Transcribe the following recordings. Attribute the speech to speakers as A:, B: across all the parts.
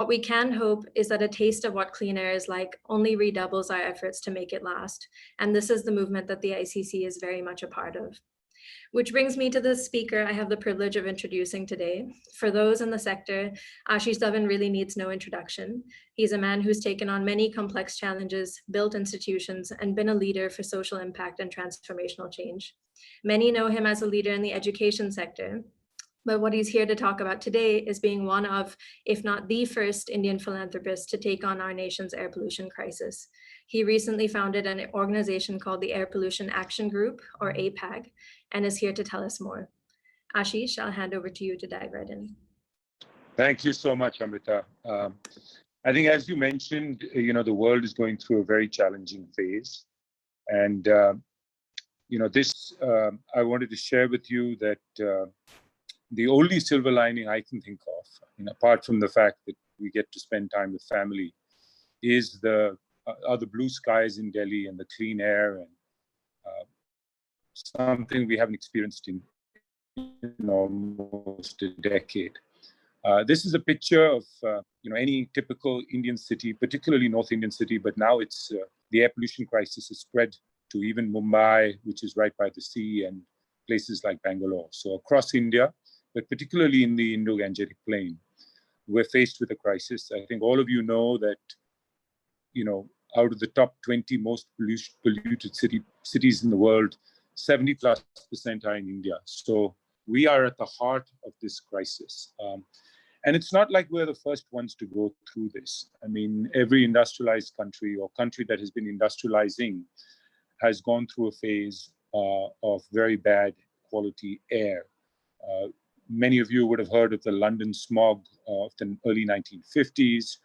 A: What we can hope is that a taste of what clean air is like only redoubles our efforts to make it last. And this is the movement that the ICC is very much a part of. Which brings me to the speaker I have the privilege of introducing today. For those in the sector, Ashish Dhawan really needs no introduction. He's a man who's taken on many complex challenges, built institutions, and been a leader for social impact and transformational change. Many know him as a leader in the education sector, but what he's here to talk about today is being one of, if not the first Indian philanthropist to take on our nation's air pollution crisis. He recently founded an organization called the Air Pollution Action Group, or APAC, and is here to tell us more. Ashish, I'll hand over to you to dive right in.
B: Thank you so much, Amrita. I think, as you mentioned, the world is going through a very challenging phase. And, I wanted to share with you that the only silver lining I can think of, apart from the fact that we get to spend time with family, is the blue skies in Delhi and the clean air, and something we haven't experienced in almost a decade. This is a picture of any typical Indian city, particularly North Indian city, but now it's the air pollution crisis has spread to even Mumbai, which is right by the sea, and places like Bangalore. So across India, but particularly in the Indo-Gangetic Plain, we're faced with a crisis. I think all of you know that, out of the top 20 most polluted cities in the world, 70+% are in India. So we are at the heart of this crisis. And it's not like we're the first ones to go through this. I mean, every industrialized country or country that has been industrializing has gone through a phase of very bad quality air. Many of you would have heard of the London smog of the early 1950s.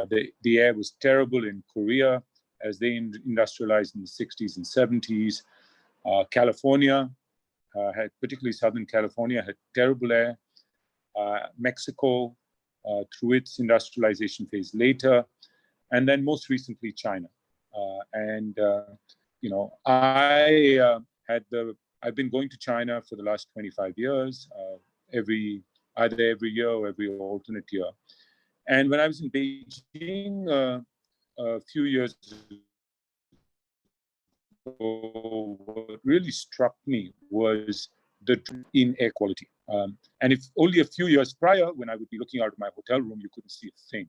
B: The air was terrible in Korea as they industrialized in the 60s and 70s. California, particularly Southern California, had terrible air. Mexico, through its industrialization phase later, and then most recently China. I've been going to China for the last 25 years, either every year or every alternate year. And when I was in Beijing a few years ago, what really struck me was the in air quality. And if only a few years prior, when I would be looking out of my hotel room, you couldn't see a thing.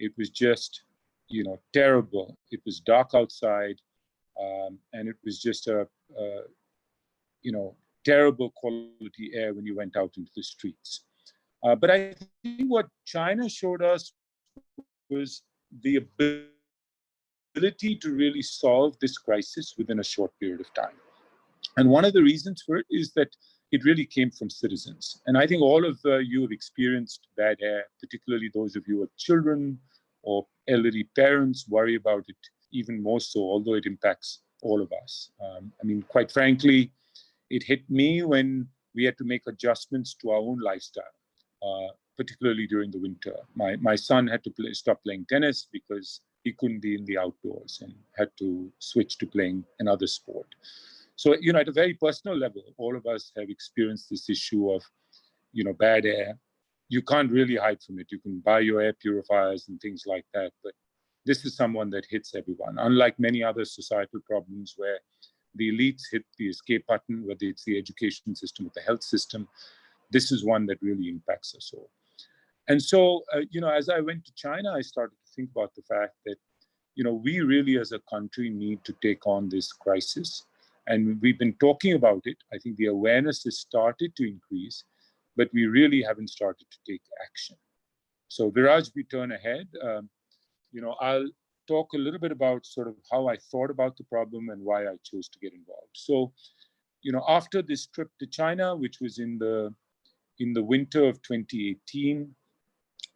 B: It was just, terrible. It was dark outside, and it was just a terrible quality air when you went out into the streets. But I think what China showed us was the ability to really solve this crisis within a short period of time. And one of the reasons for it is that it really came from citizens. And I think all of you have experienced bad air, particularly those of you who have children or elderly parents worry about it even more so, although it impacts all of us. Quite frankly, it hit me when we had to make adjustments to our own lifestyle, particularly during the winter. My son had to stop playing tennis because he couldn't be in the outdoors and had to switch to playing another sport. So, at a very personal level, all of us have experienced this issue of, bad air. You can't really hide from it. You can buy your air purifiers and things like that, but this is someone that hits everyone. Unlike many other societal problems where the elites hit the escape button, whether it's the education system or the health system, this is one that really impacts us all. And so, as I went to China, I started to think about the fact that, we really as a country need to take on this crisis. And we've been talking about it. I think the awareness has started to increase, but we really haven't started to take action. So Viraj, we turn ahead. I'll talk a little bit about sort of how I thought about the problem and why I chose to get involved. So, after this trip to China, which was in the winter of 2018,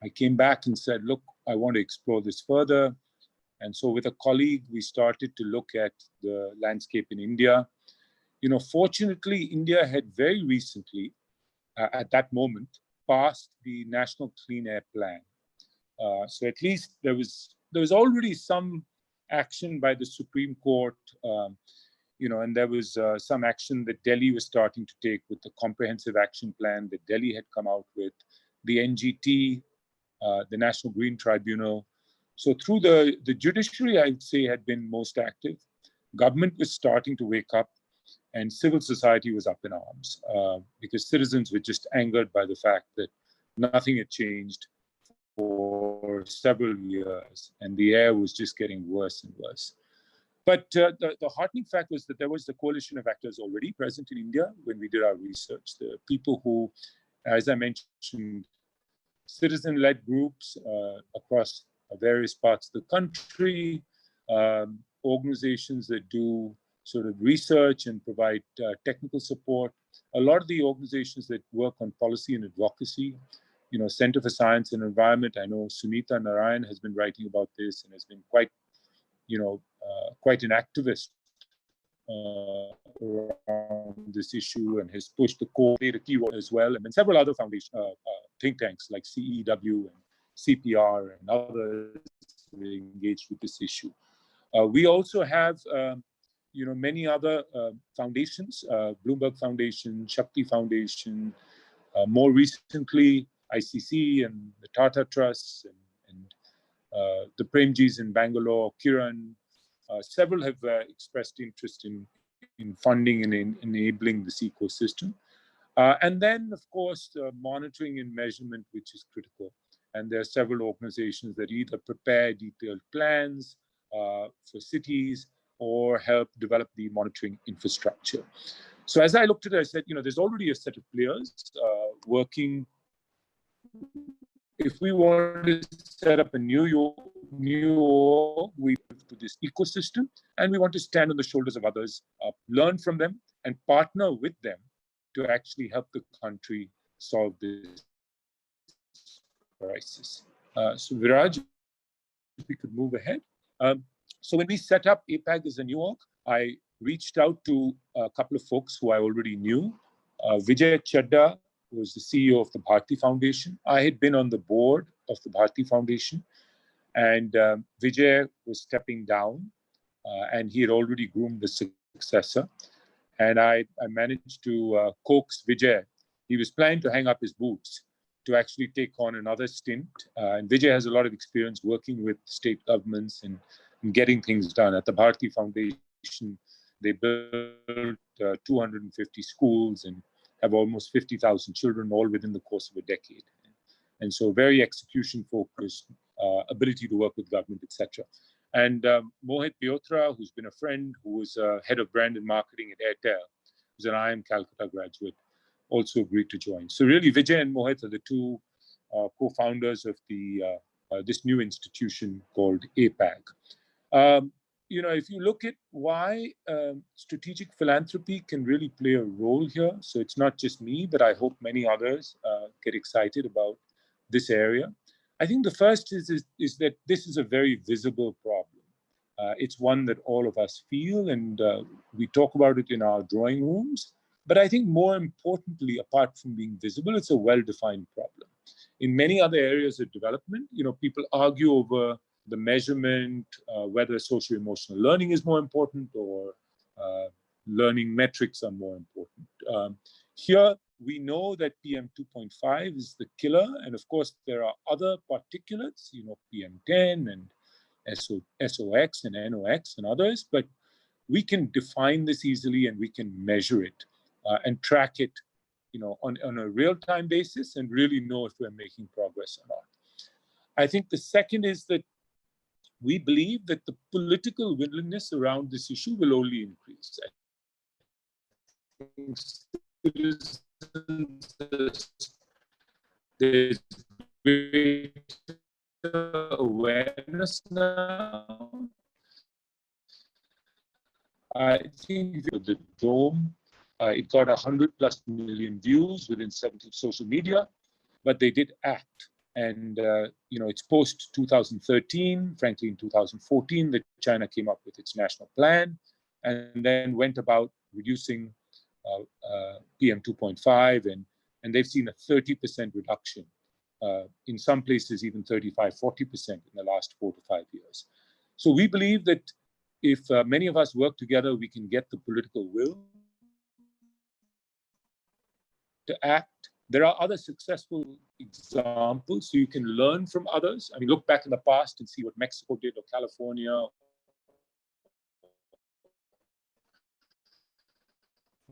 B: I came back and said, look, I want to explore this further. And so with a colleague, we started to look at the landscape in India. Fortunately, India had very recently, at that moment, passed the National Clean Air Plan. So at least there was already some action by the Supreme Court, and there was some action that Delhi was starting to take with the comprehensive action plan that Delhi had come out with. The NGT the National Green Tribunal. So through the judiciary, I'd say, had been most active. Government was starting to wake up, and civil society was up in arms because citizens were just angered by the fact that nothing had changed for several years, and the air was just getting worse and worse. But the heartening fact was that there was the coalition of actors already present in India when we did our research. The people who, as I mentioned, citizen-led groups across various parts of the country, organizations that do sort of research and provide technical support. A lot of the organizations that work on policy and advocacy, Center for Science and Environment. I know Sunita Narayan has been writing about this and has been quite an activist around this issue and has pushed the core data keyword as well. And then several other foundation think tanks like CEW and CPR and others engaged with this issue. We also have many other foundations, Bloomberg Foundation, Shakti Foundation, more recently ICC and the Tata Trust and the Premjis in Bangalore, Kiran. Several have expressed interest in funding and in enabling this ecosystem. And then, of course, monitoring and measurement, which is critical. And there are several organizations that either prepare detailed plans for cities or help develop the monitoring infrastructure. So as I looked at it, I said, there's already a set of players working. If we want to set up a new we to this ecosystem, and we want to stand on the shoulders of others, learn from them, and partner with them to actually help the country solve this crisis. So Viraj, if we could move ahead. So when we set up APAC as a new org, I reached out to a couple of folks who I already knew. Vijay Chadda was the CEO of the Bharti Foundation. I had been on the board of the Bharti Foundation, and Vijay was stepping down, and he had already groomed the successor. And I managed to coax Vijay. He was planning to hang up his boots to actually take on another stint. And Vijay has a lot of experience working with state governments and getting things done. At the Bharti Foundation, they built 250 schools and have almost 50,000 children, all within the course of a decade. And so very execution-focused, ability to work with government, etc. And Mohit Piotra, who's been a friend, who was head of brand and marketing at Airtel, who's an IIM Calcutta graduate, also agreed to join. So really, Vijay and Mohit are the two co-founders of this new institution called APAC. If you look at why strategic philanthropy can really play a role here, so it's not just me, but I hope many others get excited about this area. I think the first is that this is a very visible problem. It's one that all of us feel, and we talk about it in our drawing rooms. But I think more importantly, apart from being visible, it's a well-defined problem. In many other areas of development, people argue over the measurement, whether social-emotional learning is more important or learning metrics are more important. Here, we know that PM 2.5 is the killer. And of course, there are other particulates, PM10 and SOX and NOx and others, but we can define this easily and we can measure it and track it, on a real-time basis and really know if we're making progress or not. I think the second is that we believe that the political willingness around this issue will only increase. I think there's great awareness now. I think the Dome, it got 100+ million views within 70 social media, but they did act. And, it's post 2013, frankly, in 2014, that China came up with its national plan and then went about reducing PM 2.5, and they've seen a 30% reduction, in some places even 35-40% in the last 4 to 5 years. So we believe that if many of us work together, we can get the political will to act. There are other successful examples, so you can learn from others. I mean, look back in the past and see what Mexico did, or California,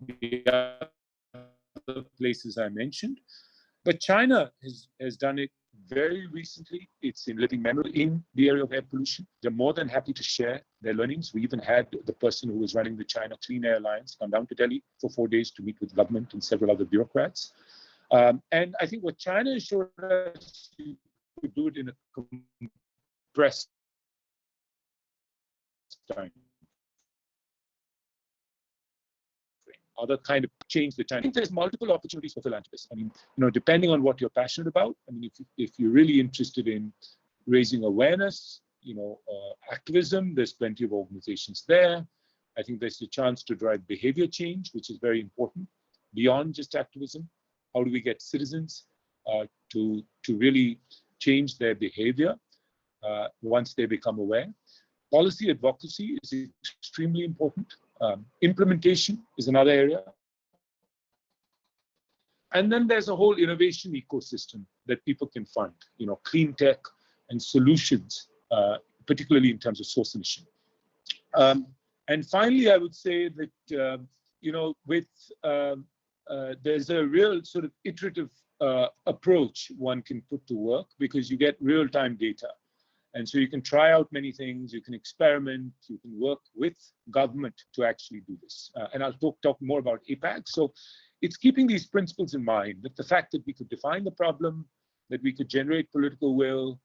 B: the other places I mentioned. But China has done it very recently. It's in living memory in the area of air pollution. They're more than happy to share their learnings. We even had the person who was running the China Clean Air Alliance come down to Delhi for 4 days to meet with government and several other bureaucrats. And I think what China has showed us, you could do it in a compressed time. Other kind of change the China. I think there's multiple opportunities for philanthropists. I mean, depending on what you're passionate about. I mean, if you're really interested in raising awareness, activism, there's plenty of organizations there. I think there's a chance to drive behavior change, which is very important beyond just activism. How do we get citizens to really change their behavior once they become aware? Policy advocacy is extremely important. Implementation is another area. And then there's a whole innovation ecosystem that people can fund, clean tech and solutions, particularly in terms of source emission. And finally, I would say that, there's a real sort of iterative approach one can put to work, because you get real-time data. And so you can try out many things, you can experiment, you can work with government to actually do this. And I'll talk more about APAC. So it's keeping these principles in mind, that the fact that we could define the problem, that we could generate political will,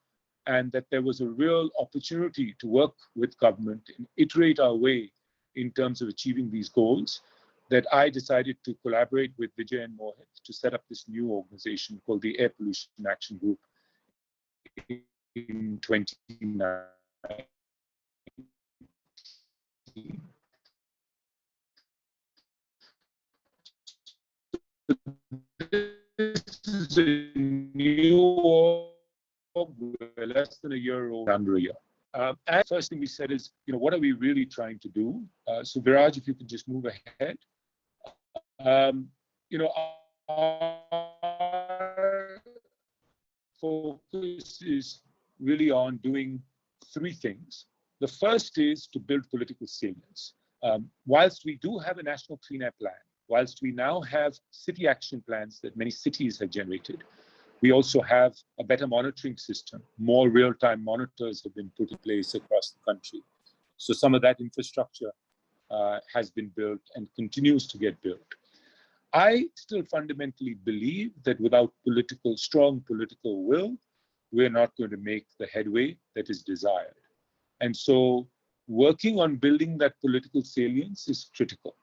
B: and that there was a real opportunity to work with government and iterate our way in terms of achieving these goals, that I decided to collaborate with Vijay and Mohit to set up this new organization called the Air Pollution Action Group in 2019. This is a new org, less than a year old, under a year. And the first thing we said is, what are we really trying to do? So Viraj, if you could just move ahead. Our focus is really on doing 3 things. The first is to build political salience. Whilst we do have a national clean air plan, whilst we now have city action plans that many cities have generated, we also have a better monitoring system. More real-time monitors have been put in place across the country. So some of that infrastructure has been built and continues to get built. I still fundamentally believe that without strong political will, we're not going to make the headway that is desired. And so working on building that political salience is critical.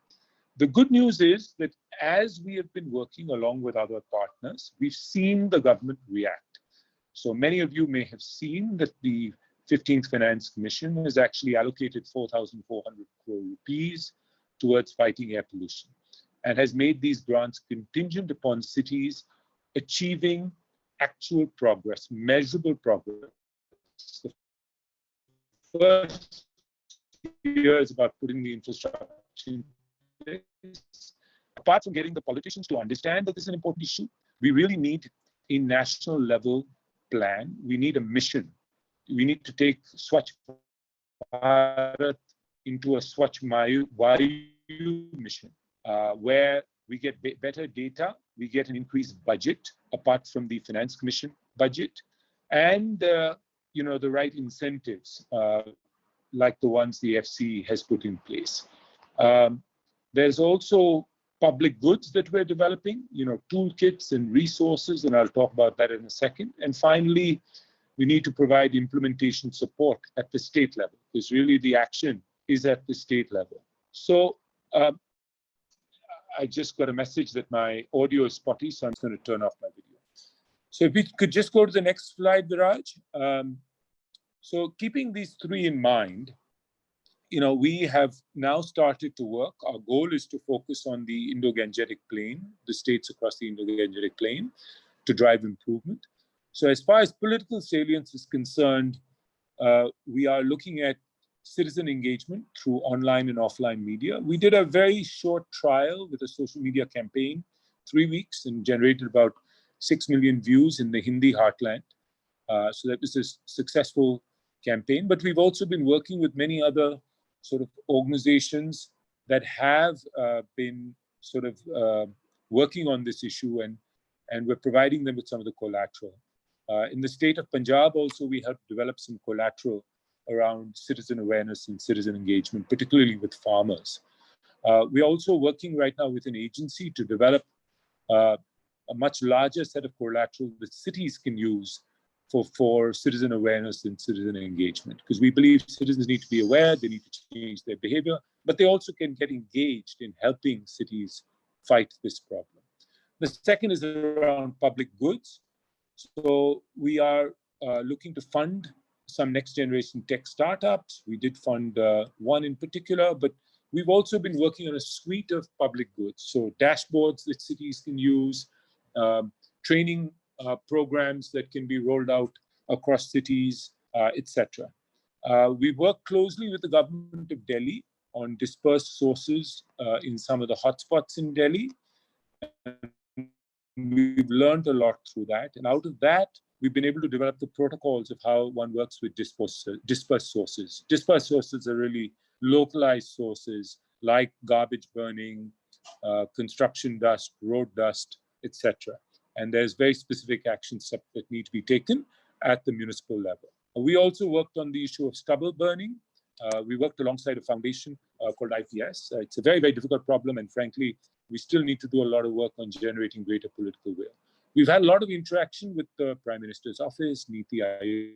B: The good news is that as we have been working along with other partners, we've seen the government react. So many of you may have seen that the 15th Finance Commission has actually allocated 4,400 crore rupees towards fighting air pollution, and has made these grants contingent upon cities achieving actual progress, measurable progress. The first year is about putting the infrastructure in place. Apart from getting the politicians to understand that this is an important issue, we really need a national level plan. We need a mission. We need to take Swachh Bharat into a Swachh Vayu mission, where we get better data, we get an increased budget apart from the Finance Commission budget, and the right incentives like the ones the FC has put in place. There's also public goods that we're developing, toolkits and resources, and I'll talk about that in a second. And finally, we need to provide implementation support at the state level, because really the action is at the state level. So I just got a message that my audio is spotty, so I'm just going to turn off my video. So if we could just go to the next slide, Viraj. So keeping these 3 in mind, we have now started to work. Our goal is to focus on the Indo-Gangetic Plain, the states across the Indo-Gangetic Plain, to drive improvement. So as far as political salience is concerned, we are looking at citizen engagement through online and offline media. We did a very short trial with a social media campaign, 3 weeks, and generated about 6 million views in the Hindi heartland. So that was a successful campaign. But we've also been working with many other sort of organizations that have been sort of working on this issue, and we're providing them with some of the collateral. In the state of Punjab also, we helped develop some collateral around citizen awareness and citizen engagement, particularly with farmers. We're also working right now with an agency to develop a much larger set of collateral that cities can use for citizen awareness and citizen engagement, because we believe citizens need to be aware, they need to change their behavior, but they also can get engaged in helping cities fight this problem. The second is around public goods. So we are looking to fund some next generation tech startups. We did fund one in particular, but we've also been working on a suite of public goods. So dashboards that cities can use, training programs that can be rolled out across cities, etc. We work closely with the government of Delhi on dispersed sources in some of the hotspots in Delhi. We've learned a lot through that. And out of that, we've been able to develop the protocols of how one works with dispersed sources. Dispersed sources are really localized sources like garbage burning, construction dust, road dust, etc. And there's very specific action steps that need to be taken at the municipal level. We also worked on the issue of stubble burning. We worked alongside a foundation called IPS. It's a very, very difficult problem, and frankly, we still need to do a lot of work on generating greater political will. We've had a lot of interaction with the Prime Minister's office, Niti Aayog,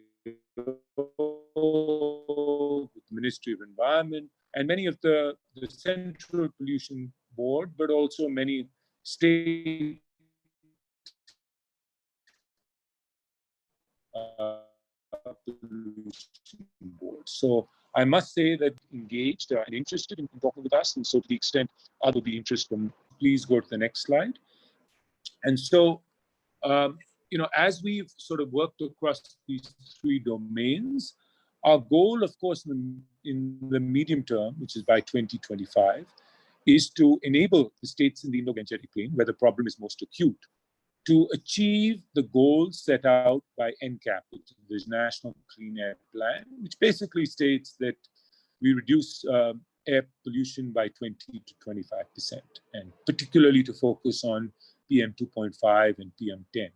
B: with the Ministry of Environment, and many of the Central Pollution Board, but also many state pollution boards. So I must say that engaged and interested in talking with us, and so to the extent others will be interested, please go to the next slide. And so, as we've sort of worked across these three domains, our goal, of course, in the medium term, which is by 2025, is to enable the states in the Indo-Gangetic Plain, where the problem is most acute, to achieve the goals set out by NCAP, which is the National Clean Air Plan, which basically states that we reduce air pollution by 20 to 25%, and particularly to focus on PM 2.5 and PM 10.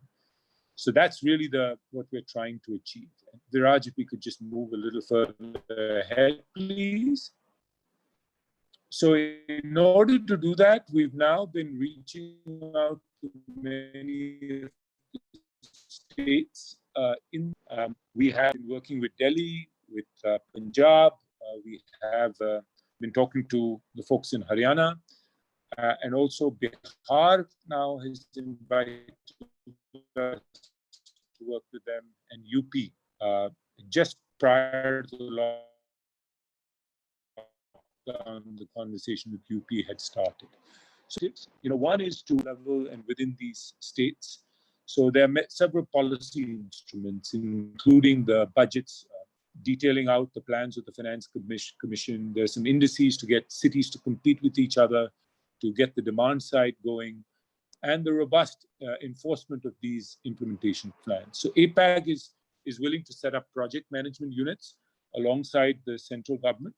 B: So that's really what we're trying to achieve. Viraj, if we could just move a little further ahead, please. So in order to do that, we've now been reaching out to many states. We have been working with Delhi, with Punjab. We have been talking to the folks in Haryana. And also Bihar now has invited us to work with them, and UP, just prior to the lockdown, the conversation with UP had started. So, one is to level and within these states. So there are several policy instruments, including the budgets, detailing out the plans of the Finance Commission. There's some indices to get cities to compete with each other, to get the demand side going, and the robust enforcement of these implementation plans. So APAC is willing to set up project management units alongside the central government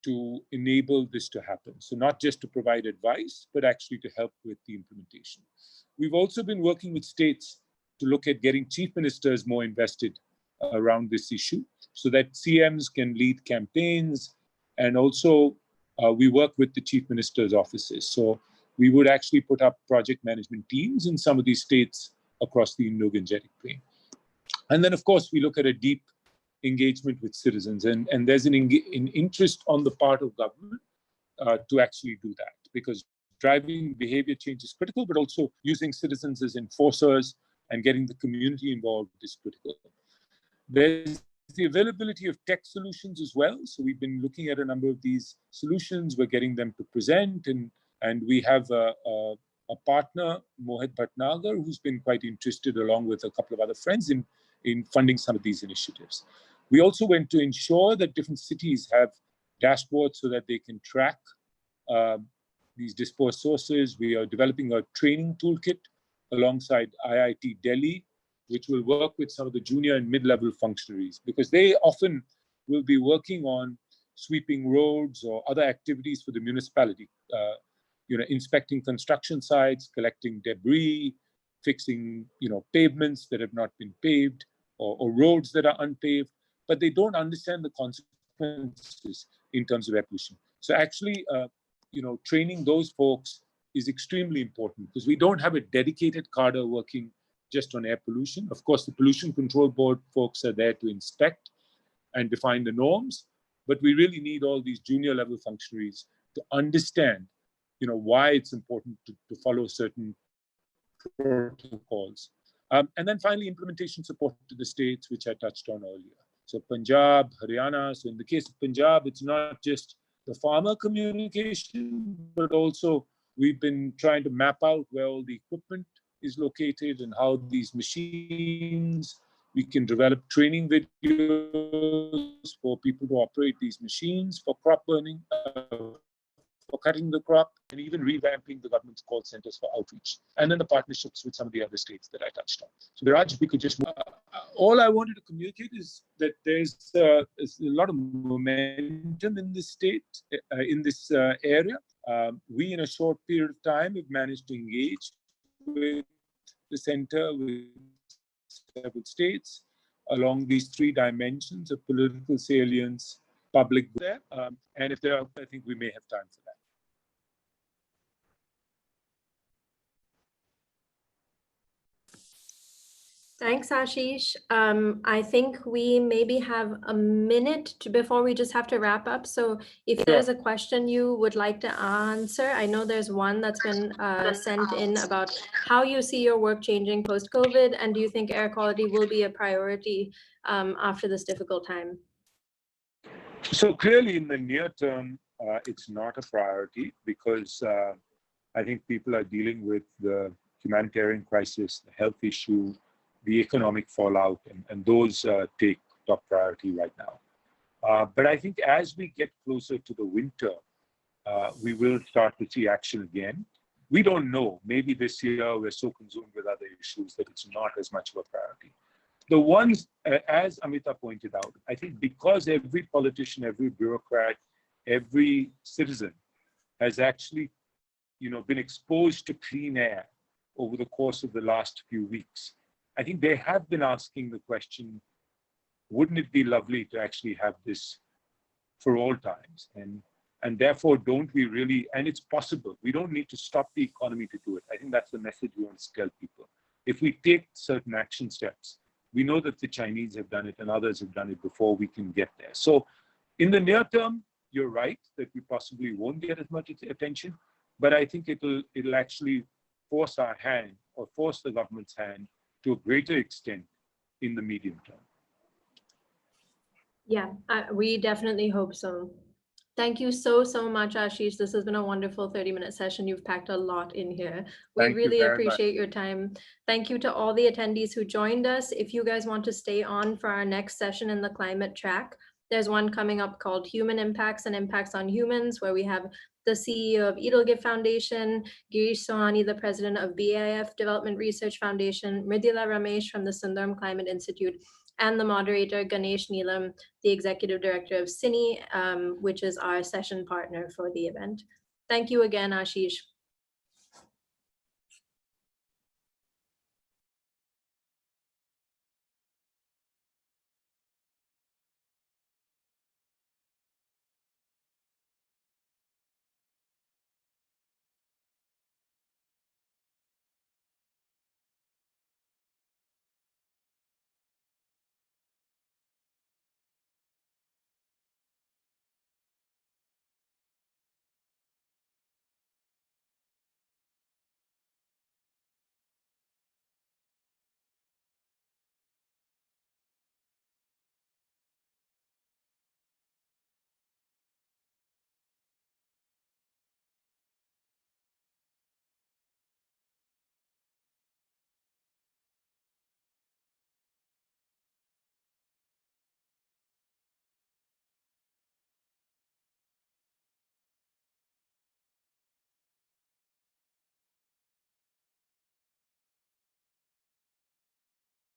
B: to enable this to happen. So not just to provide advice, but actually to help with the implementation. We've also been working with states to look at getting chief ministers more invested around this issue so that CMs can lead campaigns, and also we work with the chief minister's offices. So we would actually put up project management teams in some of these states across the Indo-Gangetic Plain. And then, of course, we look at a deep engagement with citizens. And there's an interest on the part of government to actually do that, because driving behavior change is critical, but also using citizens as enforcers and getting the community involved is critical. There's the availability of tech solutions as well. So we've been looking at a number of these solutions. We're getting them to present, and we have a partner, Mohit Bhatnagar, who's been quite interested, along with a couple of other friends, in funding some of these initiatives. We also went to ensure that different cities have dashboards so that they can track these dispersed sources. We are developing a training toolkit alongside IIT Delhi, which will work with some of the junior and mid-level functionaries, because they often will be working on sweeping roads or other activities for the municipality, inspecting construction sites, collecting debris, fixing, pavements that have not been paved, or roads that are unpaved, but they don't understand the consequences in terms of air pollution. So actually, training those folks is extremely important, because we don't have a dedicated cadre working just on air pollution. Of course, the Pollution Control Board folks are there to inspect and define the norms, but we really need all these junior level functionaries to understand, why it's important to follow certain protocols. And then finally, implementation support to the states, which I touched on earlier. So Punjab, Haryana. So in the case of Punjab, it's not just the farmer communication, but also we've been trying to map out where all the equipment is located and how these machines, we can develop training videos for people to operate these machines for crop burning, for cutting the crop, and even revamping the government's call centers for outreach. And then the partnerships with some of the other states that I touched on. So Viraj, if we could just, all I wanted to communicate is that there's a lot of momentum in this state, in this area. We, in a short period of time, have managed to engage with the center, with several states, along these three dimensions of political salience, public there. And if there are, I think we may have time for that.
A: Thanks, Ashish. I think we maybe have a minute before we just have to wrap up. So if there's a question you would like to answer, I know there's one that's been sent in about how you see your work changing post-COVID, and do you think air quality will be a priority after this difficult time?
B: So clearly in the near term, it's not a priority, because I think people are dealing with the humanitarian crisis, the health issue, the economic fallout, and those take top priority right now. But I think as we get closer to the winter, we will start to see action again. We don't know. Maybe this year we're so consumed with other issues that it's not as much of a priority. The ones, as Amita pointed out, I think because every politician, every bureaucrat, every citizen has actually, been exposed to clean air over the course of the last few weeks, I think they have been asking the question, wouldn't it be lovely to actually have this for all times? And therefore, don't we really, and it's possible, we don't need to stop the economy to do it. I think that's the message we want to tell people. If we take certain action steps, we know that the Chinese have done it and others have done it before, we can get there. So in the near term, you're right that we possibly won't get as much attention, but I think it'll actually force our hand, or force the government's hand, to a greater extent in the medium term.
A: Yeah, we definitely hope so. Thank you so much, Ashish. This has been a wonderful 30-minute session. You've packed a lot in here. We really appreciate your time. Thank you to all the attendees who joined us. If you guys want to stay on for our next session in the climate track, there's one coming up called Human Impacts and Impacts on Humans, where we have the CEO of Edelgift Foundation, Girish Sohani, the president of BIF Development Research Foundation, Mridula Ramesh from the Sundaram Climate Institute, and the moderator, Ganesh Neelam, the executive director of CINI, which is our session partner for the event. Thank you again, Ashish.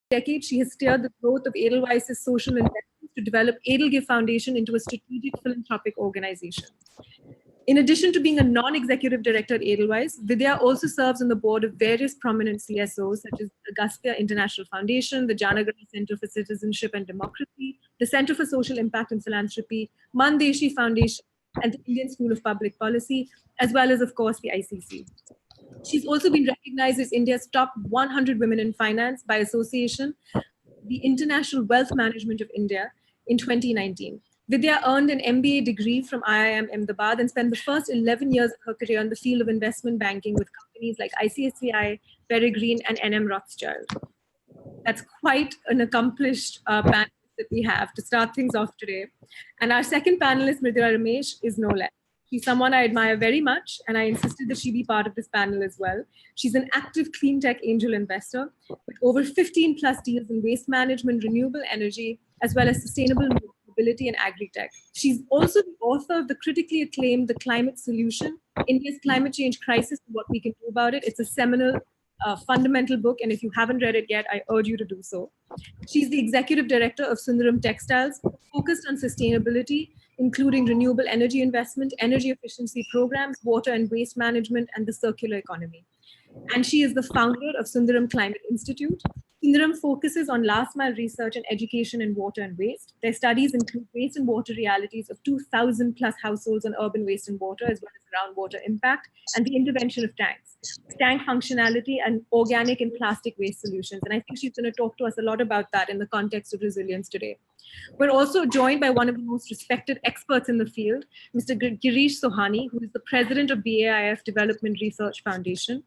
C: decades, she has steered the growth of Edelweiss's social investments to develop Edelgive Foundation into a strategic philanthropic organization. In addition to being a non-executive director at Edelweiss, Vidya also serves on the board of various prominent CSOs such as Agastya International Foundation, the Janagara Center for Citizenship and Democracy, the Center for Social Impact and Philanthropy, Mandeshi Foundation, and the Indian School of Public Policy, as well as, of course, the ICC. She's also been recognized as India's top 100 women in finance by association, the International Wealth Management of India, in 2019. Vidya earned an MBA degree from IIM Ahmedabad and spent the first 11 years of her career in the field of investment banking with companies like ICICI, Peregrine, and NM Rothschild. That's quite an accomplished panelist that we have to start things off today. And our second panelist, Mridula Ramesh, is no less. She's someone I admire very much, and I insisted that she be part of this panel as well. She's an active clean tech angel investor with over 15 plus deals in waste management, renewable energy, as well as sustainable mobility and agri-tech. She's also the author of the critically acclaimed The Climate Solution, India's Climate Change Crisis and What We Can Do About It. It's a seminal fundamental book, and if you haven't read it yet, I urge you to do so. She's the executive director of Sundaram Textiles, focused on sustainability, including renewable energy investment, energy efficiency programs, water and waste management, and the circular economy. And she is the founder of Sundaram Climate Institute. Sundaram focuses on last mile research and education in water and waste. Their studies include waste and water realities of 2,000 plus households on urban waste and water, as well as groundwater impact, and the intervention of tanks, tank functionality, and organic and plastic waste solutions. And I think she's going to talk to us a lot about that in the context of resilience today. We're also joined by one of the most respected experts in the field, Mr. Girish Sohani, who is the president of BAIF Development Research Foundation.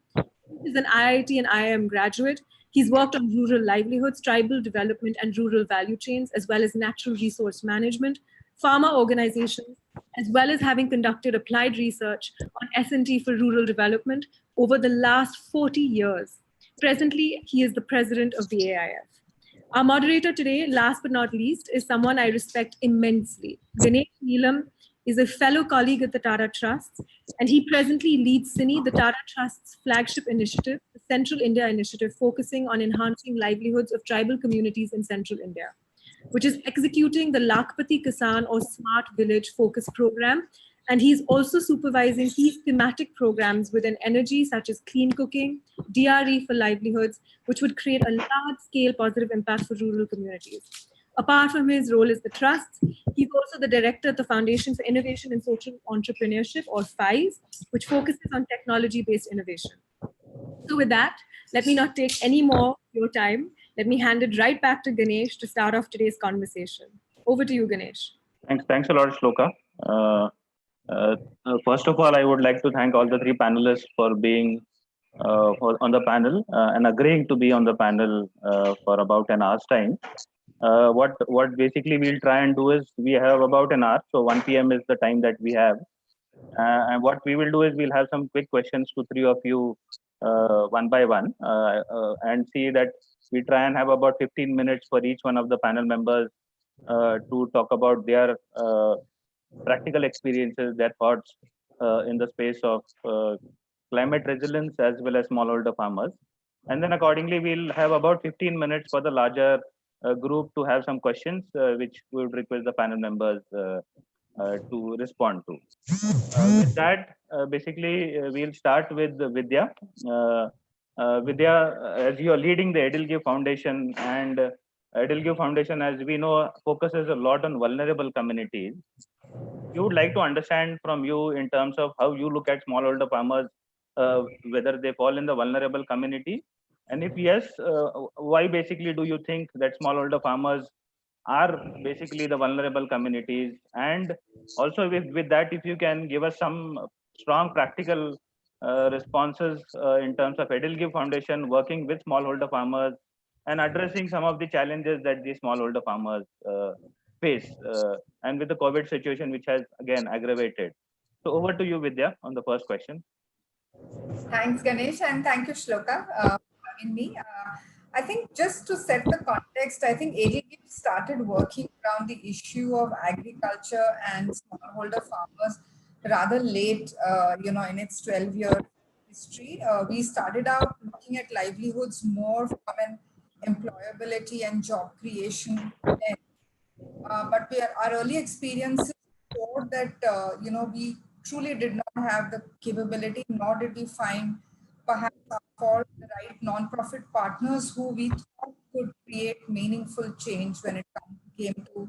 C: He's an IIT and IIM graduate. He's worked on rural livelihoods, tribal development, and rural value chains, as well as natural resource management, farmer organizations, as well as having conducted applied research on S&T for rural development over the last 40 years. Presently, he is the president of the AIF. Our moderator today, last but not least, is someone I respect immensely. Ganesh Neelam is a fellow colleague at the Tata Trusts, and he presently leads CINI, the Tata Trust's flagship initiative, the Central India Initiative, focusing on enhancing livelihoods of tribal communities in Central India, which is executing the Lakpati Kisan or Smart Village Focus Program. And he's also supervising key thematic programs within energy, such as clean cooking, DRE for livelihoods, which would create a large-scale positive impact for rural communities. Apart from his role as the trust, he's also the director of the Foundation for Innovation and Social Entrepreneurship, or FISE, which focuses on technology-based innovation. So with that, let me not take any more of your time. Let me hand it right back to Ganesh to start off today's conversation. Over to you, Ganesh.
D: Thanks a lot, Shloka. First of all, I would like to thank all the three panelists for being on the panel and agreeing to be on the panel for about an hour's time. What basically we'll try and do is we have about an hour, so 1 p.m. is the time that we have. And what we will do is we'll have some quick questions to three of you one by one and see that we try and have about 15 minutes for each one of the panel members to talk about their practical experiences, their thoughts in the space of climate resilience as well as smallholder farmers. And then accordingly, we'll have about 15 minutes for the larger group to have some questions, which we would request the panel members to respond to. With that, basically, we'll start with Vidya. Vidya, as you are leading the Edelgive Foundation, and Edelgive Foundation, as we know, focuses a lot on vulnerable communities. We would like to understand from you in terms of how you look at smallholder farmers, whether they fall in the vulnerable community. And if yes, why basically do you think that smallholder farmers are basically the vulnerable communities? And also with that, if you can give us some strong practical responses in terms of Edelgive Foundation working with smallholder farmers and addressing some of the challenges that these smallholder farmers face, and with the COVID situation, which has again aggravated. So over to you, Vidya, on the first question.
E: Thanks, Ganesh, and thank you, Shloka, for having me. I think just to set the context, I think Edelgive started working around the issue of agriculture and smallholder farmers rather late, in its 12-year history. We started out looking at livelihoods more from an employability and job creation. But our early experiences showed that we truly did not have the capability, nor did we find perhaps for the right non-profit partners who we thought could create meaningful change when it came to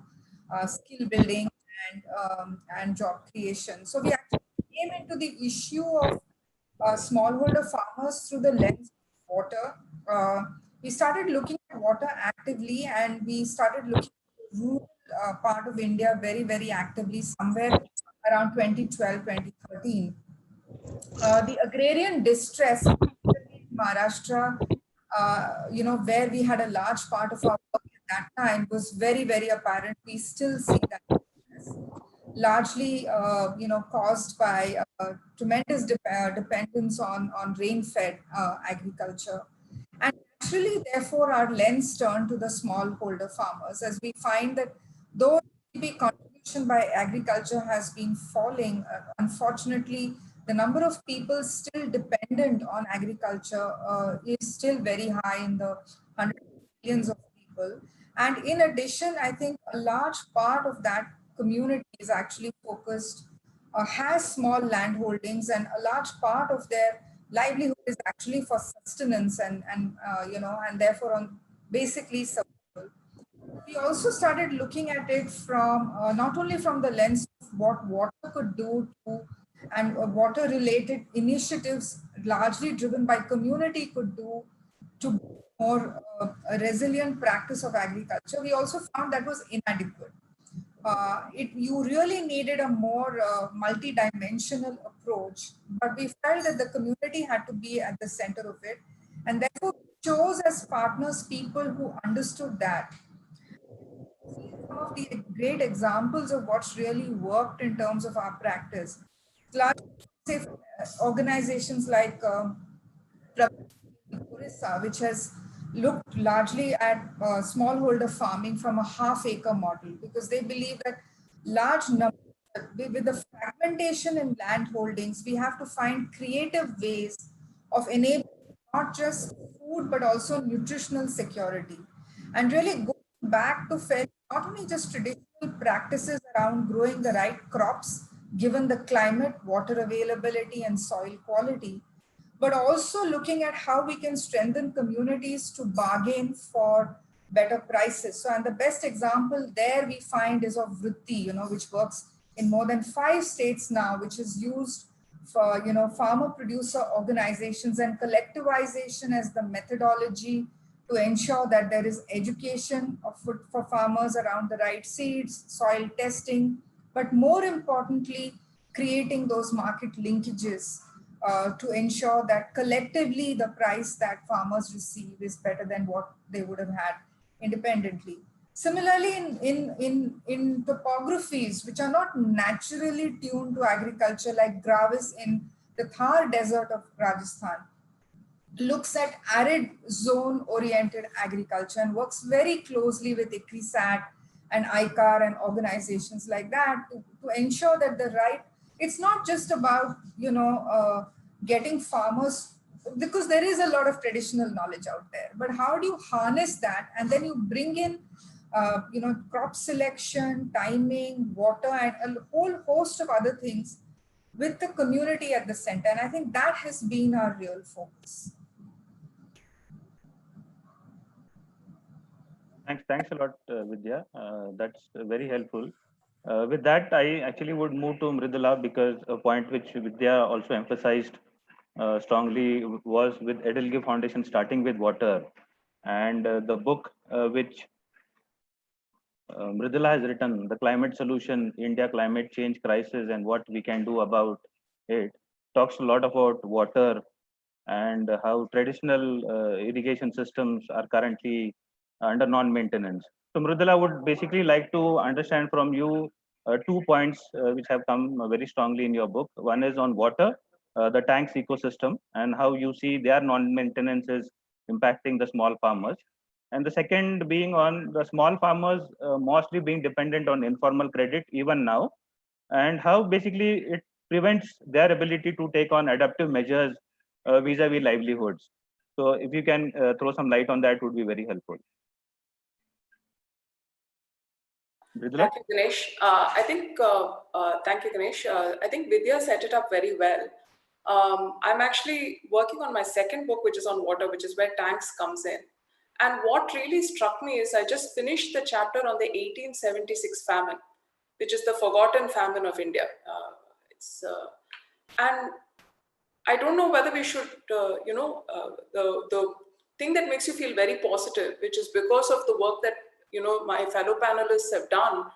E: skill building and job creation. So we actually came into the issue of smallholder farmers through the lens of water. We started looking at water actively, and we started looking at the rural part of India very, very actively somewhere around 2012, 2013. The agrarian distress, particularly in Maharashtra, where we had a large part of our work at that time, was very, very apparent. We still see that distress, largely, caused by tremendous dependence on rain-fed agriculture. And naturally, therefore, our lens turned to the smallholder farmers as we find that though GDP contribution by agriculture has been falling, unfortunately, the number of people still dependent on agriculture is still very high in the hundreds of millions of people. And in addition, I think a large part of that community is actually focused, has small land holdings, and a large part of their livelihood is actually for sustenance and therefore on basically survival. We also started looking at it from not only from the lens of what water could do to and water related initiatives largely driven by community could do to more a resilient practice of agriculture. We also found that was inadequate. You really needed a more multi-dimensional approach, but we felt that the community had to be at the center of it, and therefore chose as partners people who understood that. Some of the great examples of what's really worked in terms of our practice. Large, say, organizations like Orissa, which has looked largely at smallholder farming from a half-acre model, because they believe that large numbers, with the fragmentation in land holdings, we have to find creative ways of enabling not just food but also nutritional security, and really go back to not only just traditional practices around growing the right crops given the climate, water availability, and soil quality, but also looking at how we can strengthen communities to bargain for better prices. So, and the best example there we find is of Vritti, which works in more than 5 states now, which is used for, farmer producer organizations and collectivization as the methodology to ensure that there is education for farmers around the right seeds, soil testing, but more importantly, creating those market linkages to ensure that collectively the price that farmers receive is better than what they would have had independently. Similarly, in topographies which are not naturally tuned to agriculture, like Gravis in the Thar desert of Rajasthan, looks at arid zone oriented agriculture and works very closely with ICRISAT and ICAR and organizations like that to ensure that it's not just about, getting farmers, because there is a lot of traditional knowledge out there, but how do you harness that and then you bring in, crop selection, timing, water, and a whole host of other things with the community at the center. And I think that has been our real focus.
D: Thanks a lot, Vidya. That's very helpful. With that, I actually would move to Mridula, because a point which Vidya also emphasized strongly was with Edelgi Foundation starting with water, and the book which Mridula has written, The Climate Solution, India Climate Change Crisis and What We Can Do About It, talks a lot about water and how traditional irrigation systems are currently under non-maintenance. So Mridula would basically like to understand from you 2 points which have come very strongly in your book. One is on water, the tanks ecosystem, and how you see their non-maintenance is impacting the small farmers. And the second being on the small farmers mostly being dependent on informal credit even now, and how basically it prevents their ability to take on adaptive measures vis-a-vis livelihoods. So if you can throw some light on that, would be very helpful. Mridula?
F: Thank you, Ganesh. Thank you, Ganesh. I think Vidya set it up very well. I'm actually working on my second book, which is on water, which is where tanks comes in. And what really struck me is I just finished the chapter on the 1876 famine, which is the forgotten famine of India. And I don't know whether we should, the thing that makes you feel very positive, which is because of the work that my fellow panelists have done,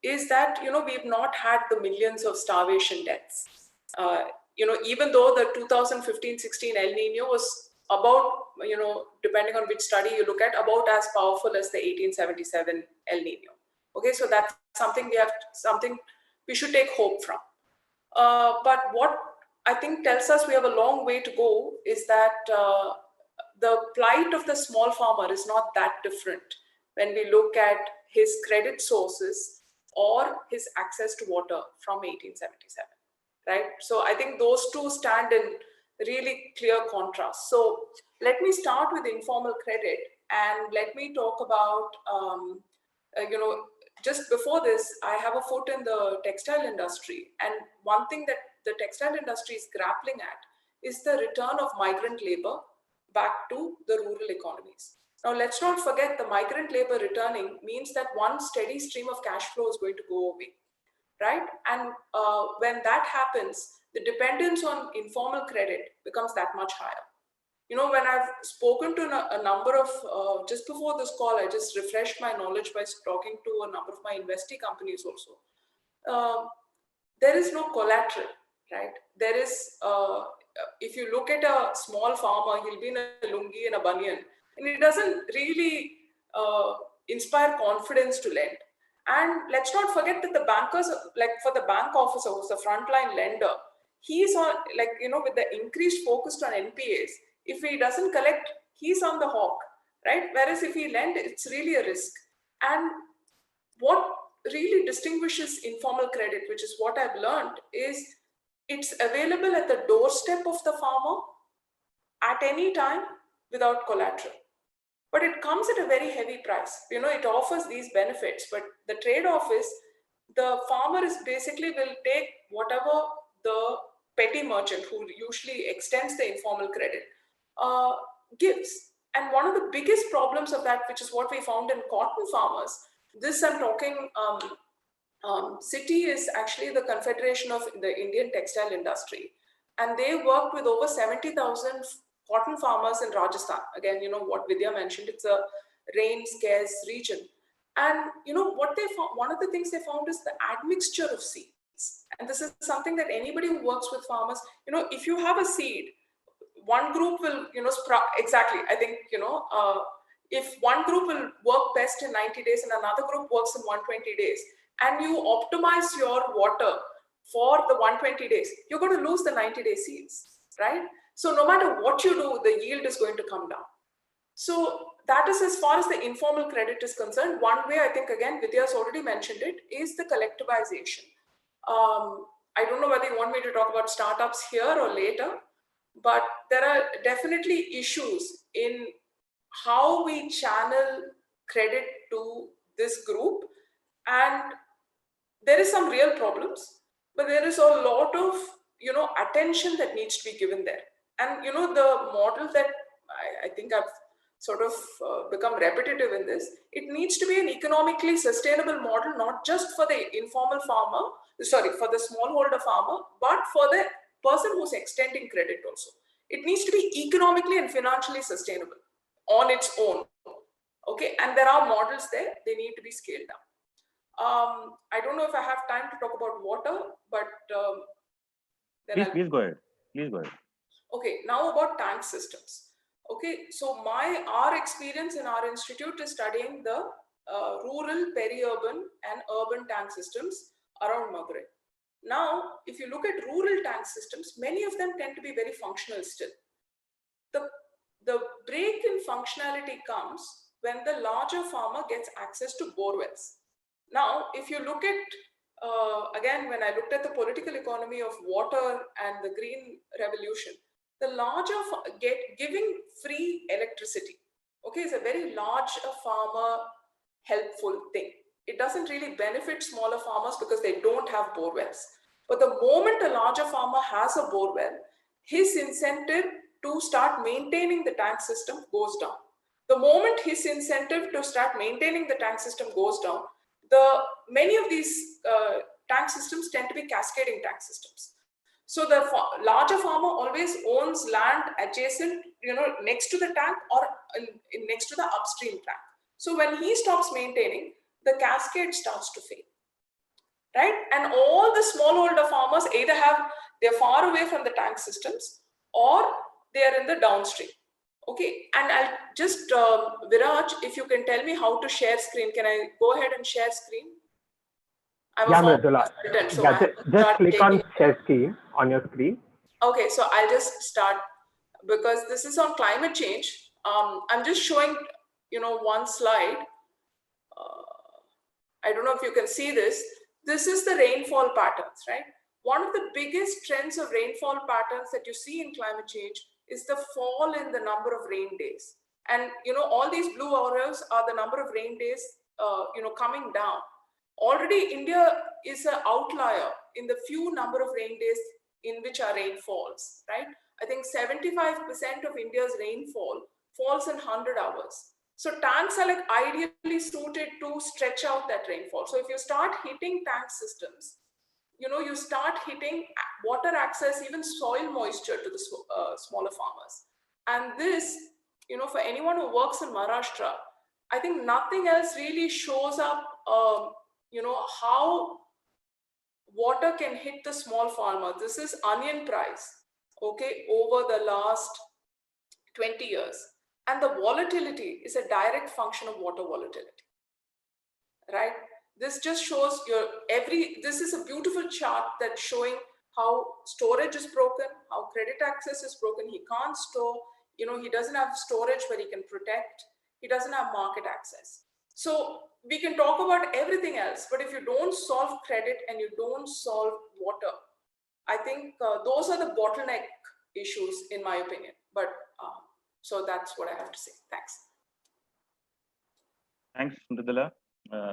F: is that we've not had the millions of starvation deaths. Even though the 2015-16 El Nino was about, depending on which study you look at, about as powerful as the 1877 El Nino. Okay, so that's something we should take hope from. But what I think tells us we have a long way to go is that the plight of the small farmer is not that different when we look at his credit sources or his access to water from 1877, right? So I think those two stand in really clear contrast. So let me start with informal credit, and let me talk about, just before this, I have a foot in the textile industry. And one thing that the textile industry is grappling at is the return of migrant labor back to the rural economies. Now, let's not forget the migrant labor returning means that one steady stream of cash flow is going to go away, right? And when that happens, the dependence on informal credit becomes that much higher. When I've spoken to a number of, just before this call, I just refreshed my knowledge by talking to a number of my investee companies also. There is no collateral, right? There is, if you look at a small farmer, he'll be in a lungi and a banyan, and it doesn't really inspire confidence to lend. And let's not forget that the bankers, like for the bank officer who's the frontline lender, he's on, with the increased focus on NPAs, if he doesn't collect, he's on the hawk, right? Whereas if he lend, it's really a risk. And what really distinguishes informal credit, which is what I've learned, is it's available at the doorstep of the farmer at any time without collateral. But it comes at a very heavy price. It offers these benefits, but the trade-off is the farmer is basically will take whatever the petty merchant who usually extends the informal credit gives. And one of the biggest problems of that, which is what we found in cotton farmers, this I'm talking, Citi is actually the Confederation of the Indian Textile Industry. And they worked with over 70,000 cotton farmers in Rajasthan. Again, what Vidya mentioned, it's a rain scarce region. And what they found, one of the things they found is the admixture of seeds. And this is something that anybody who works with farmers, if you have a seed, one group will, sprout, exactly, I think, if one group will work best in 90 days and another group works in 120 days, and you optimize your water for the 120 days, you're going to lose the 90-day seeds, right? So no matter what you do, the yield is going to come down. So that is as far as the informal credit is concerned. One way, I think, again, Vidya's already mentioned it, is the collectivization. I don't know whether you want me to talk about startups here or later, but there are definitely issues in how we channel credit to this group. And there is some real problems, but there is a lot of, attention that needs to be given there. And, the model that I think I've sort of become repetitive in this, it needs to be an economically sustainable model, not just for the informal farmer, for the smallholder farmer, but for the person who's extending credit also. It needs to be economically and financially sustainable on its own. Okay, and there are models there, they need to be scaled down. I don't know if I have time to talk about water, but
D: please go ahead. Please go ahead.
F: Okay, now about tank systems. Okay, so our experience in our institute is studying the rural, peri-urban and urban tank systems around Madurai. Now, if you look at rural tank systems, many of them tend to be very functional still. The break in functionality comes when the larger farmer gets access to bore wells. Now, if you look at, again, when I looked at the political economy of water and the green revolution, the larger giving free electricity, okay, is a very large farmer helpful thing. It doesn't really benefit smaller farmers because they don't have bore wells. But the moment a larger farmer has a bore well, his incentive to start maintaining the tank system goes down. The moment his incentive to start maintaining the tank system goes down, many of these tank systems tend to be cascading tank systems. So the larger farmer always owns land adjacent, next to the tank or next to the upstream tank. So when he stops maintaining, the cascade starts to fail, right? And all the smallholder farmers either they're far away from the tank systems or they are in the downstream. Okay, and I'll just, Viraj, if you can tell me how to share screen. Can I go ahead and share screen?
G: Yeah, Mridula. Just click on share screen on your screen.
F: Okay, so I'll just start because this is on climate change. I'm just showing, one slide. I don't know if you can see this. This is the rainfall patterns, right? One of the biggest trends of rainfall patterns that you see in climate change is the fall in the number of rain days. And, all these blue arrows are the number of rain days, coming down. Already India is an outlier in the few number of rain days in which our rain falls, right? I think 75% of India's rainfall falls in 100 hours. So tanks are like ideally suited to stretch out that rainfall. So if you start hitting tank systems, you start hitting water access, even soil moisture to the smaller farmers. And this, for anyone who works in Maharashtra, I think nothing else really shows up, how water can hit the small farmer. This is onion price, okay, over the last 20 years. And the volatility is a direct function of water volatility, right? This just shows this is a beautiful chart that's showing how storage is broken, how credit access is broken. He can't store, he doesn't have storage where he can protect. He doesn't have market access. So we can talk about everything else, but if you don't solve credit and you don't solve water, I think those are the bottleneck issues in my opinion. But so that's what I have to say. Thanks.
D: Thanks, Mridula.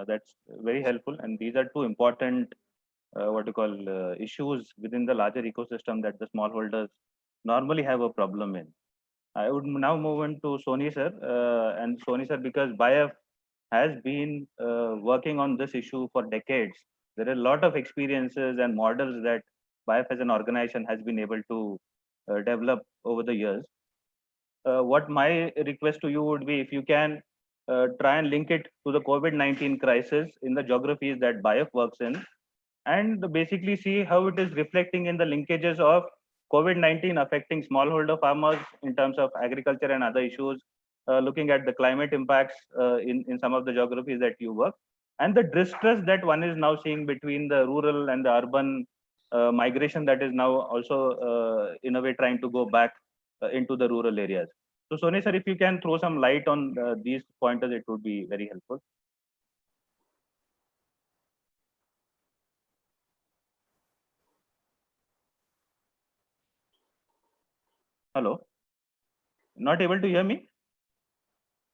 D: That's very helpful. And these are two important, issues within the larger ecosystem that the smallholders normally have a problem in. I would now move on to Soni sir. And Soni sir, because BIAF has been working on this issue for decades, there are a lot of experiences and models that BIAF as an organization has been able to develop over the years. What my request to you would be, if you can try and link it to the COVID-19 crisis in the geographies that BIAF works in, and basically see how it is reflecting in the linkages of COVID-19 affecting smallholder farmers in terms of agriculture and other issues, looking at the climate impacts in some of the geographies that you work, and the distress that one is now seeing between the rural and the urban migration that is now also in a way trying to go back into the rural areas. So Soni sir, if you can throw some light on these pointers, it would be very helpful. Hello, not able to hear me?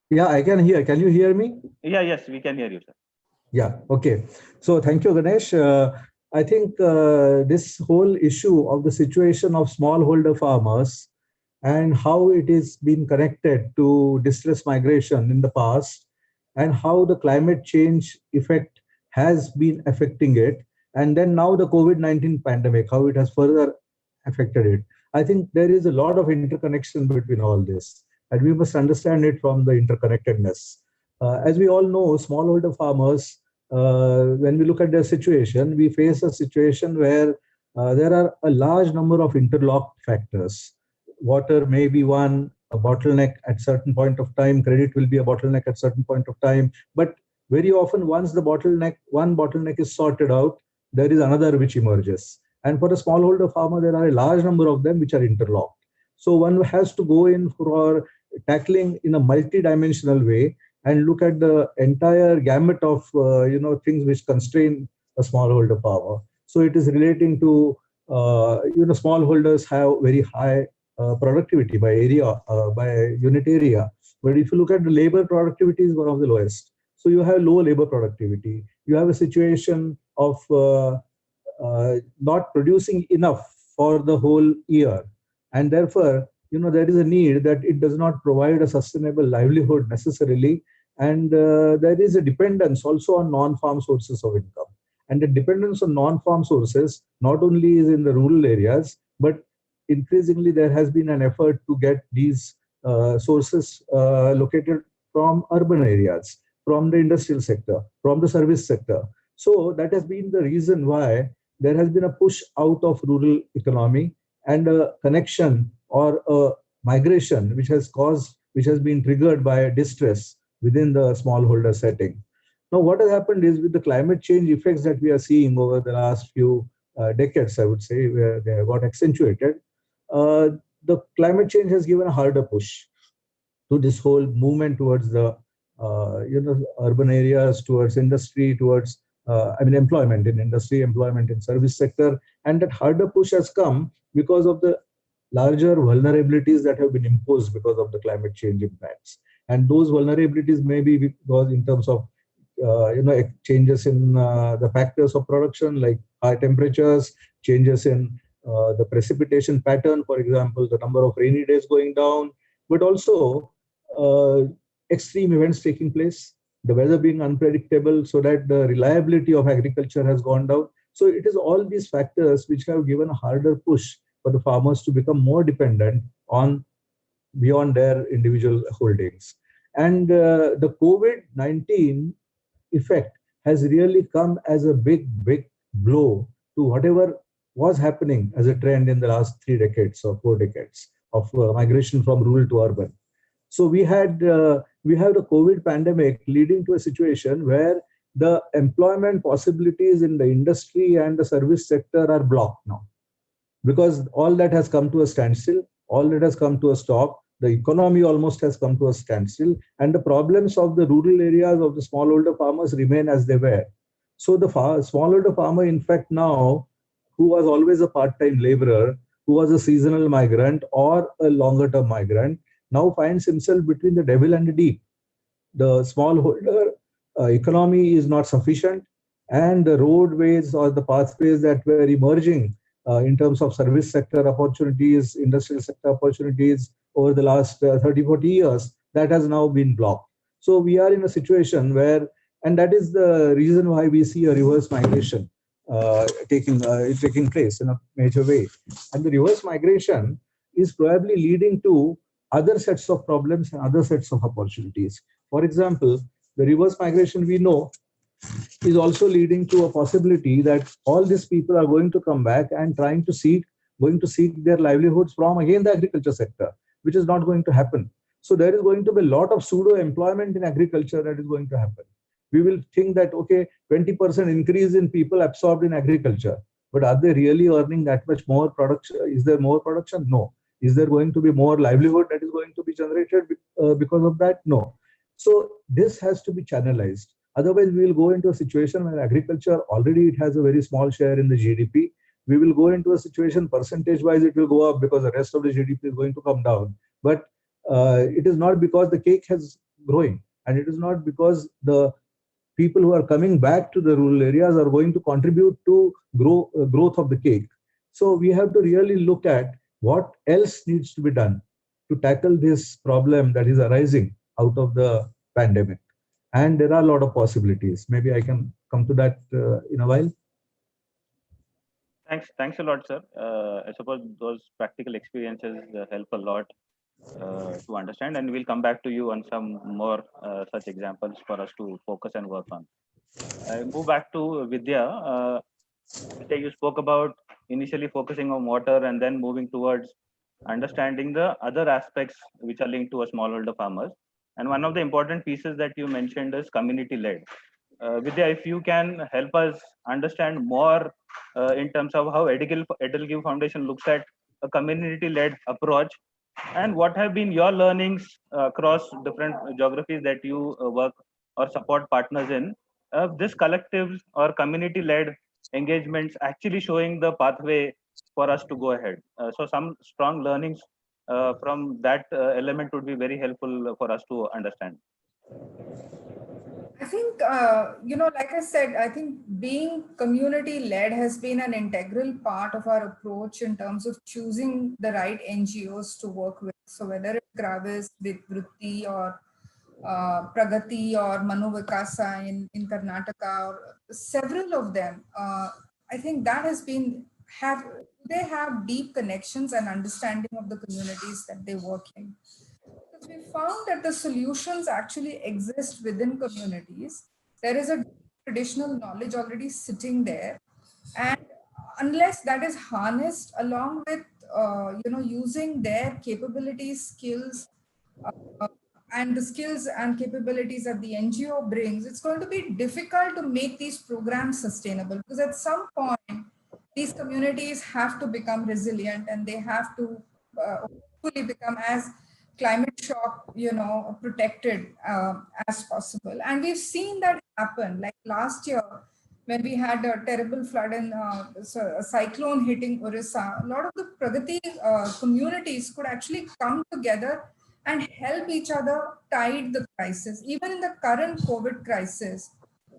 H: Yeah, I can hear. Can you hear me?
D: Yeah, yes, we can hear you, sir.
H: Yeah, okay. So thank you, Ganesh. I think this whole issue of the situation of smallholder farmers and how it is being connected to distress migration in the past and how the climate change effect has been affecting it. And then now the COVID-19 pandemic, how it has further affected it. I think there is a lot of interconnection between all this, and we must understand it from the interconnectedness. As we all know, smallholder farmers, when we look at their situation, we face a situation where there are a large number of interlocked factors. Water may be one, a bottleneck at certain point of time, credit will be a bottleneck at certain point of time, but very often once the one bottleneck is sorted out, there is another which emerges. And for a smallholder farmer, there are a large number of them which are interlocked. So one has to go in for tackling in a multi-dimensional way and look at the entire gamut of things which constrain a smallholder farmer. So it is relating to smallholders have very high productivity by area, by unit area. But if you look at the labor productivity is one of the lowest. So you have low labor productivity. You have a situation of not producing enough for the whole year. And therefore, there is a need that it does not provide a sustainable livelihood necessarily. And there is a dependence also on non-farm sources of income. And the dependence on non-farm sources not only is in the rural areas, but increasingly there has been an effort to get these sources located from urban areas, from the industrial sector, from the service sector. So that has been the reason why there has been a push out of rural economy and a connection or a migration which has been triggered by distress within the smallholder setting. Now, what has happened is with the climate change effects that we are seeing over the last few decades, I would say, where they have got accentuated, the climate change has given a harder push to this whole movement towards the urban areas, towards industry, towards employment in industry, employment in service sector, and that harder push has come because of the larger vulnerabilities that have been imposed because of the climate change impacts. And those vulnerabilities may be because in terms of changes in the factors of production, like high temperatures, changes in the precipitation pattern, for example, the number of rainy days going down, but also extreme events taking place, the weather being unpredictable, so that the reliability of agriculture has gone down. So it is all these factors which have given a harder push for the farmers to become more dependent on beyond their individual holdings. And the COVID-19 effect has really come as a big blow to whatever was happening as a trend in the last 3 decades or 4 decades of migration from rural to urban. So we have the COVID pandemic leading to a situation where the employment possibilities in the industry and the service sector are blocked now, because all that has come to a standstill, all that has come to a stop. The economy almost has come to a standstill, and the problems of the rural areas of the smallholder farmers remain as they were. So the smallholder farmer, in fact, now, who was always a part-time laborer, who was a seasonal migrant or a longer-term migrant, now finds himself between the devil and the deep. The smallholder economy is not sufficient, and the roadways or the pathways that were emerging in terms of service sector opportunities, industrial sector opportunities over the last 30, 40 years, that has now been blocked. So we are in a situation where, and that is the reason why we see a reverse migration taking place in a major way. And the reverse migration is probably leading to other sets of problems and other sets of opportunities. For example, the reverse migration we know is also leading to a possibility that all these people are going to come back and going to seek their livelihoods from again the agriculture sector, which is not going to happen. So there is going to be a lot of pseudo employment in agriculture that is going to happen. We will think that, okay, 20% increase in people absorbed in agriculture, but are they really earning that much more production? Is there more production? No. Is there going to be more livelihood that is going to be generated because of that? No. So this has to be channelized. Otherwise, we will go into a situation where agriculture already it has a very small share in the GDP. We will go into a situation percentage-wise it will go up because the rest of the GDP is going to come down. But it is not because the cake has growing, and it is not because the people who are coming back to the rural areas are going to contribute to growth of the cake. So we have to really look at what else needs to be done to tackle this problem that is arising out of the pandemic. And there are a lot of possibilities. Maybe I can come to that in a while.
D: Thanks a lot, sir. I suppose those practical experiences help a lot to understand, and we'll come back to you on some more such examples for us to focus and work on. I move back to Vidya. Vidya, you spoke about initially focusing on water and then moving towards understanding the other aspects which are linked to a smallholder farmers. And one of the important pieces that you mentioned is community-led. Vidya, if you can help us understand more in terms of how Edelgive Foundation looks at a community-led approach, and what have been your learnings across different geographies that you work or support partners in, this collective or community-led engagements actually showing the pathway for us to go ahead. So some strong learnings from that element would be very helpful for us to understand.
E: I think, like I said, I think being community-led has been an integral part of our approach in terms of choosing the right NGOs to work with. So whether it's Gravis with Vritti or Pragati or Manu Vikasa in Karnataka, or several of them, I think that has been, they have deep connections and understanding of the communities that they work in. Because we found that the solutions actually exist within communities. There is a traditional knowledge already sitting there. And unless that is harnessed along with, using their capabilities, skills, uh, and the skills and capabilities that the NGO brings, it's going to be difficult to make these programs sustainable, because at some point, these communities have to become resilient and they have to hopefully become as climate shock, protected as possible. And we've seen that happen. Like last year, when we had a terrible flood and a cyclone hitting Orissa, a lot of the Pragati communities could actually come together and help each other tide the crisis. Even in the current COVID crisis,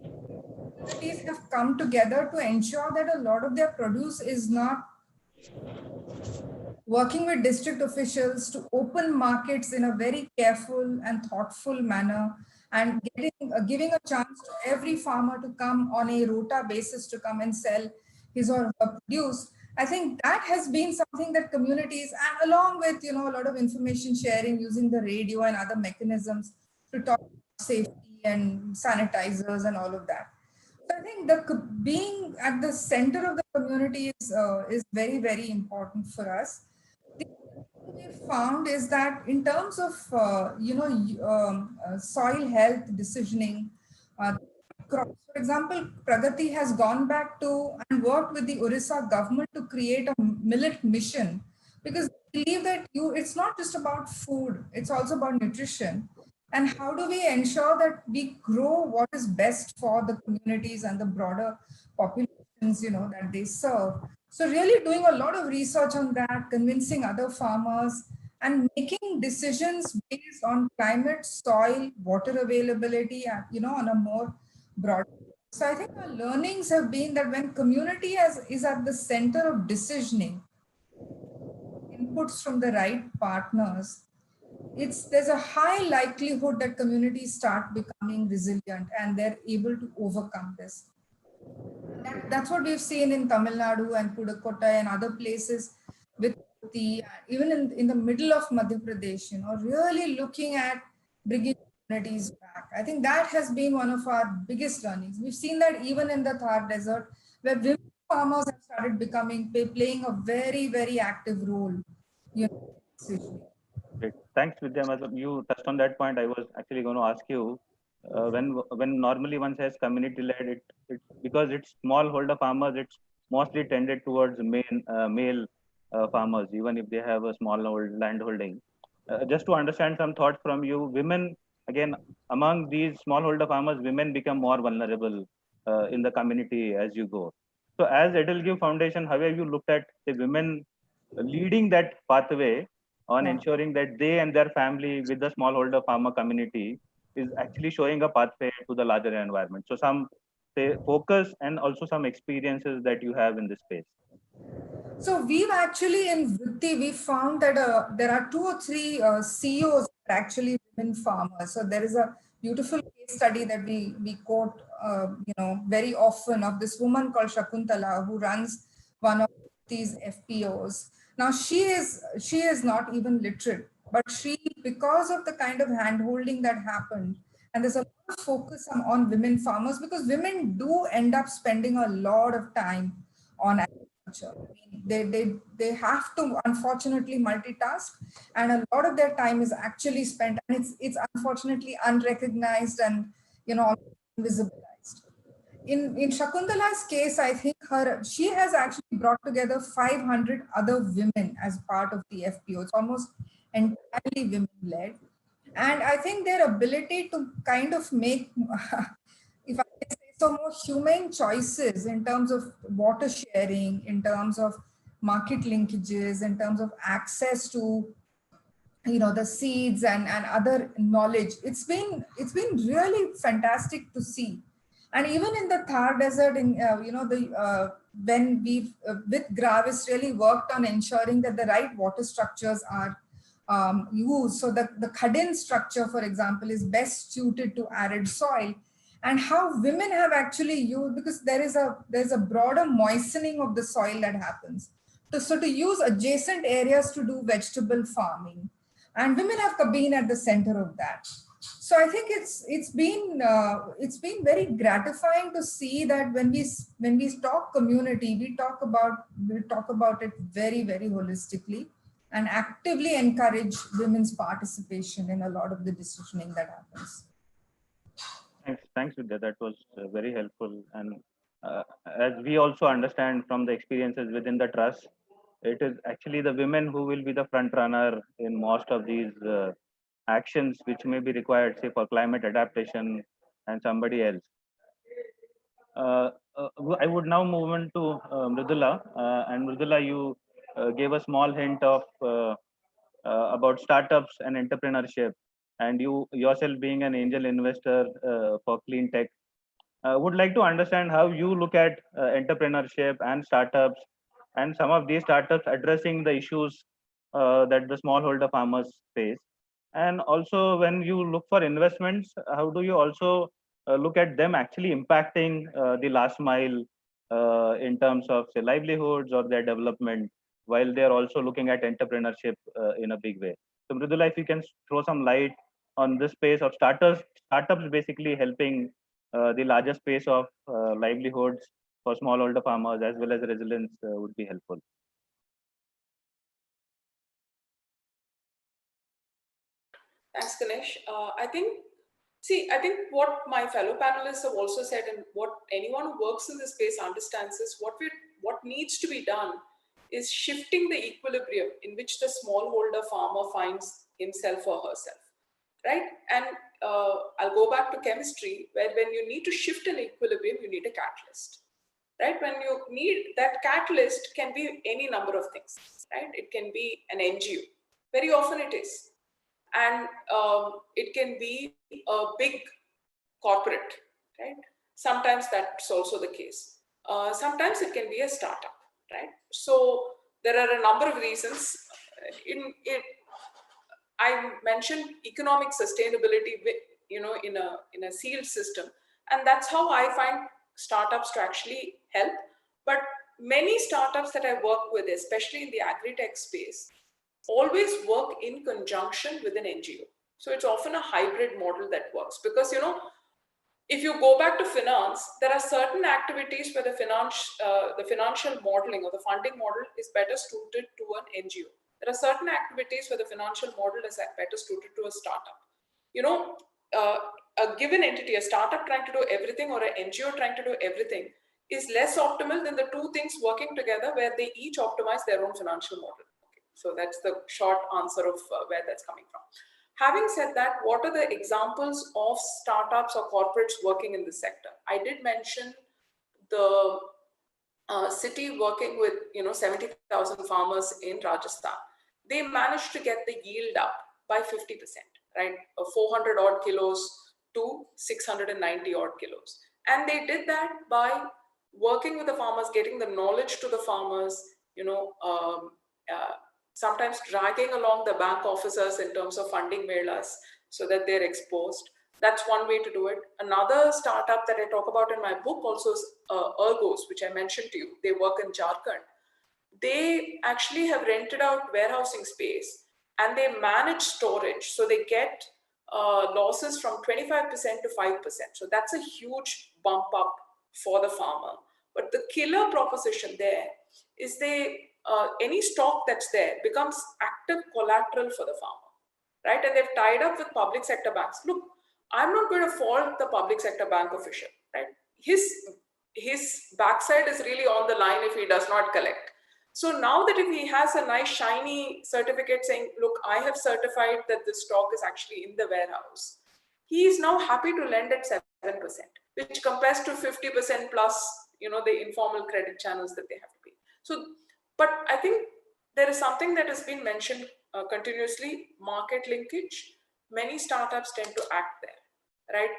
E: communities have come together to ensure that a lot of their produce is not working with district officials to open markets in a very careful and thoughtful manner, and giving a chance to every farmer to come on a rota basis to come and sell his or her produce. I think that has been something that communities, and along with a lot of information sharing using the radio and other mechanisms to talk about safety and sanitizers and all of that. So I think being at the center of the community is very, very important for us. The other thing we found is that in terms of soil health decisioning, crops. For example, Pragati has gone back to and worked with the Orissa government to create a millet mission, because they believe that it's not just about food, it's also about nutrition. And how do we ensure that we grow what is best for the communities and the broader populations, that they serve? So really doing a lot of research on that, convincing other farmers, and making decisions based on climate, soil, water availability, and, on a more broad. So I think our learnings have been that when community is at the center of decisioning, inputs from the right partners, there's a high likelihood that communities start becoming resilient and they're able to overcome this. That's what we've seen in Tamil Nadu and Pudukkottai and other places, with even in the middle of Madhya Pradesh, really looking at bringing communities back. I think that has been one of our biggest learnings. We've seen that even in the Thar Desert, where women farmers have started playing a very, very active role.
D: Great. Thanks, Vidya. You touched on that point. I was actually going to ask you, when normally one says community-led, because it's smallholder farmers, it's mostly tended towards male farmers, even if they have a small land holding. Just to understand some thoughts from you, women, again, among these smallholder farmers, women become more vulnerable in the community as you go. So as Edelgive Foundation, how have you looked at the women leading that pathway on ensuring that they and their family with the smallholder farmer community is actually showing a pathway to the larger environment? So some focus and also some experiences that you have in this space.
E: So we've actually in Vritti, we found that there are 2 or 3 CEOs that are actually women farmers. So there is a beautiful case study that we quote, very often, of this woman called Shakuntala, who runs one of these FPOs. Now she is not even literate, but because of the kind of handholding that happened, and there's a lot of focus on women farmers, because women do end up spending a lot of time on agriculture. I mean, they have to unfortunately multitask, and a lot of their time is actually spent, and it's unfortunately unrecognized and invisibilized. In Shakuntala's case, I think she has actually brought together 500 other women as part of the FPO. It's almost entirely women-led. And I think their ability to kind of make, if I can say so, more humane choices in terms of water sharing, in terms of market linkages, in terms of access to the seeds and other knowledge. It's been really fantastic to see. And even in the Thar Desert, in when we've with Gravis really worked on ensuring that the right water structures are used, so that the Khadin structure, for example, is best suited to arid soil, and how women have actually used, because there's a broader moistening of the soil that happens. So to use adjacent areas to do vegetable farming, and women have been at the center of that. So I think it's been very gratifying to see that when we talk community, we talk about it very, very holistically, and actively encourage women's participation in a lot of the decisioning that happens.
D: Thanks, Vidya. That was very helpful. And as we also understand from the experiences within the trust, it is actually the women who will be the front runner in most of these actions which may be required, say, for climate adaptation and somebody else. I would now move on to Mridula. And Mridula, you gave a small hint of about startups and entrepreneurship, and you yourself being an angel investor for clean tech. Would like to understand how you look at entrepreneurship and startups, and some of these startups addressing the issues that the smallholder farmers face. And also, when you look for investments, how do you also look at them actually impacting the last mile in terms of, say, livelihoods or their development, while they're also looking at entrepreneurship in a big way? So, Mridula, if you can throw some light on this space of startups basically helping the larger space of livelihoods for smallholder farmers as well as resilience would be helpful.
F: Thanks, Ganesh. I think what my fellow panelists have also said, and what anyone who works in this space understands, is what needs to be done is shifting the equilibrium in which the smallholder farmer finds himself or herself, right? And I'll go back to chemistry, where when you need to shift an equilibrium, you need a catalyst, right? When you need that catalyst, can be any number of things, right? It can be an NGO, very often it is. And it can be a big corporate, right? Sometimes that's also the case. Sometimes it can be a startup, right? So there are a number of reasons. I mentioned economic sustainability, in a sealed system, and that's how I find startups to actually help. But many startups that I work with, especially in the agri-tech space, always work in conjunction with an NGO. So it's often a hybrid model that works, because if you go back to finance, there are certain activities where the financial modeling or the funding model is better suited to an NGO. There are certain activities where the financial model is better suited to a startup. A given entity, a startup trying to do everything or an NGO trying to do everything, is less optimal than the two things working together where they each optimize their own financial model. So that's the short answer of where that's coming from. Having said that, what are the examples of startups or corporates working in this sector? I did mention the city working with 70,000 farmers in Rajasthan. They managed to get the yield up by 50%, right? 400 odd kilos to 690 odd kilos. And they did that by working with the farmers, getting the knowledge to the farmers, sometimes dragging along the bank officers in terms of funding melas so that they're exposed. That's one way to do it. Another startup that I talk about in my book also is Ergos, which I mentioned to you. They work in Jharkhand. They actually have rented out warehousing space and they manage storage. So they get losses from 25% to 5%. So that's a huge bump up for the farmer. But the killer proposition there is any stock that's there becomes active collateral for the farmer, right? And they've tied up with public sector banks. Look, I'm not going to fault the public sector bank official, right? His backside is really on the line if he does not collect. So now that if he has a nice shiny certificate saying, look, I have certified that this stock is actually in the warehouse, he is now happy to lend at 7%, which compares to 50% plus, the informal credit channels that they have to pay. So, but I think there is something that has been mentioned continuously, market linkage, many startups tend to act there, right?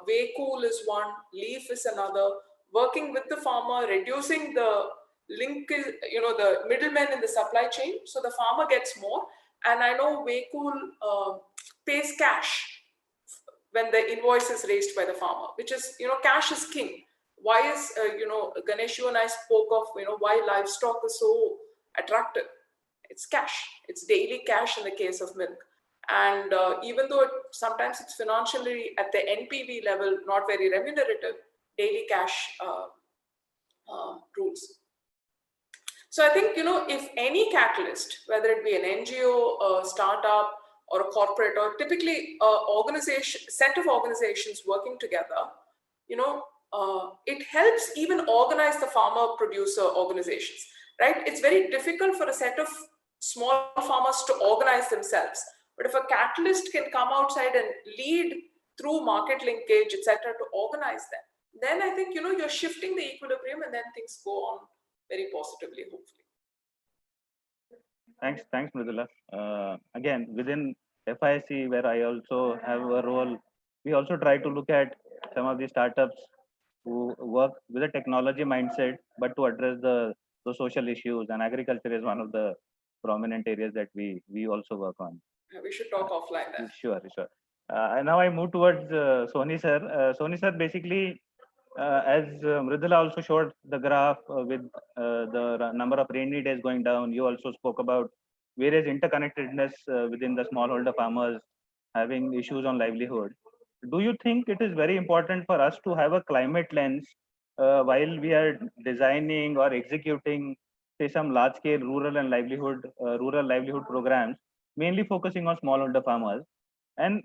F: Waycool is one, Leaf is another, working with the farmer, reducing the link, the middlemen in the supply chain, so the farmer gets more. And I know Waycool pays cash when the invoice is raised by the farmer, which is, cash is king. Why is, Ganesh, you and I spoke of, why livestock is so attractive. It's cash. It's daily cash in the case of milk. And even though sometimes it's financially at the NPV level, not very remunerative, daily cash rules. So I think, if any catalyst, whether it be an NGO, a startup, or a corporate, or typically organization, set of organizations working together, it helps even organize the farmer-producer organizations, right? It's very difficult for a set of small farmers to organize themselves. But if a catalyst can come outside and lead through market linkage, etc., to organize them, then I think, you're shifting the equilibrium, and then things go on very positively, hopefully.
D: Thanks, Mridula. Again, within FIC, where I also have a role, we also try to look at some of the startups who work with a technology mindset, but to address the social issues, and agriculture is one of the prominent areas that we also work on.
F: We should talk offline then.
D: Sure. And now I move towards Soni sir. Soni sir, basically, as Mridula also showed the graph with the number of rainy days going down, you also spoke about various interconnectedness within the smallholder farmers having issues on livelihood. Do you think it is very important for us to have a climate lens while we are designing or executing, say, some large-scale rural livelihood programs, mainly focusing on smallholder farmers? And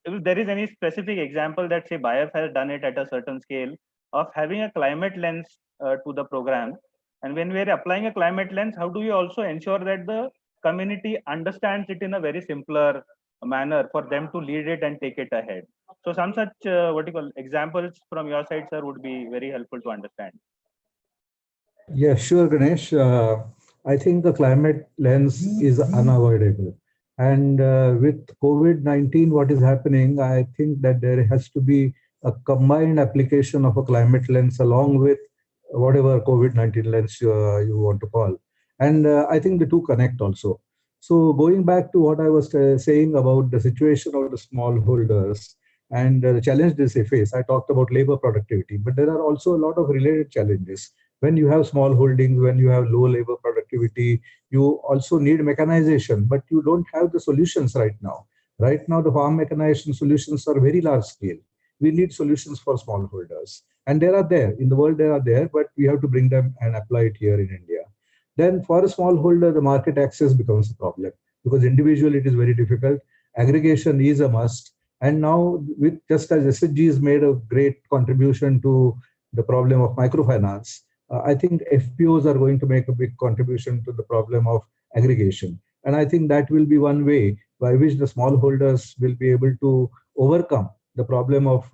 D: if there is any specific example that, say, Bayer has done it at a certain scale of having a climate lens to the program, and when we are applying a climate lens, how do you also ensure that the community understands it in a very simpler manner for them to lead it and take it ahead? So some such examples from your side, sir, would be very helpful to understand.
H: Yeah, sure, Ganesh. I think the climate lens is unavoidable. And with COVID-19, what is happening, I think that there has to be a combined application of a climate lens along with whatever COVID-19 lens you want to call. And I think the two connect also. So going back to what I was saying about the situation of the smallholders and the challenges they face, I talked about labor productivity, but there are also a lot of related challenges. When you have small holdings, when you have low labor productivity, you also need mechanization, but you don't have the solutions right now. Right now, the farm mechanization solutions are very large scale. We need solutions for smallholders. And there, in the world they are there, but we have to bring them and apply it here in India. Then for a smallholder, the market access becomes a problem because individually it is very difficult. Aggregation is a must. And now, with just as SHG has made a great contribution to the problem of microfinance, I think FPOs are going to make a big contribution to the problem of aggregation. And I think that will be one way by which the smallholders will be able to overcome the problem of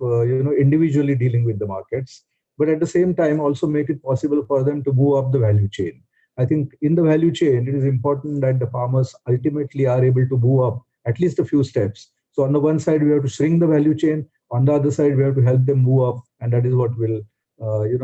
H: individually dealing with the markets, but at the same time also make it possible for them to move up the value chain. I think in the value chain, it is important that the farmers ultimately are able to move up at least a few steps. So on the one side, we have to shrink the value chain. On the other side, we have to help them move up, and that is what will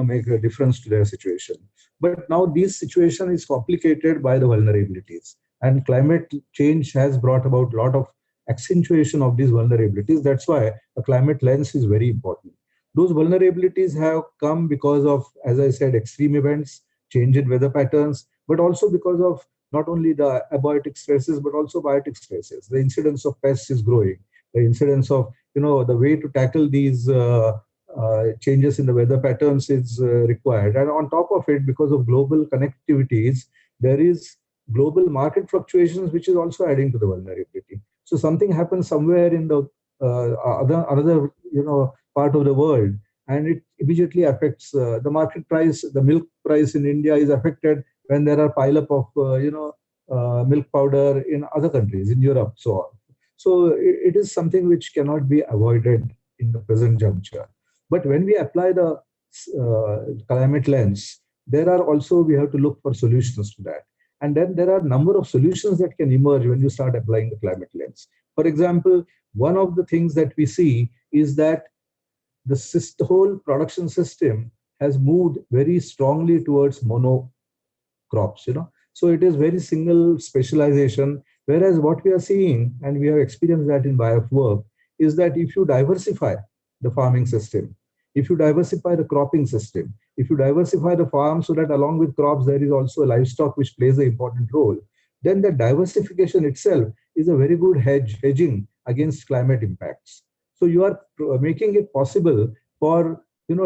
H: make a difference to their situation. But now this situation is complicated by the vulnerabilities, and climate change has brought about a lot of accentuation of these vulnerabilities. That's why a climate lens is very important. Those vulnerabilities have come because of, as I said, extreme events, change in weather patterns, but also because of not only the abiotic stresses, but also biotic stresses. The incidence of pests is growing. The incidence of, the way to tackle these changes in the weather patterns is required. And on top of it, because of global connectivities, there is global market fluctuations, which is also adding to the vulnerability. So something happens somewhere in the another part of the world, and it immediately affects the market price. The milk price in India is affected when there are pileup of milk powder in other countries, in Europe, so on. So it is something which cannot be avoided in the present juncture. But when we apply the climate lens, we have to look for solutions to that. And then there are a number of solutions that can emerge when you start applying the climate lens. For example, one of the things that we see is that the whole production system has moved very strongly towards mono crops, So it is very single specialization, whereas what we are seeing, and we have experienced that in BIOF work, is that if you diversify the farming system, if you diversify the cropping system, if you diversify the farm so that along with crops there is also livestock which plays an important role, then the diversification itself is a very good hedging against climate impacts. So you are making it possible for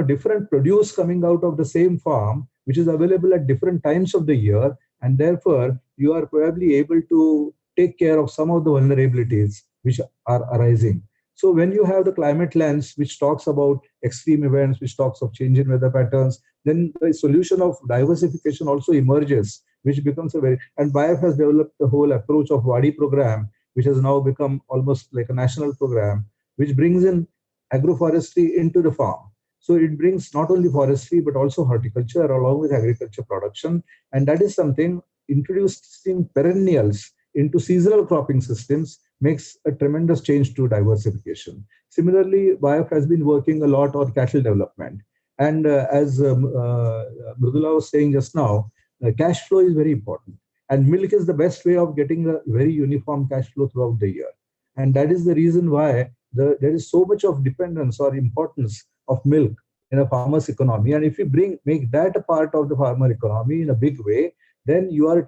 H: different produce coming out of the same farm, which is available at different times of the year, and therefore you are probably able to take care of some of the vulnerabilities which are arising. So when you have the climate lens, which talks about extreme events, which talks of change in weather patterns, then the solution of diversification also emerges, which becomes and BIOF has developed the whole approach of Wadi program, which has now become almost like a national program, which brings in agroforestry into the farm. So it brings not only forestry, but also horticulture along with agriculture production. And that is something introducing perennials into seasonal cropping systems makes a tremendous change to diversification. Similarly, BIOF has been working a lot on cattle development. And as Mridula was saying just now, cash flow is very important. And milk is the best way of getting a very uniform cash flow throughout the year. And that is the reason why there is so much of dependence or importance of milk in a farmer's economy. And if you make that a part of the farmer economy in a big way, then you are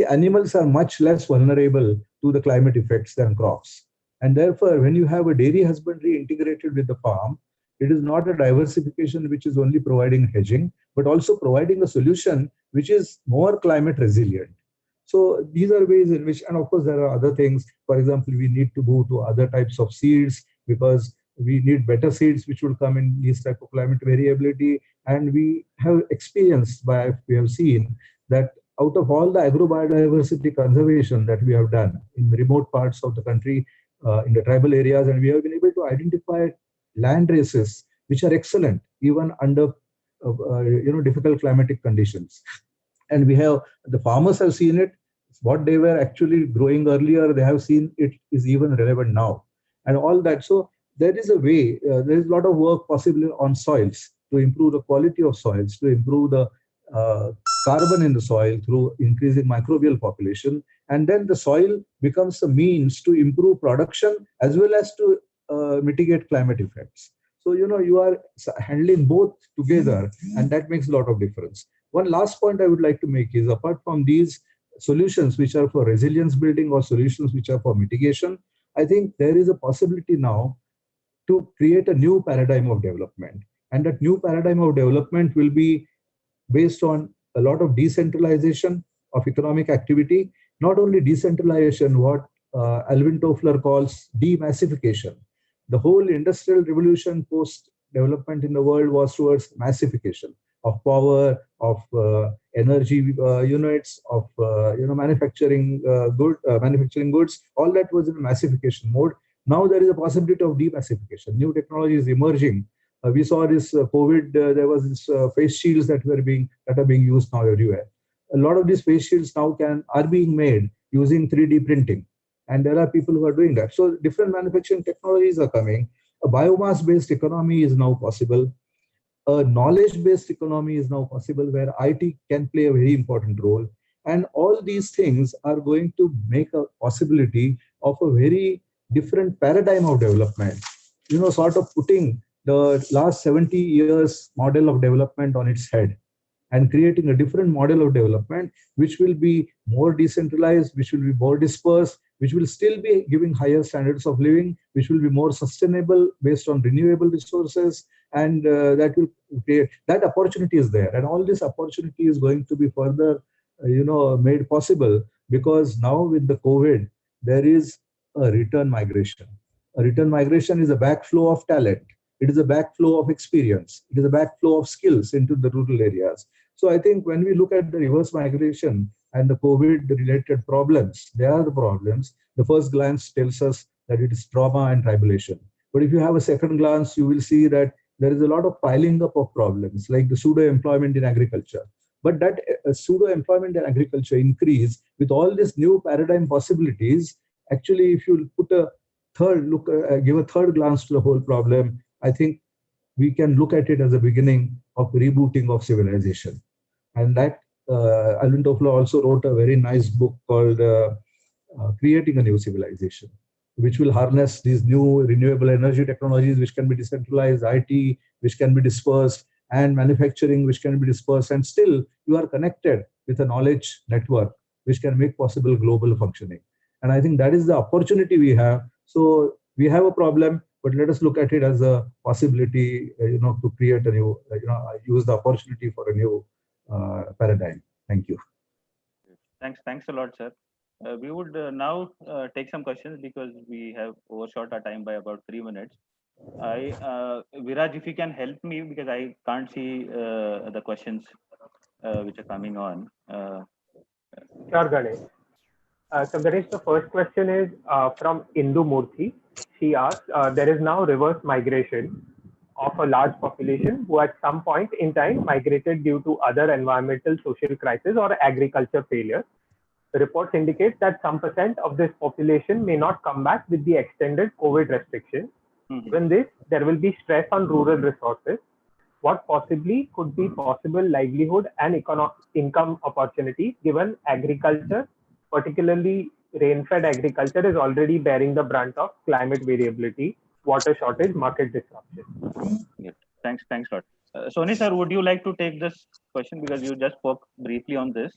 H: animals are much less vulnerable to the climate effects than crops. And therefore, when you have a dairy husbandry integrated with the farm, it is not a diversification which is only providing hedging, but also providing a solution which is more climate resilient. So these are ways in which, and of course, there are other things. For example, we need to move to other types of seeds because we need better seeds which will come in these type of climate variability. And we have experienced we have seen that out of all the agrobiodiversity conservation that we have done in remote parts of the country, in the tribal areas, and we have been able to identify land races which are excellent even under difficult climatic conditions. And the farmers have seen it. What they were actually growing earlier, they have seen it is even relevant now, and all that. So there is a way, there is a lot of work possible on soils to improve the quality of soils, to improve the carbon in the soil through increasing microbial population. And then the soil becomes a means to improve production as well as to mitigate climate effects. So, you are handling both together, and that makes a lot of difference. One last point I would like to make is, apart from these solutions which are for resilience building or solutions which are for mitigation, I think there is a possibility now to create a new paradigm of development. And that new paradigm of development will be based on a lot of decentralization of economic activity, not only decentralization, what Alvin Toffler calls demassification. The whole industrial revolution post-development in the world was towards massification of power, of energy units, of manufacturing goods. All that was in massification mode. Now there is a possibility of demassification. New technology is emerging. We saw this COVID. There was this face shields that are being used now everywhere. A lot of these face shields now are being made using 3D printing, and there are people who are doing that. So different manufacturing technologies are coming. A biomass-based economy is now possible. A knowledge-based economy is now possible, where IT can play a very important role. And all these things are going to make a possibility of a very different paradigm of development, sort of putting the last 70 years model of development on its head and creating a different model of development, which will be more decentralized, which will be more dispersed, which will still be giving higher standards of living, which will be more sustainable based on renewable resources, and that will create, that opportunity is there. And all this opportunity is going to be further, made possible because now with the COVID, there is a return migration. A return migration is a backflow of talent. It is a backflow of experience. It is a backflow of skills into the rural areas. So I think when we look at the reverse migration and the COVID-related problems, they are the problems. The first glance tells us that it is trauma and tribulation. But if you have a second glance, you will see that there is a lot of piling up of problems, like the pseudo-employment in agriculture. But that pseudo-employment in agriculture increase with all these new paradigm possibilities, actually, if you put a third look, give a third glance to the whole problem, I think we can look at it as a beginning of rebooting of civilization. And that Alvin Toffler also wrote a very nice book called Creating a New Civilization, which will harness these new renewable energy technologies, which can be decentralized, IT, which can be dispersed, and manufacturing, which can be dispersed. And still, you are connected with a knowledge network, which can make possible global functioning. And I think that is the opportunity we have. So we have a problem, but let us look at it as a possibility, to create a new, use the opportunity for a new paradigm. Thank you.
D: Thanks a lot, sir. We would now take some questions because we have overshot our time by about 3 minutes. Viraj, if you can help me because I can't see the questions which are coming on.
G: Sure, Ganesh. So Ganesh, the first question is from Indu Murthy. She asks, there is now reverse migration of a large population who at some point in time migrated due to other environmental, social crisis or agriculture failure. The reports indicate that some % of this population may not come back with the extended COVID restrictions. Given this, there will be stress on rural resources. What possibly could be possible livelihood and income opportunities given agriculture, particularly rain-fed agriculture, is already bearing the brunt of climate variability, water shortage, market disruption?
D: Yeah. Thanks a lot. Soni sir, would you like to take this question because you just spoke briefly on this?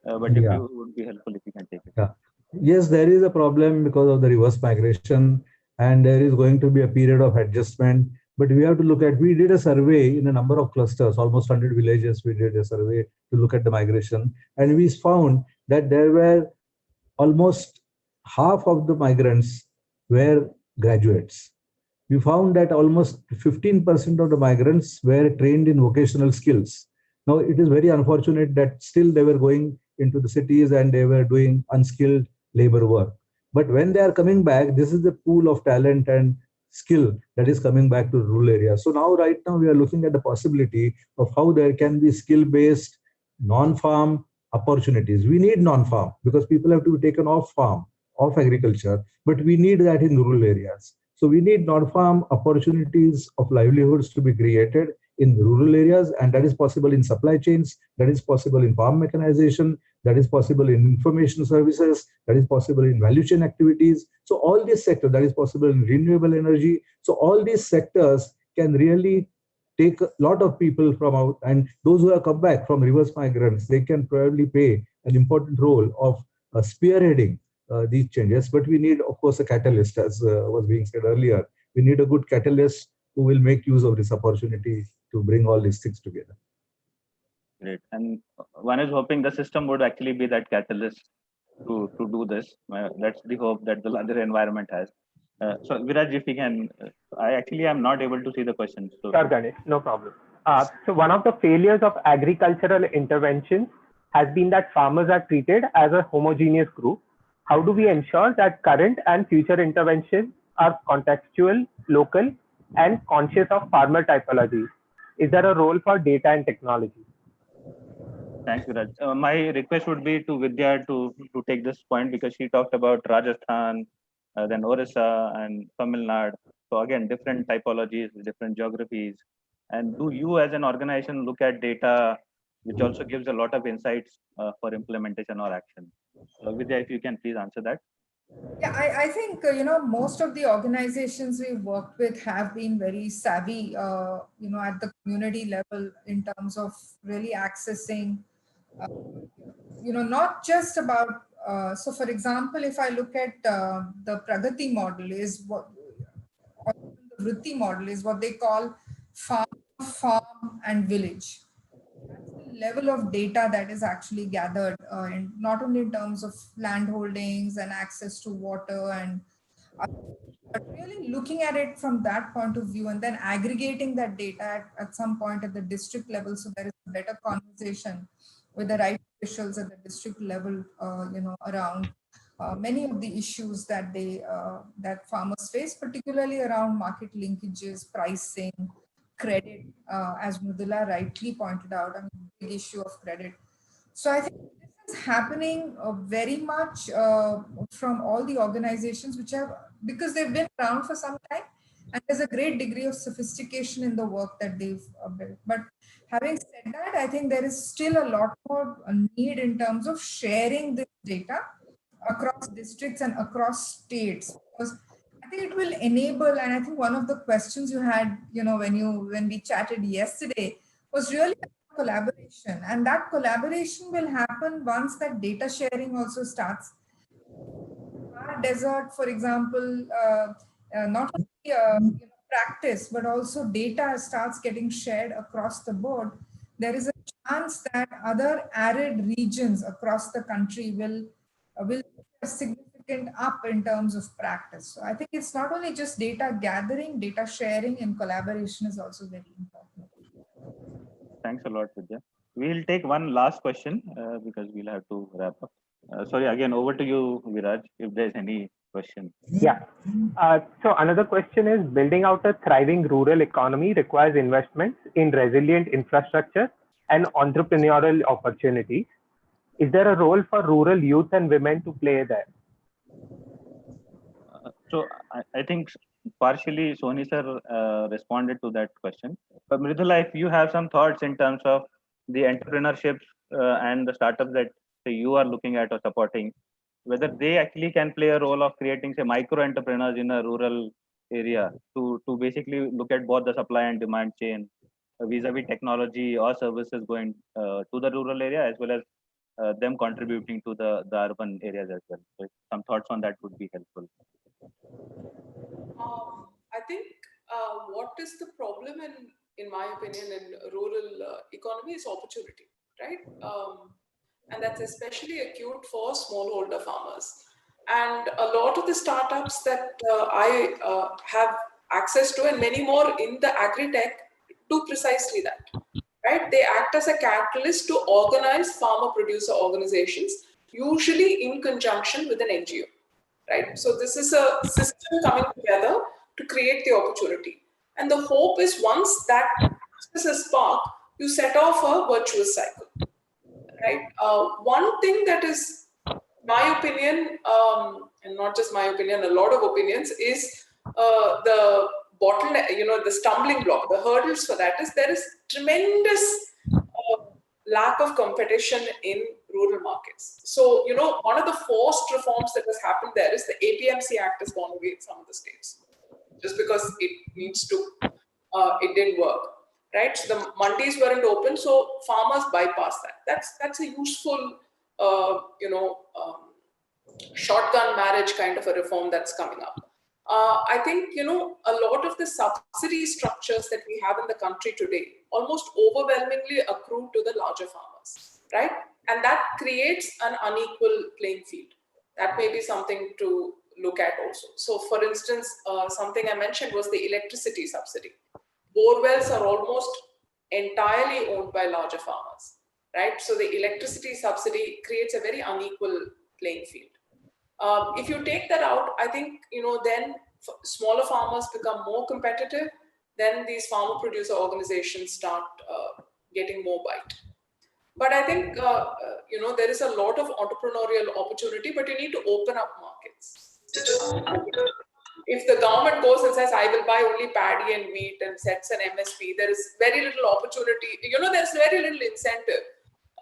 D: But if you would be helpful if you can take it.
H: Yeah. Yes, there is a problem because of the reverse migration, and there is going to be a period of adjustment. But we have to look at, we did a survey in a number of clusters, almost 100 villages. We did a survey to look at the migration, and we found that there were almost half of the migrants were graduates. We found that almost 15% of the migrants were trained in vocational skills. Now, it is very unfortunate that still they were going into the cities and they were doing unskilled labor work. But when they are coming back, this is the pool of talent and skill that is coming back to rural areas. So now, right now, we are looking at the possibility of how there can be skill-based, non-farm opportunities. We need non-farm because people have to be taken off farm, off agriculture, but we need that in rural areas. So we need non-farm opportunities of livelihoods to be created in rural areas, and that is possible in supply chains, that is possible in farm mechanization, that is possible in information services, that is possible in value chain activities. So all these sectors, that is possible in renewable energy. So all these sectors can really take a lot of people from out, and those who have come back from reverse migrants, they can probably play an important role of spearheading these changes. But we need, of course, a catalyst, as was being said earlier. We need a good catalyst who will make use of this opportunity to bring all these things together.
D: Great. And one is hoping the system would actually be that catalyst to do this. That's the hope that the larger environment has. So Viraj, if you can, I actually am not able to see the question. So.
G: Sure, Ganesh, no problem. So one of the failures of agricultural interventions has been that farmers are treated as a homogeneous group. How do we ensure that current and future interventions are contextual, local, and conscious of farmer typologies? Is there a role for data and technology?
D: Thanks, Viraj. My request would be to Vidya to take this point because she talked about Rajasthan, then Orissa and Tamil Nadu. So again, different typologies, different geographies. And do you as an organization look at data, which also gives a lot of insights for implementation or action? Vidya, if you can please answer that.
E: Yeah, I think, most of the organizations we've worked with have been very savvy, at the community level in terms of really accessing, not just about, so for example, if I look at the Pragati model is what, or the Vritti model is what they call farm and village. That's the level of data that is actually gathered, and not only in terms of land holdings and access to water and but really looking at it from that point of view and then aggregating that data at some point at the district level so there is a better conversation with the right officials at the district level, around many of the issues that that farmers face, particularly around market linkages, pricing, credit, as Mudula rightly pointed out. I mean, big issue of credit. So I think this is happening very much from all the organizations which have, because they've been around for some time, and there's a great degree of sophistication in the work that they've built. But having said that, I think there is still a lot more need in terms of sharing this data across districts and across states, because I think it will enable, and I think one of the questions you had, when we chatted yesterday, was really collaboration, and that collaboration will happen once that data sharing also starts. Our desert, for example, not only practice, but also data starts getting shared across the board. There is a chance that other arid regions across the country will significant up in terms of practice. So I think it's not only just data gathering, data sharing and collaboration is also very important.
D: Thanks a lot, Vidya. We'll take one last question because we'll have to wrap up. Sorry, again, over to you, Viraj, if there's any question.
G: Yeah. So another question is, building out a thriving rural economy requires investments in resilient infrastructure and entrepreneurial opportunities. Is there a role for rural youth and women to play there?
D: So I think partially Soni sir responded to that question. But Mridula, if you have some thoughts in terms of the entrepreneurship and the startups that you are looking at or supporting, whether they actually can play a role of creating, say, micro entrepreneurs in a rural area to basically look at both the supply and demand chain vis-a-vis technology or services going to the rural area, as well as them contributing to the urban areas as well. So some thoughts on that would be helpful.
F: I think what is the problem in my opinion, in rural economy is opportunity, right? And that's especially acute for smallholder farmers. And a lot of the startups that I have access to, and many more in the agri-tech, do precisely that, right? They act as a catalyst to organize farmer-producer organizations, usually in conjunction with an NGO, right? So this is a system coming together to create the opportunity. And the hope is once that access is sparked, you set off a virtuous cycle, right? One thing that is, my opinion, and not just my opinion, a lot of opinions, is the bottleneck, the stumbling block, the hurdles for that is there is tremendous lack of competition in rural markets. So, one of the forced reforms that has happened there is the APMC Act has gone away in some of the states, just because it needs to, it didn't work, right? So the mandis weren't open, so farmers bypass that. That's a useful, shotgun marriage kind of a reform that's coming up. I think, a lot of the subsidy structures that we have in the country today almost overwhelmingly accrue to the larger farmers, right? And that creates an unequal playing field. That may be something to look at also. So for instance, something I mentioned was the electricity subsidy. Bore wells are almost entirely owned by larger farmers, right? So the electricity subsidy creates a very unequal playing field. If you take that out, I think, then smaller farmers become more competitive, then these farmer producer organizations start getting more bite. But I think, there is a lot of entrepreneurial opportunity, but you need to open up markets. If the government goes and says, I will buy only paddy and wheat and sets an MSP, there is very little opportunity. There's very little incentive.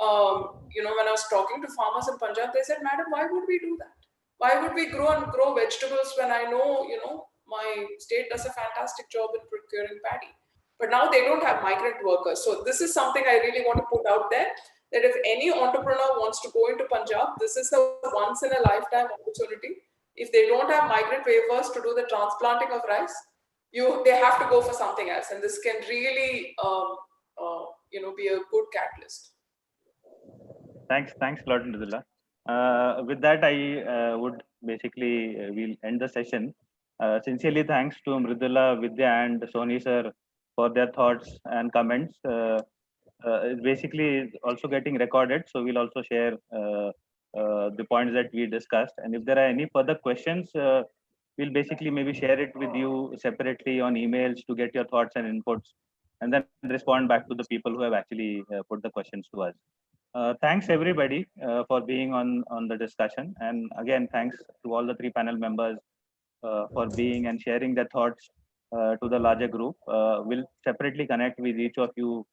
F: When I was talking to farmers in Punjab, they said, madam, why would we do that? Why would we grow vegetables when I know, my state does a fantastic job in procuring paddy? But now they don't have migrant workers. So this is something I really want to put out there, that if any entrepreneur wants to go into Punjab, this is a once in a lifetime opportunity. If they don't have migrant waivers to do the transplanting of rice, they have to go for something else. And this can really, be a good catalyst.
D: Thanks a lot, Mridula. With that, I would basically, we'll end the session. Sincerely thanks to Mridula, Vidya and Soni sir for their thoughts and comments. Basically also getting recorded, so we'll also share the points that we discussed. And if there are any further questions, we'll basically maybe share it with you separately on emails to get your thoughts and inputs. and then respond back to the people who have actually put the questions to us. Thanks everybody for being on the discussion. And again, thanks to all the three panel members for being and sharing their thoughts to the larger group. We'll separately connect with each of you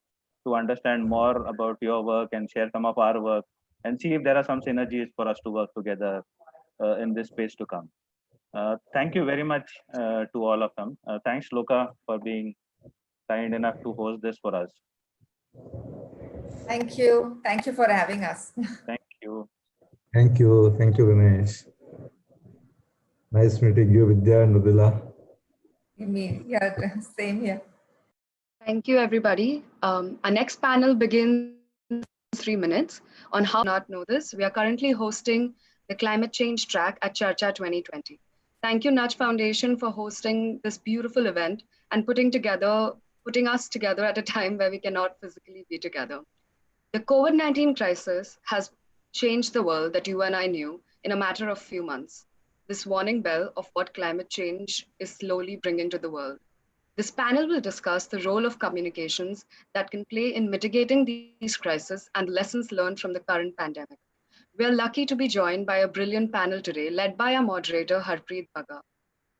D: to understand more about your work and share some of our work and see if there are some synergies for us to work together in this space to come. Thank you very much to all of them. Thanks, Shloka, for being kind enough to host this for us.
E: Thank you. Thank you for having us.
D: Thank you.
H: Thank you. Thank you, Ganesh. Nice meeting you, Vidya and Nubila.
E: Yeah, same here.
I: Thank you, everybody. Our next panel begins in 3 minutes. On how not know this, we are currently hosting the climate change track at Charcha 2020. Thank you, Nudge Foundation, for hosting this beautiful event and putting us together at a time where we cannot physically be together. The COVID-19 crisis has changed the world that you and I knew in a matter of few months. This warning bell of what climate change is slowly bringing to the world. This panel will discuss the role of communications that can play in mitigating these crises and lessons learned from the current pandemic. We are lucky to be joined by a brilliant panel today, led by our moderator, Harpreet Bagga.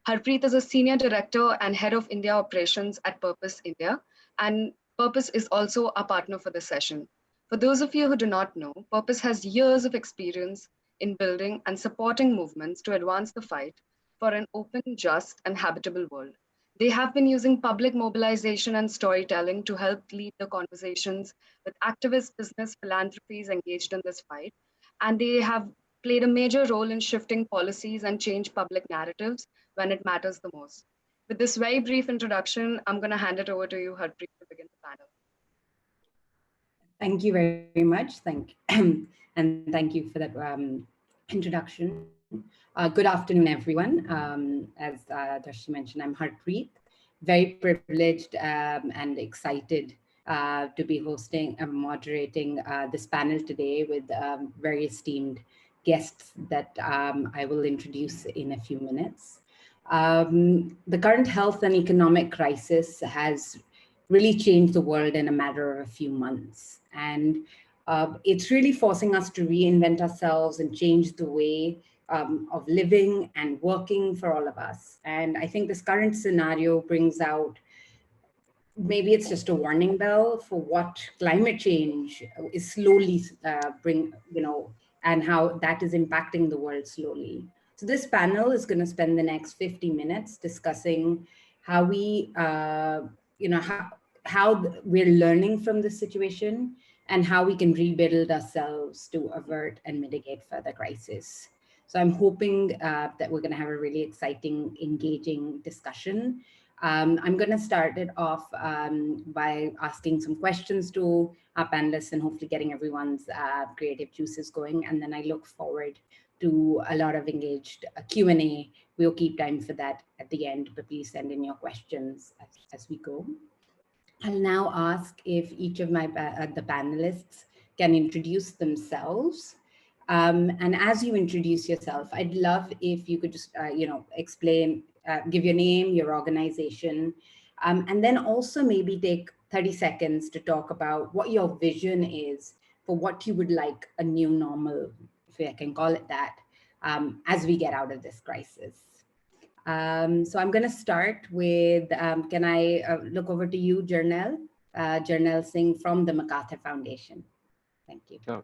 I: Harpreet is a Senior Director and Head of India Operations at Purpose India, and Purpose is also a partner for the session. For those of you who do not know, Purpose has years of experience in building and supporting movements to advance the fight for an open, just, and habitable world. They have been using public mobilization and storytelling to help lead the conversations with activists, business, philanthropies engaged in this fight. And they have played a major role in shifting policies and change public narratives when it matters the most. With this very brief introduction, I'm going to hand it over to you, Harpreet, to begin the panel.
J: Thank you very much. And thank you for that introduction. Good afternoon, everyone. As Darshi mentioned, I'm Harpreet. Very privileged and excited to be hosting and moderating this panel today with very esteemed guests that I will introduce in a few minutes. The current health and economic crisis has really changed the world in a matter of a few months. And it's really forcing us to reinvent ourselves and change the way of living and working for all of us. And I think this current scenario brings out, maybe it's just a warning bell for what climate change is slowly and how that is impacting the world slowly. So this panel is going to spend the next 50 minutes discussing how we, how we're learning from this situation and how we can rebuild ourselves to avert and mitigate further crisis. So I'm hoping that we're going to have a really exciting, engaging discussion. I'm going to start it off by asking some questions to our panelists and hopefully getting everyone's creative juices going. And then I look forward to a lot of engaged Q&A. We'll keep time for that at the end, but please send in your questions as we go. I'll now ask if each of the panelists can introduce themselves. And as you introduce yourself, I'd love if you could just, explain, give your name, your organization, and then also maybe take 30 seconds to talk about what your vision is for what you would like a new normal, if I can call it that, as we get out of this crisis. So I'm going to start with, can I look over to you, Jarnail Singh from the MacArthur Foundation. Thank you.
K: Sure.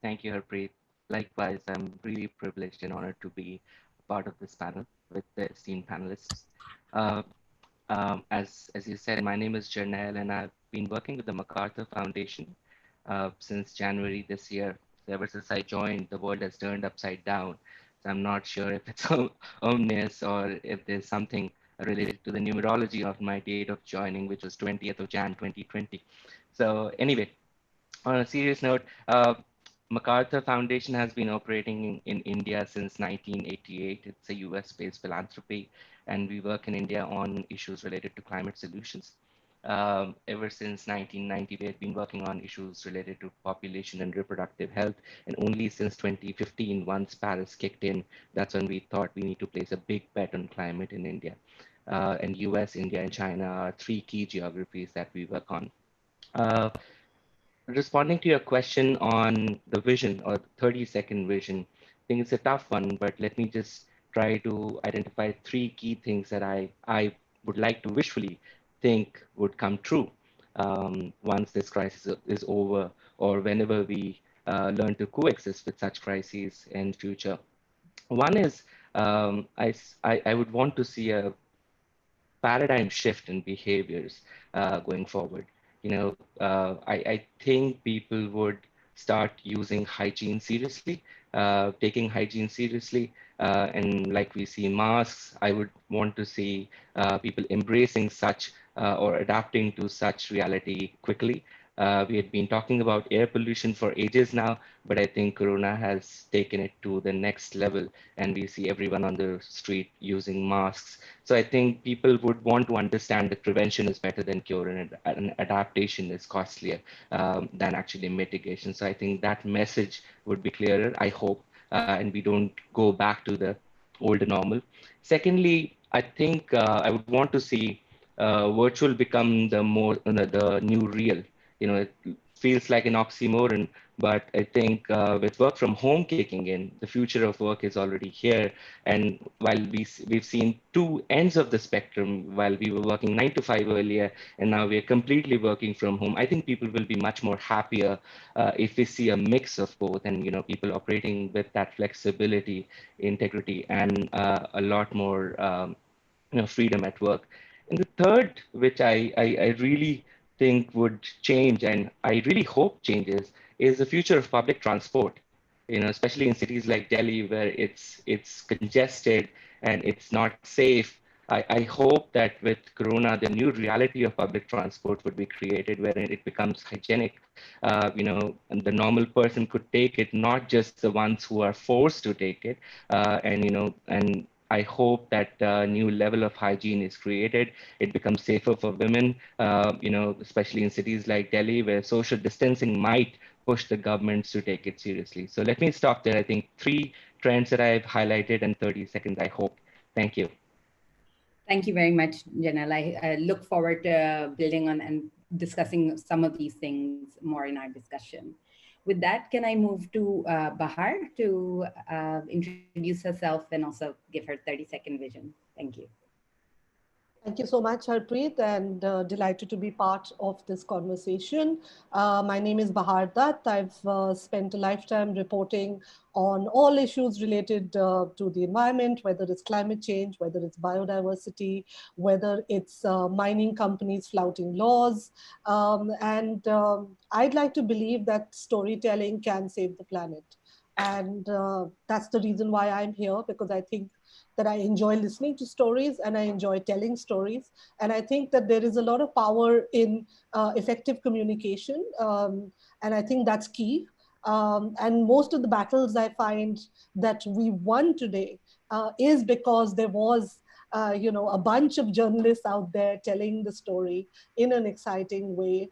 K: Thank you, Harpreet. Likewise, I'm really privileged and honored to be part of this panel with the esteemed panelists. As you said, my name is Jarnail, and I've been working with the MacArthur Foundation since January this year. So ever since I joined, the world has turned upside down. So I'm not sure if it's ominous or if there's something related to the numerology of my date of joining, which was 20th of Jan 2020. So anyway, on a serious note, MacArthur Foundation has been operating in India since 1988. It's a US-based philanthropy, and we work in India on issues related to climate solutions. Ever since 1990, we have been working on issues related to population and reproductive health. And only since 2015, once Paris kicked in, that's when we thought we need to place a big bet on climate in India. and US, India, and China are three key geographies that we work on. Uh, Responding to your question on the vision or 30-second vision, I think it's a tough one, but let me just try to identify three key things that I would like to wishfully think would come true once this crisis is over, or whenever we learn to coexist with such crises in future. One is I would want to see a paradigm shift in behaviors going forward. I think people would start using hygiene seriously, taking hygiene seriously. And like we see masks, I would want to see people embracing such or adapting to such reality quickly. We had been talking about air pollution for ages now, but I think Corona has taken it to the next level, and we see everyone on the street using masks. So I think people would want to understand that prevention is better than cure, and adaptation is costlier than actually mitigation. So I think that message would be clearer, I hope, and we don't go back to the old normal. Secondly, I think I would want to see virtual become the new real. It feels like an oxymoron, but I think with work from home kicking in, the future of work is already here. And while we've seen two ends of the spectrum, while we were working 9 to 5 earlier, and now we're completely working from home, I think people will be much more happier if we see a mix of both, and people operating with that flexibility, integrity, and a lot more freedom at work. And the third, which I really think would change, and I really hope changes, is the future of public transport. Especially in cities like Delhi, where it's congested and it's not safe. I hope that with Corona, the new reality of public transport would be created, where it becomes hygienic. And the normal person could take it, not just the ones who are forced to take it. And I hope that a new level of hygiene is created. It becomes safer for women, especially in cities like Delhi, where social distancing might push the governments to take it seriously. So let me stop there. I think three trends that I've highlighted in 30 seconds, I hope. Thank you.
J: Thank you very much, Janelle. I look forward to building on and discussing some of these things more in our discussion. With that, can I move to Bahar to introduce herself and also give her 30-second vision? Thank you.
L: Thank you so much, Harpreet, and delighted to be part of this conversation. My name is Bahar Dutt. I've spent a lifetime reporting on all issues related to the environment, whether it's climate change, whether it's biodiversity, whether it's mining companies flouting laws. I'd like to believe that storytelling can save the planet. And that's the reason why I'm here, because I think that I enjoy listening to stories and I enjoy telling stories. And I think that there is a lot of power in effective communication. And I think that's key. And most of the battles I find that we won today is because there was a bunch of journalists out there telling the story in an exciting way,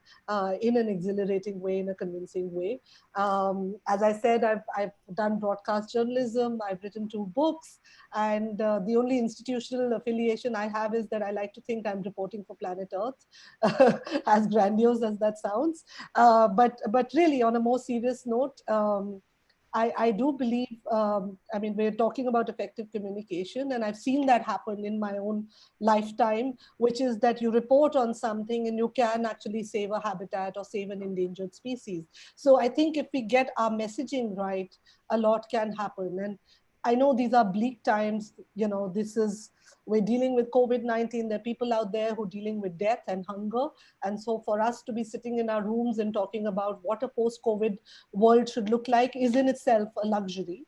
L: in an exhilarating way, in a convincing way. As I said, I've done broadcast journalism, I've written 2 books, and the only institutional affiliation I have is that I like to think I'm reporting for Planet Earth, as grandiose as that sounds. But really, on a more serious note, I do believe, we're talking about effective communication, and I've seen that happen in my own lifetime, which is that you report on something and you can actually save a habitat or save an endangered species. So I think if we get our messaging right, a lot can happen. And I know these are bleak times, we're dealing with COVID-19. There are people out there who are dealing with death and hunger. And so for us to be sitting in our rooms and talking about what a post-COVID world should look like is in itself a luxury.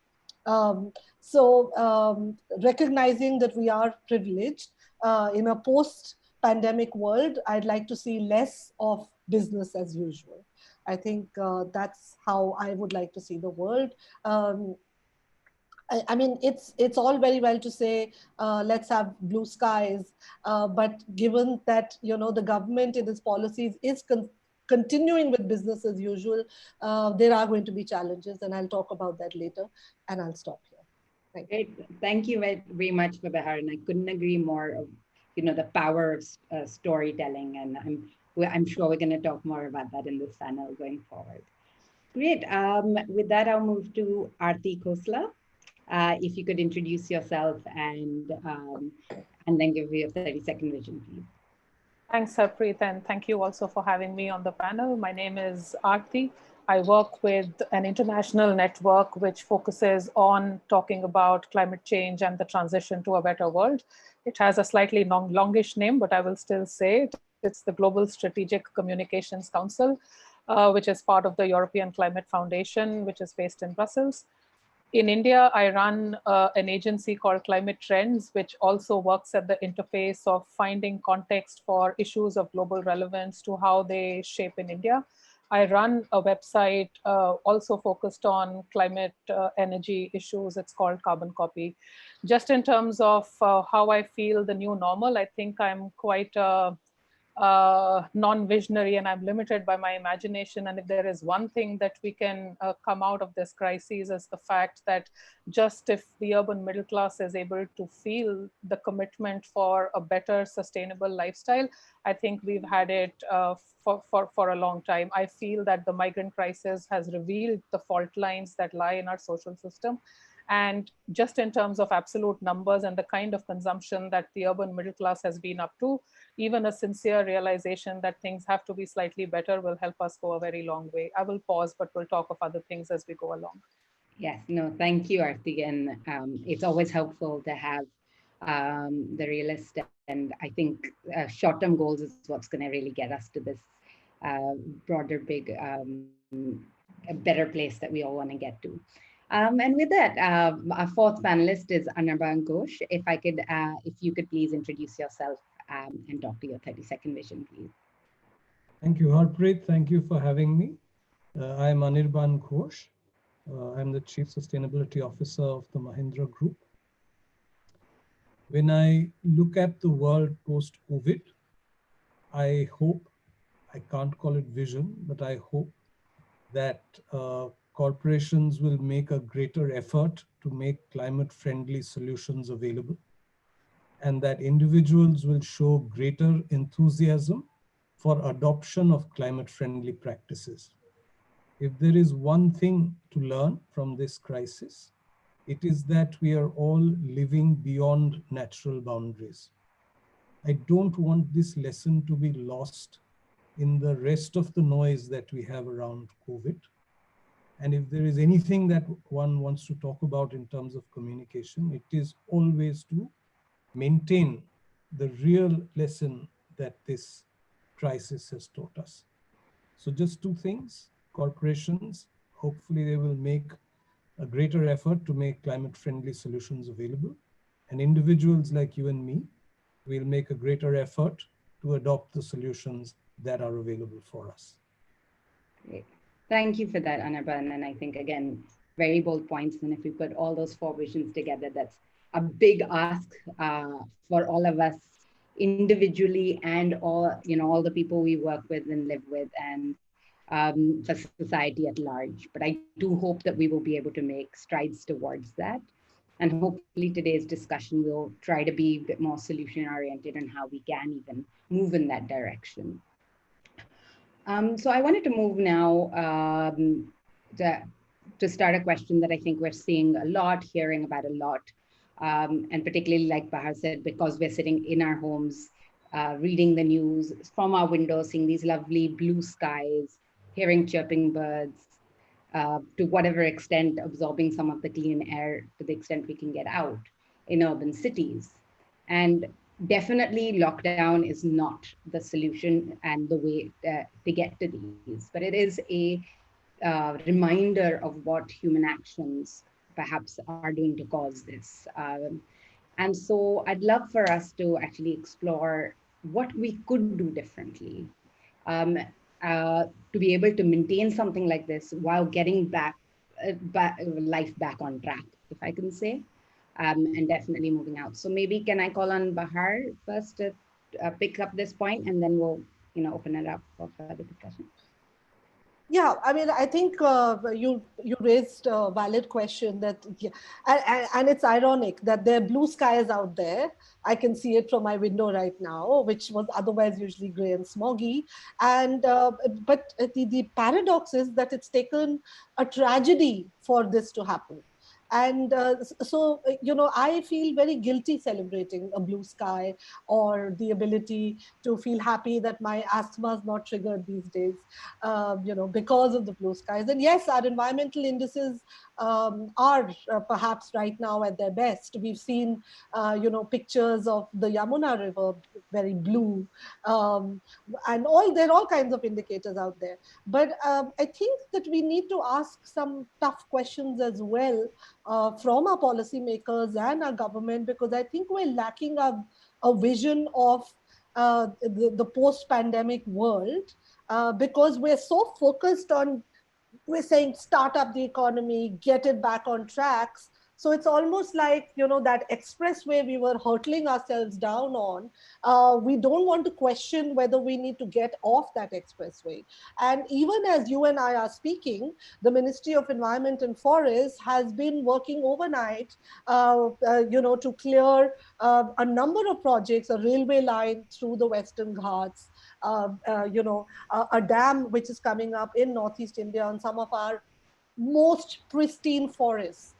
L: Recognizing that we are privileged in a post-pandemic world, I'd like to see less of business as usual. I think that's how I would like to see the world. It's all very well to say, let's have blue skies. But given that, the government in its policies is continuing with business as usual, there are going to be challenges, and I'll talk about that later, and I'll stop here.
J: Thank you very much, Bahar, and I couldn't agree more. the power of storytelling. And I'm sure we're going to talk more about that in this panel going forward. Great. With that, I'll move to Aarti Khosla. If you could introduce yourself and then give me a 30-second vision, please.
M: Thanks, Harpreet, and thank you also for having me on the panel. My name is Aarti. I work with an international network which focuses on talking about climate change and the transition to a better world. It has a slightly longish name, but I will still say it. It's the Global Strategic Communications Council, which is part of the European Climate Foundation, which is based in Brussels. In India, I run an agency called Climate Trends, which also works at the interface of finding context for issues of global relevance to how they shape in India. I run a website also focused on climate energy issues. It's called Carbon Copy. Just in terms of how I feel the new normal, I think I'm quite non-visionary and I'm limited by my imagination. And if there is one thing that we can come out of this crisis is the fact that just if the urban middle class is able to feel the commitment for a better sustainable lifestyle, I think we've had it for a long time. I feel that the migrant crisis has revealed the fault lines that lie in our social system. And just in terms of absolute numbers and the kind of consumption that the urban middle class has been up to, even a sincere realization that things have to be slightly better will help us go a very long way. I will pause, but we'll talk of other things as we go along.
J: Yes, no, thank you, Aarti. And it's always helpful to have the realist, and I think short-term goals is what's going to really get us to this broader, big, a better place that we all want to get to. And with that, our fourth panelist is Anirban Ghosh. If you could please introduce yourself and talk to your 30-second vision, please.
N: Thank you, Harpreet. Thank you for having me. I'm Anirban Ghosh. I'm the Chief Sustainability Officer of the Mahindra Group. When I look at the world post-COVID, I hope, I can't call it vision, but I hope that corporations will make a greater effort to make climate-friendly solutions available, and that individuals will show greater enthusiasm for adoption of climate-friendly practices. If there is one thing to learn from this crisis, it is that we are all living beyond natural boundaries. I don't want this lesson to be lost in the rest of the noise that we have around COVID. And if there is anything that one wants to talk about in terms of communication, it is always to maintain the real lesson that this crisis has taught us. So just two things: corporations, hopefully they will make a greater effort to make climate-friendly solutions available, and individuals like you and me will make a greater effort to adopt the solutions that are available for us.
J: Great. Thank you for that, Anirban. And I think, again, very bold points. And if we put all those four visions together, that's a big ask for all of us individually and all the people we work with and live with, and for society at large. But I do hope that we will be able to make strides towards that. And hopefully today's discussion will try to be a bit more solution-oriented on how we can even move in that direction. So I wanted to move now to start a question that I think we're seeing a lot, hearing about a lot, and particularly like Bahar said, because we're sitting in our homes, reading the news from our windows, seeing these lovely blue skies, hearing chirping birds, to whatever extent absorbing some of the clean air to the extent we can get out in urban cities. And definitely lockdown is not the solution and the way to get to these, but it is a reminder of what human actions perhaps are doing to cause this. And so I'd love for us to actually explore what we could do differently to be able to maintain something like this while getting life back on track, if I can say. And definitely moving out. So maybe can I call on Bahar first to pick up this point, and then we'll open it up for further discussion.
L: Yeah, I mean, I think you raised a valid question that, yeah, and it's ironic that there are blue skies out there. I can see it from my window right now, which was otherwise usually gray and smoggy. And but the paradox is that it's taken a tragedy for this to happen. And so, I feel very guilty celebrating a blue sky or the ability to feel happy that my asthma is not triggered these days, because of the blue skies. And yes, our environmental indices are perhaps right now at their best. We've seen, pictures of the Yamuna River very blue, and there are all kinds of indicators out there. But I think that we need to ask some tough questions as well from our policymakers and our government, because I think we're lacking a vision of the post-pandemic world, because we're so focused on, we're saying start up the economy, get it back on tracks. So it's almost like, that expressway we were hurtling ourselves down on. We don't want to question whether we need to get off that expressway. And even as you and I are speaking, the Ministry of Environment and Forests has been working overnight, to clear a number of projects, a railway line through the Western Ghats, a dam which is coming up in Northeast India on some of our most pristine forests.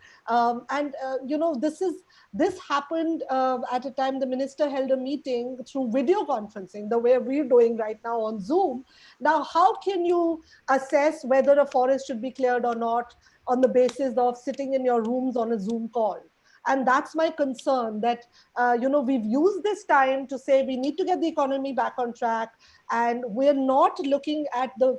L: This happened at a time the minister held a meeting through video conferencing, the way we're doing right now on Zoom. Now, how can you assess whether a forest should be cleared or not on the basis of sitting in your rooms on a Zoom call? And that's my concern, that, we've used this time to say we need to get the economy back on track, and we're not looking at the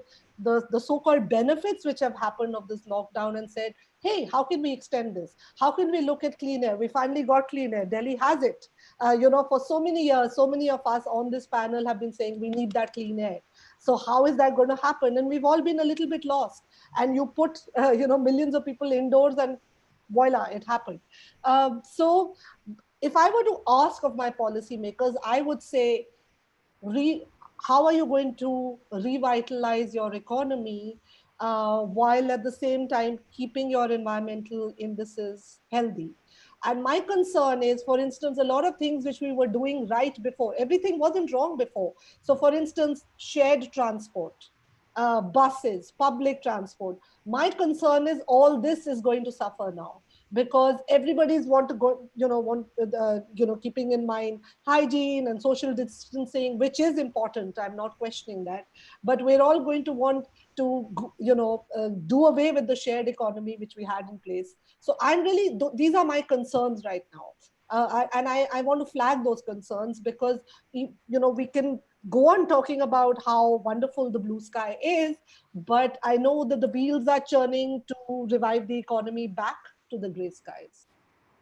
L: so-called benefits which have happened of this lockdown and said, hey, how can we extend this? How can we look at clean air? We finally got clean air. Delhi has it. For so many years, so many of us on this panel have been saying we need that clean air. So how is that going to happen? And we've all been a little bit lost. And you put, millions of people indoors and voila, it happened. So if I were to ask of my policymakers, I would say, how are you going to revitalize your economy while at the same time keeping your environmental indices healthy? And my concern is, for instance, a lot of things which we were doing right before, everything wasn't wrong before. So for instance, shared transport, buses, public transport. My concern is all this is going to suffer now, because everybody's want to go, keeping in mind hygiene and social distancing, which is important. I'm not questioning that, but we're all going to want to, do away with the shared economy which we had in place. So I'm really, these are my concerns right now. I want to flag those concerns, because, we can go on talking about how wonderful the blue sky is, but I know that the wheels are churning to revive the economy back to the gray skies.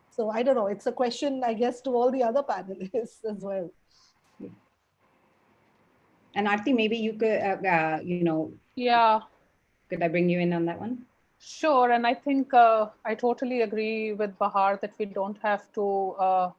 L: So I don't know, it's a question, I guess, to all the other panelists as well.
J: And Aarti, maybe you could,
M: Yeah.
J: Could I bring you in on that one?
M: Sure. And I think I totally agree with Bahar that we don't have to,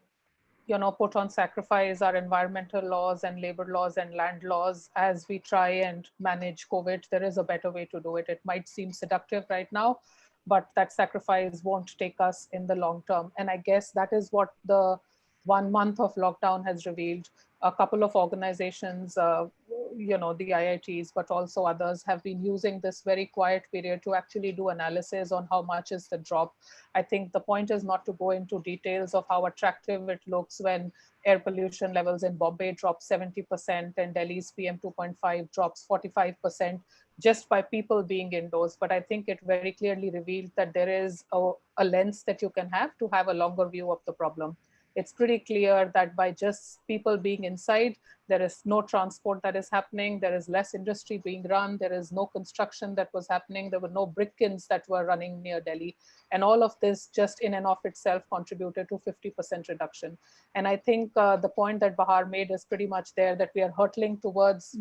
M: put on sacrifice our environmental laws and labor laws and land laws as we try and manage COVID. There is a better way to do it. It might seem seductive right now, but that sacrifice won't take us in the long term. And I guess that is what the 1 month of lockdown has revealed. A couple of organizations, the IITs, but also others have been using this very quiet period to actually do analysis on how much is the drop. I think the point is not to go into details of how attractive it looks when air pollution levels in Bombay drop 70% and Delhi's PM 2.5 drops 45% just by people being indoors. But I think it very clearly revealed that there is a lens that you can have to have a longer view of the problem. It's pretty clear that by just people being inside, there is no transport that is happening. There is less industry being run. There is no construction that was happening. There were no brick kilns that were running near Delhi. And all of this just in and of itself contributed to 50% reduction. And I think the point that Bahar made is pretty much there, that we are hurtling towards,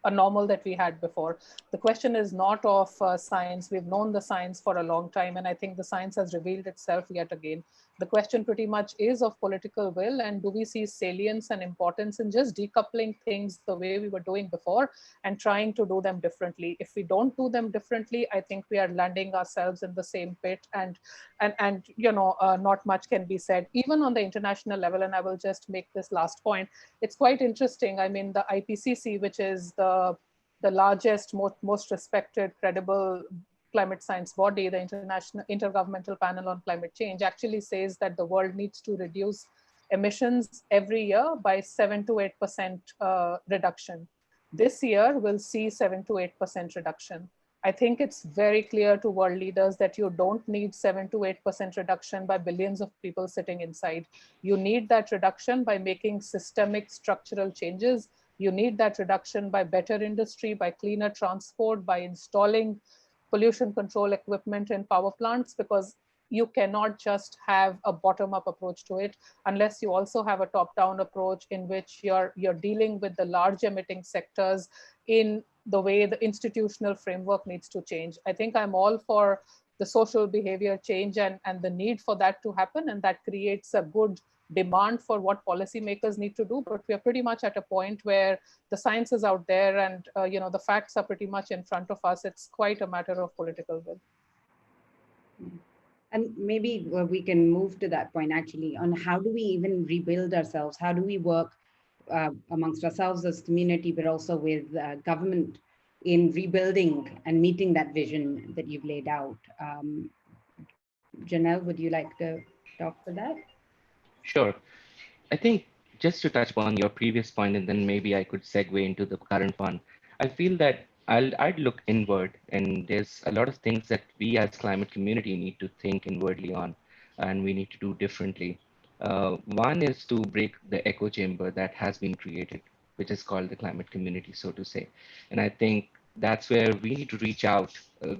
M: a normal that we had before. The question is not of science. We've known the science for a long time, and I think the science has revealed itself yet again. The question pretty much is of political will, and do we see salience and importance in just decoupling things the way we were doing before and trying to do them differently. If we don't do them differently, I think we are landing ourselves in the same pit, and not much can be said, even on the international level. And I will just make this last point. It's quite interesting. I mean, the IPCC, which is the largest, most respected, credible climate science body, the International Intergovernmental Panel on Climate Change, actually says that the world needs to reduce emissions every year by 7 to 8% reduction. This year we'll see 7 to 8% reduction. I think it's very clear to world leaders that you don't need 7 to 8% reduction by billions of people sitting inside. You need that reduction by making systemic structural changes. You need that reduction by better industry, by cleaner transport, by installing pollution control equipment in power plants, because you cannot just have a bottom-up approach to it unless you also have a top-down approach in which you're dealing with the large emitting sectors in the way the institutional framework needs to change. I think I'm all for the social behavior change and the need for that to happen, and that creates a good demand for what policymakers need to do. But we are pretty much at a point where the science is out there, and the facts are pretty much in front of us. It's quite a matter of political will.
J: And maybe we can move to that point actually on how do we even rebuild ourselves? How do we work amongst ourselves as community, but also with government in rebuilding and meeting that vision that you've laid out? Janelle, would you like to talk to that?
K: Sure. I think just to touch upon your previous point, and then maybe I could segue into the current one. I feel that I'd look inward, and there's a lot of things that we as climate community need to think inwardly on, and we need to do differently. One is to break the echo chamber that has been created, which is called the climate community, so to say. And I think that's where we need to reach out,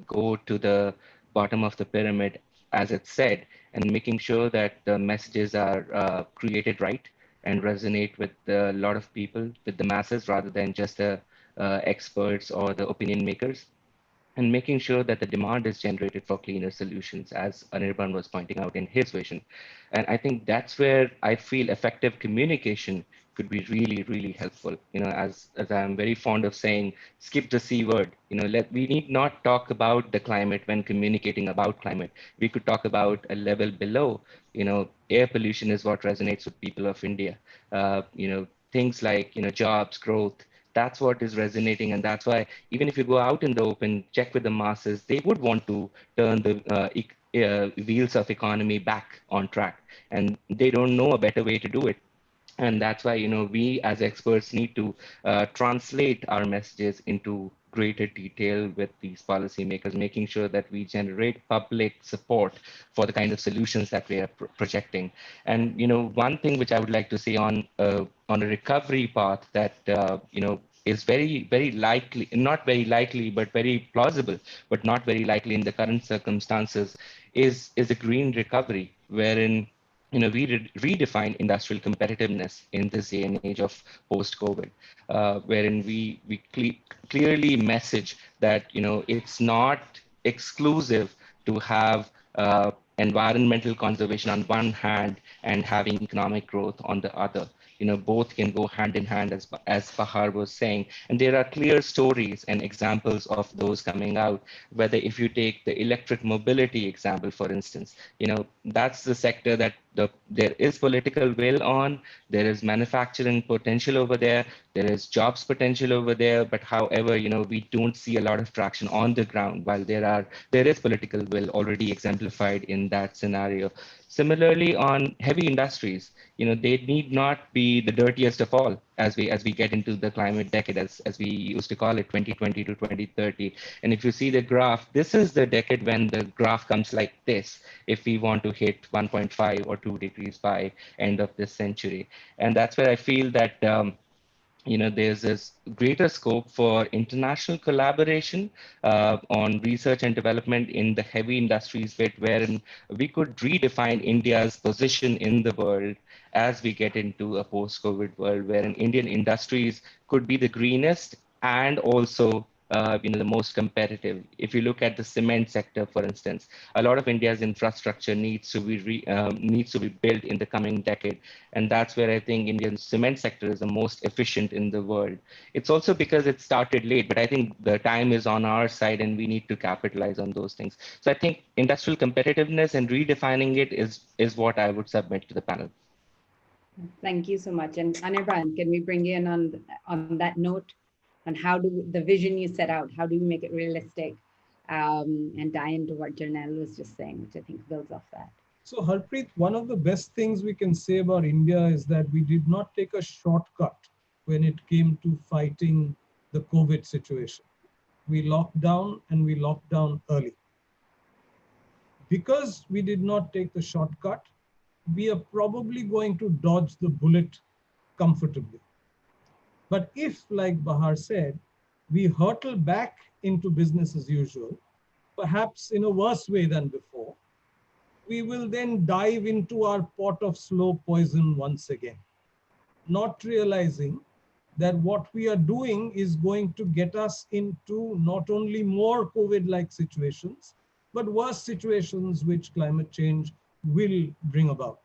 K: go to the bottom of the pyramid, as it's said, and making sure that the messages are created right and resonate with a lot of people, with the masses, rather than just the experts or the opinion makers, and making sure that the demand is generated for cleaner solutions, as Anirban was pointing out in his vision. And I think that's where I feel effective communication could be really, really helpful. As I'm very fond of saying, skip the C word. We need not talk about the climate when communicating about climate. We could talk about a level below. Air pollution is what resonates with people of India. Things like jobs, growth. That's what is resonating, and that's why even if you go out in the open, check with the masses, they would want to turn the wheels of economy back on track, and they don't know a better way to do it. And that's why we as experts need to translate our messages into greater detail with these policymakers, making sure that we generate public support for the kind of solutions that we are projecting. And one thing which I would like to say on a recovery path that is very, very likely, not very likely, but very plausible, but not very likely in the current circumstances, is a green recovery, wherein we redefine industrial competitiveness in this day and age of post-COVID, wherein we clearly message that it's not exclusive to have environmental conservation on one hand and having economic growth on the other. Both can go hand in hand, as Bahar was saying. And there are clear stories and examples of those coming out, whether if you take the electric mobility example, for instance, that's the sector that there is political will on, there is manufacturing potential over there, there is jobs potential over there, but however, we don't see a lot of traction on the ground, while there is political will already exemplified in that scenario. Similarly, on heavy industries, they need not be the dirtiest of all as we get into the climate decade, as we used to call it, 2020 to 2030. And if you see the graph, this is the decade when the graph comes like this, if we want to hit 1.5 or 2 degrees by end of this century. And that's where I feel that there's this greater scope for international collaboration on research and development in the heavy industries bit, wherein we could redefine India's position in the world as we get into a post-COVID world, wherein Indian industries could be the greenest and also the most competitive. If you look at the cement sector, for instance, a lot of India's infrastructure needs to be built in the coming decade, and that's where I think Indian cement sector is the most efficient in the world. It's also because it started late, but I think the time is on our side, and we need to capitalize on those things. So I think industrial competitiveness and redefining it is what I would submit to the panel.
J: Thank you so much. And Anirban, can we bring you in on that note? On how do the vision you set out, how do you make it realistic, and tie into what Janelle was just saying, which I think builds off that.
N: So Harpreet, one of the best things we can say about India is that we did not take a shortcut when it came to fighting the COVID situation. We locked down, and we locked down early. Because we did not take the shortcut, we are probably going to dodge the bullet comfortably. But if, like Bahar said, we hurtle back into business as usual, perhaps in a worse way than before, we will then dive into our pot of slow poison once again, not realizing that what we are doing is going to get us into not only more COVID-like situations, but worse situations which climate change will bring about.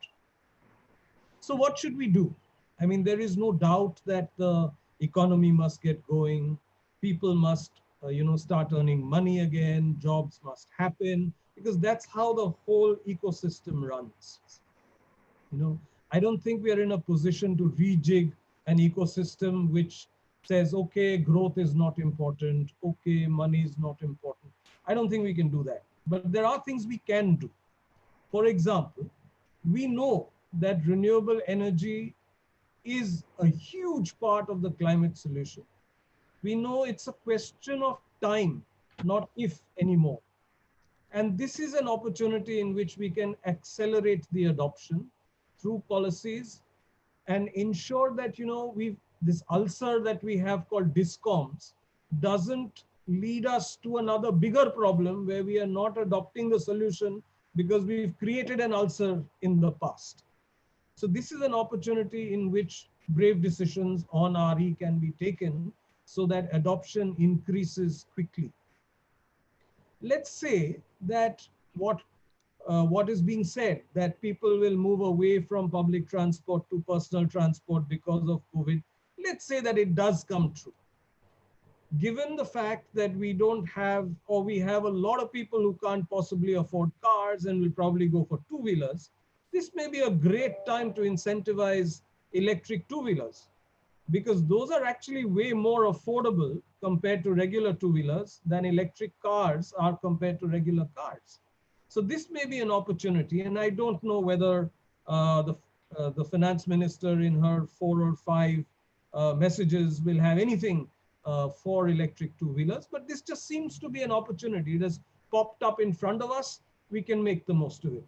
N: So what should we do? I mean, there is no doubt that the economy must get going. People must, start earning money again. Jobs must happen, because that's how the whole ecosystem runs. I don't think we are in a position to rejig an ecosystem which says, okay, growth is not important. Okay, money is not important. I don't think we can do that. But there are things we can do. For example, we know that renewable energy is a huge part of the climate solution. We know it's a question of time, not if anymore. And this is an opportunity in which we can accelerate the adoption through policies and ensure that, this ulcer that we have called discoms doesn't lead us to another bigger problem where we are not adopting the solution because we've created an ulcer in the past. So this is an opportunity in which brave decisions on RE can be taken so that adoption increases quickly. Let's say that what is being said, that people will move away from public transport to personal transport because of COVID. Let's say that it does come true. Given the fact that we don't have, or we have a lot of people who can't possibly afford cars and will probably go for two-wheelers, this may be a great time to incentivize electric two-wheelers, because those are actually way more affordable compared to regular two-wheelers than electric cars are compared to regular cars. So this may be an opportunity, and I don't know whether the finance minister in her 4 or 5 messages will have anything for electric two-wheelers, but this just seems to be an opportunity. It has popped up in front of us. We can make the most of it.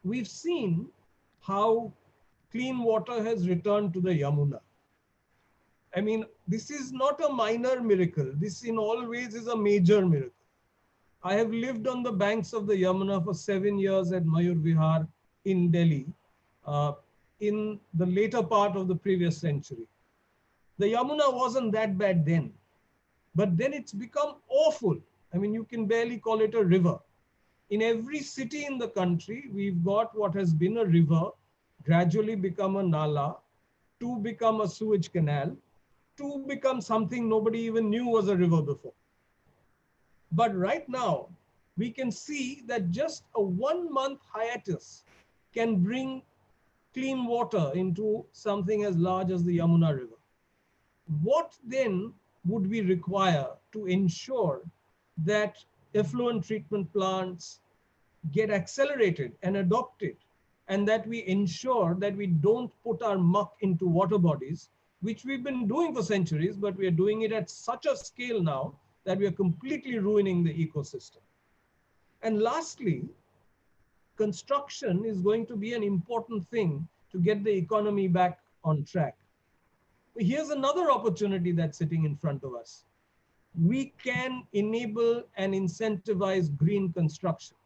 N: We've seen how clean water has returned to the Yamuna. I mean, this is not a minor miracle. This in all ways is a major miracle. I have lived on the banks of the Yamuna for 7 years at Mayur Vihar in Delhi in the later part of the previous century. The Yamuna wasn't that bad then, but then it's become awful. I mean, you can barely call it a river. In every city in the country, we've got what has been a river gradually become a nala, to become a sewage canal, to become something nobody even knew was a river before. But right now, we can see that just a 1-month hiatus can bring clean water into something as large as the Yamuna River. What then would we require to ensure that effluent treatment plants get accelerated and adopted, and that we ensure that we don't put our muck into water bodies, which we've been doing for centuries, but we are doing it at such a scale now that we are completely ruining the ecosystem. And lastly, construction is going to be an important thing to get the economy back on track. Here's another opportunity that's sitting in front of us. We can enable and incentivize green construction,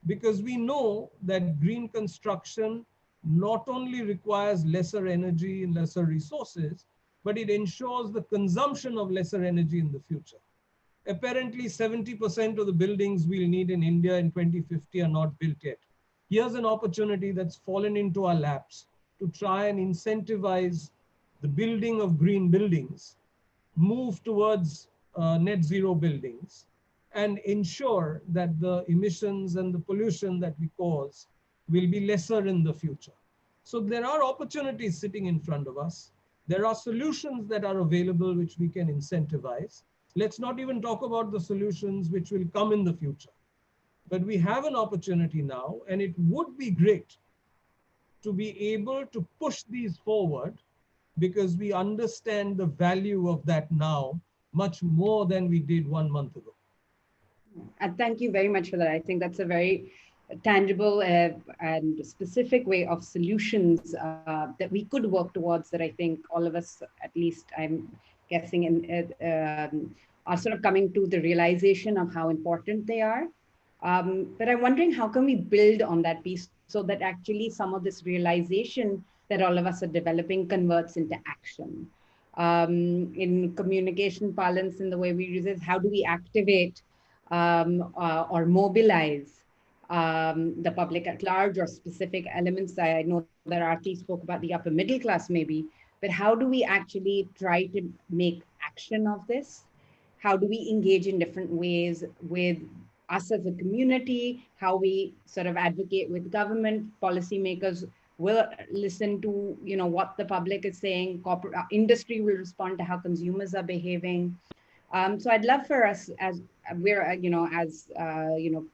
N: because we know that green construction not only requires lesser energy and lesser resources, but it ensures the consumption of lesser energy in the future. Apparently, 70% of the buildings we'll need in India in 2050 are not built yet. Here's an opportunity that's fallen into our laps to try and incentivize the building of green buildings, move towards net zero buildings, and ensure that the emissions and the pollution that we cause will be lesser in the future. So there are opportunities sitting in front of us. There are solutions that are available which we can incentivize. Let's not even talk about the solutions which will come in the future. But we have an opportunity now, and it would be great to be able to push these forward because we understand the value of that now much more than we did 1 month ago.
J: And thank you very much for that. I think that's a very tangible and specific way of solutions that we could work towards, that I think all of us, at least I'm guessing, are sort of coming to the realization of how important they are. But I'm wondering, how can we build on that piece so that actually some of this realization that all of us are developing converts into action? In communication parlance, in the way we use it, how do we activate or mobilize the public at large, or specific elements? I know that Aarti spoke about the upper middle class maybe, but how do we actually try to make action of this? How do we engage in different ways with us as a community? How we sort of advocate with government, policymakers will listen to, you know, what the public is saying, corporate industry will respond to how consumers are behaving. So I'd love for us, as we're,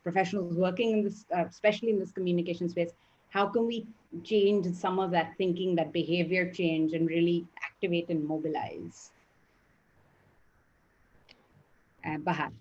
J: professionals working in this, especially in this communication space, how can we change some of that thinking, that behavior change, and really activate and mobilize? Bahar.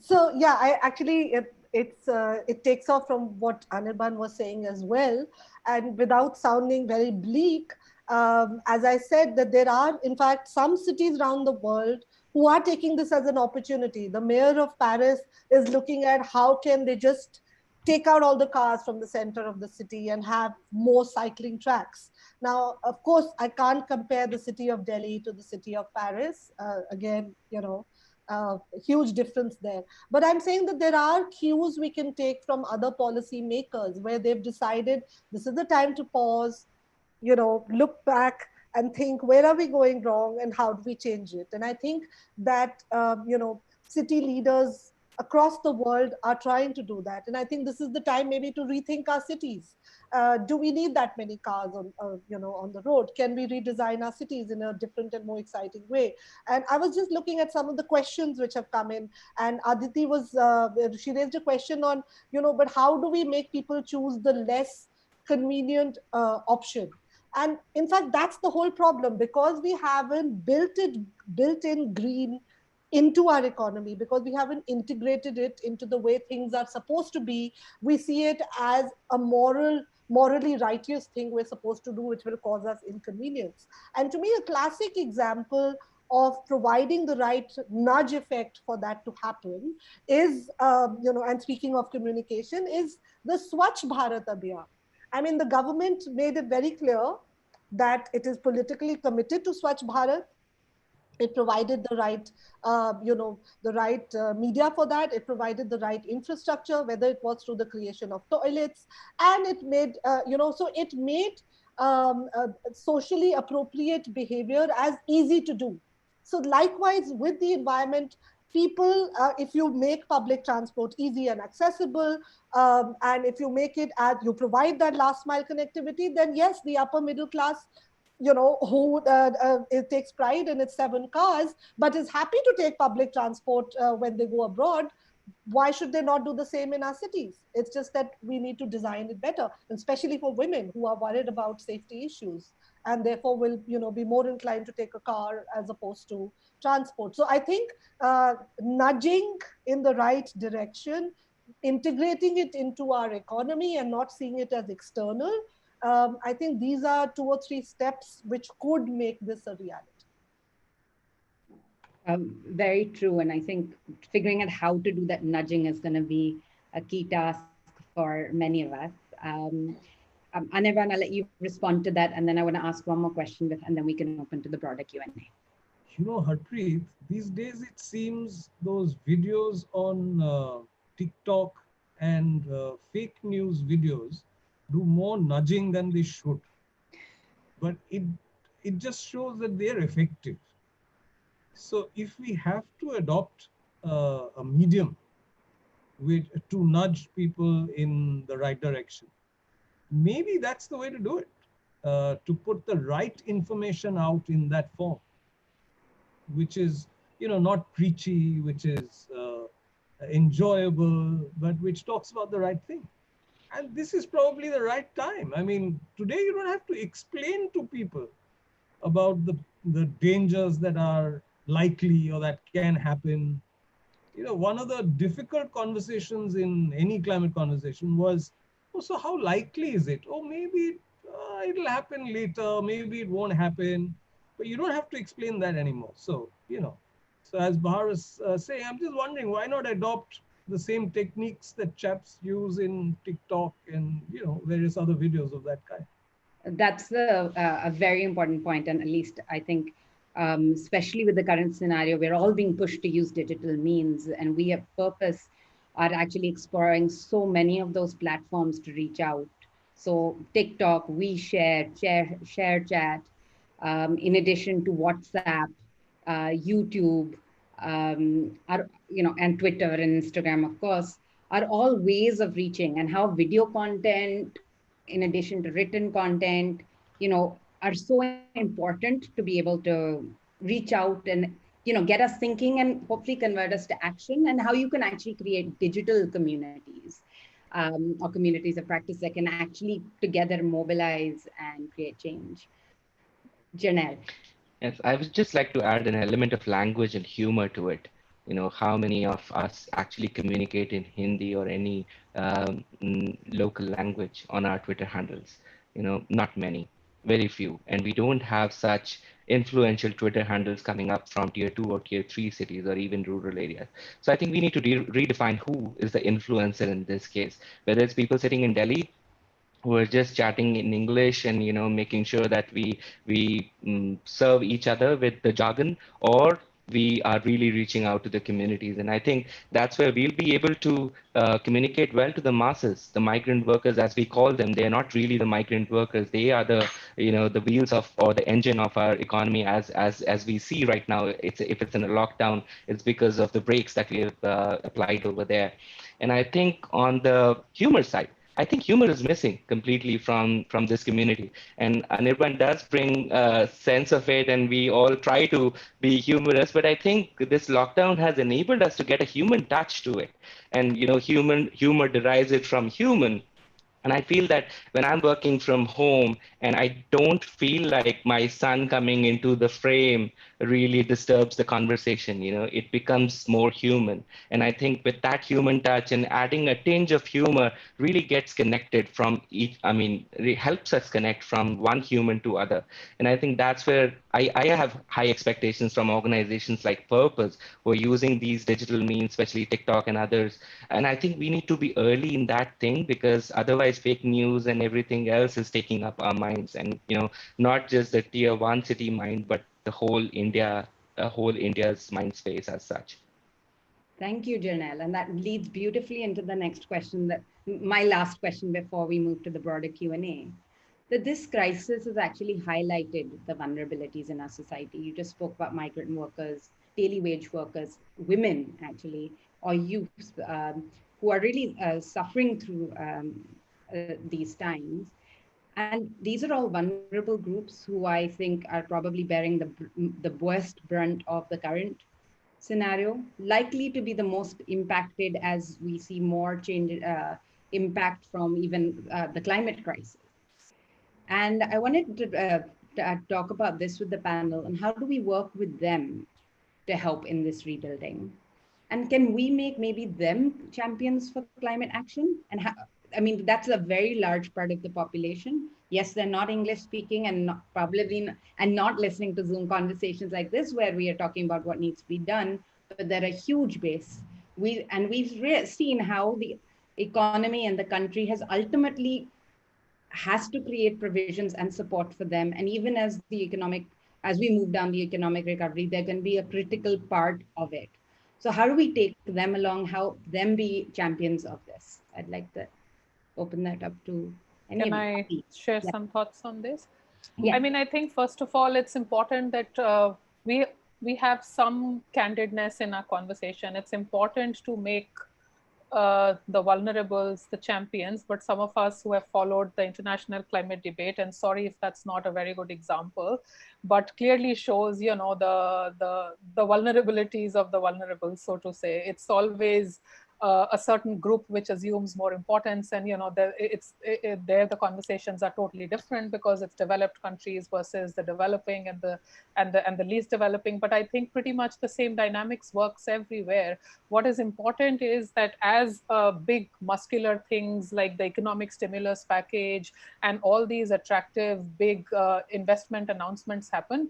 L: So yeah, I actually, it takes off from what Anirban was saying as well. And without sounding very bleak, as I said, that there are, in fact, some cities around the world who are taking this as an opportunity. The mayor of Paris is looking at how can they just take out all the cars from the center of the city and have more cycling tracks. Now, of course, I can't compare the city of Delhi to the city of Paris. Again, huge difference there. But I'm saying that there are cues we can take from other policy makers where they've decided this is the time to pause, look back and think, where are we going wrong and how do we change it? And I think that, city leaders across the world are trying to do that. And I think this is the time maybe to rethink our cities. Do we need that many cars on the road? Can we redesign our cities in a different and more exciting way? And I was just looking at some of the questions which have come in, and Aditi she raised a question on, but how do we make people choose the less convenient option? And in fact, that's the whole problem, because we haven't built in green into our economy, because we haven't integrated it into the way things are supposed to be. We see it as a morally righteous thing we're supposed to do, which will cause us inconvenience. And to me, a classic example of providing the right nudge effect for that to happen is, and speaking of communication, is the Swachh Bharat Abhiyan. I mean, the government made it very clear that it is politically committed to Swachh Bharat. It provided the right, media for that. It provided the right infrastructure, whether it was through the creation of toilets, and it made, it made socially appropriate behavior as easy to do. So likewise with the environment, people, if you make public transport easy and accessible, and if you make it as you provide that last mile connectivity, then yes, the upper middle class, who it takes pride in its 7 cars, but is happy to take public transport when they go abroad. Why should they not do the same in our cities? It's just that we need to design it better, especially for women who are worried about safety issues, and therefore will, be more inclined to take a car as opposed to transport. So I think nudging in the right direction, integrating it into our economy and not seeing it as external, I think these are 2 or 3 steps which could make this a reality.
J: Very true. And I think figuring out how to do that nudging is going to be a key task for many of us. Anirban, I'll let you respond to that. And then I want to ask one more question, and then we can open to the broader Q&A.
N: You know, Harpreet, these days it seems those videos on TikTok and fake news videos do more nudging than they should. But it just shows that they're effective. So if we have to adopt a medium to nudge people in the right direction, maybe that's the way to do it, to put the right information out in that form, which is, not preachy, which is enjoyable, but which talks about the right thing. And this is probably the right time. I mean, today you don't have to explain to people about the dangers that are likely or that can happen. One of the difficult conversations in any climate conversation was, oh, so how likely is it? Oh, maybe it'll happen later, maybe it won't happen. But you don't have to explain that anymore. So, so as Bahar was saying, I'm just wondering, why not adopt the same techniques that chaps use in TikTok and, various other videos of that kind?
J: That's a very important point. And at least I think, especially with the current scenario, we're all being pushed to use digital means. And we at Purpose are actually exploring so many of those platforms to reach out. So TikTok, WeShare, ShareChat, in addition to WhatsApp, YouTube, and Twitter and Instagram, of course, are all ways of reaching, and how video content, in addition to written content, are so important to be able to reach out and, get us thinking and hopefully convert us to action, and how you can actually create digital communities or communities of practice that can actually together mobilize and create change. Janelle.
K: Yes, I would just like to add an element of language and humor to it. How many of us actually communicate in Hindi or any local language on our Twitter handles? Not many, very few. And we don't have such influential Twitter handles coming up from tier 2 or tier 3 cities or even rural areas. So I think we need to redefine who is the influencer in this case, whether it's people sitting in Delhi who are just chatting in English and making sure that we serve each other with the jargon, or we are really reaching out to the communities. And I think that's where we'll be able to communicate well to the masses, the migrant workers, as we call them. They're not really the migrant workers. They are the the wheels of, or the engine of our economy as we see right now. If it's in a lockdown, it's because of the brakes that we have applied over there. And I think on the humor side, I think humor is missing completely from this community, and Anirban does bring a sense of it, and we all try to be humorous. But I think this lockdown has enabled us to get a human touch to it, and humor derives it from human. And I feel that when I'm working from home and I don't feel like my son coming into the frame really disturbs the conversation, it becomes more human. And I think with that human touch and adding a tinge of humor really gets connected from it helps us connect from one human to other. And I think that's where I have high expectations from organizations like Purpose, who are using these digital means, especially TikTok and others. And I think we need to be early in that thing, because otherwise fake news and everything else is taking up our minds. And, not just the tier 1 city mind, but the whole India's mind space as such.
J: Thank you, Janelle. And that leads beautifully into the next question, my last question before we move to the broader Q&A. That this crisis has actually highlighted the vulnerabilities in our society. You just spoke about migrant workers, daily wage workers, women actually, or youth who are really suffering through these times. And these are all vulnerable groups who I think are probably bearing the worst brunt of the current scenario, likely to be the most impacted as we see more change, impact from even the climate crisis. And I wanted to talk about this with the panel, and how do we work with them to help in this rebuilding? And can we make maybe them champions for climate action? And that's a very large part of the population. Yes, they're not English speaking and not listening to Zoom conversations like this, where we are talking about what needs to be done, but they're a huge base. We've seen how the economy and the country has ultimately has to create provisions and support for them. And even as we move down the economic recovery, they're going to be a critical part of it. So how do we take them along, help them be champions of this? I'd like to open that up to any
M: Can
J: of
M: I
J: you.
M: share some thoughts on this?
J: Yeah.
M: I mean, I think first of all, it's important that we have some candidness in our conversation. It's important to make the vulnerables the champions, but some of us who have followed the international climate debate, and sorry if that's not a very good example, but clearly shows, you know, the vulnerabilities of the vulnerable, so to say. It's always a certain group which assumes more importance, and you know, there the conversations are totally different because it's developed countries versus the developing and the least developing. But I think pretty much the same dynamics works everywhere. What is important is that as big muscular things like the economic stimulus package and all these attractive big investment announcements happen,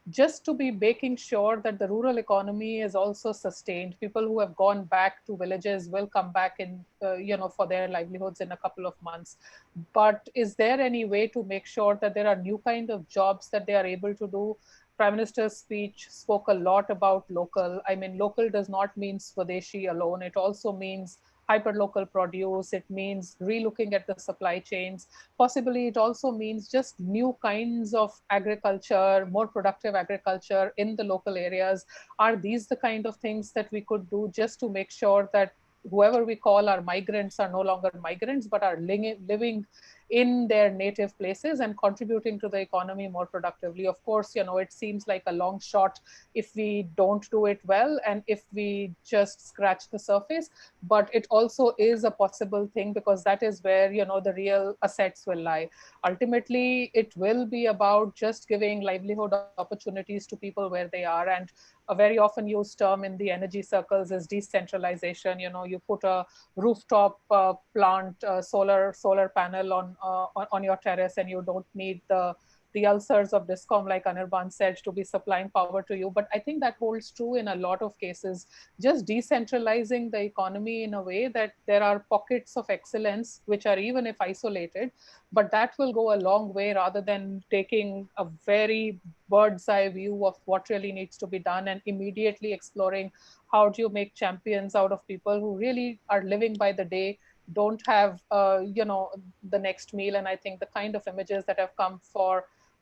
M: just to be making sure that the rural economy is also sustained. People who have gone back to villages will come back in, you know, for their livelihoods in a couple of months. But is there any way to make sure that there are new kind of jobs that they are able to do? Prime Minister's speech spoke a lot about local. I mean, local does not mean Swadeshi alone. It also means hyperlocal produce. It means relooking at the supply chains. Possibly it also means just new kinds of agriculture, more productive agriculture in the local areas. Are these the kind of things that we could do just to make sure that whoever we call our migrants are no longer migrants, but are living in their native places and contributing to the economy more productively? Of course, you know, it seems like a long shot if we don't do it well and if we just scratch the surface, but it also is a possible thing because that is where, you know, the real assets will lie. Ultimately, it will be about just giving livelihood opportunities to people where they are. And a very often used term in the energy circles is decentralization. You know, you put a rooftop plant, solar panel on your terrace, and you don't need the ulcers of DISCOM, like Anirban said, to be supplying power to you. But I think that holds true in a lot of cases. Just decentralizing the economy in a way that there are pockets of excellence, which are even if isolated, but that will go a long way rather than taking a very bird's eye view of what really needs to be done and immediately exploring how do you make champions out of people who really are living by the day, don't have, you know, the next meal. And I think the kind of images that have come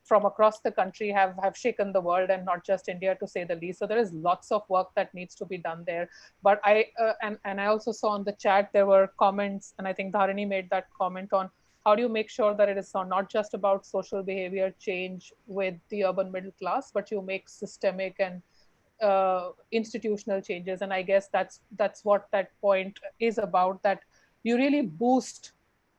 M: from across the country have shaken the world, and not just India, to say the least. So there is lots of work that needs to be done there. But and I also saw on the chat there were comments, and I think Dharini made that comment on how do you make sure that it is not just about social behavior change with the urban middle class, but you make systemic and institutional changes. And I guess that's what that point is about, that you really boost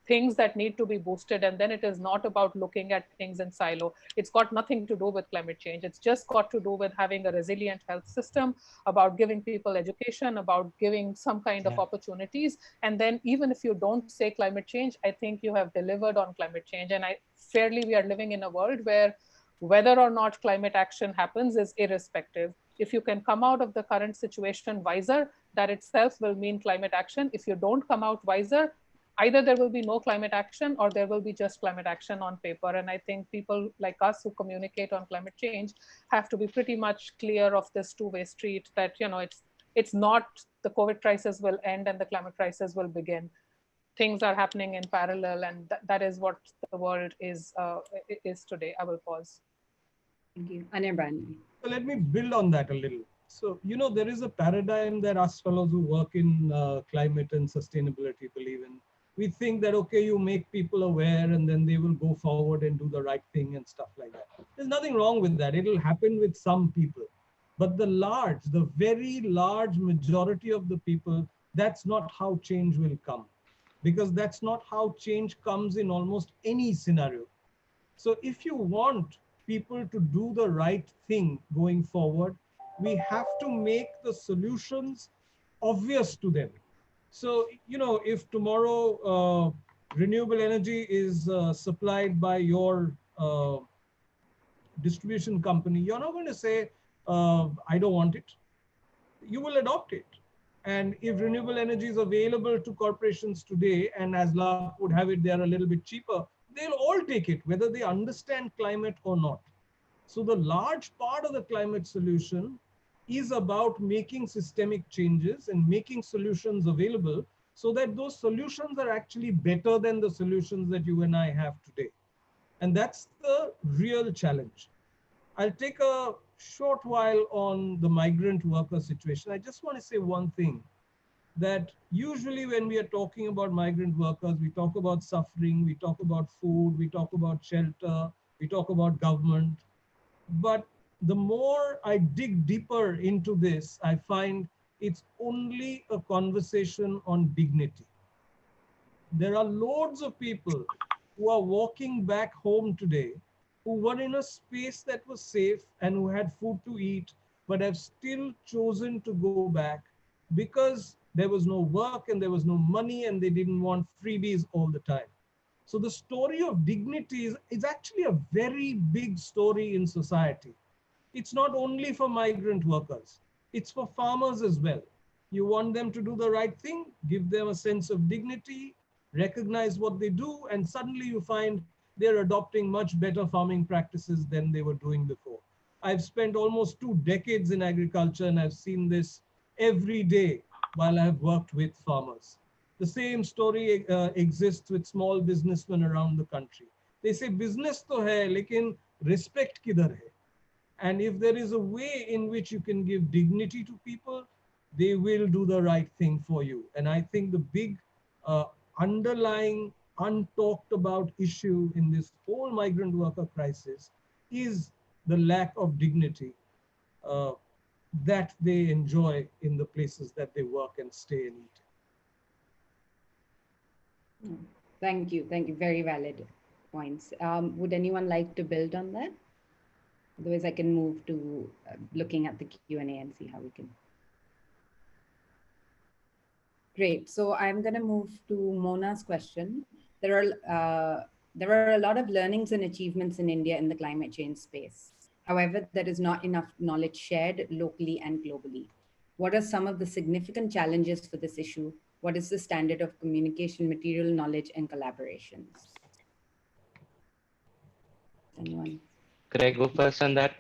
M: things that need to be boosted, and then it is not about looking at things in silo. It's got nothing to do with climate change. It's just got to do with having a resilient health system, about giving people education, about giving some kind of opportunities. And then even if you don't say climate change, I think you have delivered on climate change. And we are living in a world where whether or not climate action happens is irrespective. If you can come out of the current situation wiser, that itself will mean climate action. If you don't come out wiser, either there will be no climate action or there will be just climate action on paper. And I think people like us who communicate on climate change have to be pretty much clear of this two-way street, that, you know, it's not the COVID crisis will end and the climate crisis will begin. Things are happening in parallel, and that is what the world is today. I will pause.
J: Thank you. Anirban.
N: So let me build on that a little. So, you know, there is a paradigm that us fellows who work in climate and sustainability believe in. We think that, okay, you make people aware and then they will go forward and do the right thing and stuff like that. There's nothing wrong with that. It'll happen with some people. But the very large majority of the people, that's not how change will come. Because that's not how change comes in almost any scenario. So if you want people to do the right thing going forward, we have to make the solutions obvious to them. So, you know, if tomorrow renewable energy is supplied by your distribution company, you're not going to say, I don't want it. You will adopt it. And if renewable energy is available to corporations today, and as luck would have it, they are a little bit cheaper, they'll all take it, whether they understand climate or not. So the large part of the climate solution is about making systemic changes and making solutions available so that those solutions are actually better than the solutions that you and I have today. And that's the real challenge. I'll take a short while on the migrant worker situation. I just want to say one thing, that usually when we are talking about migrant workers, we talk about suffering, we talk about food, we talk about shelter, we talk about government. But the more I dig deeper into this, I find it's only a conversation on dignity. There are loads of people who are walking back home today who were in a space that was safe and who had food to eat, but have still chosen to go back because there was no work and there was no money and they didn't want freebies all the time. So the story of dignity is actually a very big story in society. It's not only for migrant workers, it's for farmers as well. You want them to do the right thing, give them a sense of dignity, recognize what they do, and suddenly you find they're adopting much better farming practices than they were doing before. I've spent almost 2 decades in agriculture and I've seen this every day while I've worked with farmers. The same story exists with small businessmen around the country. They say business to hai, lekin respect kidhar hai? And if there is a way in which you can give dignity to people, they will do the right thing for you. And I think the big underlying, untalked about issue in this whole migrant worker crisis is the lack of dignity that they enjoy in the places that they work and stay and eat.
J: Thank you. Thank you. Very valid points. Would anyone like to build on that? Otherwise, I can move to looking at the Q&A and see how we can. Great. So I'm going to move to Mona's question. There are a lot of learnings and achievements in India in the climate change space. However, there is not enough knowledge shared locally and globally. What are some of the significant challenges for this issue? What is the standard of communication, material knowledge, and collaborations? Anyone?
K: Could I go first on that?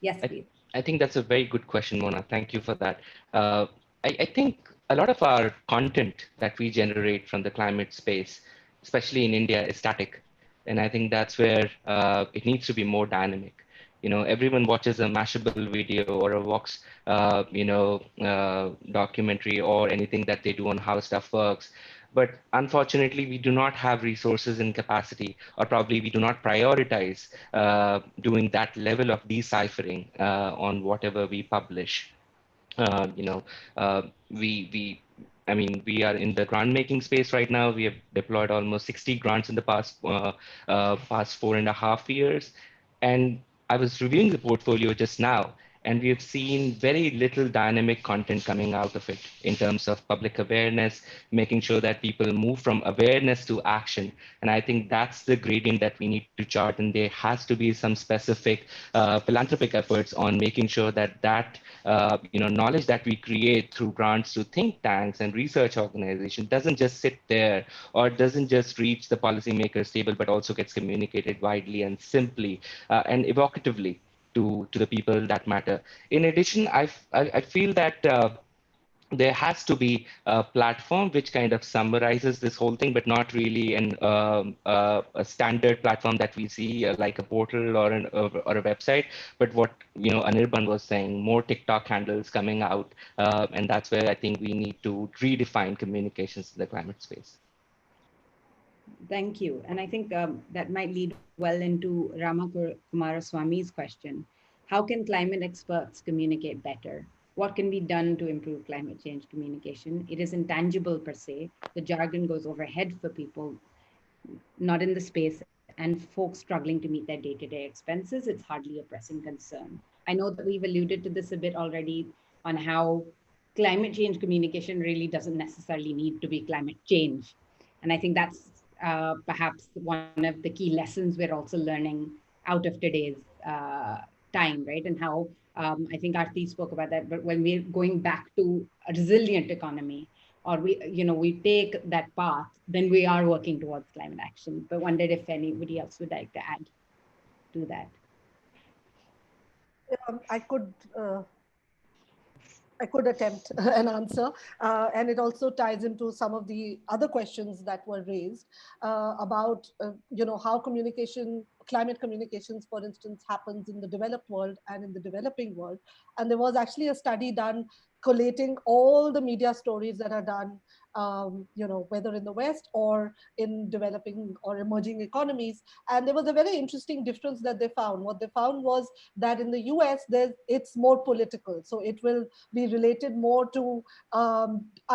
J: Yes, please.
K: I think that's a very good question, Mona. Thank you for that. I think a lot of our content that we generate from the climate space, especially in India, is static. And I think that's where it needs to be more dynamic. Everyone watches a Mashable video or a Vox, documentary or anything that they do on how stuff works. But unfortunately, we do not have resources and capacity, or probably we do not prioritize doing that level of deciphering on whatever we publish. We are in the grant making space right now. We have deployed almost 60 grants in the past 4.5 years. And I was reviewing the portfolio just now, and we have seen very little dynamic content coming out of it in terms of public awareness, making sure that people move from awareness to action. And I think that's the gradient that we need to chart. And there has to be some specific philanthropic efforts on making sure that knowledge that we create through grants to think tanks and research organizations doesn't just sit there or doesn't just reach the policymakers table, but also gets communicated widely and simply and evocatively to the people that matter. In addition, I feel that there has to be a platform which kind of summarizes this whole thing, but not really a standard platform that we see like a portal or a website. But what Anirban was saying, more TikTok handles coming out, and that's where I think we need to redefine communications in the climate space.
J: Thank you. And I think that might lead well into Rama Kumaraswamy's question. How can climate experts communicate better? What can be done to improve climate change communication? It is intangible per se. The jargon goes overhead for people not in the space, and folks struggling to meet their day-to-day expenses. It's hardly a pressing concern. I know that we've alluded to this a bit already on how climate change communication really doesn't necessarily need to be climate change. And I think that's perhaps one of the key lessons we're also learning out of today's time, right? And how I think Aarti spoke about that, but when we're going back to a resilient economy, or we take that path, then we are working towards climate action. But wondered if anybody else would like to add to that.
L: I could attempt an answer. And it also ties into some of the other questions that were raised about, how climate communications, for instance, happens in the developed world and in the developing world. And there was actually a study done collating all the media stories that are done, whether in the West or in developing or emerging economies. And there was a very interesting difference that they found. What they found was that in the US, it's more political. So it will be related more to, are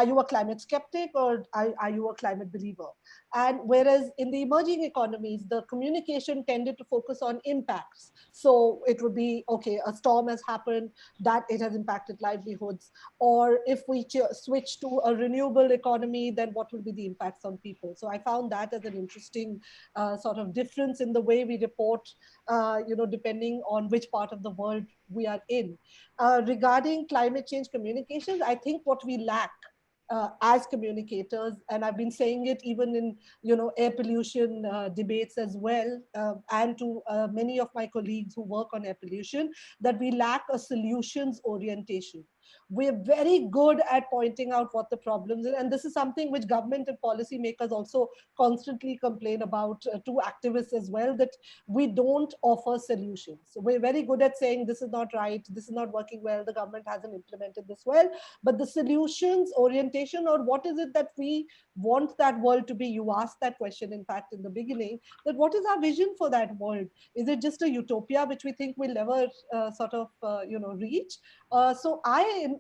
L: you a climate skeptic or are you a climate believer? And whereas in the emerging economies, the communication tended to focus on impacts. So it would be, okay, a storm has happened, that it has impacted livelihoods. Or if we switch to a renewable economy, then what will be the impacts on people? So I found that as an interesting sort of difference in the way we report, depending on which part of the world we are in. Regarding climate change communications, I think what we lack as communicators, and I've been saying it even in air pollution debates as well, and to many of my colleagues who work on air pollution, that we lack a solutions orientation. We're very good at pointing out what the problems are, and this is something which government and policymakers also constantly complain about to activists as well, that we don't offer solutions. So we're very good at saying this is not right, this is not working well, the government hasn't implemented this well, but the solutions orientation, or what is it that we want that world to be? You asked that question, in fact, in the beginning, that what is our vision for that world? Is it just a utopia which we think we'll never reach? So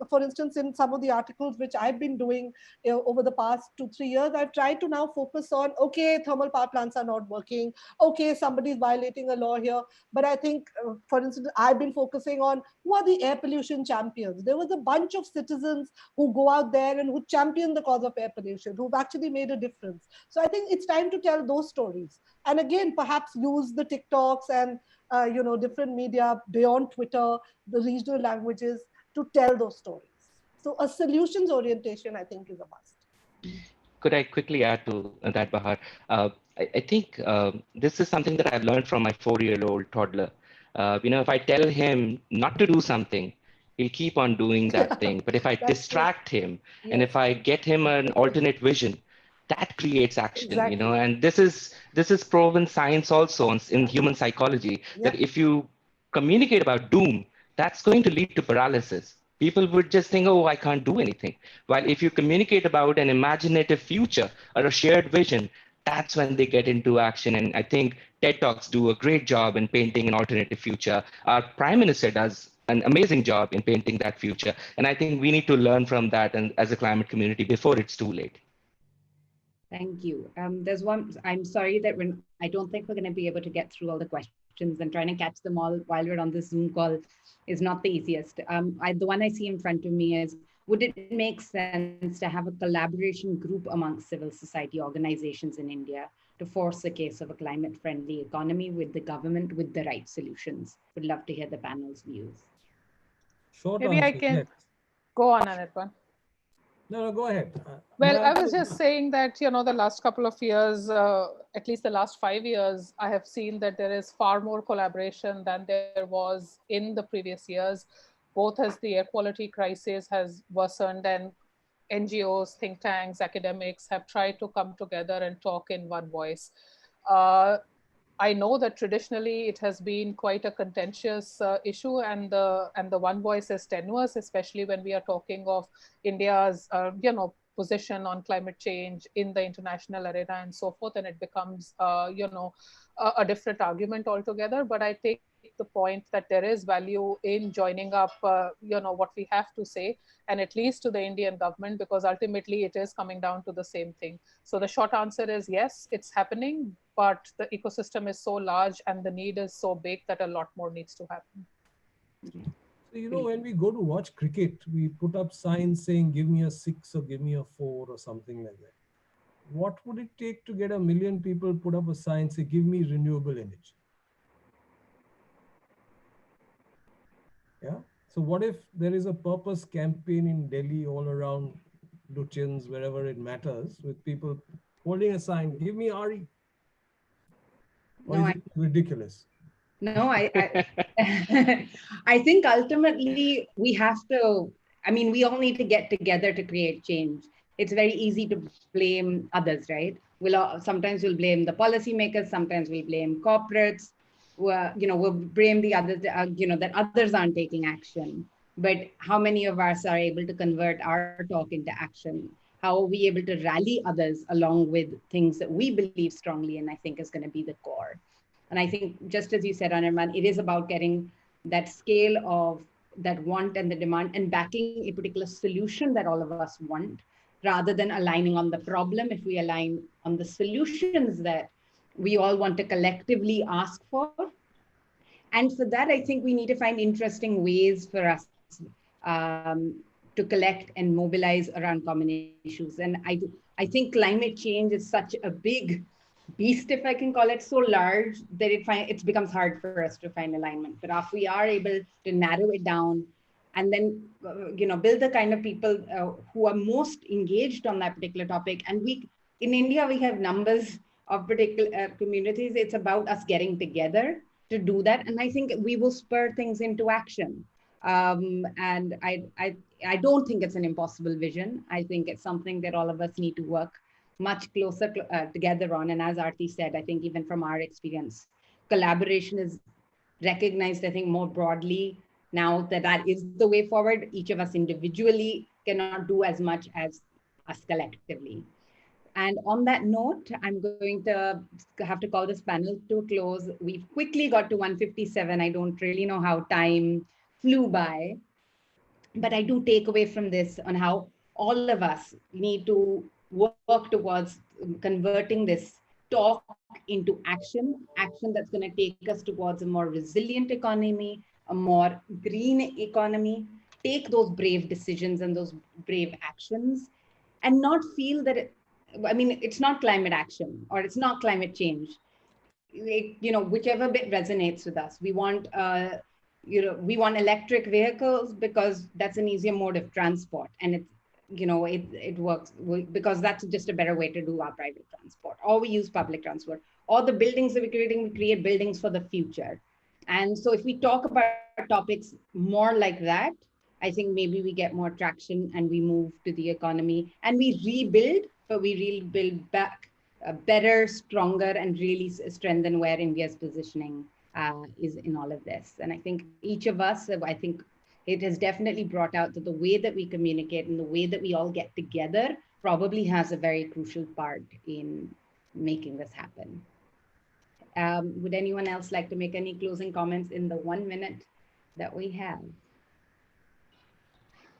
L: for instance, in some of the articles which I've been doing over the past 2-3 years, I've tried to now focus on, okay, thermal power plants are not working. Okay, somebody's violating a law here. But I think, for instance, I've been focusing on who are the air pollution champions. There was a bunch of citizens who go out there and who champion the cause of air pollution, who've actually made a difference. So I think it's time to tell those stories. And again, perhaps use the TikToks and different media beyond Twitter, the regional languages, to tell those stories. So a solutions orientation, I think, is a must.
K: Could I quickly add to that, Bahar? I think this is something that I've learned from my 4-year-old toddler. If I tell him not to do something, he'll keep on doing that thing. But if I distract him, and if I get him an alternate vision, that creates action.
L: Exactly.
K: And this is proven science also in human psychology, that if you communicate about doom, that's going to lead to paralysis. People would just think, oh, I can't do anything. While if you communicate about an imaginative future or a shared vision, that's when they get into action. And I think TED Talks do a great job in painting an alternative future. Our Prime Minister does an amazing job in painting that future. And I think we need to learn from that and as a climate community before it's too late.
J: Thank you. There's one, I'm sorry that I don't think we're going to be able to get through all the questions, and trying to catch them all while we're on this Zoom call is not the easiest. The one I see in front of me is, would it make sense to have a collaboration group amongst civil society organizations in India to force the case of a climate-friendly economy with the government with the right solutions? Would love to hear the panel's views.
N: Short
M: Maybe I
N: answer,
M: can
N: yes.
M: go on, Anitwan.
N: No, go ahead.
M: Well, I was just saying that, the last couple of years, at least the last 5 years, I have seen that there is far more collaboration than there was in the previous years, both as the air quality crisis has worsened and NGOs, think tanks, academics have tried to come together and talk in one voice. I know that traditionally it has been quite a contentious issue, and the one voice is tenuous, especially when we are talking of India's position on climate change in the international arena and so forth, and it becomes a different argument altogether. But I take the point that there is value in joining up what we have to say, and at least to the Indian government, because ultimately it is coming down to the same thing. So the short answer is yes, it's happening, but the ecosystem is so large and the need is so big that a lot more needs to happen.
N: So, when we go to watch cricket, we put up signs saying, give me a 6 or give me a 4 or something like that. What would it take to get 1 million people put up a sign, say, give me renewable energy? Yeah. So what if there is a purpose campaign in Delhi all around Lutyens, wherever it matters, with people holding a sign, give me RE. Or
J: No,
N: is it ridiculous?
J: No, I think ultimately we have to, I mean, we all need to get together to create change. It's very easy to blame others, right? Sometimes we'll blame the policymakers, sometimes we'll blame corporates, we'll blame the others, that others aren't taking action. But how many of us are able to convert our talk into action? How are we able to rally others along with things that we believe strongly in, I think is going to be the core. And I think, just as you said, Anirban, it is about getting that scale of that want and the demand and backing a particular solution that all of us want, rather than aligning on the problem. If we align on the solutions that we all want to collectively ask for. And for that, I think we need to find interesting ways for us to collect and mobilize around common issues. And I think climate change is such a big beast, if I can call it, so large that it becomes hard for us to find alignment. But if we are able to narrow it down and then build the kind of people who are most engaged on that particular topic, and in India we have numbers of particular communities. It's about us getting together to do that, and I think we will spur things into action. And I don't think it's an impossible vision. I think it's something that all of us need to work much closer together on. And as Aarti said, I think even from our experience, collaboration is recognized, I think, more broadly now that is the way forward. Each of us individually cannot do as much as us collectively. And on that note, I'm going to have to call this panel to a close. We've quickly got to 1:57. I don't really know how time flew by, but I do take away from this on how all of us need to work towards converting this talk into action that's going to take us towards a more resilient economy, a more green economy, take those brave decisions and those brave actions, and not feel that it's not climate action or it's not climate change. Whichever bit resonates with us. We want electric vehicles because that's an easier mode of transport, and it works because that's just a better way to do our private transport. Or we use public transport. Or the buildings that we're creating, we create buildings for the future. And so if we talk about topics more like that, I think maybe we get more traction and we move to the economy and we rebuild, but we rebuild back better, stronger, and really strengthen where India's positioning is in all of this. And I think each of us, I think it has definitely brought out that the way that we communicate and the way that we all get together probably has a very crucial part in making this happen. Would anyone else like to make any closing comments in the 1 minute that we have?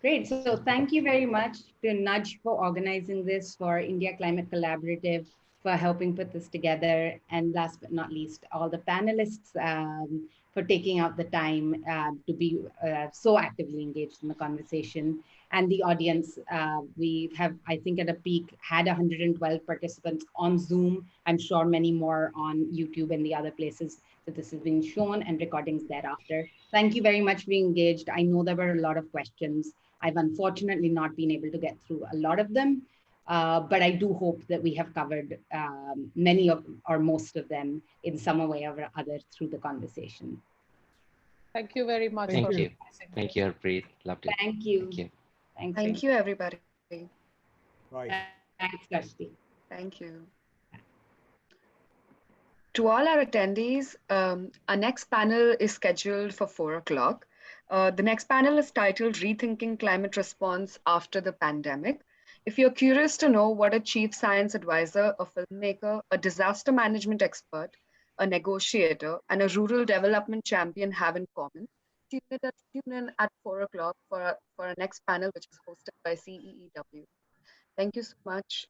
J: Great, so thank you very much to Nudge for organizing this, for India Climate Collaborative, for helping put this together, and last but not least, all the panelists for taking out the time to be so actively engaged in the conversation. And the audience, we have, I think at a peak, had 112 participants on Zoom. I'm sure many more on YouTube and the other places that this has been shown, and recordings thereafter. Thank you very much for being engaged. I know there were a lot of questions. I've unfortunately not been able to get through a lot of them, but I do hope that we have covered many of, or most of them in some way or other through the conversation.
M: Thank you very much.
K: Thank you. Thank you, Harpreet. Lovely.
J: Thank you.
K: Thank you.
J: Thanks.
I: Thank you, everybody.
H: Right.
J: Thanks, Kashti.
I: Thank you. To all our attendees, our next panel is scheduled for 4 o'clock. The next panel is titled Rethinking Climate Response After the Pandemic. If you're curious to know what a chief science advisor, a filmmaker, a disaster management expert, a negotiator, and a rural development champion have in common, tune in at 4 o'clock for our next panel, which is hosted by CEEW. Thank you so much.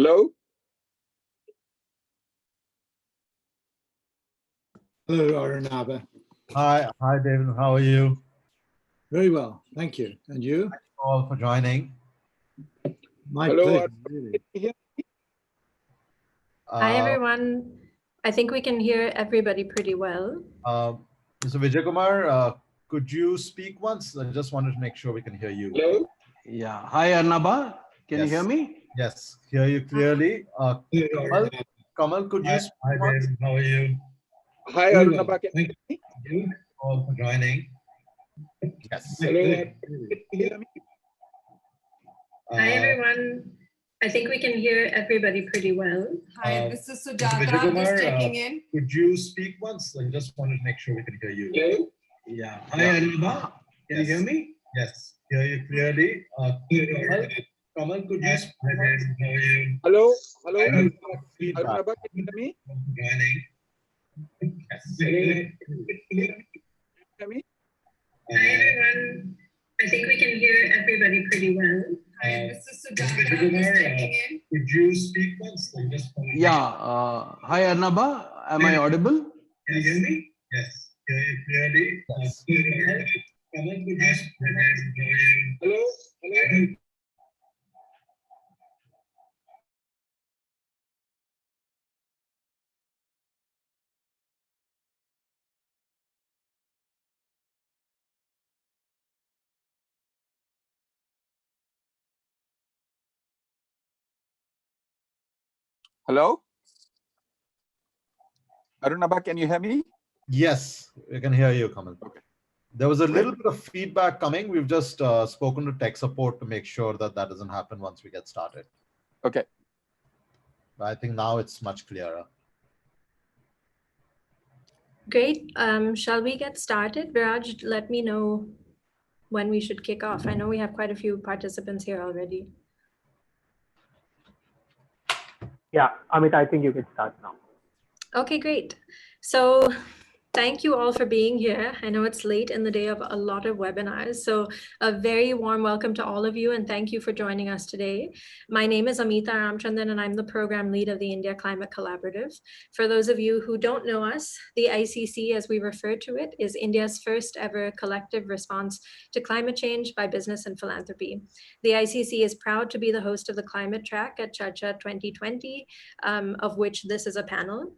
O: Hello?
P: Hello, Arunaba.
Q: Hi, David. How are you?
P: Very well, thank you. And you?
Q: Thank you all for joining.
P: My
O: Hello,
P: pleasure. Really.
A: Hi, everyone. I think we can hear everybody pretty well.
Q: Mr. Vijay Kumar, could you speak once? I just wanted to make sure we can hear you.
O: Hello?
R: Yeah. Hi, Arnaba. Can you hear me?
Q: Yes, hear you clearly. Kamal, could you speak
O: Hi,
Q: once?
O: David.
Q: How are you?
O: Hi, Arunaba.
Q: Thank you all for joining. Yes.
O: Hello. Can you hear me?
A: Hi, everyone. I think we can hear everybody pretty well.
E: Hi, this is
Q: Mr.
E: Sujata.
Q: Vijay
E: I'm just
Q: Kumar,
E: checking in.
Q: could you speak once? I just wanted to make sure we can hear you.
O: Hello?
R: Yeah.
Q: Hi, Arnaba.
R: Can you hear me?
Q: Yes, hear you clearly. Kamal, could you speak once? How are you?
O: Hello? Hello?
Q: Feedback.
O: Arunaba, can you hear me?
Q: Joining. Yes.
O: Hello? Can you hear me?
A: Hi, everyone. I think we can hear everybody pretty well.
E: Hi, this is
Q: Mr.
E: Sujata.
Q: Vijay
E: I'm
Q: Kumar,
E: just checking in.
Q: could you speak once? I just wanted to
R: Yeah. Hi, Arnaba. Am I audible?
Q: Can you hear me? Yes. Hear you clearly. Kamal, could you speak once?
O: Hello? Hello? Hello? Arunaba, can you hear me?
Q: Yes, we can hear you, Kamal.
O: Okay.
Q: There was a little bit of feedback coming. We've just spoken to tech support to make sure that that doesn't happen once we get started.
O: Okay.
Q: But I think now it's much clearer.
A: Great. Shall we get started? Viraj, let me know when we should kick off. I know we have quite a few participants here already.
G: Yeah, Amit, I think you can start now.
A: Okay, great. So thank you all for being here. I know it's late in the day of a lot of webinars, so a very warm welcome to all of you and thank you for joining us today. My name is Amita Ramchandran and I'm the program lead of the India Climate Collaborative. For those of you who don't know us, the ICC, as we refer to it, is India's first ever collective response to climate change by business and philanthropy. The ICC is proud to be the host of the climate track at Charcha 2020, of which this is a panel.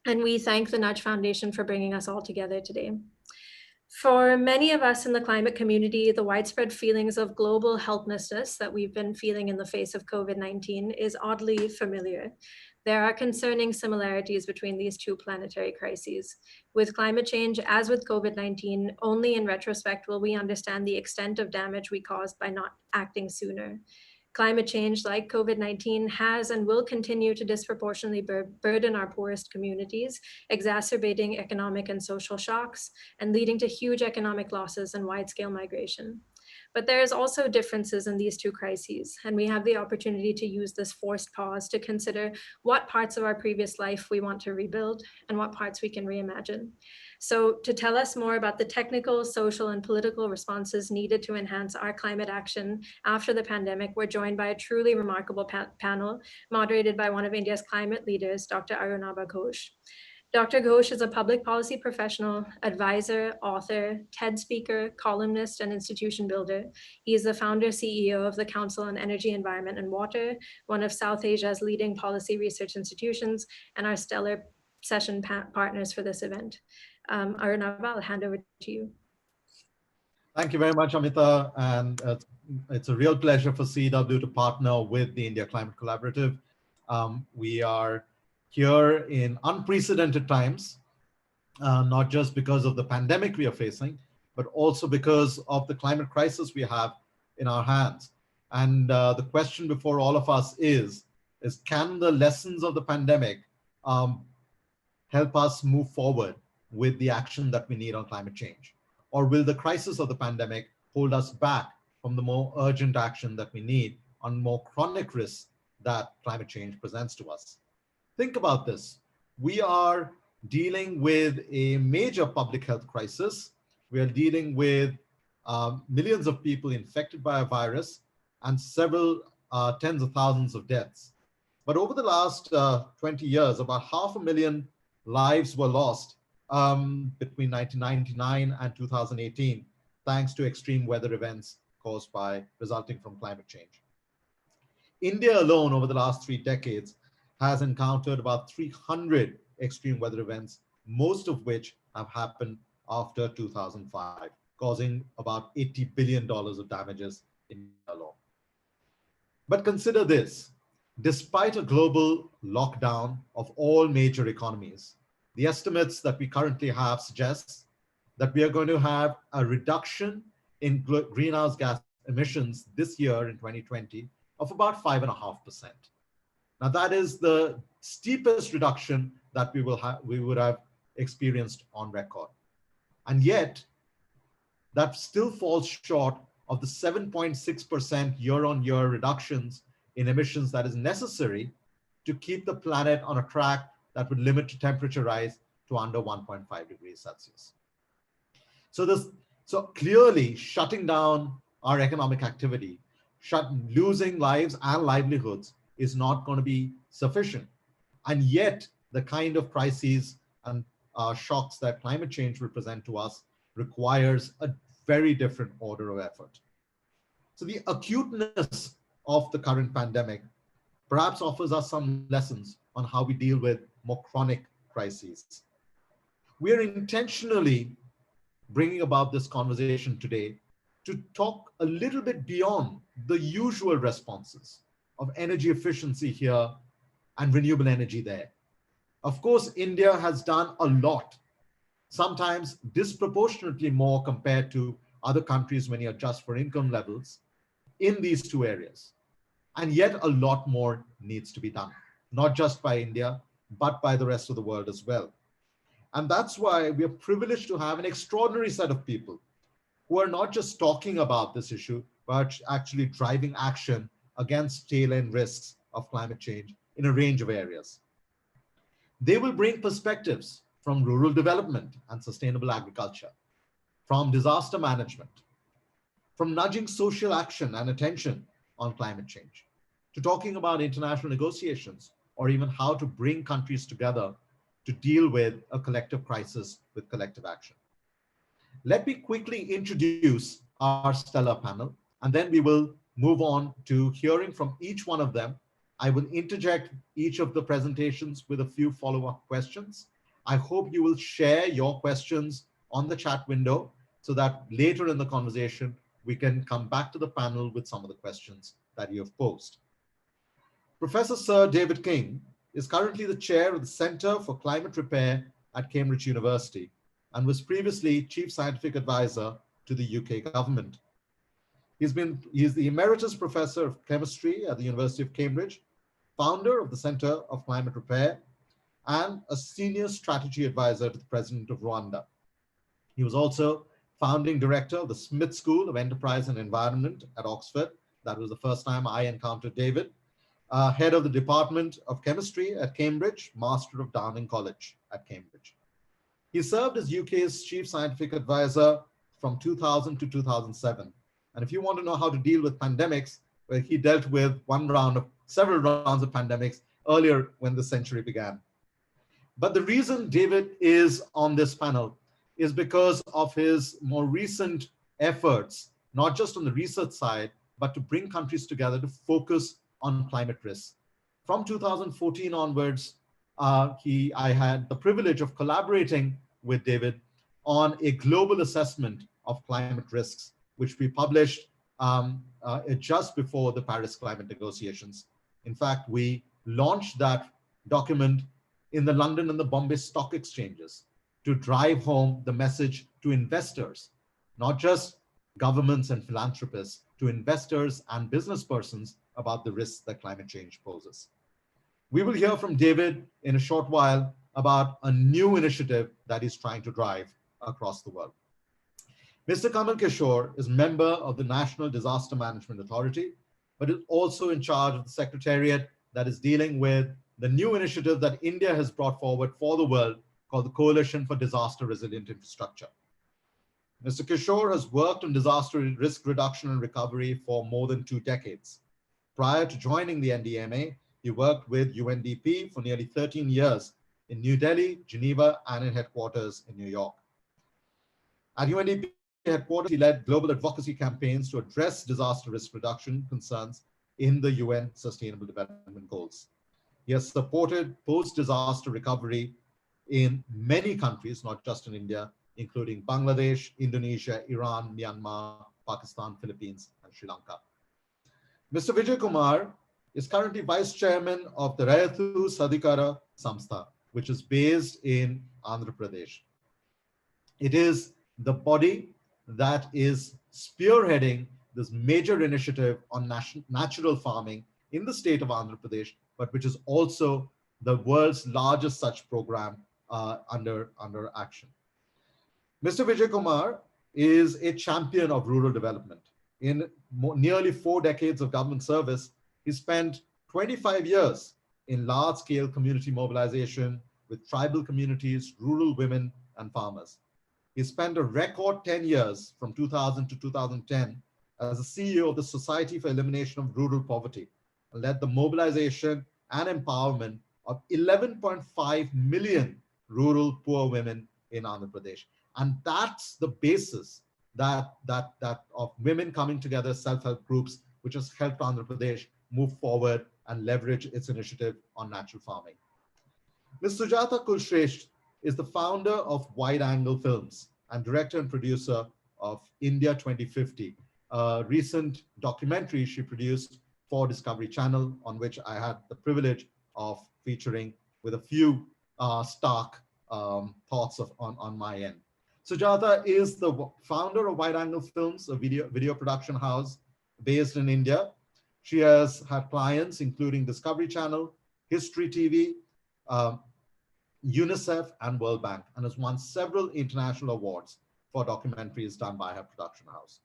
A: And we thank the Nudge Foundation for bringing us all together today. For many of us in the climate community, the widespread feelings of global helplessness that we've been feeling in the face of COVID-19 is oddly familiar. There are concerning similarities between these two planetary crises. With climate change, as with COVID-19, only in retrospect will we understand the extent of damage we caused by not acting sooner. Climate change, like COVID-19, has and will continue to disproportionately burden our poorest communities, exacerbating economic and social shocks, and leading to huge economic losses and wide-scale migration. But there is also differences in these two crises, and we have the opportunity to use this forced pause to consider what parts of our previous life we want to rebuild and what parts we can reimagine. So to tell us more about the technical, social, and political responses needed to enhance our climate action after the pandemic, we're joined by a truly remarkable panel moderated by one of India's climate leaders, Dr. Arunaba Ghosh. Dr. Ghosh is a public policy professional, advisor, author, TED speaker, columnist, and institution builder. He is the founder CEO of the Council on Energy, Environment, and Water, one of South Asia's leading policy research institutions, and our stellar session partners for this event. Arunaba, I'll hand over to you.
Q: Thank you very much, Amita. And it's a real pleasure for CW to partner with the India Climate Collaborative. We are here in unprecedented times, not just because of the pandemic we are facing, but also because of the climate crisis we have in our hands. And the question before all of us is can the lessons of the pandemic help us move forward with the action that we need on climate change? Or will the crisis of the pandemic hold us back from the more urgent action that we need on more chronic risks that climate change presents to us? Think about this. We are dealing with a major public health crisis. We are dealing with millions of people infected by a virus and several tens of thousands of deaths. But over the last 20 years, about 500,000 lives were lost between 1999 and 2018, thanks to extreme weather events caused by resulting from climate change. India alone over the last 3 decades has encountered about 300 extreme weather events, most of which have happened after 2005, causing about $80 billion of damages in India alone. But consider this, despite a global lockdown of all major economies, the estimates that we currently have suggest that we are going to have a reduction in greenhouse gas emissions this year in 2020 of about 5.5%. Now that is the steepest reduction that we would have experienced on record. And yet, that still falls short of the 7.6% year-on-year reductions in emissions that is necessary to keep the planet on a track that would limit the temperature rise to under 1.5 degrees Celsius. So clearly shutting down our economic activity, losing lives and livelihoods is not going to be sufficient. And yet the kind of crises and shocks that climate change will present to us requires a very different order of effort. So the acuteness of the current pandemic perhaps offers us some lessons on how we deal with more chronic crises. We are intentionally bringing about this conversation today to talk a little bit beyond the usual responses of energy efficiency here and renewable energy there. Of course, India has done a lot, sometimes disproportionately more compared to other countries when you adjust for income levels in these 2 areas. And yet a lot more needs to be done, not just by India, but by the rest of the world as well. And that's why we are privileged to have an extraordinary set of people who are not just talking about this issue, but actually driving action against tail-end risks of climate change in a range of areas. They will bring perspectives from rural development and sustainable agriculture, from disaster management, from nudging social action and attention on climate change, to talking about international negotiations, or even how to bring countries together to deal with a collective crisis with collective action. Let me quickly introduce our stellar panel, and then we will move on to hearing from each one of them. I will interject each of the presentations with a few follow-up questions. I hope you will share your questions on the chat window so that later in the conversation, we can come back to the panel with some of the questions that you have posed. Professor Sir David King is currently the chair of the Center for Climate Repair at Cambridge University and was previously Chief Scientific Advisor to the UK government. He is the Emeritus Professor of Chemistry at the University of Cambridge, founder of the Center of Climate Repair, and a Senior Strategy Advisor to the President of Rwanda. He was also founding director of the Smith School of Enterprise and Environment at Oxford. That was the first time I encountered David. Head of the Department of Chemistry at Cambridge, Master of Downing College at Cambridge. He served as UK's Chief Scientific Advisor from 2000 to 2007. And if you want to know how to deal with pandemics, well, he dealt with several rounds of pandemics earlier when the century began. But the reason David is on this panel is because of his more recent efforts, not just on the research side, but to bring countries together to focus on climate risks. From 2014 onwards, I had the privilege of collaborating with David on a global assessment of climate risks, which we published just before the Paris climate negotiations. In fact, we launched that document in the London and the Bombay stock exchanges to drive home the message to investors, not just governments and philanthropists, to investors and business persons about the risks that climate change poses. We will hear from David in a short while about a new initiative that he's trying to drive across the world. Mr. Kamal Kishore is member of the National Disaster Management Authority, but is also in charge of the secretariat that is dealing with the new initiative that India has brought forward for the world called the Coalition for Disaster Resilient Infrastructure. Mr. Kishore has worked on disaster risk reduction and recovery for more than 2 decades. Prior to joining the NDMA, He worked with UNDP for nearly 13 years in New Delhi, Geneva, and in headquarters in New York. At UNDP headquarters, he led global advocacy campaigns to address disaster risk reduction concerns in the UN Sustainable Development Goals. He has supported post-disaster recovery in many countries, not just in India, including Bangladesh, Indonesia, Iran, Myanmar, Pakistan, Philippines, and Sri Lanka. Mr. Vijay Kumar is currently Vice Chairman of the Rayathu Sadhikara Samstha, which is based in Andhra Pradesh. It is the body that is spearheading this major initiative on natural farming in the state of Andhra Pradesh, but which is also the world's largest such program under action. Mr. Vijay Kumar is a champion of rural development. In nearly 4 decades of government service, he spent 25 years in large-scale community mobilization with tribal communities, rural women, and farmers. He spent a record 10 years from 2000 to 2010 as the CEO of the Society for Elimination of Rural Poverty and led the mobilization and empowerment of 11.5 million rural poor women in Andhra Pradesh. And that's the basis that of women coming together, self-help groups, which has helped Andhra Pradesh move forward and leverage its initiative on natural farming. Ms. Sujata Kulshresht is the founder of Wide Angle Films and director and producer of India 2050, a recent documentary she produced for Discovery Channel, on which I had the privilege of featuring with a few stark thoughts on my end. Sujata is the founder of Wide Angle Films, a video production house based in India. She has had clients including Discovery Channel, History TV, UNICEF, and World Bank, and has won several international awards for documentaries done by her production house.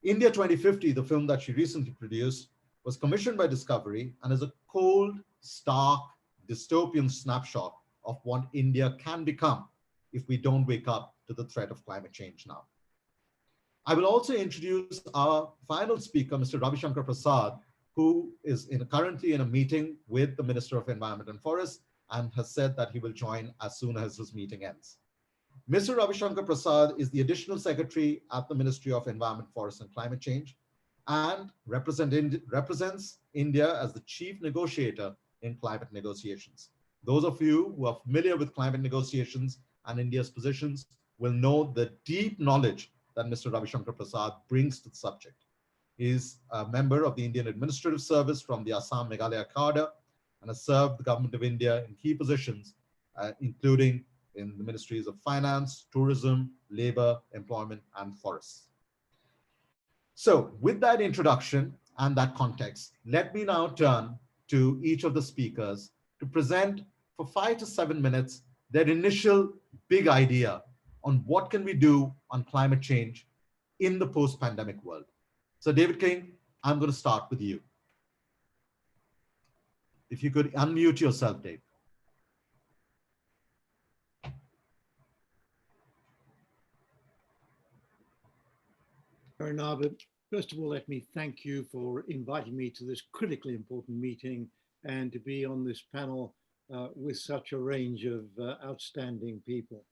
Q: India 2050, the film that she recently produced, was commissioned by Discovery and is a cold, stark, dystopian snapshot of what India can become if we don't wake up to the threat of climate change now. I will also introduce our final speaker, Mr. Ravi Shankar Prasad, who is currently in a meeting with the Minister of Environment and Forests and has said that he will join as soon as his meeting ends. Mr. Ravi Shankar Prasad is the Additional Secretary at the Ministry of Environment, Forests and Climate Change and represents India as the chief negotiator in climate negotiations. Those of you who are familiar with climate negotiations and India's positions will know the deep knowledge that Mr. Ravi Shankar Prasad brings to the subject. He is a member of the Indian Administrative Service from the Assam Meghalaya cadre and has served the government of India in key positions, including in the ministries of finance, tourism, labor, employment, and forests. So with that introduction and that context, let me now turn to each of the speakers to present for 5 to 7 minutes their initial big idea on what can we do on climate change in the post-pandemic world. So David King, I'm going to start with you. If you could unmute yourself, Dave.
P: Arnab, first of all, let me thank you for inviting me to this critically important meeting and to be on this panel with such a range of outstanding people.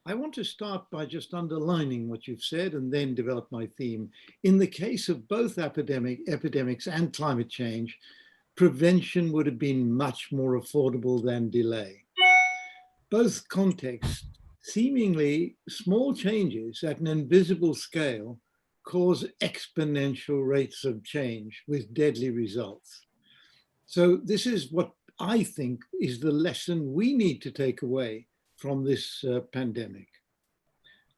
P: I want to start by just underlining what you've said and then develop my theme. In the case of both epidemics and climate change, prevention would have been much more affordable than delay. Both contexts, seemingly small changes at an invisible scale cause exponential rates of change with deadly results. So this is what I think is the lesson we need to take away from this pandemic.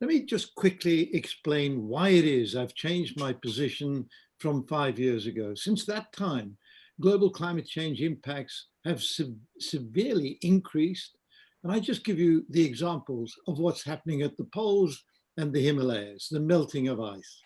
P: Let me just quickly explain why it is I've changed my position from 5 years ago. Since that time, global climate change impacts have severely increased. And I just give you the examples of what's happening at the poles and the Himalayas, the melting of ice.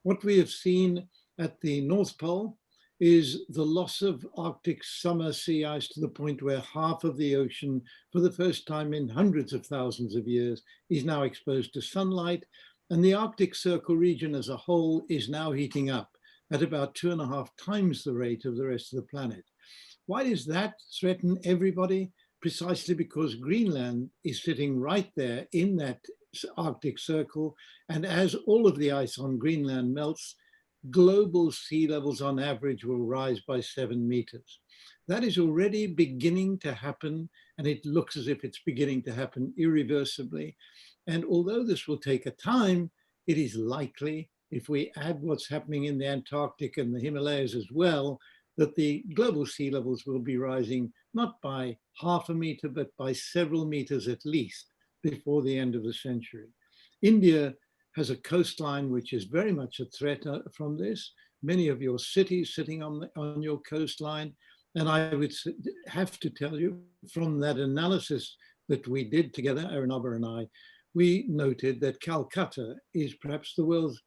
P: What we have seen at the North Pole is the loss of Arctic summer sea ice to the point where half of the ocean, for the first time in hundreds of thousands of years, is now exposed to sunlight. And the Arctic Circle region as a whole is now heating up at about 2.5 times the rate of the rest of the planet. Why does that threaten everybody? Precisely because Greenland is sitting right there in that Arctic Circle. And as all of the ice on Greenland melts, global sea levels on average will rise by 7 meters. That is already beginning to happen, and it looks as if it's beginning to happen irreversibly. And although this will take a time, it is likely, if we add what's happening in the Antarctic and the Himalayas as well, that the global sea levels will be rising not by half a meter, but by several meters at least before the end of the century. India has a coastline which is very much a threat from this. Many of your cities sitting on your coastline. And I would have to tell you from that analysis that we did together, Arunabha and I, we noted that Calcutta is perhaps the world's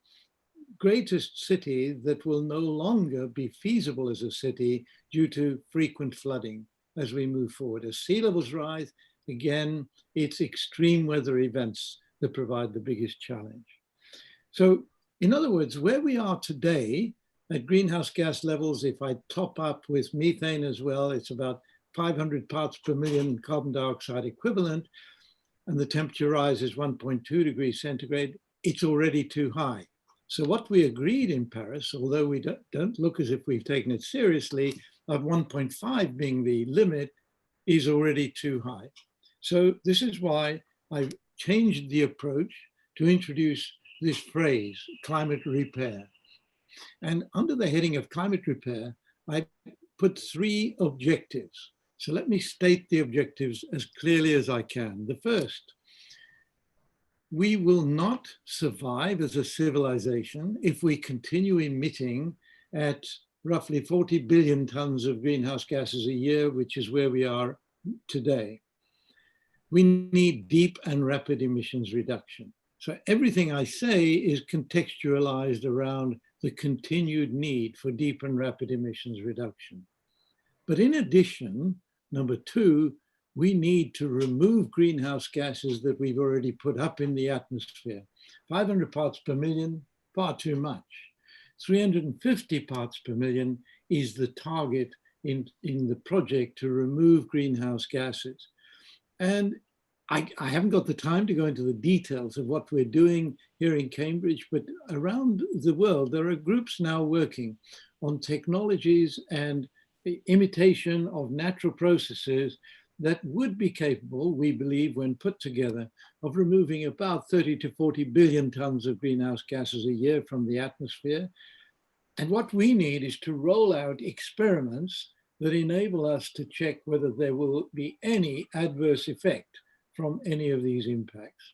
P: greatest city that will no longer be feasible as a city due to frequent flooding as we move forward. As sea levels rise, again, it's extreme weather events that provide the biggest challenge. So in other words, where we are today at greenhouse gas levels, if I top up with methane as well, it's about 500 parts per million carbon dioxide equivalent, and the temperature rise is 1.2 degrees centigrade, it's already too high. So what we agreed in Paris, although we don't look as if we've taken it seriously, of 1.5 being the limit, is already too high. So this is why I've changed the approach to introduce this phrase, climate repair. And under the heading of climate repair, I put 3 objectives. So let me state the objectives as clearly as I can. The first, we will not survive as a civilization if we continue emitting at roughly 40 billion tons of greenhouse gases a year, which is where we are today. We need deep and rapid emissions reduction. So everything I say is contextualized around the continued need for deep and rapid emissions reduction. But in addition, number 2, we need to remove greenhouse gases that we've already put up in the atmosphere. 500 parts per million, far too much. 350 parts per million is the target in the project to remove greenhouse gases. And I haven't got the time to go into the details of what we're doing here in Cambridge, but around the world, there are groups now working on technologies and the imitation of natural processes that would be capable, we believe, when put together, of removing about 30 to 40 billion tons of greenhouse gases a year from the atmosphere. And what we need is to roll out experiments that enable us to check whether there will be any adverse effect from any of these impacts.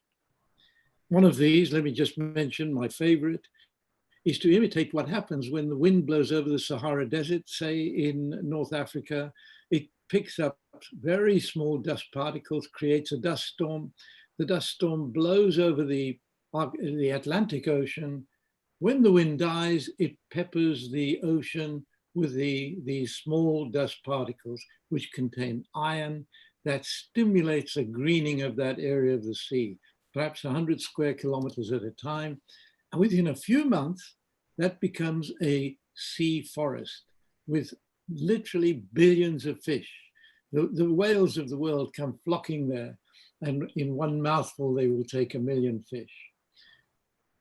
P: One of these, let me just mention my favorite, is to imitate what happens when the wind blows over the Sahara Desert, say in North Africa. It picks up very small dust particles, creates a dust storm. The dust storm blows over the Atlantic Ocean. When the wind dies, it peppers the ocean with these small dust particles, which contain iron, that stimulates a greening of that area of the sea, perhaps 100 square kilometers at a time. And within a few months, that becomes a sea forest with literally billions of fish. The whales of the world come flocking there, and in one mouthful, they will take 1 million fish.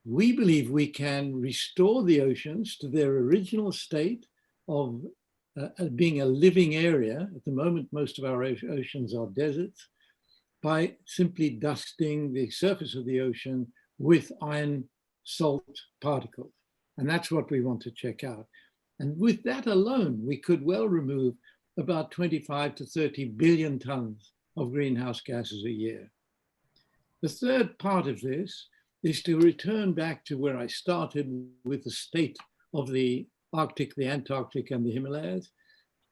P: We believe we can restore the oceans to their original state of being a living area. At the moment, most of our oceans are deserts, by simply dusting the surface of the ocean with iron salt particles. And that's what we want to check out. And with that alone, we could well remove about 25 to 30 billion tons of greenhouse gases a year. The third part of this is to return back to where I started with the state of the Arctic, the Antarctic, and the Himalayas.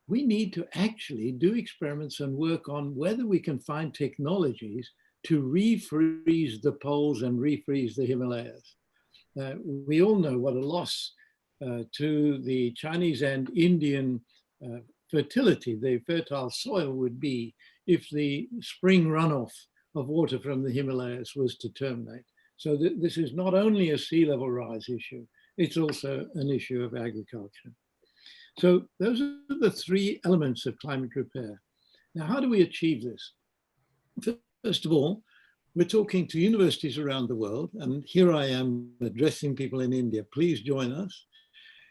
P: We need to actually do experiments and work on whether we can find technologies to refreeze the poles and refreeze the Himalayas. We all know what a loss to the Chinese and Indian fertility, the fertile soil would be if the spring runoff of water from the Himalayas was to terminate. So this is not only a sea level rise issue, it's also an issue of agriculture. So those are the three elements of climate repair. Now, how do we achieve this? First of all, we're talking to universities around the world, and here I am addressing people in India. Please join us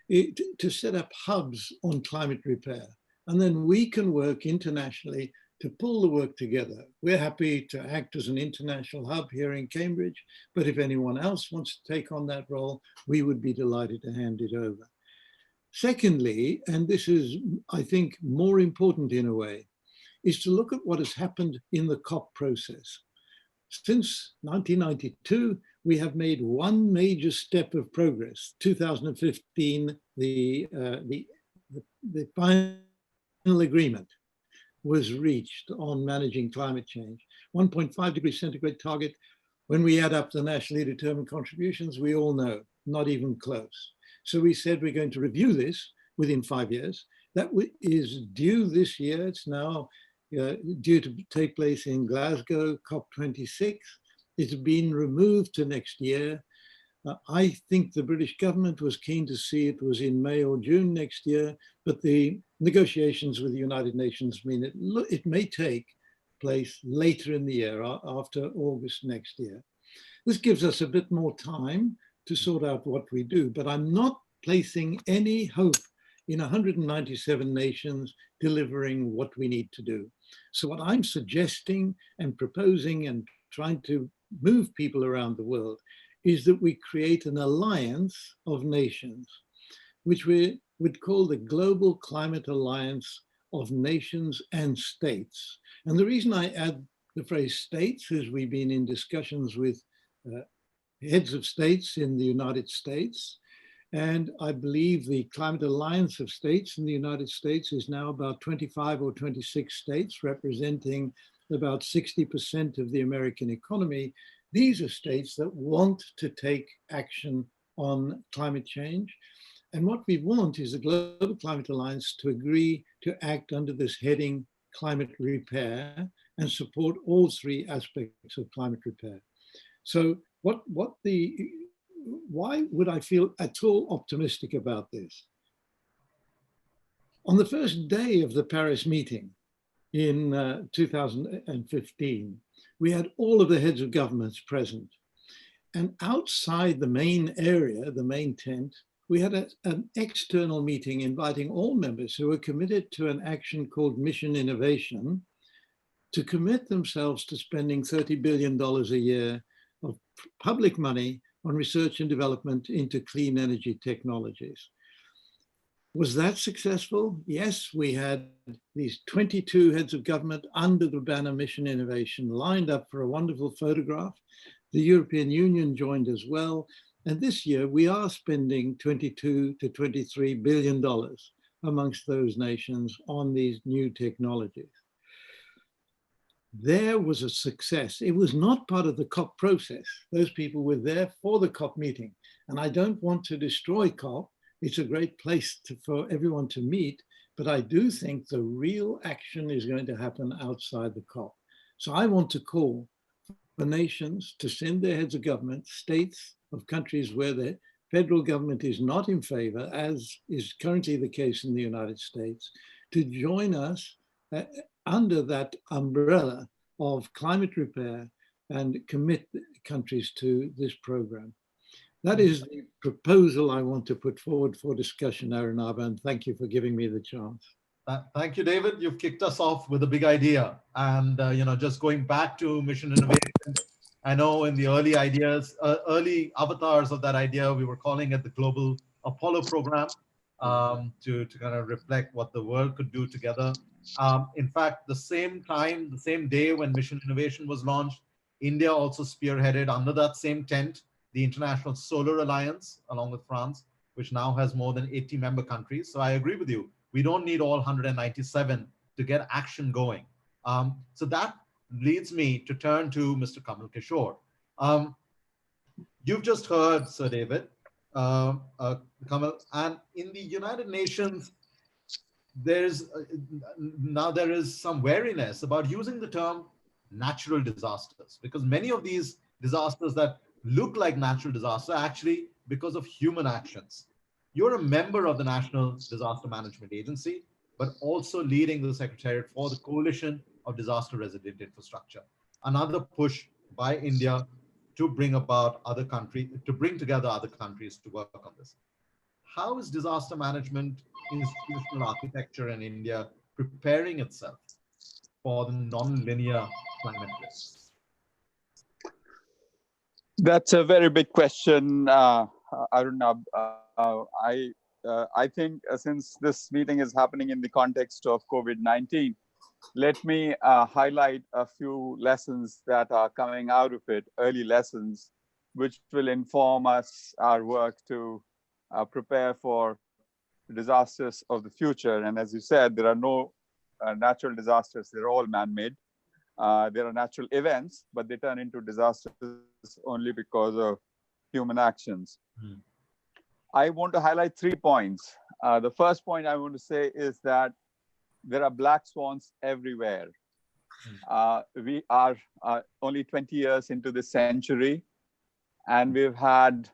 P: to set up hubs on climate repair. And then we can work internationally to pull the work together. We're happy to act as an international hub here in Cambridge, but if anyone else wants to take on that role, we would be delighted to hand it over. Secondly, and this is, I think, more important in a way, is to look at what has happened in the COP process. Since 1992, we have made one major step of progress. 2015, the final agreement was reached on managing climate change. 1.5 degrees centigrade target. When we add up the nationally determined contributions, we all know, not even close. So we said we're going to review this within 5 years. That is due this year. It's now due to take place in Glasgow, COP26. It's been removed to next year. I think the British government was keen to see it was in May or June next year, but the negotiations with the United Nations mean it may take place later in the year, after August next year. This gives us a bit more time to sort out what we do, but I'm not placing any hope in 197 nations delivering what we need to do. So what I'm suggesting and proposing and trying to move people around the world is that we create an alliance of nations, which we would call the Global Climate Alliance of Nations and States. And the reason I add the phrase states is we've been in discussions with heads of states in the United States. And I believe the Climate Alliance of States in the United States is now about 25 or 26 states, representing about 60% of the American economy. These are states that want to take action on climate change. And what we want is the Global Climate Alliance to agree to act under this heading, climate repair, and support all three aspects of climate repair. So why would I feel at all optimistic about this? On the first day of the Paris meeting in 2015, we had all of the heads of governments present. And outside the main area, the main tent, we had an external meeting inviting all members who were committed to an action called Mission Innovation to commit themselves to spending $30 billion a year of public money on research and development into clean energy technologies. Was that successful? Yes, we had these 22 heads of government under the banner Mission Innovation lined up for a wonderful photograph. The European Union joined as well. And this year we are spending $22 to $23 billion amongst those nations on these new technologies. There was a success. It was not part of the COP process. Those people were there for the COP meeting. And I don't want to destroy COP. It's a great place for everyone to meet, but I do think the real action is going to happen outside the COP. So I want to call for nations to send their heads of government, states of countries where the federal government is not in favor, as is currently the case in the United States, to join us under that umbrella of climate repair and commit countries to this program. That is the proposal I want to put forward for discussion, Arunabha, and thank you for giving me the chance.
Q: Thank you, David. You've kicked us off with a big idea. And, just going back to Mission Innovation, I know in the early ideas, early avatars of that idea, we were calling it the Global Apollo Program to kind of reflect what the world could do together. In fact, the same day when Mission Innovation was launched, India also spearheaded under that same tent, the International Solar Alliance, along with France, which now has more than 80 member countries. So I agree with you. We don't need all 197 to get action going. So that leads me to turn to Mr. Kamal Kishore. You've just heard, Sir David, Kamal, and in the United Nations, there is some wariness about using the term natural disasters, because many of these disasters that look like natural disasters are actually because of human actions. You're a member of the National Disaster Management Agency, but also leading the Secretariat for the Coalition of Disaster Resilient Infrastructure. Another push by India to bring about other countries, to bring together other countries to work on this. How is disaster management institutional architecture in India preparing itself for the non-linear climate risks?
O: That's a very big question, Arunab. I think since this meeting is happening in the context of COVID-19, let me highlight a few lessons that are coming out of it, early lessons, which will inform us, our work to prepare for disasters of the future. And as you said, there are no natural disasters, they're all man-made. There are natural events, but they turn into disasters only because of human actions. I want to highlight 3 points. The first point I want to say is that there are black swans everywhere. We are only 20 years into this century, and we've had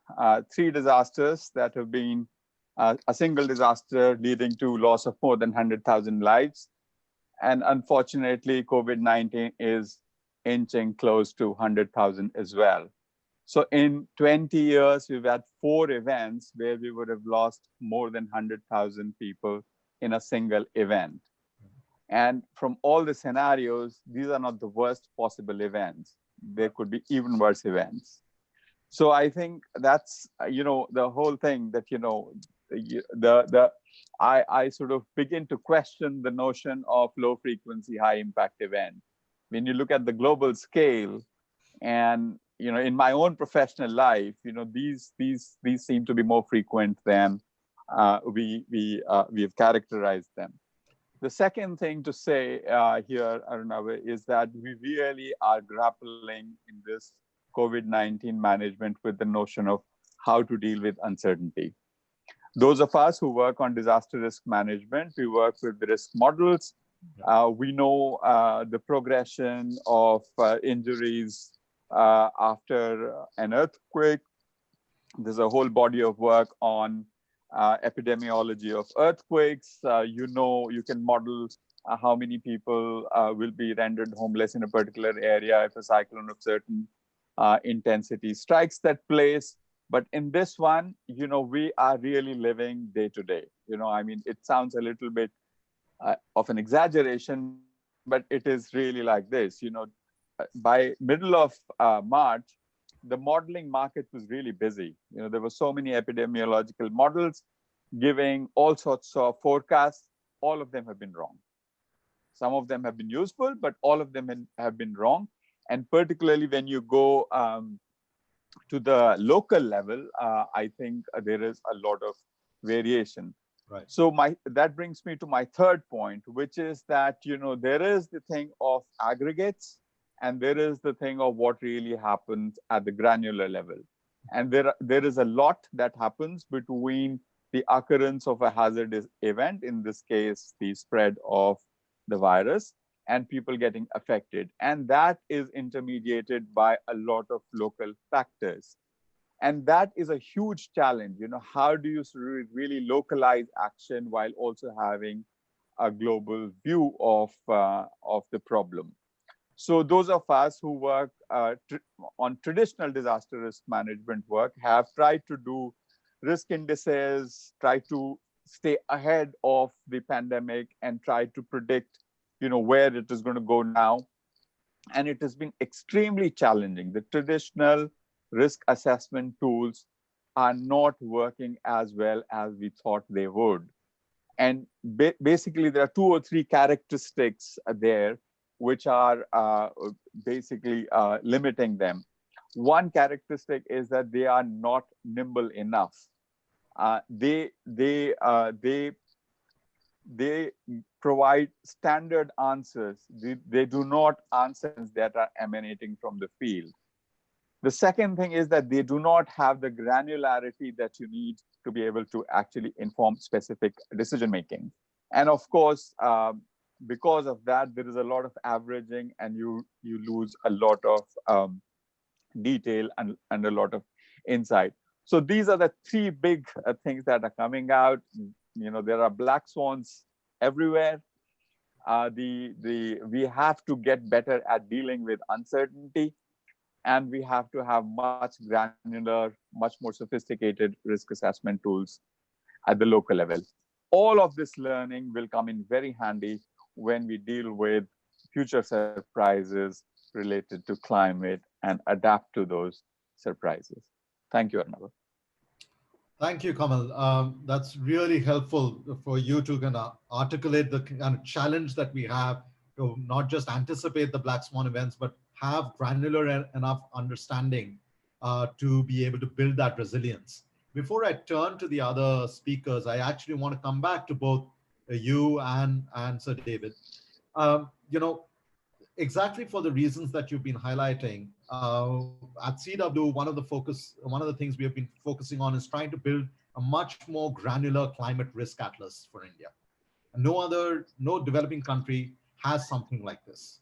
O: 3 disasters that have been a single disaster leading to loss of more than 100,000 lives. And unfortunately, COVID-19 is inching close to 100,000 as well. So in 20 years, we've had 4 events where we would have lost more than 100,000 people in a single event. And from all the scenarios, these are not the worst possible events. There could be even worse events. So I think that's, the whole thing that, I sort of begin to question the notion of low frequency, high impact event. When you look at the global scale, and in my own professional life, these seem to be more frequent than we have characterized them. The second thing to say here, Arunava, is that we really are grappling in this COVID-19 management with the notion of how to deal with uncertainty. Those of us who work on disaster risk management, we work with the risk models. We know the progression of injuries after an earthquake. There's a whole body of work on epidemiology of earthquakes. You can model how many people will be rendered homeless in a particular area if a cyclone of certain intensity strikes that place. But in this one, we are really living day to day. It sounds a little bit of an exaggeration, but it is really like this. By middle of March, the modeling market was really busy. There were so many epidemiological models giving all sorts of forecasts. All of them have been wrong. Some of them have been useful, but all of them have been wrong. And particularly when you go to the local level, I think there is a lot of variation.
Q: Right.
O: So that brings me to my third point, which is that there is the thing of aggregates, and there is the thing of what really happens at the granular level. And there is a lot that happens between the occurrence of a hazardous event, in this case, the spread of the virus, and people getting affected. And that is intermediated by a lot of local factors. And that is a huge challenge. How do you really localize action while also having a global view of the problem? So those of us who work on traditional disaster risk management work have tried to do risk indices, try to stay ahead of the pandemic and try to predict, where it is going to go now. And it has been extremely challenging. The traditional risk assessment tools are not working as well as we thought they would. And basically, there are 2 or 3 characteristics there which are basically limiting them. One characteristic is that they are not nimble enough. They provide standard answers. They do not answer that are emanating from the field. The second thing is that they do not have the granularity that you need to be able to actually inform specific decision making. And of course, because of that, there is a lot of averaging, and you lose a lot of detail and a lot of insight. So these are the three big things that are coming out. There are black swans everywhere. We have to get better at dealing with uncertainty, and we have to have much granular, much more sophisticated risk assessment tools at the local level. All of this learning will come in very handy when we deal with future surprises related to climate and adapt to those surprises. Thank you, Arnab.
Q: Thank you, Kamal. That's really helpful for you to kind of articulate the kind of challenge that we have to not just anticipate the black swan events, but have granular enough understanding to be able to build that resilience. Before I turn to the other speakers, I actually want to come back to both you and Sir David. Exactly for the reasons that you've been highlighting, at CW, one of the things we have been focusing on is trying to build a much more granular climate risk atlas for India. No developing country has something like this.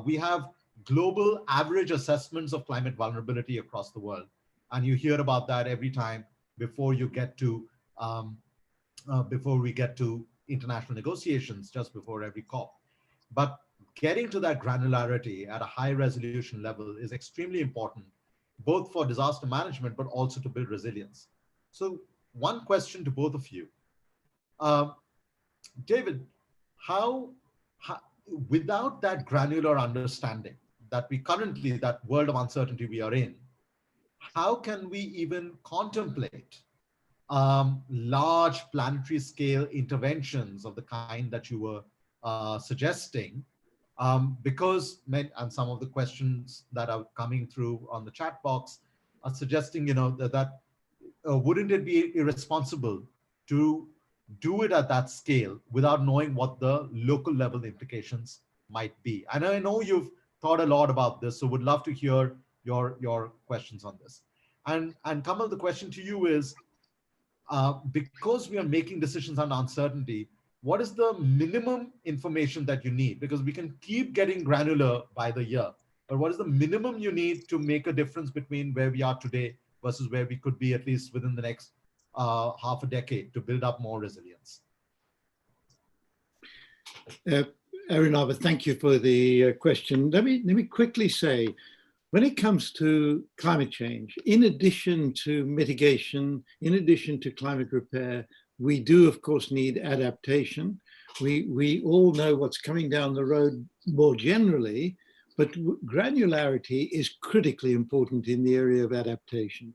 Q: We have global average assessments of climate vulnerability across the world, and you hear about that every time before we get to international negotiations, just before every COP. But getting to that granularity at a high resolution level is extremely important, both for disaster management, but also to build resilience. So one question to both of you. David, how without that granular understanding that world of uncertainty we are in, how can we even contemplate large planetary scale interventions of the kind that you were suggesting? Because some of the questions that are coming through on the chat box are suggesting, that wouldn't it be irresponsible to do it at that scale without knowing what the local level implications might be? And I know you've thought a lot about this, so would love to hear your questions on this. And Kamal, the question to you is, because we are making decisions on uncertainty, what is the minimum information that you need? Because we can keep getting granular by the year, but what is the minimum you need to make a difference between where we are today versus where we could be at least within the next half a decade to build up more resilience?
P: Arunava, thank you for the question. Let me quickly say, when it comes to climate change, in addition to mitigation, in addition to climate repair, we do, of course, need adaptation. We all know what's coming down the road more generally, but granularity is critically important in the area of adaptation.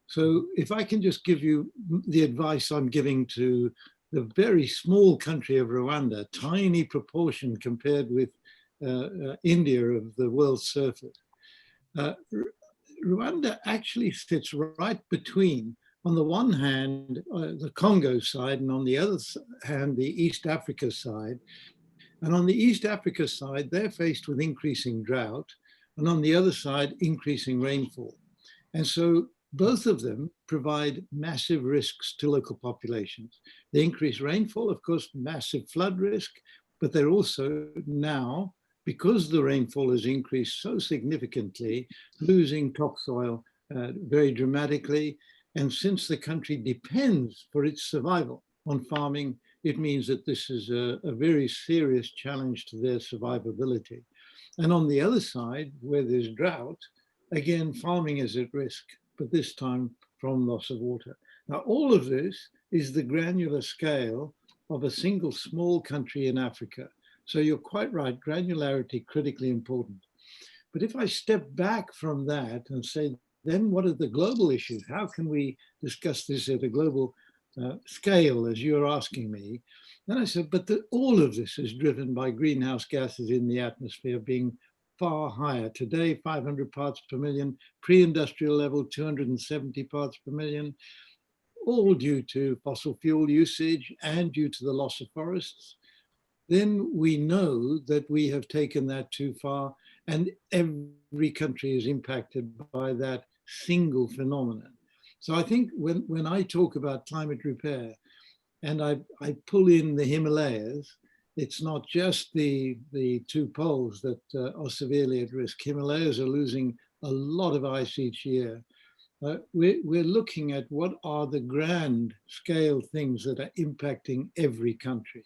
P: So if I can just give you the advice I'm giving to the very small country of Rwanda, tiny proportion compared with India of the world's surface. Rwanda actually sits right between, on the one hand, the Congo side, and on the other hand, the East Africa side. And on the East Africa side, they're faced with increasing drought, and on the other side, increasing rainfall. And so both of them provide massive risks to local populations. The increased rainfall, of course, massive flood risk, but they're also now, because the rainfall has increased so significantly, losing topsoil very dramatically. And since the country depends for its survival on farming, it means that this is a very serious challenge to their survivability. And on the other side, where there's drought, again, farming is at risk, but this time from loss of water. Now, all of this is the granular scale of a single small country in Africa. So you're quite right, granularity critically important. But if I step back from that and say, then what are the global issues? How can we discuss this at a global scale, as you're asking me? Then I said, but all of this is driven by greenhouse gases in the atmosphere being far higher. Today, 500 parts per million, pre-industrial level, 270 parts per million, all due to fossil fuel usage and due to the loss of forests. Then we know that we have taken that too far, and every country is impacted by that single phenomenon. So I think when I talk about climate repair, and I pull in the Himalayas, it's not just the two poles that are severely at risk. Himalayas are losing a lot of ice each year. we're looking at what are the grand scale things that are impacting every country.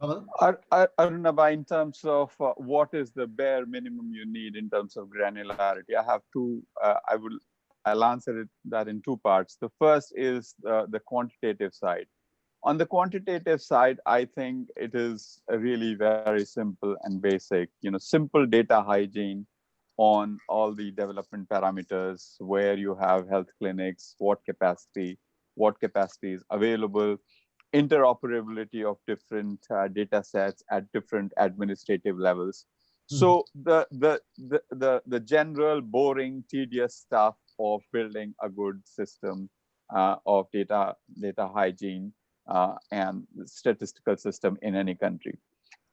O: Arunabha, in terms of what is the bare minimum you need in terms of granularity, I have two. I'll answer that in two parts. The first is the quantitative side. On the quantitative side, I think it is really very simple and basic. Simple data hygiene on all the development parameters, where you have health clinics, what capacity is available, interoperability of different data sets at different administrative levels. So the general boring, tedious stuff of building a good system of data hygiene and statistical system in any country.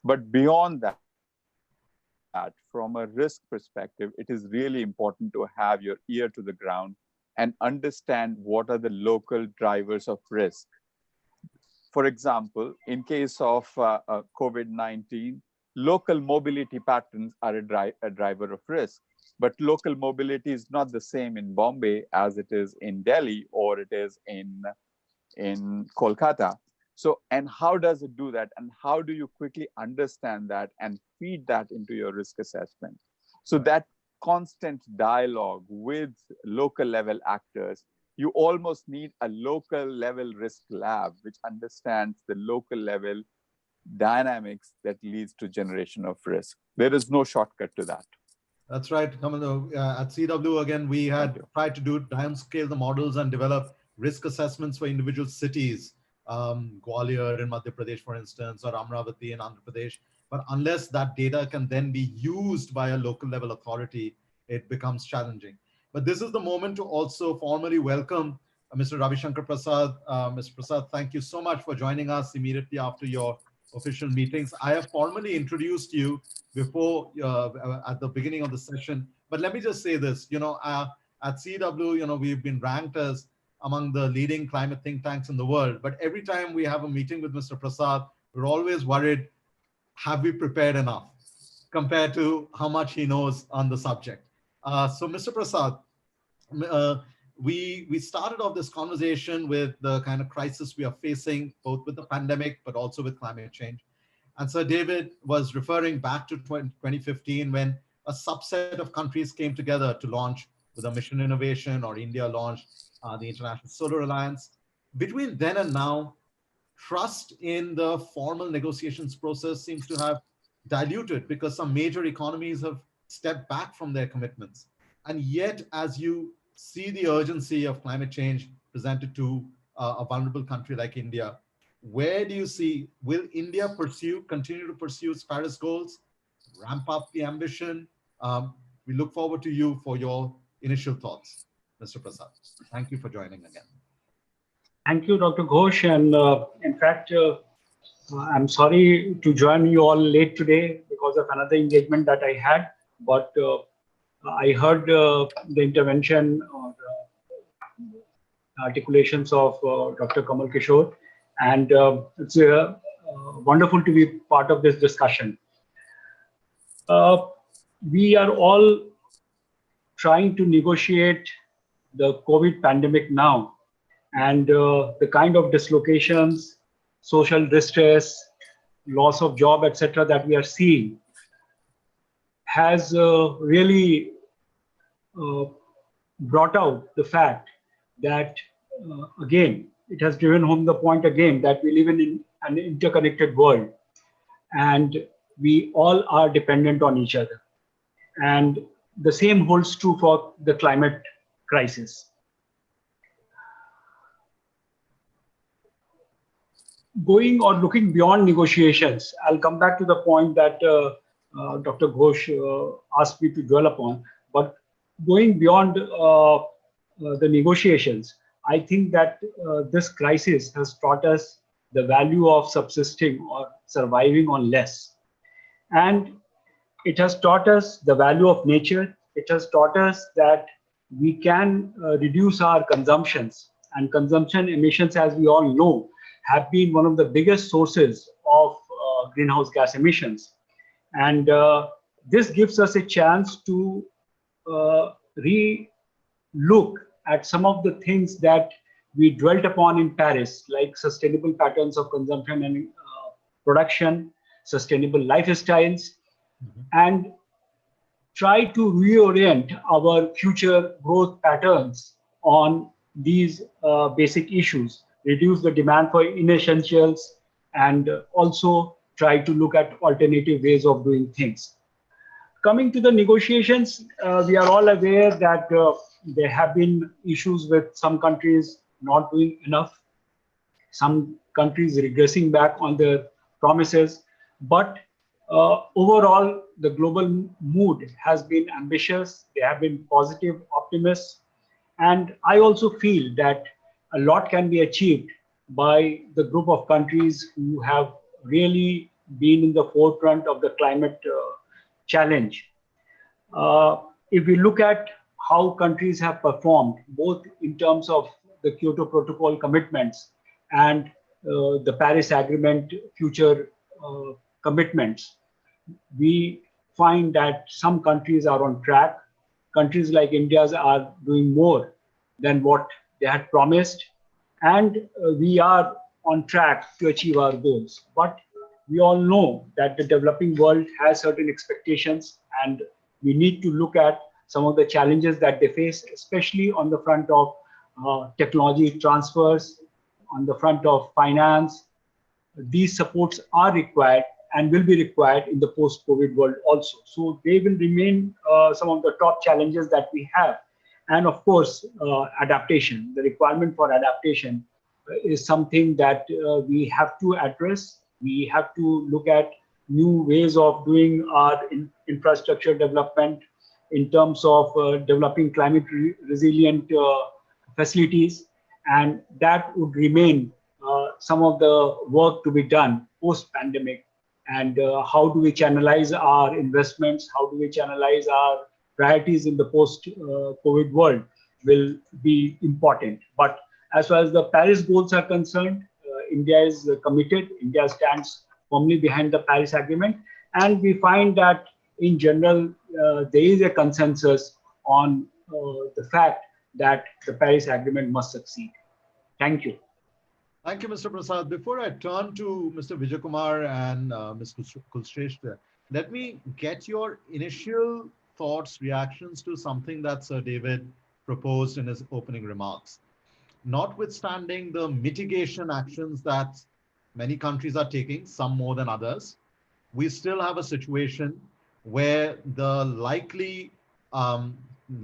O: But beyond that, from a risk perspective, it is really important to have your ear to the ground and understand what are the local drivers of risk. For example, in case of COVID-19, local mobility patterns are a driver of risk. But local mobility is not the same in Bombay as it is in Delhi or it is in Kolkata. So, and how does it do that? And how do you quickly understand that and feed that into your risk assessment? So that constant dialogue with local level actors, you almost need a local level risk lab, which understands the local level dynamics that leads to generation of risk. There is no shortcut to that.
Q: That's right. At CW, again, we had tried to downscale the models and develop risk assessments for individual cities, Gwalior in Madhya Pradesh, for instance, or Amravati in Andhra Pradesh. But unless that data can then be used by a local level authority, it becomes challenging. But this is the moment to also formally welcome Mr. Ravi Shankar Prasad. Mr. Prasad, thank you so much for joining us immediately after your official meetings. I have formally introduced you before at the beginning of the session, but let me just say this, at CW, we've been ranked as among the leading climate think tanks in the world, but every time we have a meeting with Mr. Prasad, we're always worried, have we prepared enough compared to how much he knows on the subject? So Mr. Prasad, we started off this conversation with the kind of crisis we are facing, both with the pandemic, but also with climate change. And Sir David was referring back to 2015 when a subset of countries came together to launch with a mission innovation, or India launched the International Solar Alliance. Between then and now, trust in the formal negotiations process seems to have diluted because some major economies have stepped back from their commitments. And yet, as you see the urgency of climate change presented to a vulnerable country like India, where do you see, will India continue to pursue its Paris goals, ramp up the ambition? We look forward to you for your initial thoughts, Mr. Prasad. Thank you for joining again.
S: Thank you, Dr. Ghosh. And in fact, I'm sorry to join you all late today because of another engagement that I had, but I heard the intervention or articulations of Dr. Kamal Kishore, and it's wonderful to be part of this discussion. We are all trying to negotiate the COVID pandemic now, and the kind of dislocations, social distress, loss of job, etc., that we are seeing has really brought out the fact that, again, it has driven home the point again that we live in an interconnected world and we all are dependent on each other. And the same holds true for the climate crisis. Going or looking beyond negotiations, I'll come back to the point that Dr. Ghosh asked me to dwell upon, but going beyond the negotiations, I think that this crisis has taught us the value of subsisting or surviving on less. And it has taught us the value of nature. It has taught us that we can reduce our consumptions, and consumption emissions, as we all know, have been one of the biggest sources of greenhouse gas emissions. And this gives us a chance to re-look at some of the things that we dwelt upon in Paris, like sustainable patterns of consumption and production, sustainable lifestyles, and try to reorient our future growth patterns on these basic issues, reduce the demand for inessentials, and also try to look at alternative ways of doing things. Coming to the negotiations, we are all aware that there have been issues with some countries not doing enough, some countries regressing back on their promises, but overall, the global mood has been ambitious. They have been positive optimists. And I also feel that a lot can be achieved by the group of countries who have really been in the forefront of the climate challenge. If we look at how countries have performed, both in terms of the Kyoto Protocol commitments and the Paris Agreement future commitments, we find that some countries are on track. Countries like India's are doing more than what they had promised. And we are on track to achieve our goals. But we all know that the developing world has certain expectations, and we need to look at some of the challenges that they face, especially on the front of technology transfers, on the front of finance. These supports are required and will be required in the post-COVID world also. So they will remain some of the top challenges that we have. And of course, adaptation, the requirement for adaptation is something that we have to address. We have to look at new ways of doing our infrastructure development in terms of developing climate resilient facilities. And that would remain some of the work to be done post-pandemic. And how do we channelize our investments? How do we channelize our priorities in the post-COVID world will be important. But as far as the Paris goals are concerned, India is committed. India stands firmly behind the Paris Agreement. And we find that in general, there is a consensus on the fact that the Paris Agreement must succeed. Thank you.
Q: Thank you, Mr. Prasad. Before I turn to Mr. Vijay Kumar and Ms. Kulshrestha, let me get your initial thoughts, reactions to something that Sir David proposed in his opening remarks. Notwithstanding the mitigation actions that many countries are taking, some more than others, we still have a situation where the likely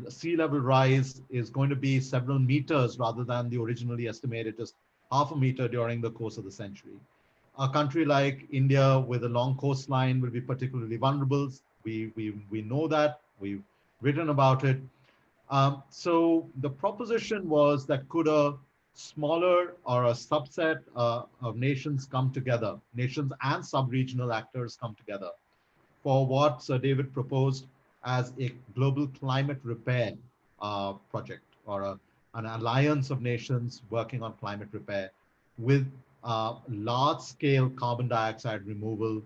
Q: sea level rise is going to be several meters rather than the originally estimated just half a meter during the course of the century. A country like India with a long coastline will be particularly vulnerable. We know that, we've written about it. So the proposition was that could a smaller or a subset of nations come together, nations and sub-regional actors come together for what Sir David proposed as a global climate repair project, or an alliance of nations working on climate repair with large-scale carbon dioxide removal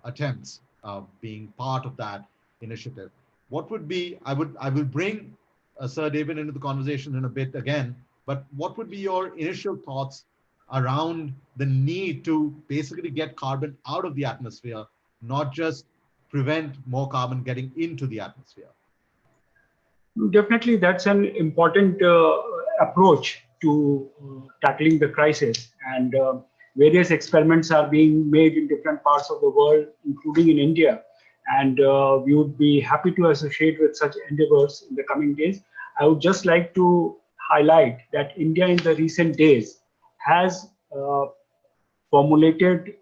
Q: attempts being part of that initiative. What would be, I will bring Sir David into the conversation in a bit again, but what would be your initial thoughts around the need to basically get carbon out of the atmosphere, not just prevent more carbon getting into the atmosphere?
S: Definitely, that's an important approach to tackling the crisis. And various experiments are being made in different parts of the world, including in India. And we would be happy to associate with such endeavors in the coming days. I would just like to highlight that India in the recent days has formulated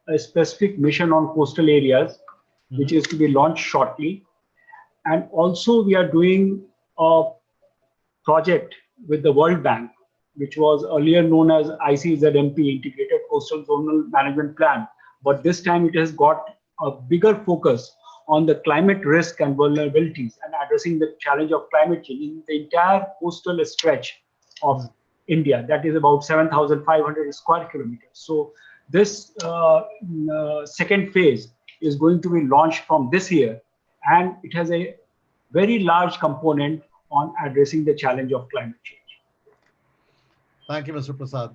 S: a specific mission on coastal areas, which is to be launched shortly. And also we are doing a project with the World Bank, which was earlier known as ICZMP, Integrated Coastal Zonal Management Plan. But this time it has got a bigger focus on the climate risk and vulnerabilities and addressing the challenge of climate change in the entire coastal stretch of India. That is about 7,500 square kilometers. So this second phase is going to be launched from this year, and it has a very large component on addressing the challenge of climate change.
Q: Thank you, Mr. Prasad.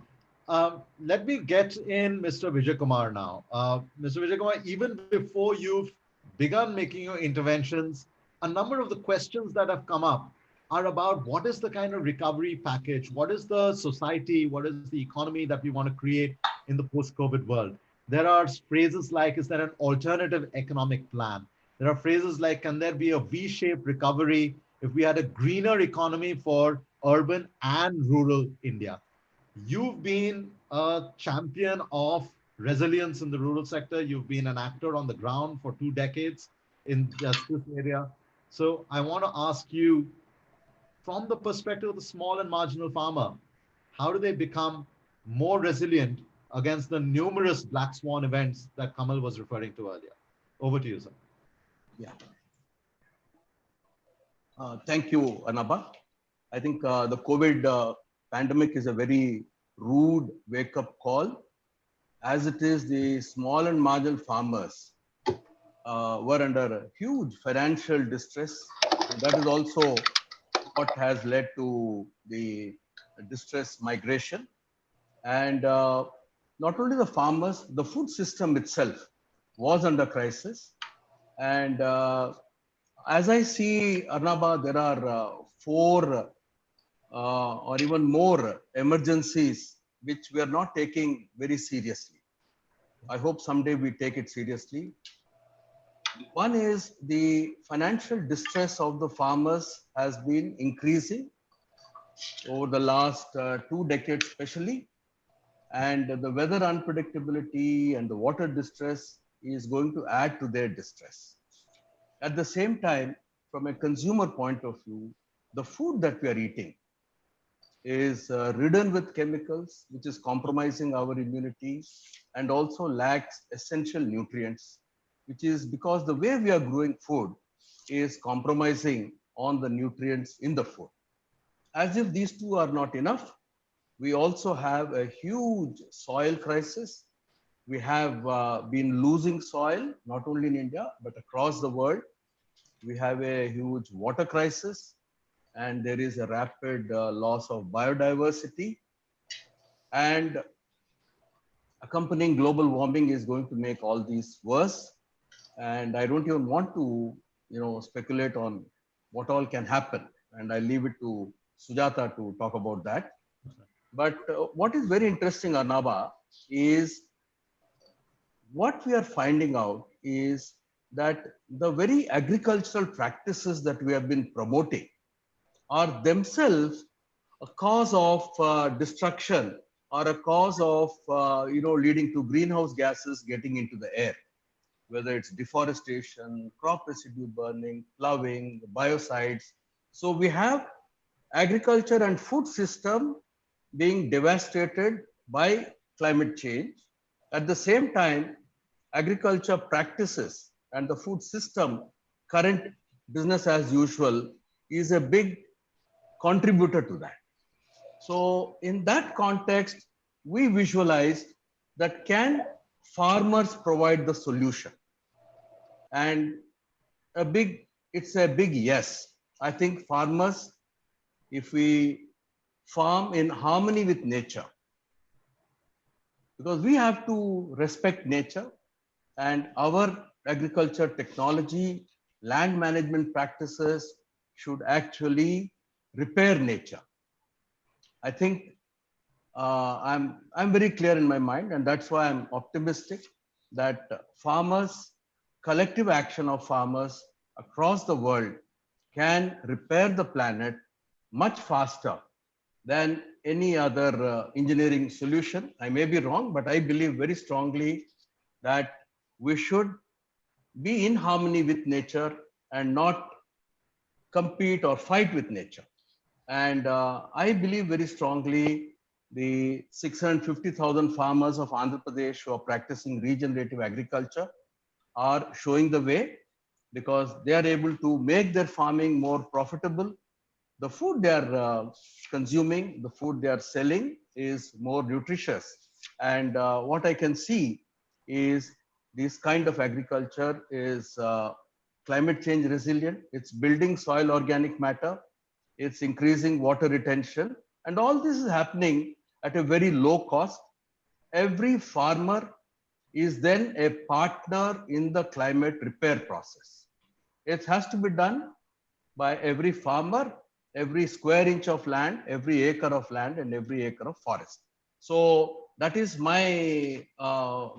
Q: Let me get in Mr. Vijay Kumar now. Mr. Vijay Kumar, even before you've begun making your interventions, a number of the questions that have come up are about what is the kind of recovery package, what is the society, what is the economy that we want to create in the post-COVID world. There are phrases like, is there an alternative economic plan? There are phrases like, can there be a V-shaped recovery if we had a greener economy for urban and rural India? You've been a champion of resilience in the rural sector. You've been an actor on the ground for 2 decades in just this area. So I want to ask you, from the perspective of the small and marginal farmer, how do they become more resilient against the numerous black swan events that Kamal was referring to earlier? Over to you, sir.
R: Yeah. Thank you, Anaba. I think the COVID pandemic is a very rude wake-up call. As it is, the small and marginal farmers were under huge financial distress. And that is also what has led to the distress migration. And not only the farmers, the food system itself was under crisis. And as I see, Arnaba, there are 4 or even more emergencies which we are not taking very seriously. I hope someday we take it seriously. One is the financial distress of the farmers has been increasing over the last 2 decades especially. And the weather unpredictability and the water distress is going to add to their distress. At the same time, from a consumer point of view, the food that we are eating is ridden with chemicals, which is compromising our immunity and also lacks essential nutrients, which is because the way we are growing food is compromising on the nutrients in the food. As if these two are not enough, we also have a huge soil crisis. We have been losing soil, not only in India, but across the world. We have a huge water crisis, and there is a rapid loss of biodiversity. And accompanying global warming is going to make all these worse. And I don't even want to, speculate on what all can happen. And I leave it to Sujata to talk about that. But what is very interesting, Arnaba, is what we are finding out is that the very agricultural practices that we have been promoting are themselves a cause of destruction or a cause of, leading to greenhouse gases getting into the air, whether it's deforestation, crop residue burning, ploughing, biocides. So we have agriculture and food system being devastated by climate change. At the same time, agriculture practices and the food system, current business as usual, is a big contributor to that. So in that context, we visualize that can farmers provide the solution? And it's a big yes. I think farmers, if we farm in harmony with nature, because we have to respect nature, and our agriculture technology, land management practices should actually repair nature. I think I'm very clear in my mind, and that's why I'm optimistic that farmers, collective action of farmers across the world can repair the planet much faster than any other engineering solution. I may be wrong, but I believe very strongly that we should be in harmony with nature and not compete or fight with nature. And I believe very strongly the 650,000 farmers of Andhra Pradesh who are practicing regenerative agriculture are showing the way, because they are able to make their farming more profitable. The food they are consuming, the food they are selling is more nutritious. And what I can see is this kind of agriculture is climate change resilient, it's building soil organic matter, it's increasing water retention, and all this is happening at a very low cost. Every farmer is then a partner in the climate repair process. It has to be done by every farmer, every square inch of land, every acre of land, and every acre of forest. So that is my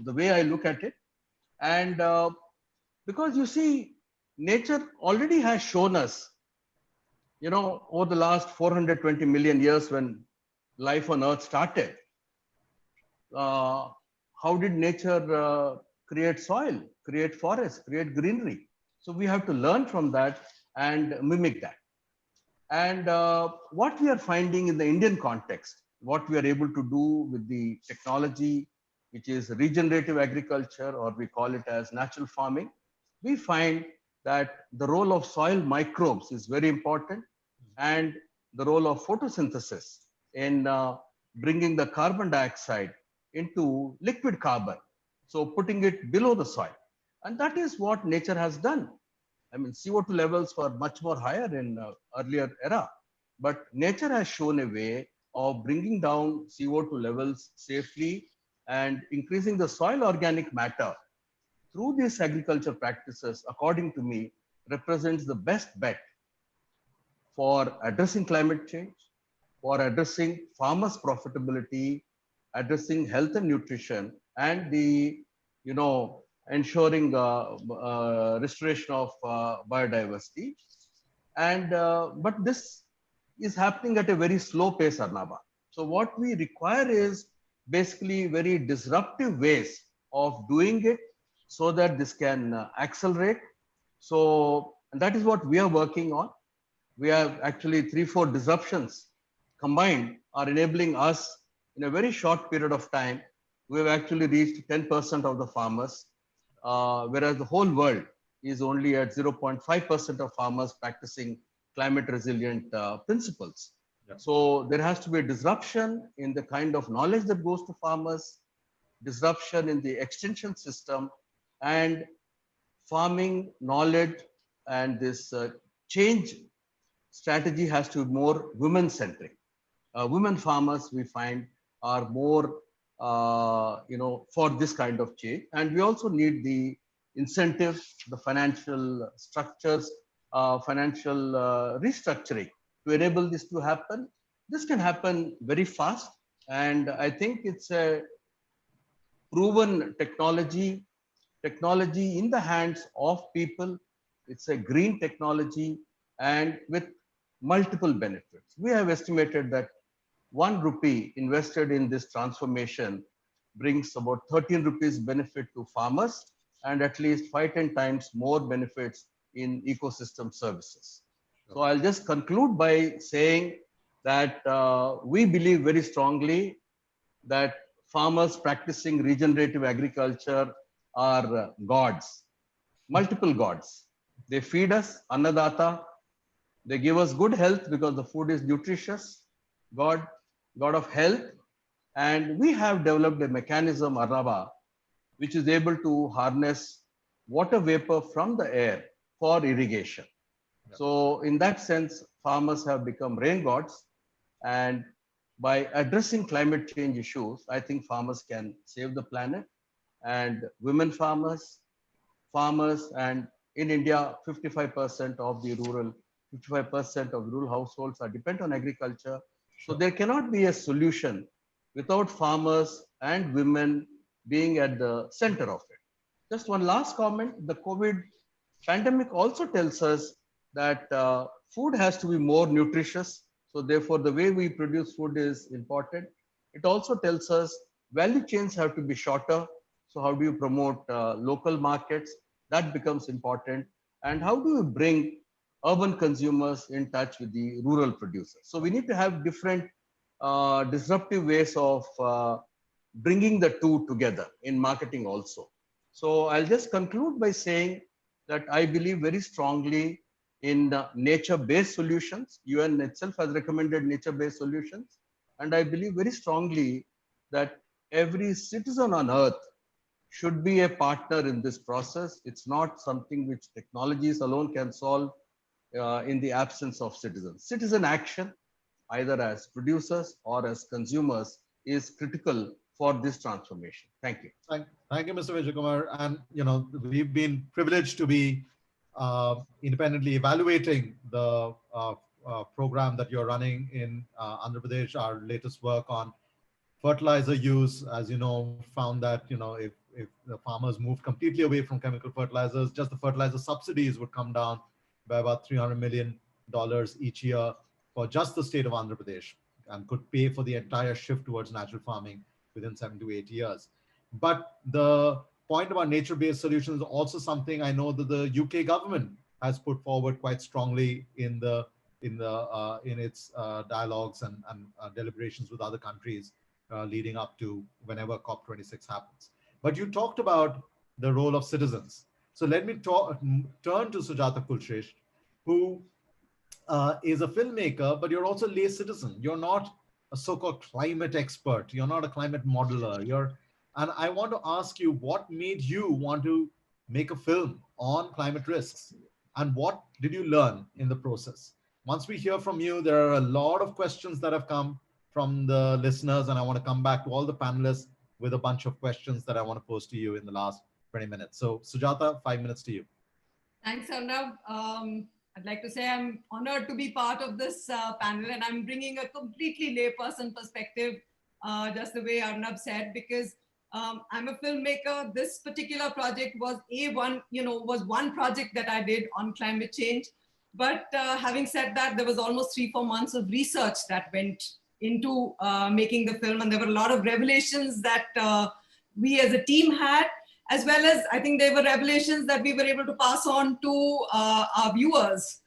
R: the way I look at it. And because you see, nature already has shown us, you know, over the last 420 million years when life on Earth started, how did nature create soil, create forests, create greenery? So we have to learn from that and mimic that. And what we are finding in the Indian context, what we are able to do with the technology, which is regenerative agriculture, or we call it as natural farming, we find that the role of soil microbes is very important, and the role of photosynthesis in bringing the carbon dioxide into liquid carbon, so putting it below the soil. And that is what nature has done. I mean, CO2 levels were much more higher in earlier era, but nature has shown a way of bringing down CO2 levels safely and increasing the soil organic matter through these agriculture practices, according to me, represents the best bet for addressing climate change, for addressing farmers' profitability, addressing health and nutrition, and the, you know, ensuring restoration of biodiversity. And but this is happening at a very slow pace, Arnaba. So what we require is basically very disruptive ways of doing it so that this can accelerate. So and that is what we are working on. We have actually 3-4 disruptions combined are enabling us in a very short period of time. We have actually reached 10% of the farmers, whereas the whole world is only at 0.5% of farmers practicing climate resilient principles. Yeah. So there has to be a disruption in the kind of knowledge that goes to farmers, disruption in the extension system, and farming knowledge and this change strategy has to be more women-centric. Women farmers, we find, are more, you know, for this kind of change. And we also need the incentives, the financial structures, financial restructuring to enable this to happen. This can happen very fast. And I think it's a proven technology in the hands of people. It's a green technology and with multiple benefits. We have estimated that 1 rupee invested in this transformation brings about 13 rupees benefit to farmers and at least 5-10 times more benefits in ecosystem services. So I'll just conclude by saying that we believe very strongly that farmers practicing regenerative agriculture are gods, multiple gods. They feed us, Annadata. They give us good health because the food is nutritious, God of health. And we have developed a mechanism, Arnaba, which is able to harness water vapor from the air for irrigation. Yeah. So in that sense, farmers have become rain gods. And by addressing climate change issues, I think farmers can save the planet. And women farmers, and in India, 55% of rural households are dependent on agriculture. So there cannot be a solution without farmers and women being at the center of it. Just one last comment. The COVID pandemic also tells us that food has to be more nutritious. So therefore, the way we produce food is important. It also tells us value chains have to be shorter. So how do you promote local markets? That becomes important. And how do you bring urban consumers in touch with the rural producers? So we need to have different disruptive ways of bringing the two together in marketing also. So I'll just conclude by saying that I believe very strongly in nature-based solutions. UN itself has recommended nature-based solutions. And I believe very strongly that every citizen on earth should be a partner in this process. It's not something which technologies alone can solve in the absence of citizens. Citizen action, either as producers or as consumers, is critical for this transformation. Thank you.
Q: Thank you, Mr. Vijayakumar. And we've been privileged to be independently evaluating the program that you're running in Andhra Pradesh. Our latest work on fertilizer use, as you know, found that if the farmers moved completely away from chemical fertilizers, just the fertilizer subsidies would come down by about $300 million each year for just the state of Andhra Pradesh, and could pay for the entire shift towards natural farming within 7 to 8 years. But the point about nature-based solutions is also something I know that the UK government has put forward quite strongly in its dialogues and deliberations with other countries leading up to whenever COP26 happens. But you talked about the role of citizens. So let me turn to Sujata Kulshrestha, who is a filmmaker, but you're also a lay citizen. You're not a so-called climate expert. You're not a climate modeler. And I want to ask you, what made you want to make a film on climate risks? And what did you learn in the process? Once we hear from you, there are a lot of questions that have come from the listeners, and I want to come back to all the panelists with a bunch of questions that I want to pose to you in the last 20 minutes. So Sujata, 5 minutes to you.
T: Thanks, Arnab. I'd like to say I'm honored to be part of this panel, and I'm bringing a completely layperson perspective, just the way Arnab said, because I'm a filmmaker. This particular project was one project that I did on climate change. But having said that, there was almost 3-4 months of research that went into making the film, and there were a lot of revelations that we as a team had, as well as I think there were revelations that we were able to pass on to our viewers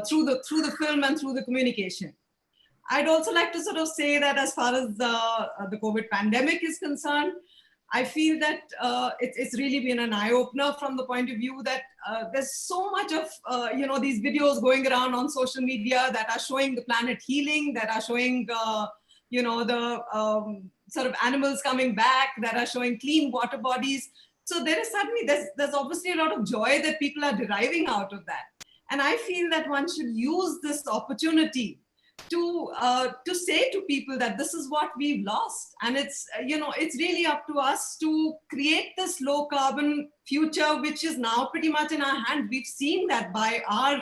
T: through the film and through the communication. I'd also like to sort of say that as far as the COVID pandemic is concerned, I feel that it's really been an eye-opener from the point of view that there's so much of these videos going around on social media that are showing the planet healing, that are showing the sort of animals coming back, that are showing clean water bodies. So there is suddenly there's obviously a lot of joy that people are deriving out of that, and I feel that one should use this opportunity to say to people that this is what we've lost, and it's really up to us to create this low carbon future, which is now pretty much in our hand. We've seen that by our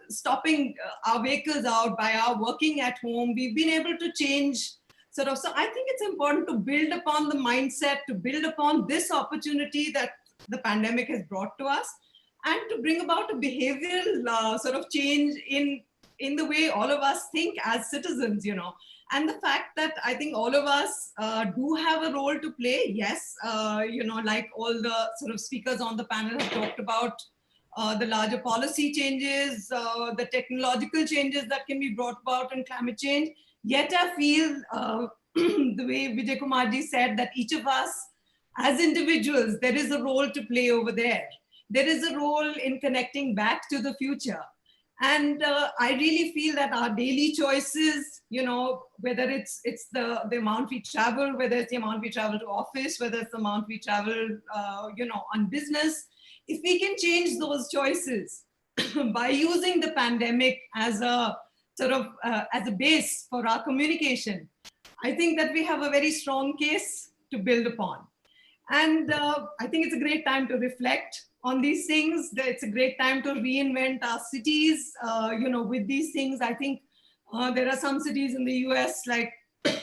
T: stopping our vehicles out, by our working at home, we've been able to change sort of. So I think it's important to build upon the mindset, to build upon this opportunity that the pandemic has brought to us, and to bring about a behavioral sort of change in the way all of us think as citizens, and the fact that I think all of us do have a role to play. Yes, like all the sort of speakers on the panel have talked about the larger policy changes, the technological changes that can be brought about in climate change. Yet I feel the way Vijay Kumarji said, that each of us as individuals, there is a role to play over there. There is a role in connecting back to the future. And I really feel that our daily choices, whether it's the amount we travel, whether it's the amount we travel to office, whether it's the amount we travel, on business, if we can change those choices by using the pandemic as a sort of as a base for our communication, I think that we have a very strong case to build upon. And I think it's a great time to reflect on these things. It's a great time to reinvent our cities, with these things. I think there are some cities in the US like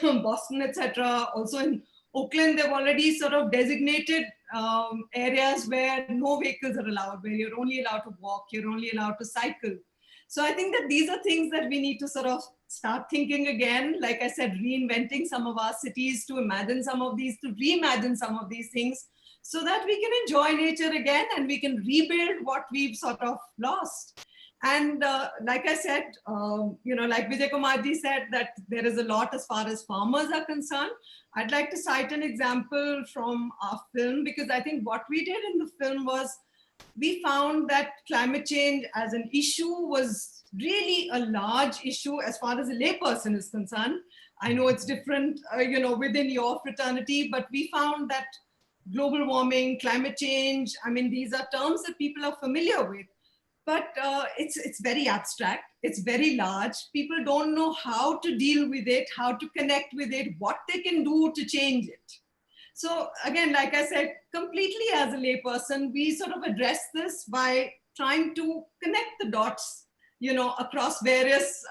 T: Boston, etc. Also in Oakland, they've already sort of designated areas where no vehicles are allowed, where you're only allowed to walk, you're only allowed to cycle. So I think that these are things that we need to sort of start thinking again. Like I said, reinventing some of our cities, to imagine some of these, to reimagine some of these things, so that we can enjoy nature again and we can rebuild what we've sort of lost. And like I said, like Vijay Kumarji said, that there is a lot as far as farmers are concerned. I'd like to cite an example from our film, because I think what we did in the film was, we found that climate change as an issue was really a large issue as far as a layperson is concerned. I know it's different, within your fraternity, but we found that global warming, climate change. I mean, these are terms that people are familiar with, but it's very abstract. It's very large. People don't know how to deal with it, how to connect with it, what they can do to change it. So again, like I said, completely as a layperson, we sort of address this by trying to connect the dots, you know, across various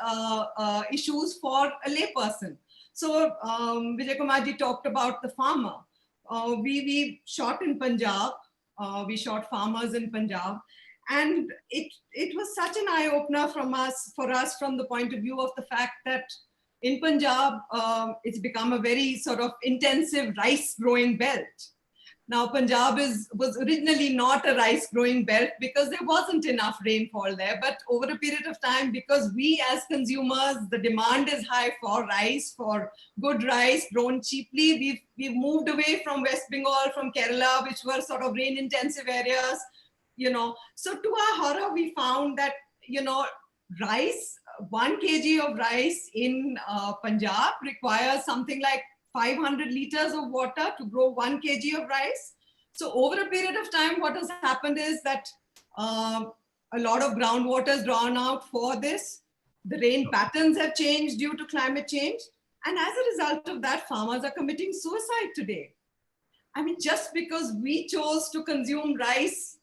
T: issues for a layperson. So Vijay Kumarji talked about the farmer. We shot in Punjab. We shot farmers in Punjab. And it was such an eye-opener for us from the point of view of the fact that in Punjab, it's become a very sort of intensive rice growing belt. Now, Punjab was originally not a rice growing belt because there wasn't enough rainfall there. But over a period of time, because we as consumers, the demand is high for rice, for good rice grown cheaply, we've moved away from West Bengal, from Kerala, which were sort of rain intensive areas, you know. So to our horror, we found that, you know, rice, 1 kg of rice in Punjab requires something like 500 liters of water to grow 1 kg of rice. So over a period of time, what has happened is that a lot of groundwater is drawn out for this. The rain patterns have changed due to climate change. And as a result of that, farmers are committing suicide today. I mean, just because we chose to consume rice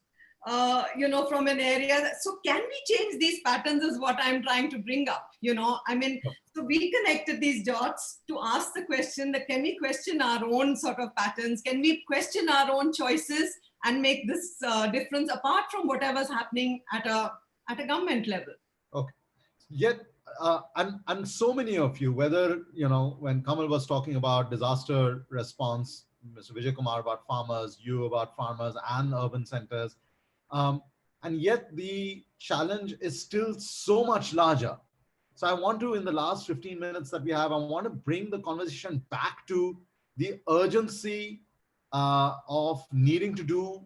T: you know, from an area. So can we change these patterns is what I'm trying to bring up, you know. I mean, so we connected these dots to ask the question that can we question our own sort of patterns? Can we question our own choices and make this difference apart from whatever's happening at a government level?
Q: Okay. Yet, and so many of you, whether, you know, when Kamal was talking about disaster response, Mr. Vijay Kumar about farmers, you about farmers and urban centers, and yet the challenge is still so much larger. So I want to, in the last 15 minutes that we have, I want to bring the conversation back to the urgency of needing to do,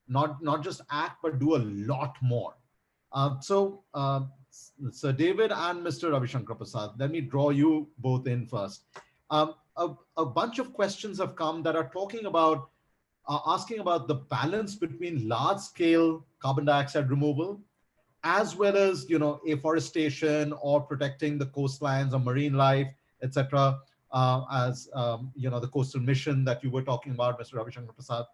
Q: not just act, but do a lot more. So Sir David and Mr. Ravi Shankar Prasad, let me draw you both in first. A bunch of questions have come that are talking about asking about the balance between large-scale carbon dioxide removal, as well as, you know, afforestation or protecting the coastlines or marine life, etc. As you know, the coastal mission that you were talking about, Mr. Ravi Shankar Prasad.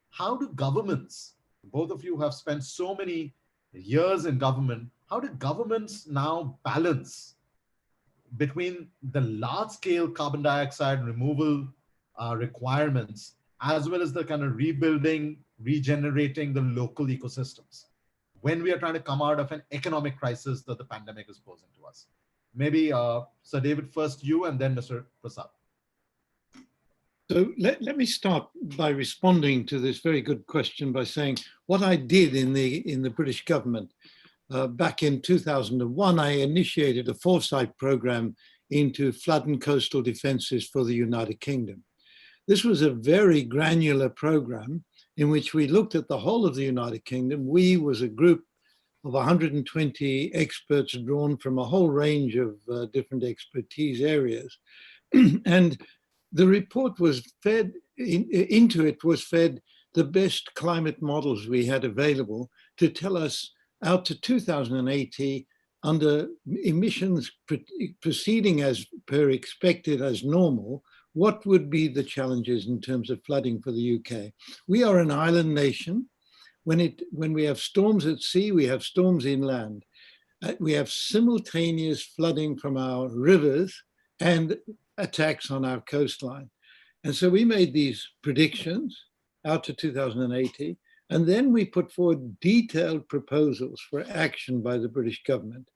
Q: How do governments, both of you have spent so many years in government, how do governments now balance between the large-scale carbon dioxide removal requirements, as well as the kind of rebuilding, regenerating the local ecosystems when we are trying to come out of an economic crisis that the pandemic is posing to us? Maybe Sir David, first you, and then Mr. Prasad.
P: So let me start by responding to this very good question by saying what I did in the British government. Back in 2001, I initiated a foresight program into flood and coastal defenses for the United Kingdom. This was a very granular program in which we looked at the whole of the United Kingdom. We was a group of 120 experts drawn from a whole range of different expertise areas. And the report was fed, into it was fed the best climate models we had available to tell us out to 2080, under emissions proceeding as per expected as normal, what would be the challenges in terms of flooding for the UK? We are an island nation. When we have storms at sea, we have storms inland. We have simultaneous flooding from our rivers and attacks on our coastline. And so we made these predictions out to 2080, and then we put forward detailed proposals for action by the British government.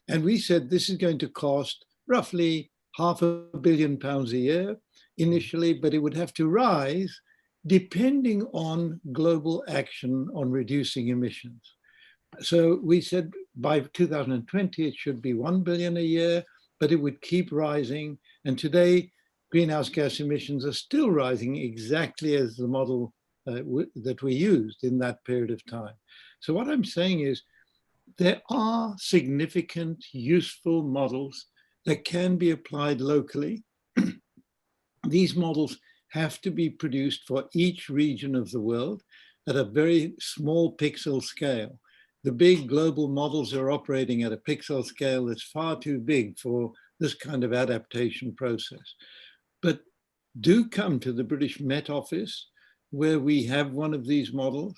P: And we said this is going to cost roughly £500 million a year initially, but it would have to rise depending on global action on reducing emissions. So we said by 2020, it should be 1 billion a year, but it would keep rising. And today, greenhouse gas emissions are still rising exactly as the model that we used in that period of time. So what I'm saying is there are significant, useful models that can be applied locally. These models have to be produced for each region of the world at a very small pixel scale. The big global models are operating at a pixel scale that's far too big for this kind of adaptation process. But do come to the British Met Office, where we have one of these models,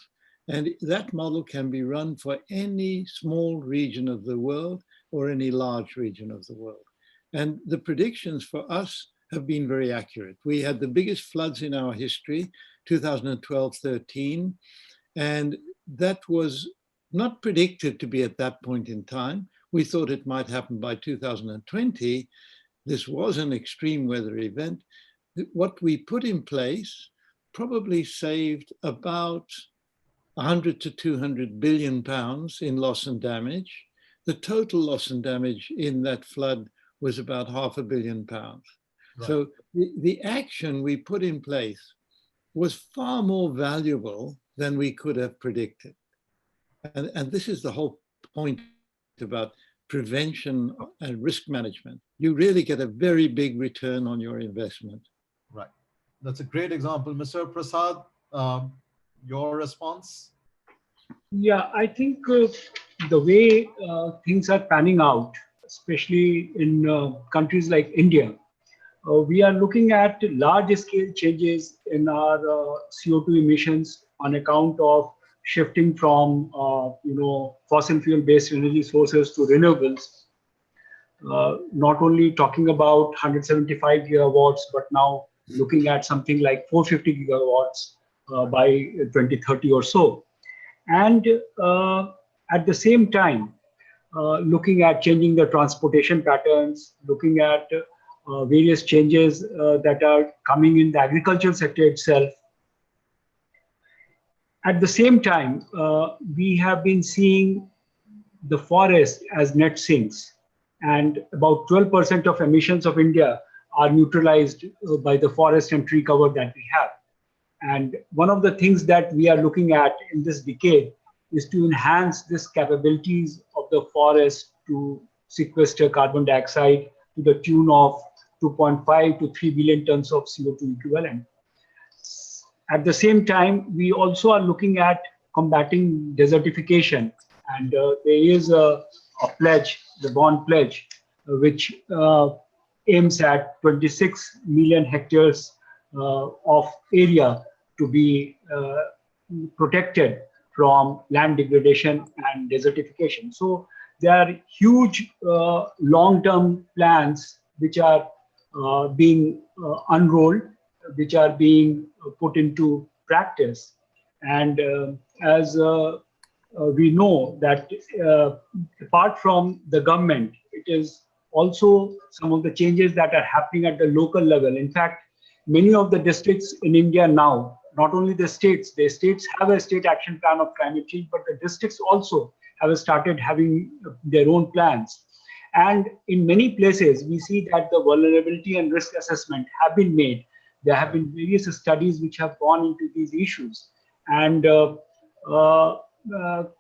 P: and that model can be run for any small region of the world or any large region of the world. And the predictions for us have been very accurate. We had the biggest floods in our history, 2012-13, and that was not predicted to be at that point in time. We thought it might happen by 2020. This was an extreme weather event. What we put in place probably saved about 100 to 200 billion pounds in loss and damage. The total loss and damage in that flood was about £500 million. Right. So the action we put in place was far more valuable than we could have predicted. And this is the whole point about prevention and risk management. You really get a very big return on your investment.
Q: Right. That's a great example. Mr. Prasad, your response?
S: Yeah, I think the way things are panning out, especially in countries like India, we are looking at large scale changes in our CO2 emissions on account of shifting from fossil fuel based energy sources to renewables. Not only talking about 175 gigawatts, but now looking at something like 450 gigawatts by 2030 or so. And at the same time, looking at changing the transportation patterns, looking at various changes that are coming in the agricultural sector itself. At the same time, we have been seeing the forest as net sinks, and about 12% of emissions of India are neutralized by the forest and tree cover that we have. And one of the things that we are looking at in this decade is to enhance this capabilities of the forest to sequester carbon dioxide to the tune of 2.5 to 3 billion tons of CO2 equivalent. At the same time, we also are looking at combating desertification. And there is a pledge, the bond pledge, which aims at 26 million hectares of area to be protected from land degradation and desertification. So there are huge long-term plans which are being unrolled, which are being put into practice. And as we know that apart from the government, it is also some of the changes that are happening at the local level. In fact, many of the districts in India now, not only the states have a state action plan of climate change, but the districts also have started having their own plans. And in many places, we see that the vulnerability and risk assessment have been made. There have been various studies which have gone into these issues. And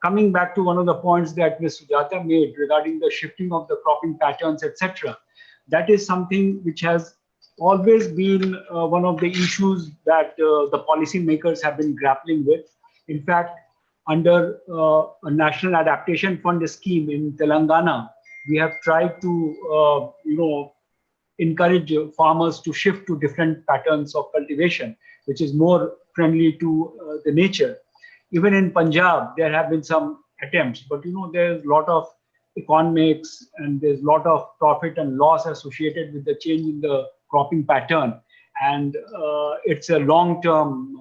S: coming back to one of the points that Ms. Sujata made regarding the shifting of the cropping patterns, etc., that is something which has always been one of the issues that the policymakers have been grappling with. In fact, under a National Adaptation Fund scheme in Telangana, we have tried to encourage farmers to shift to different patterns of cultivation, which is more friendly to the nature. Even in Punjab, there have been some attempts, but there's a lot of economics and there's a lot of profit and loss associated with the change in the cropping pattern. And it's a long-term,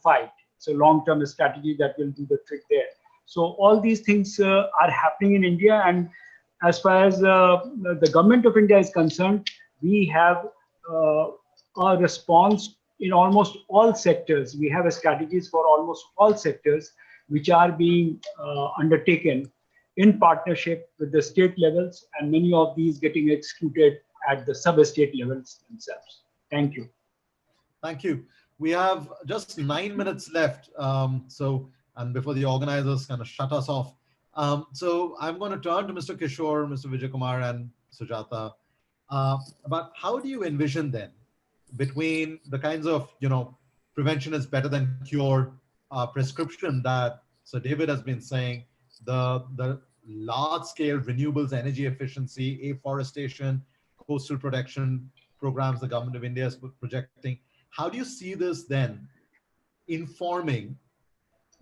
S: fight. It's a long-term strategy that will do the trick there. So all these things are happening in India. And as far as the government of India is concerned, we have a response in almost all sectors. We have strategies for almost all sectors, which are being undertaken in partnership with the state levels, and many of these getting executed at the sub-state levels themselves. Thank you.
Q: Thank you. We have just 9 minutes left. And before the organizers kind of shut us off. So I'm going to turn to Mr. Kishore, Mr. Vijay Kumar, and Sujata about how do you envision then between the kinds of, prevention is better than cure prescription that Sir David has been saying, the large-scale renewables energy efficiency, afforestation, coastal protection programs the government of India is projecting. How do you see this then informing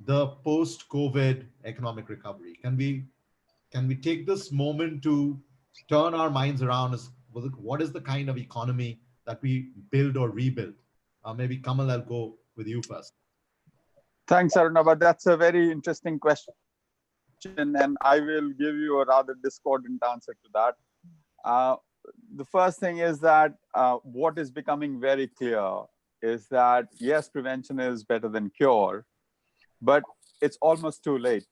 Q: the post-COVID economic recovery? Can we take this moment to turn our minds around as what is the kind of economy that we build or rebuild? Maybe Kamal, I'll go with you first.
O: Thanks, Arunabha. That's a very interesting question, and I will give you a rather discordant answer to that. The first thing is that what is becoming very clear is that, yes, prevention is better than cure, but it's almost too late.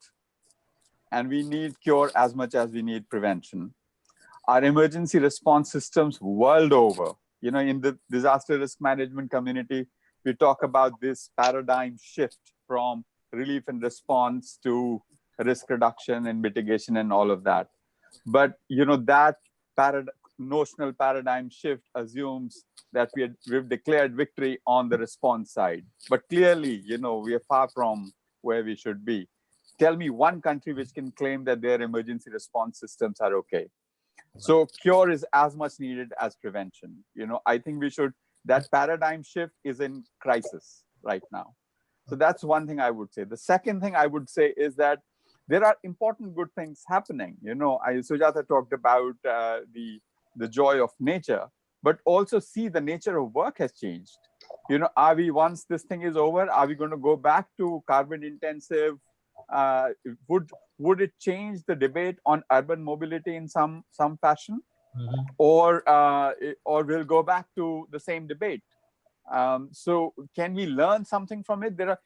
O: And we need cure as much as we need prevention. Our emergency response systems world over, in the disaster risk management community, we talk about this paradigm shift from relief and response to risk reduction and mitigation and all of that. But, that notional paradigm shift assumes that we've declared victory on the response side. But clearly, we are far from where we should be. Tell me one country which can claim that their emergency response systems are okay. So cure is as much needed as prevention. I think that paradigm shift is in crisis right now. So that's one thing I would say. The second thing I would say is that there are important good things happening. Sujata talked about the joy of nature, but also see the nature of work has changed. Are we, once this thing is over, are we going to go back to carbon intensive? Would it change the debate on urban mobility in some fashion, or we'll go back to the same debate? So can we learn something from it? There are,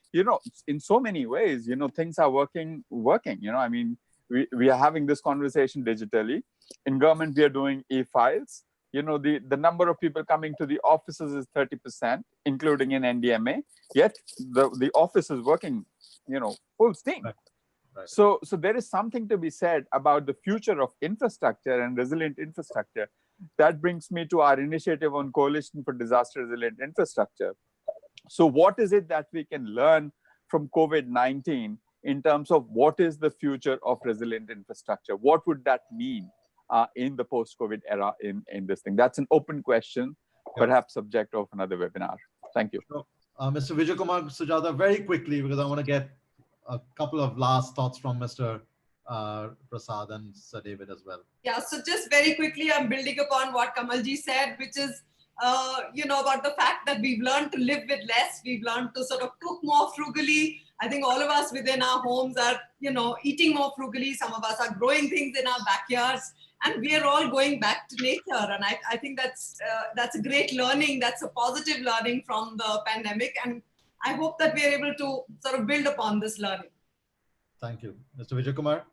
O: in so many ways, things are working. I mean, we are having this conversation digitally. In government, we are doing e-files. The number of people coming to the offices is 30%, including in NDMA. Yet the office is working, full steam. Right. So there is something to be said about the future of infrastructure and resilient infrastructure. That brings me to our initiative on Coalition for Disaster Resilient Infrastructure. So what is it that we can learn from COVID-19 in terms of what is the future of resilient infrastructure? What would that mean in the post-COVID era in this thing? That's an open question, perhaps subject of another webinar. Thank you.
Q: Mr. Vijay Kumar, Sujata, very quickly, because I want to get a couple of last thoughts from Mr. Prasad and Sir David as well.
T: Yeah, so just very quickly, I'm building upon what Kamalji said, which is, about the fact that we've learned to live with less. We've learned to sort of cook more frugally. I think all of us within our homes are, eating more frugally. Some of us are growing things in our backyards, and we are all going back to nature. And I think that's a great learning. That's a positive learning from the pandemic. And I hope that we are able to sort of build upon this learning.
Q: Thank you. Mr. Vijay Kumar?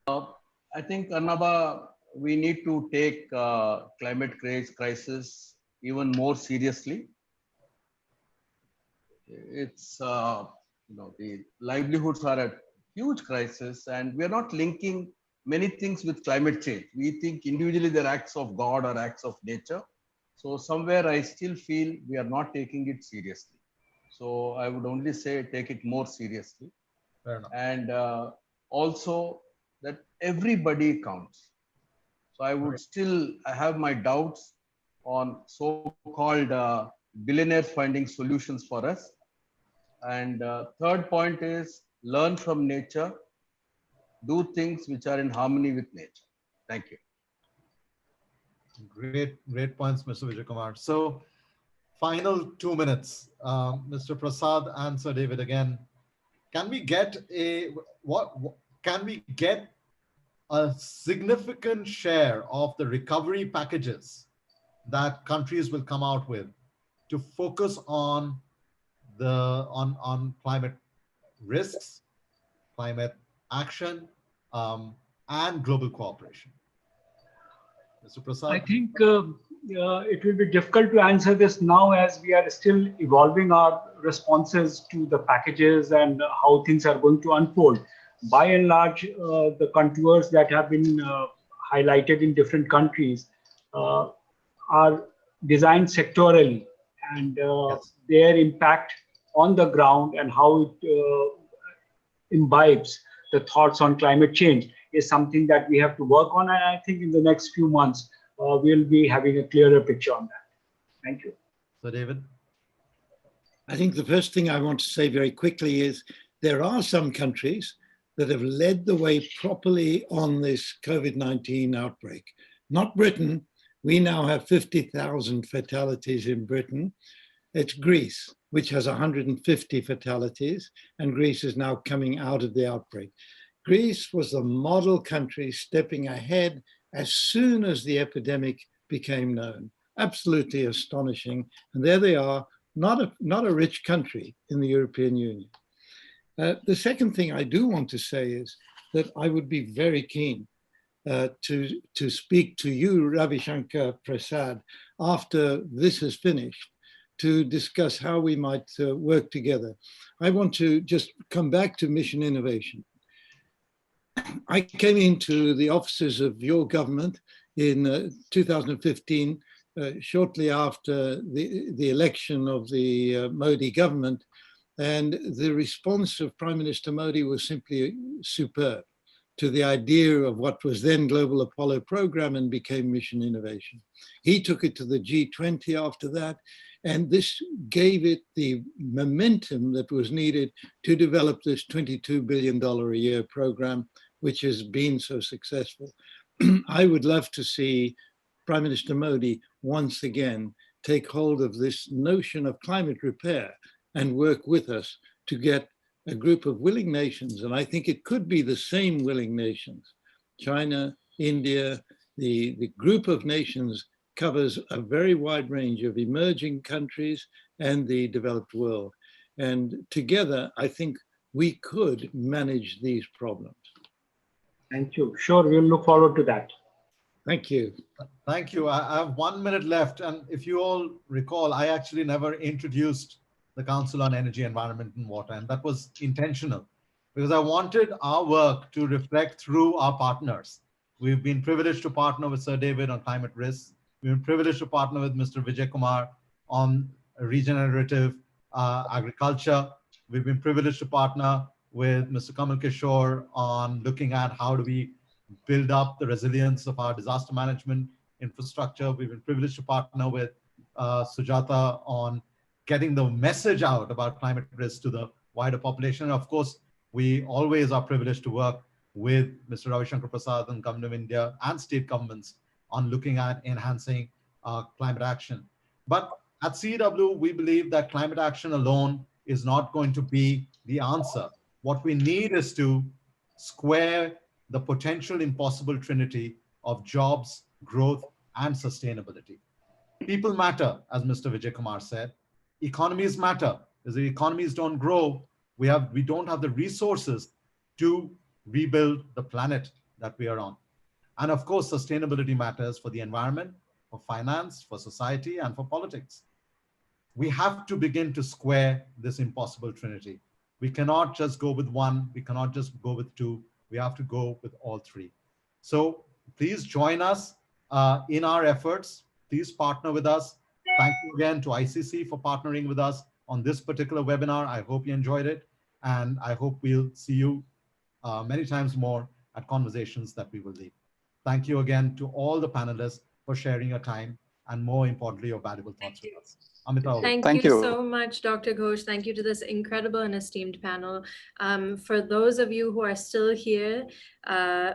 R: I think, Arnaba, we need to take climate crisis even more seriously. It's, the livelihoods are at huge crisis, and we are not linking many things with climate change. We think individually they're acts of God or acts of nature. So somewhere I still feel we are not taking it seriously. So I would only say take it more seriously.
Q: Fair enough.
R: And also that everybody counts. So I would I have my doubts on so-called billionaires finding solutions for us. And third point is learn from nature, do things which are in harmony with nature. Thank you.
Q: Great points, Mr. Vijay Kumar. So final 2 minutes, Mr. Prasad and Sir David again. Can we get a significant share of the recovery packages that countries will come out with to focus on climate risks, climate action, and global cooperation? Mr. Prasad?
S: I think it will be difficult to answer this now, as we are still evolving our responses to the packages and how things are going to unfold. By and large, the contours that have been highlighted in different countries are designed sectorally, and their impact on the ground and how it imbibes the thoughts on climate change is something that we have to work on. And I think in the next few months, we'll be having a clearer picture on that. Thank you.
Q: So, David?
P: I think the first thing I want to say very quickly is there are some countries that have led the way properly on this COVID-19 outbreak. Not Britain. We now have 50,000 fatalities in Britain. It's Greece, which has 150 fatalities, and Greece is now coming out of the outbreak. Greece was the model country stepping ahead as soon as the epidemic became known. Absolutely astonishing. And there they are, not a rich country in the European Union. The second thing I do want to say is that I would be very keen to speak to you, Ravi Shankar Prasad, after this is finished, to discuss how we might work together. I want to just come back to mission innovation. I came into the offices of your government in 2015, shortly after the election of the Modi government, and the response of Prime Minister Modi was simply superb to the idea of what was then Global Apollo Program and became Mission Innovation. He took it to the G20 after that, and this gave it the momentum that was needed to develop this $22 billion a year program, which has been so successful. I would love to see Prime Minister Modi once again take hold of this notion of climate repair and work with us to get a group of willing nations, and I think it could be the same willing nations, China, India, the group of nations covers a very wide range of emerging countries and the developed world. And together, I think we could manage these problems.
S: Thank you. Sure, we'll look forward to that.
P: Thank you.
Q: Thank you. I have 1 minute left. And if you all recall, I actually never introduced the Council on Energy, Environment and Water. And that was intentional because I wanted our work to reflect through our partners. We've been privileged to partner with Sir David on climate risks. We've been privileged to partner with Mr. Vijay Kumar on regenerative agriculture. We've been privileged to partner with Mr. Kamal Kishore on looking at how do we build up the resilience of our disaster management infrastructure. We've been privileged to partner with Sujata on getting the message out about climate risk to the wider population. And of course, we always are privileged to work with Mr. Ravi Shankar Prasad and Government of India and state governments on looking at enhancing climate action. But at CEW, we believe that climate action alone is not going to be the answer. What we need is to square the potential impossible trinity of jobs, growth, and sustainability. People matter, as Mr. Vijay Kumar said. Economies matter. As the economies don't grow, we don't have the resources to rebuild the planet that we are on. And of course, sustainability matters for the environment, for finance, for society, and for politics. We have to begin to square this impossible trinity. We cannot just go with one. We cannot just go with two. We have to go with all three. So please join us in our efforts. Please partner with us. Thank you again to ICC for partnering with us on this particular webinar. I hope you enjoyed it. And I hope we'll see you many times more at conversations that we will lead. Thank you again to all the panelists for sharing your time and more importantly, your valuable thoughts with us. Amita.
A: Thank you so much, Dr. Ghosh. Thank you to this incredible and esteemed panel. For those of you who are still here,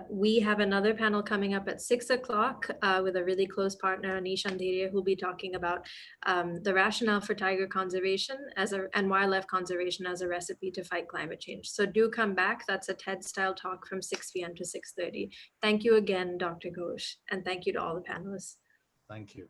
A: we have another panel coming up at 6 o'clock with a really close partner, Anish Andheriya, who'll be talking about the rationale for tiger conservation and wildlife conservation as a recipe to fight climate change. So do come back. That's a TED-style talk from 6 p.m. to 6:30. Thank you again, Dr. Ghosh, and thank you to all the panelists.
Q: Thank you.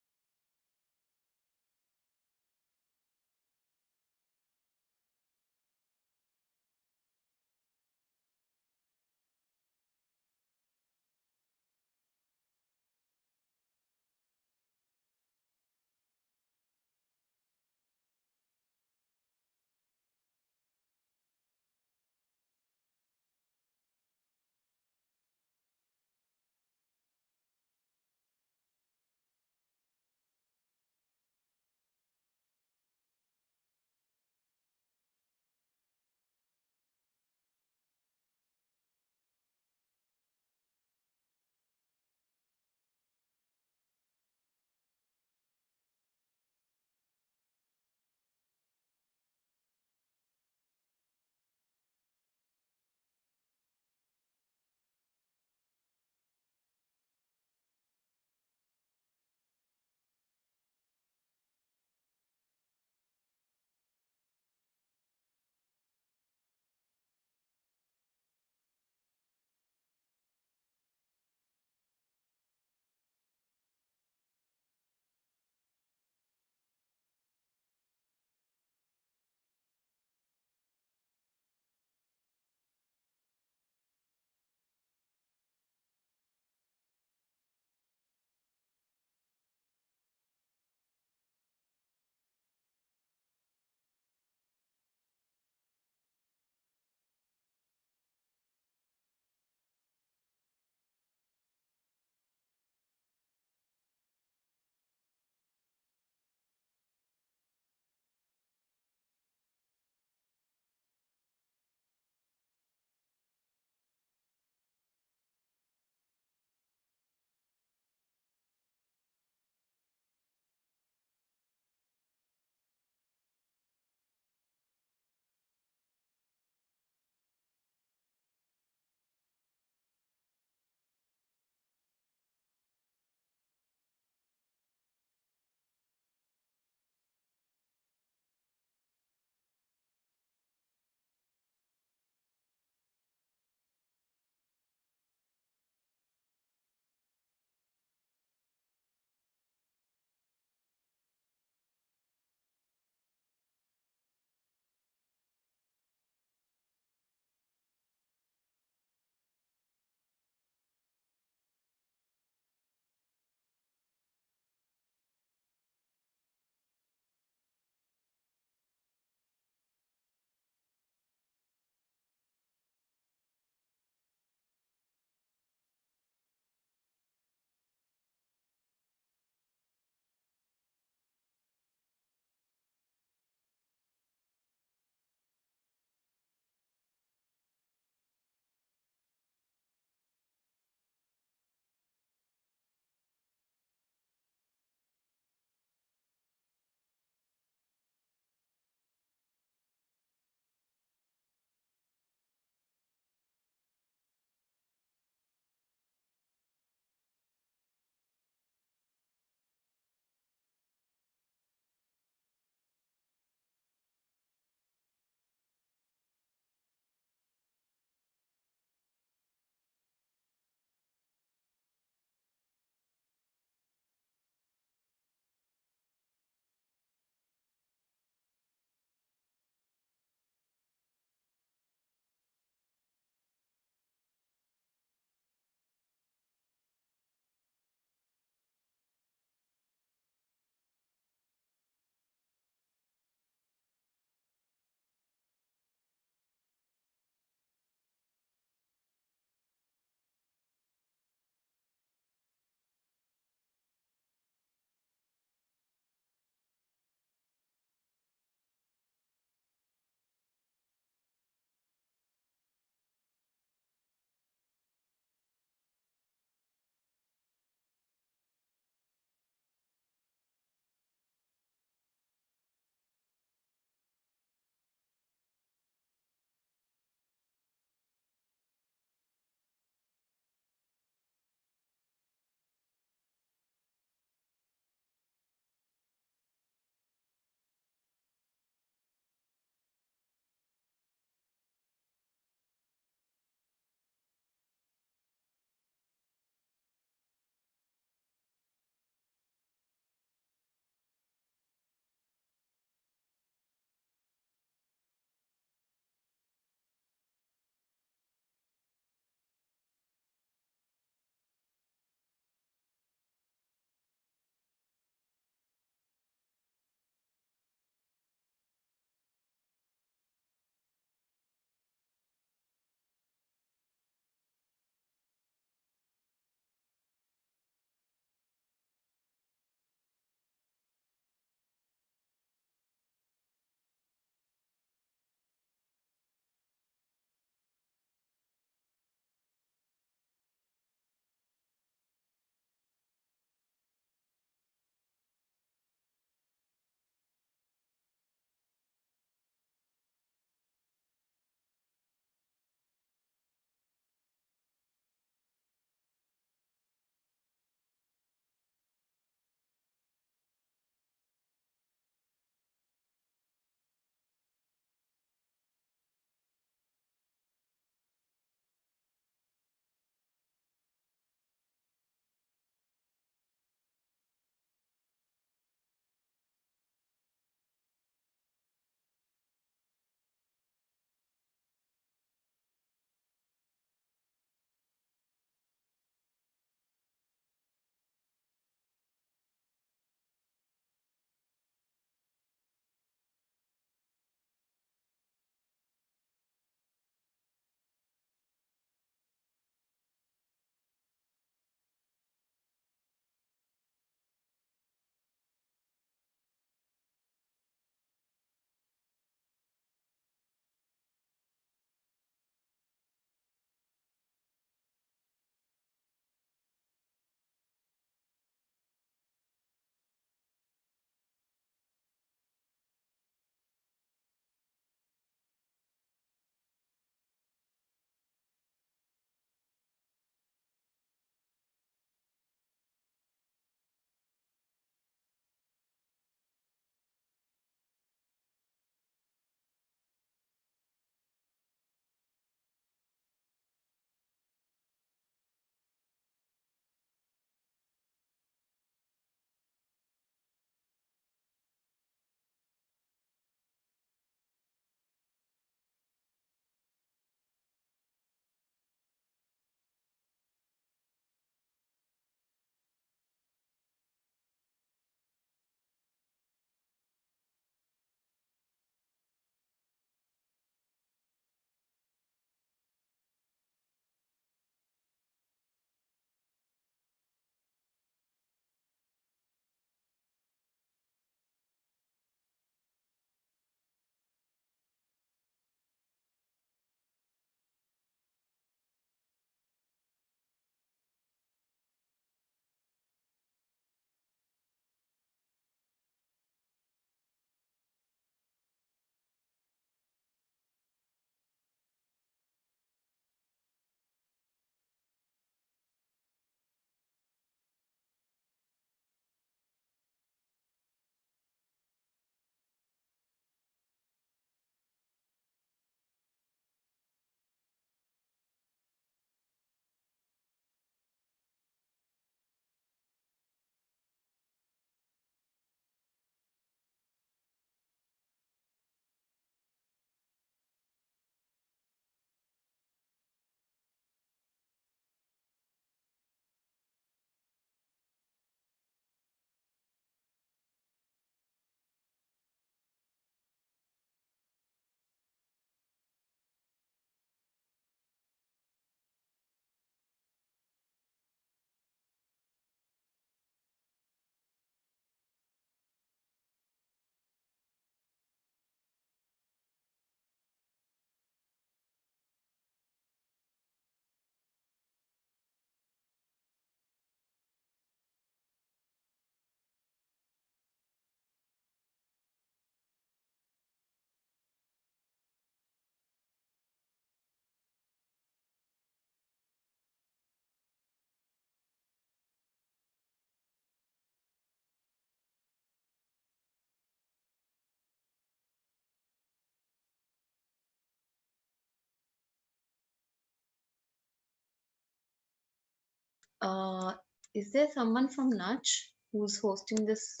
U: Is there someone from Nudge who's hosting this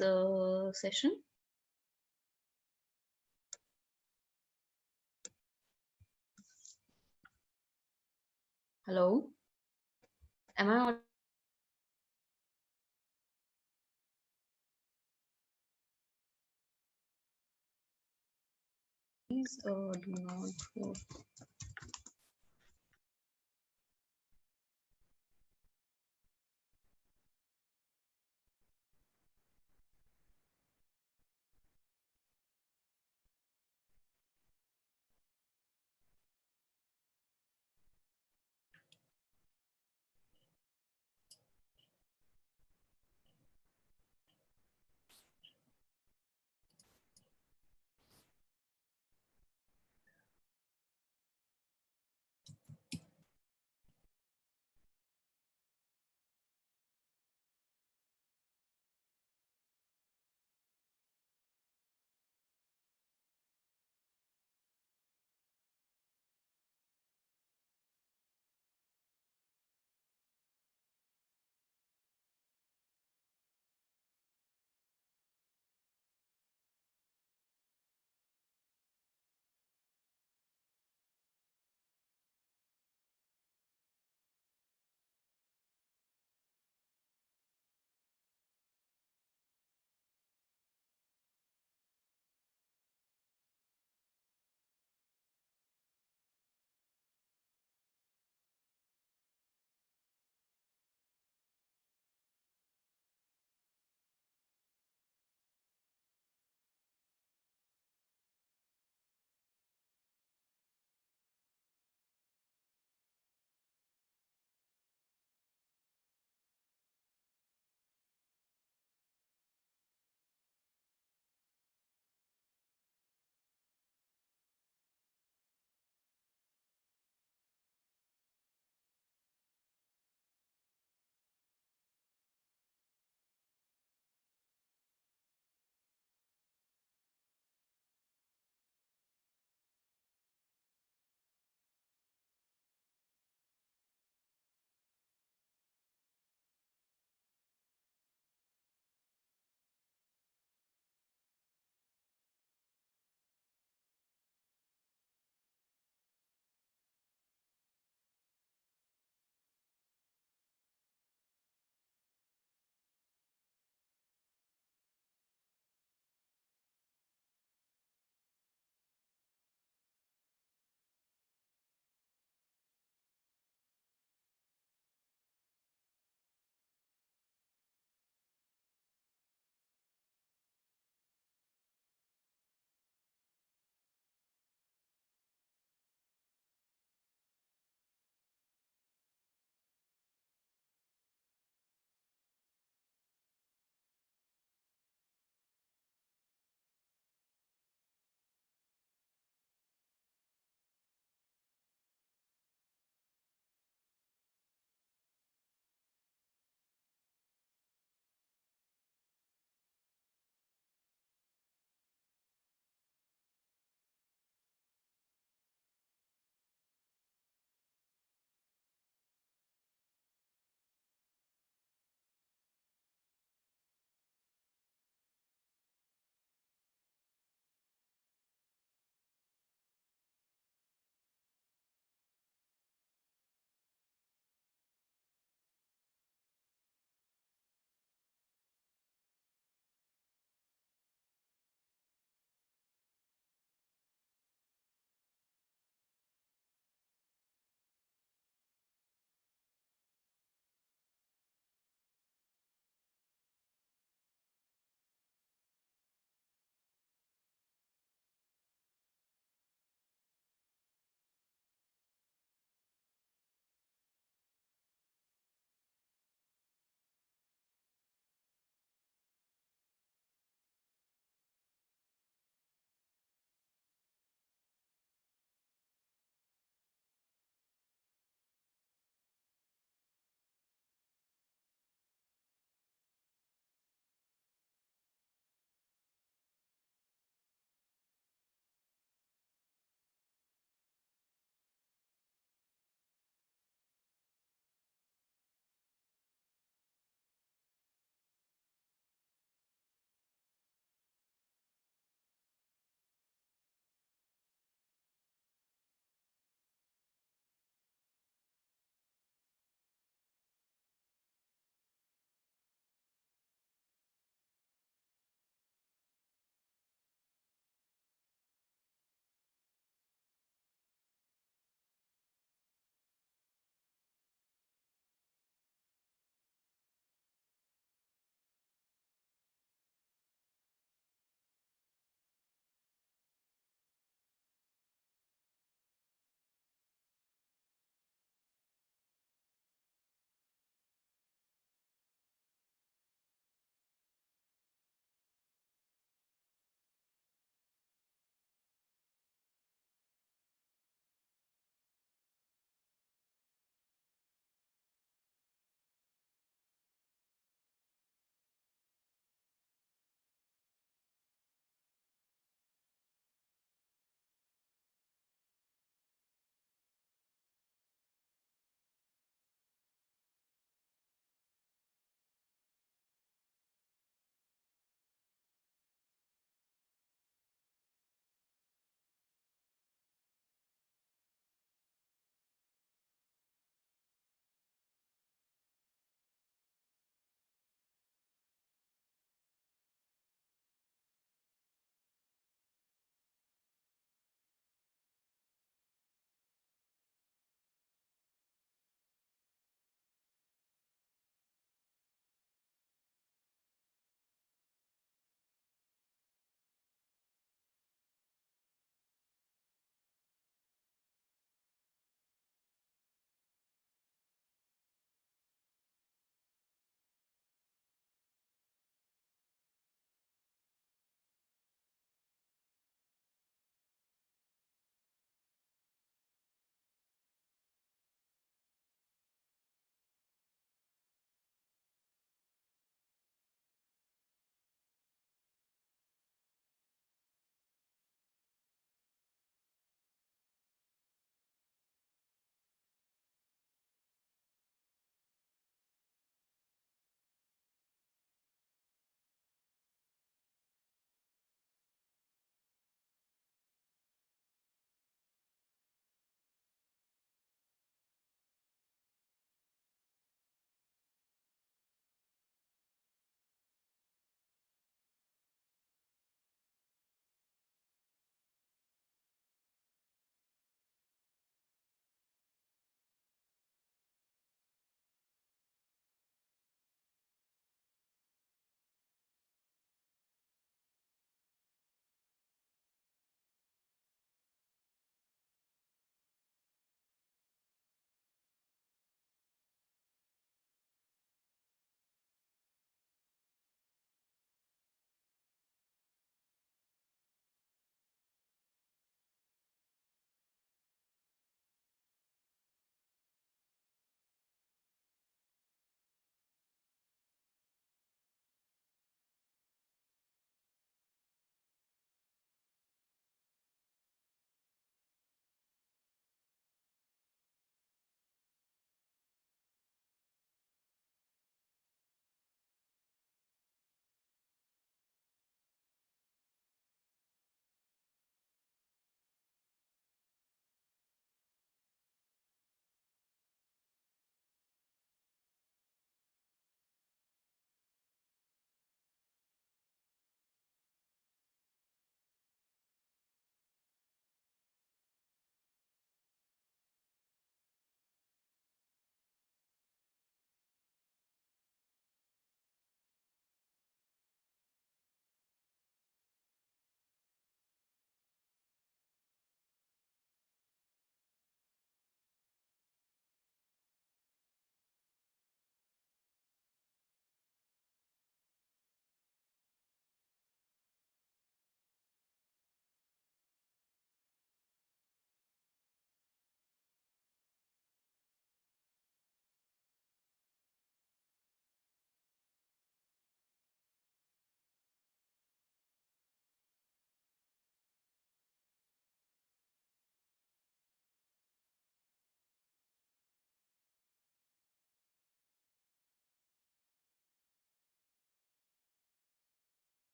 U: session? Hello? Am I on? Please do not go.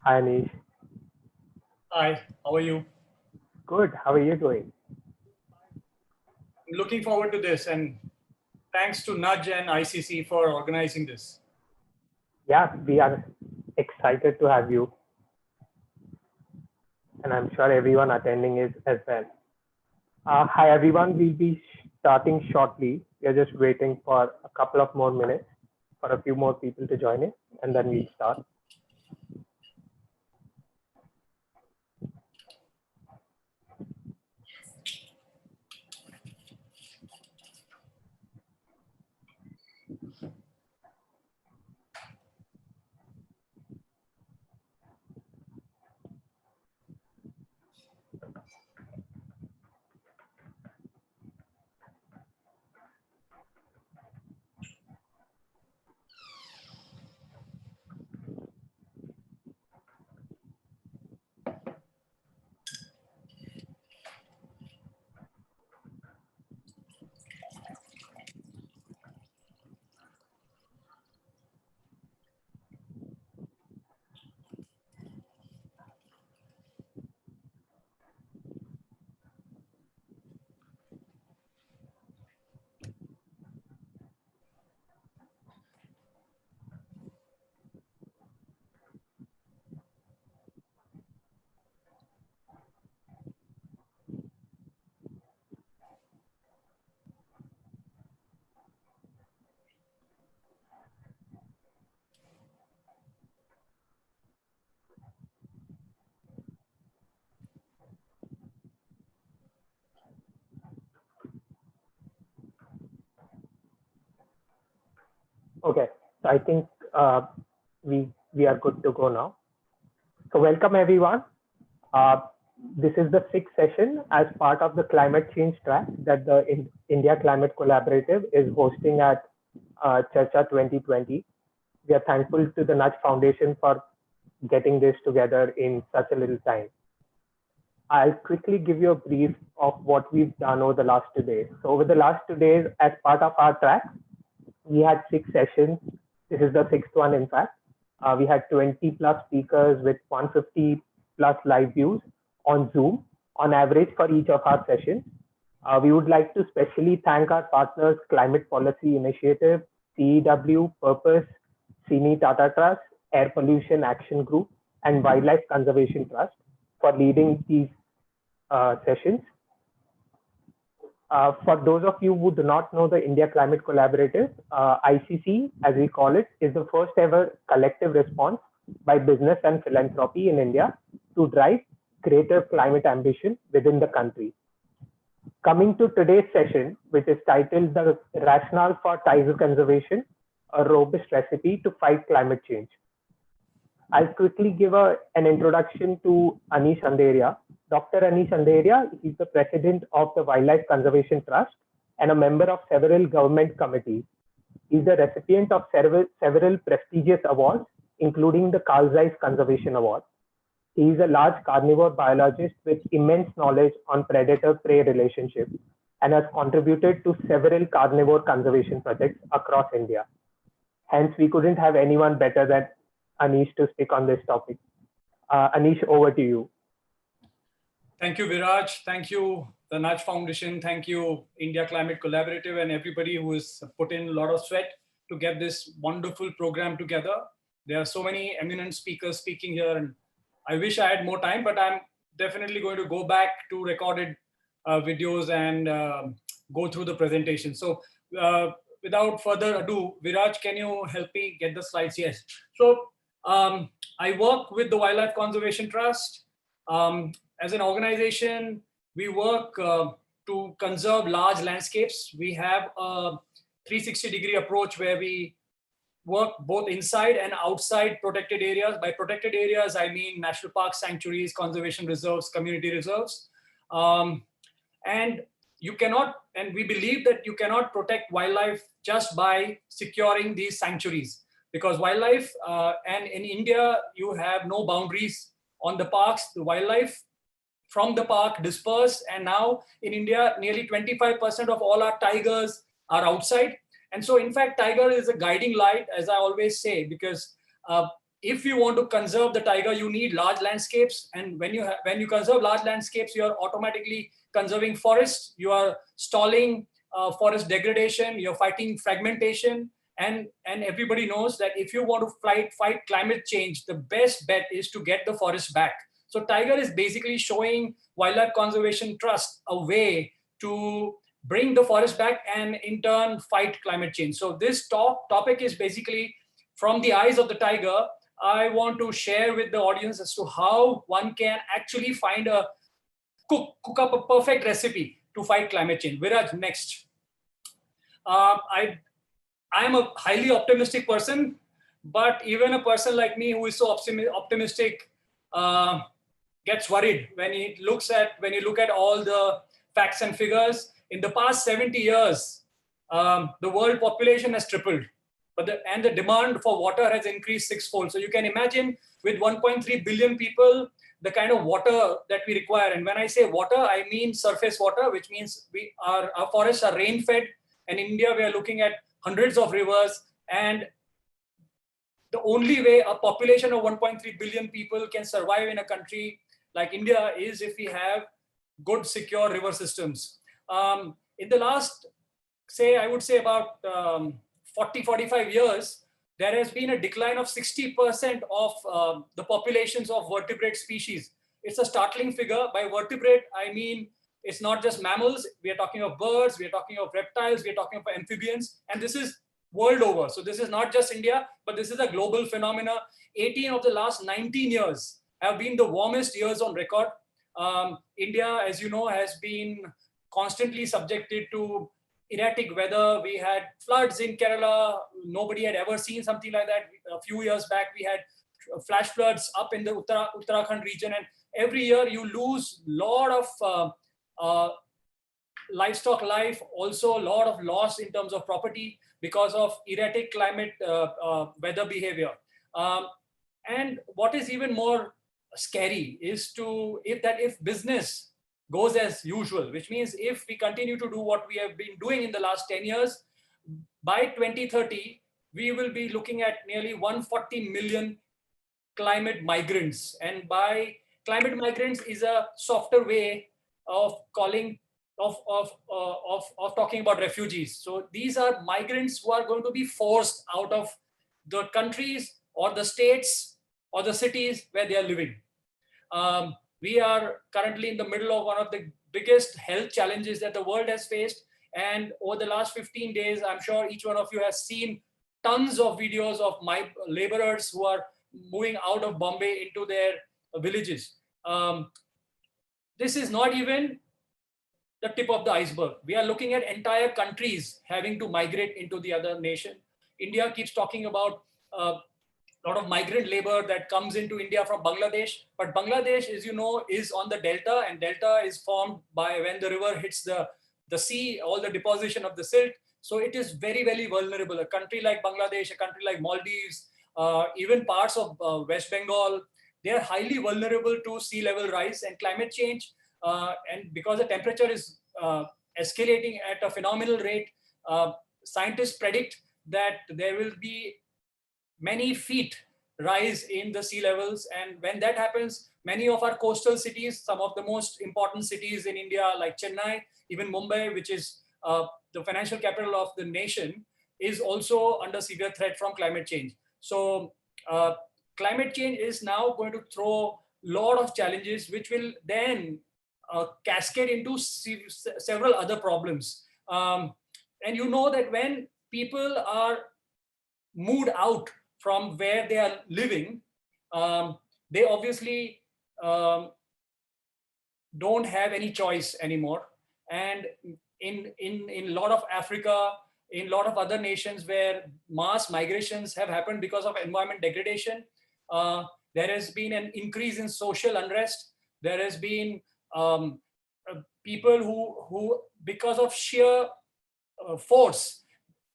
G: Hi, Anish.
B: Hi, how are you?
G: Good. How are you doing?
B: I'm looking forward to this, and thanks to Nudge and ICC for organizing this.
G: Yeah, we are excited to have you. And I'm sure everyone attending is as well. Hi, everyone. We'll be starting shortly. We are just waiting for a couple of more minutes for a few more people to join in, and then we'll start. Okay, so I think we are good to go now. So welcome everyone. This is the sixth session as part of the climate change track that the India Climate Collaborative is hosting at Charcha 2020. We are thankful to the Nudge Foundation for getting this together in such a little time. I'll quickly give you a brief of what we've done over the last 2 days. So over the last 2 days, as part of our track, we had 6 sessions. This is the sixth one, in fact. We had 20 plus speakers with 150 plus live views on Zoom on average for each of our sessions. We would like to specially thank our partners, Climate Policy Initiative, CEW, Purpose, CINI Tata Trust, Air Pollution Action Group, and Wildlife Conservation Trust for leading these sessions. For those of you who do not know the India Climate Collaborative, ICC, as we call it, is the first ever collective response by business and philanthropy in India to drive greater climate ambition within the country. Coming to today's session, which is titled The Rationale for Tiger Conservation, a Robust Recipe to Fight Climate Change. I'll quickly give an introduction to Anish Andheria. Dr. Anish Andheria is the president of the Wildlife Conservation Trust and a member of several government committees. He's the recipient of several prestigious awards, including the Carl Zeiss Conservation Award. He is a large carnivore biologist with immense knowledge on predator-prey relationships and has contributed to several carnivore conservation projects across India. Hence, we couldn't have anyone better than Anish to speak on this topic. Anish, over to you.
B: Thank you, Viraj. Thank you, the Nudge Foundation. Thank you, India Climate Collaborative, and everybody who has put in a lot of sweat to get this wonderful program together. There are so many eminent speakers speaking here, and I wish I had more time, but I'm definitely going to go back to recorded videos and go through the presentation. So without further ado, Viraj, can you help me get the slides? Yes. So I work with the Wildlife Conservation Trust. As an organization, we work to conserve large landscapes. We have a 360-degree approach where we work both inside and outside protected areas. By protected areas, I mean national parks, sanctuaries, conservation reserves, community reserves. And you cannot, and we believe that you cannot protect wildlife just by securing these sanctuaries, because wildlife, and in India, you have no boundaries on the parks. The wildlife from the park disperse, and now in India, nearly 25% of all our tigers are outside. And so in fact, tiger is a guiding light, as I always say, because if you want to conserve the tiger, you need large landscapes. And when you conserve large landscapes, you are automatically conserving forests. You are stalling forest degradation. You're fighting fragmentation. And everybody knows that if you want to fight climate change, the best bet is to get the forest back. So tiger is basically showing Wildlife Conservation Trust a way to bring the forest back and in turn fight climate change. So this topic is basically from the eyes of the tiger. I want to share with the audience as to how one can actually find cook up a perfect recipe to fight climate change. Viraj, next. I am a highly optimistic person, but even a person like me who is so optimistic gets worried when you look at all the facts and figures. In the past 70 years, the world population has tripled, and the demand for water has increased sixfold. So you can imagine with 1.3 billion people, the kind of water that we require. And when I say water, I mean surface water, which means our forests are rain-fed. And in India, we are looking at hundreds of rivers. And the only way a population of 1.3 billion people can survive in a country like India is if we have good, secure river systems. In the last, I would say about 40-45 years, there has been a decline of 60% of the populations of vertebrate species. It's a startling figure. By vertebrate, I mean, it's not just mammals. We are talking of birds, we are talking of reptiles, we are talking of amphibians, and this is world over. So this is not just India, but this is a global phenomena. 18 of the last 19 years have been the warmest years on record. India, as you know, has been constantly subjected to erratic weather. We had floods in Kerala. Nobody had ever seen something like that. A few years back, we had flash floods up in the Uttarakhand region. And every year you lose a lot of livestock life, also a lot of loss in terms of property because of erratic climate weather behavior. And what is even more scary is if business goes as usual, which means if we continue to do what we have been doing in the last 10 years, by 2030, we will be looking at nearly 140 million climate migrants. And by climate migrants is a softer way of calling, of talking about refugees. So these are migrants who are going to be forced out of the countries or the states or the cities where they are living. We are currently in the middle of one of the biggest health challenges that the world has faced. And over the last 15 days, I'm sure each one of you has seen tons of videos of my laborers who are moving out of Bombay into their villages. This is not even the tip of the iceberg. We are looking at entire countries having to migrate into the other nation. India keeps talking about a lot of migrant labor that comes into India from Bangladesh. But Bangladesh, as you know, is on the delta, and delta is formed by when the river hits the sea, all the deposition of the silt. So it is very, very vulnerable. A country like Bangladesh, a country like Maldives, even parts of West Bengal, they are highly vulnerable to sea level rise and climate change. And because the temperature is escalating at a phenomenal rate, scientists predict that there will be many feet rise in the sea levels. And when that happens, many of our coastal cities, some of the most important cities in India like Chennai, even Mumbai, which is the financial capital of the nation, is also under severe threat from climate change. So climate change is now going to throw a lot of challenges, which will then cascade into several other problems. And you know that when people are moved out from where they are living, they obviously don't have any choice anymore. And in a lot of Africa, in a lot of other nations where mass migrations have happened because of environment degradation, there has been an increase in social unrest. There has been people who because of sheer force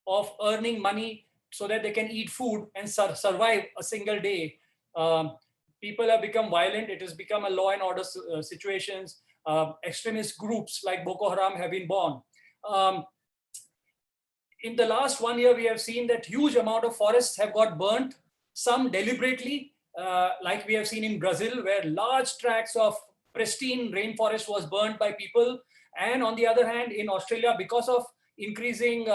B: of earning money so that they can eat food and survive a single day, people have become violent. It has become a law and order situations. Extremist groups like Boko Haram have been born. In the last 1 year, we have seen that huge amount of forests have got burnt. some deliberately, like we have seen in Brazil, where large tracts of pristine rainforest was burned by people. And on the other hand, in Australia, because of increasing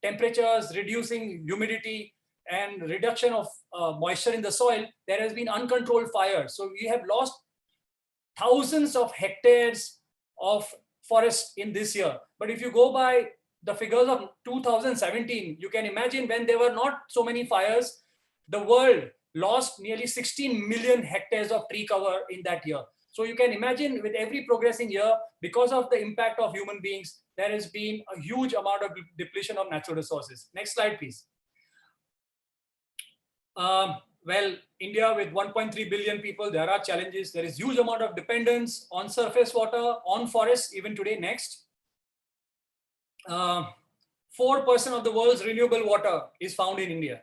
B: temperatures, reducing humidity, and reduction of moisture in the soil, there has been uncontrolled fire. So we have lost thousands of hectares of forest in this year. But if you go by the figures of 2017, you can imagine when there were not so many fires, the world lost nearly 16 million hectares of tree cover in that year. So you can imagine with every progressing year, because of the impact of human beings, there has been a huge amount of depletion of natural resources. Next slide, please. Well, India with 1.3 billion people, there are challenges. There is huge amount of dependence on surface water, on forests, even today. Next. 4% of the world's renewable water is found in India.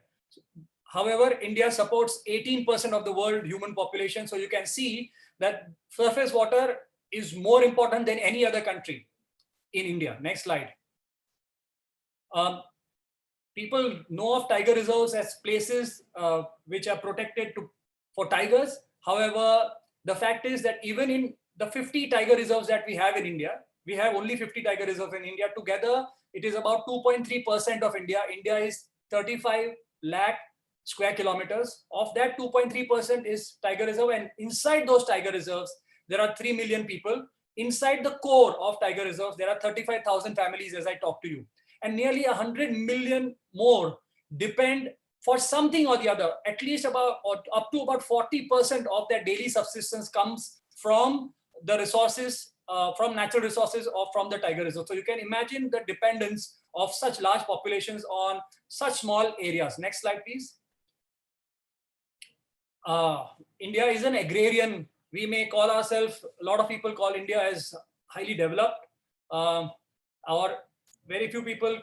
B: However, India supports 18% of the world human population. So you can see that surface water is more important than any other country in India. Next slide. People know of tiger reserves as places which are protected for tigers. However, the fact is that even in the 50 tiger reserves that we have in India, we have only 50 tiger reserves in India. Together, it is about 2.3% of India. India is 35 lakh square kilometers. Of that, 2.3% is tiger reserve. And inside those tiger reserves, there are 3 million people. Inside the core of tiger reserves, there are 35,000 families as I talk to you. And nearly 100 million more depend for something or the other. At least about or up to about 40% of their daily subsistence comes from the resources, from natural resources or from the tiger reserve. So you can imagine the dependence of such large populations on such small areas. Next slide, please. India is an agrarian. We may call ourselves, a lot of people call India as highly developed. Very few people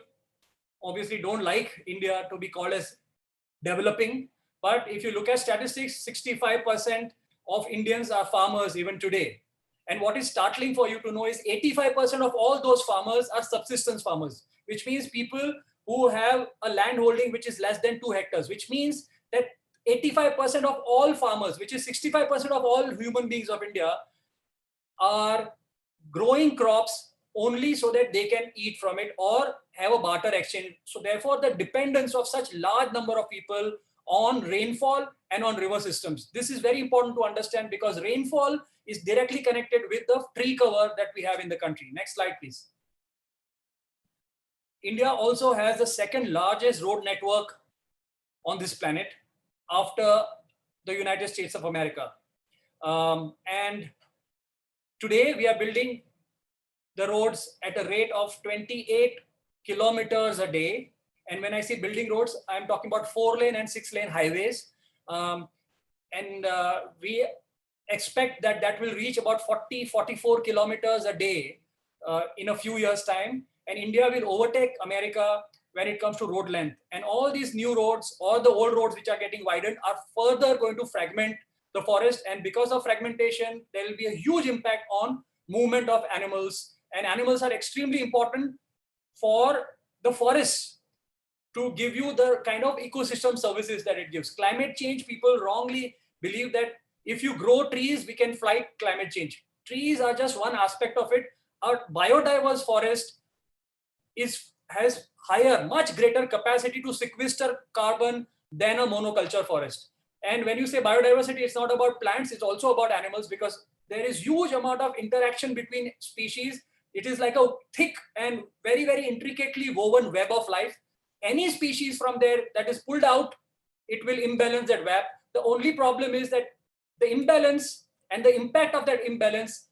B: obviously don't like India to be called as developing. But if you look at statistics, 65% of Indians are farmers even today. And what is startling for you to know is 85% of all those farmers are subsistence farmers, which means people who have a land holding which is less than 2 hectares, which means that 85% of all farmers, which is 65% of all human beings of India, are growing crops only so that they can eat from it or have a barter exchange. So therefore, the dependence of such large number of people on rainfall and on river systems. This is very important to understand because rainfall is directly connected with the tree cover that we have in the country. Next slide, please. India also has the second largest road network on this planet after the United States of America. And today we are building the roads at a rate of 28 kilometers a day. And when I say building roads, I'm talking about 4-lane and 6-lane highways. We expect that that will reach about 44 kilometers a day in a few years' time. And India will overtake America when it comes to road length. And all these new roads or the old roads which are getting widened are further going to fragment the forest. And because of fragmentation, there will be a huge impact on movement of animals. And animals are extremely important for the forests to give you the kind of ecosystem services that it gives. Climate change, people wrongly believe that if you grow trees, we can fight climate change. Trees are just one aspect of it. A biodiverse forest has higher, much greater capacity to sequester carbon than a monoculture forest. And when you say biodiversity, it's not about plants, it's also about animals because there is huge amount of interaction between species. It is like a thick and very, very intricately woven web of life. Any species from there that is pulled out, it will imbalance that web. The only problem is that the imbalance and the impact of that imbalance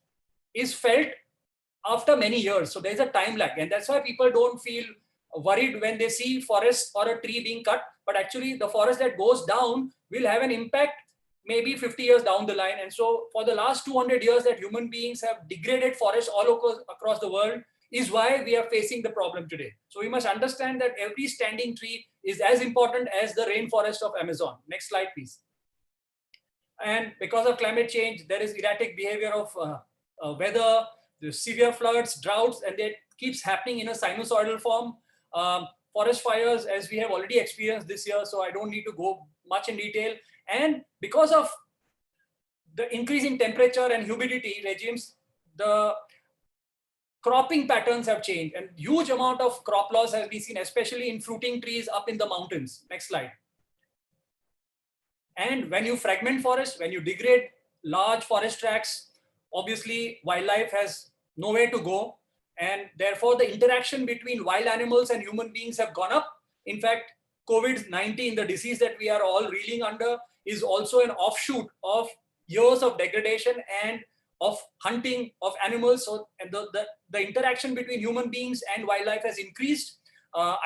B: is felt after many years. So there's a time lag. And that's why people don't feel worried when they see forest or a tree being cut. But actually the forest that goes down will have an impact maybe 50 years down the line. And so for the last 200 years that human beings have degraded forests all across the world is why we are facing the problem today. So we must understand that every standing tree is as important as the rainforest of Amazon. Next slide, please. And because of climate change, there is erratic behavior of weather, the severe floods, droughts, and it keeps happening in a sinusoidal form. forest fires, as we have already experienced this year, so I don't need to go much in detail. And because of the increasing temperature and humidity regimes, the cropping patterns have changed, and huge amount of crop loss has been seen, especially in fruiting trees up in the mountains. Next slide. And when you fragment forests, when you degrade large forest tracts, obviously wildlife has nowhere to go, and therefore the interaction between wild animals and human beings have gone up. In fact, COVID-19, the disease that we are all reeling under, is also an offshoot of years of degradation and of hunting of animals. So the interaction between human beings and wildlife has increased,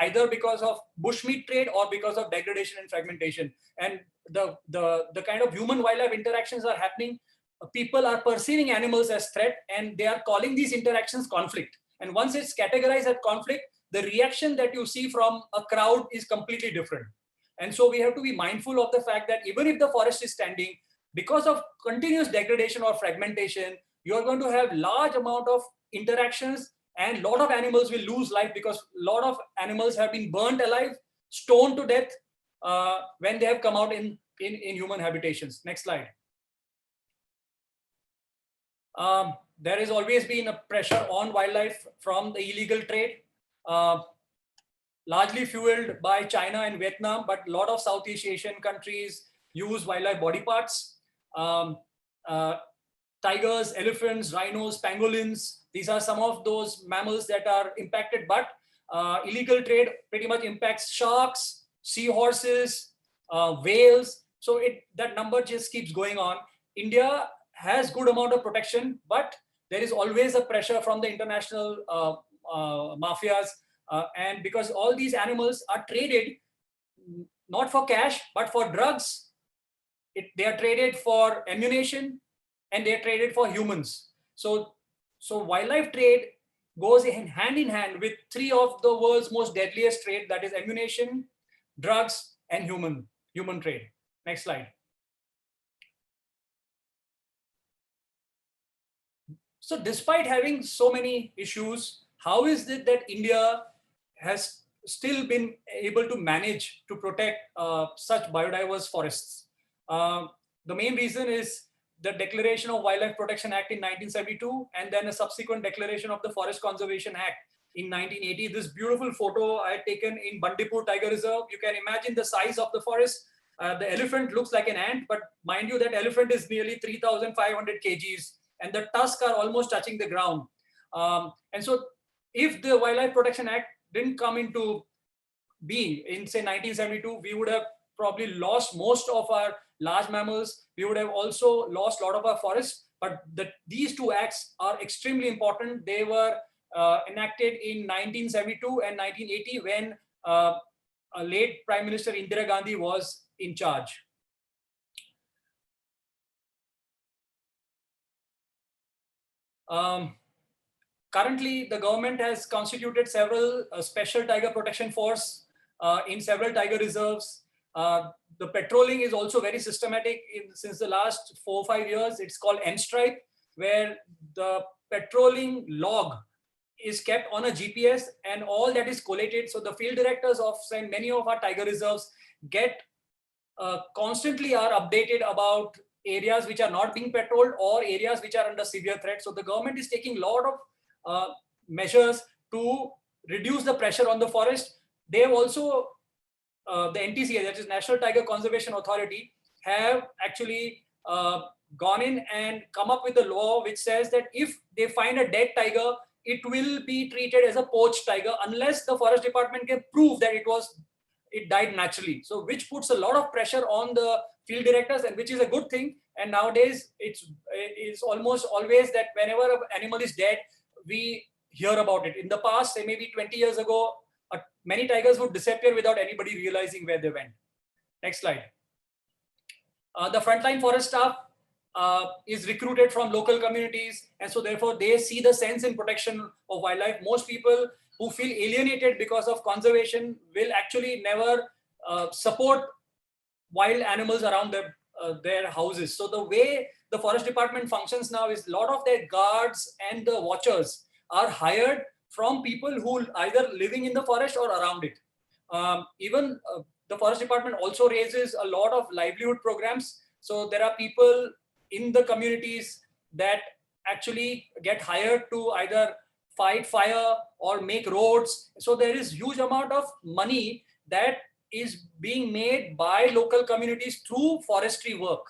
B: either because of bushmeat trade or because of degradation and fragmentation. And the kind of human wildlife interactions are happening. People are perceiving animals as threat, and they are calling these interactions conflict. And once it's categorized as conflict, the reaction that you see from a crowd is completely different. And so we have to be mindful of the fact that even if the forest is standing, because of continuous degradation or fragmentation, you are going to have large amount of interactions, and a lot of animals will lose life, because a lot of animals have been burnt alive, stoned to death when they have come out in human habitations. Next slide. There has always been a pressure on wildlife from the illegal trade, largely fueled by China and Vietnam, but a lot of Southeast Asian countries use wildlife body parts. Tigers, elephants, rhinos, pangolins, these are some of those mammals that are impacted, but illegal trade pretty much impacts sharks, seahorses, whales. So that number just keeps going on. India has good amount of protection, but there is always a pressure from the international mafias, and because all these animals are traded not for cash but for drugs. They are traded for ammunition, and they are traded for humans. So wildlife trade goes hand in hand with three of the world's most deadliest trade, that is ammunition, drugs, and human trade. Next slide. So despite having so many issues, how is it that India has still been able to manage to protect such biodiverse forests? The main reason is the Declaration of Wildlife Protection Act in 1972, and then a subsequent declaration of the Forest Conservation Act in 1980. This beautiful photo I had taken in Bandipur Tiger Reserve. You can imagine the size of the forest. The elephant looks like an ant, but mind you, that elephant is nearly 3,500 kgs, and the tusks are almost touching the ground. And so if the Wildlife Protection Act didn't come into being in, say, 1972, we would have probably lost most of our large mammals. We would have also lost a lot of our forests. But these two acts are extremely important. They were enacted in 1972 and 1980 when late Prime Minister Indira Gandhi was in charge. Currently, the government has constituted several special tiger protection force in several tiger reserves. The patrolling is also very systematic since the last 4 or 5 years. It's called N-Stripe, where the patrolling log is kept on a GPS and all that is collated. So the field directors of many of our tiger reserves constantly are updated about areas which are not being patrolled or areas which are under severe threat. So the government is taking a lot of measures to reduce the pressure on the forest. They have also, the NTCA, that is National Tiger Conservation Authority, have actually gone in and come up with a law which says that if they find a dead tiger, it will be treated as a poached tiger unless the forest department can prove that it died naturally. So which puts a lot of pressure on the field directors, and which is a good thing. And nowadays it's almost always that whenever an animal is dead, we hear about it. In the past, say maybe 20 years ago, many tigers would disappear without anybody realizing where they went. Next slide. The frontline forest staff is recruited from local communities, and so therefore they see the sense in protection of wildlife. Most people who feel alienated because of conservation will actually never support wild animals around their houses. So the way the forest department functions now is a lot of their guards and the watchers are hired from people who either living in the forest or around it. Even the forest department also raises a lot of livelihood programs. So there are people in the communities that actually get hired to either fight fire or make roads. So there is huge amount of money that is being made by local communities through forestry work.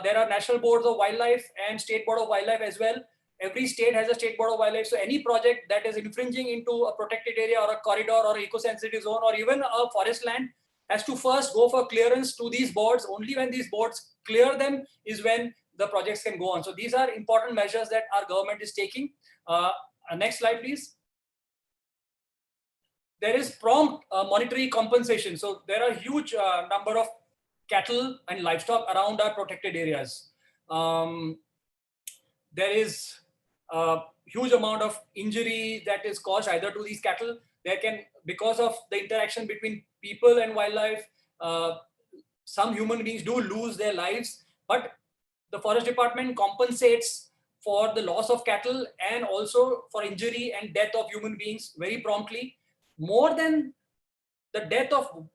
B: There are national boards of wildlife and state board of wildlife as well. Every state has a state board of wildlife. So any project that is infringing into a protected area or a corridor or eco-sensitive zone or even a forest land has to first go for clearance to these boards. Only when these boards clear them is when the projects can go on. So these are important measures that our government is taking. Next slide, please. There is prompt monetary compensation. So there are huge number of cattle and livestock around our protected areas. There is a huge amount of injury that is caused either to these cattle. There can, because of the interaction between people and wildlife, some human beings do lose their lives, but the forest department compensates for the loss of cattle and also for injury and death of human beings very promptly. More than the death of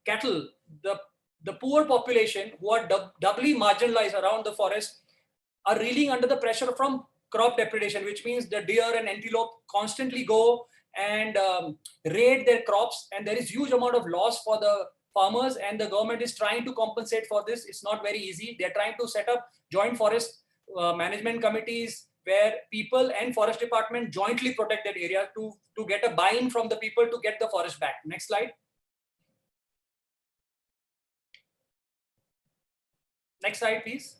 B: cattle, the poor population who are doubly marginalized around the forest are reeling under the pressure from crop depredation, which means the deer and antelope constantly go and raid their crops, and there is huge amount of loss for the farmers, and the government is trying to compensate for this. It's not very easy. They're trying to set up joint forest management committees where people and forest department jointly protect that area to get a buy-in from the people to get the forest back. Next slide. Next slide, please.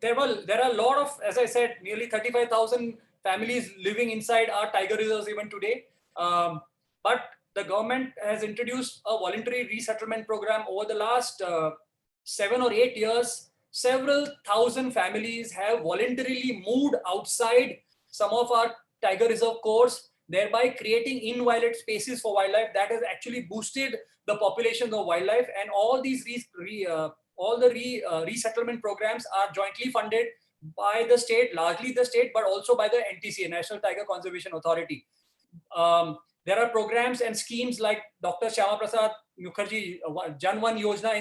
B: There are a lot of, as I said, nearly 35,000 families living inside our tiger reserves even today. But the government has introduced a voluntary resettlement program over the last 7 or 8 years. Several thousand families have voluntarily moved outside some of our tiger reserve cores, thereby creating inviolate spaces for wildlife. That has actually boosted the population of wildlife, and all these resettlement programs are jointly funded by the state, largely the state, but also by the NTCA, National Tiger Conservation Authority. There are programs and schemes like Dr. Shyama Prasad Mukherjee Janvan Yojana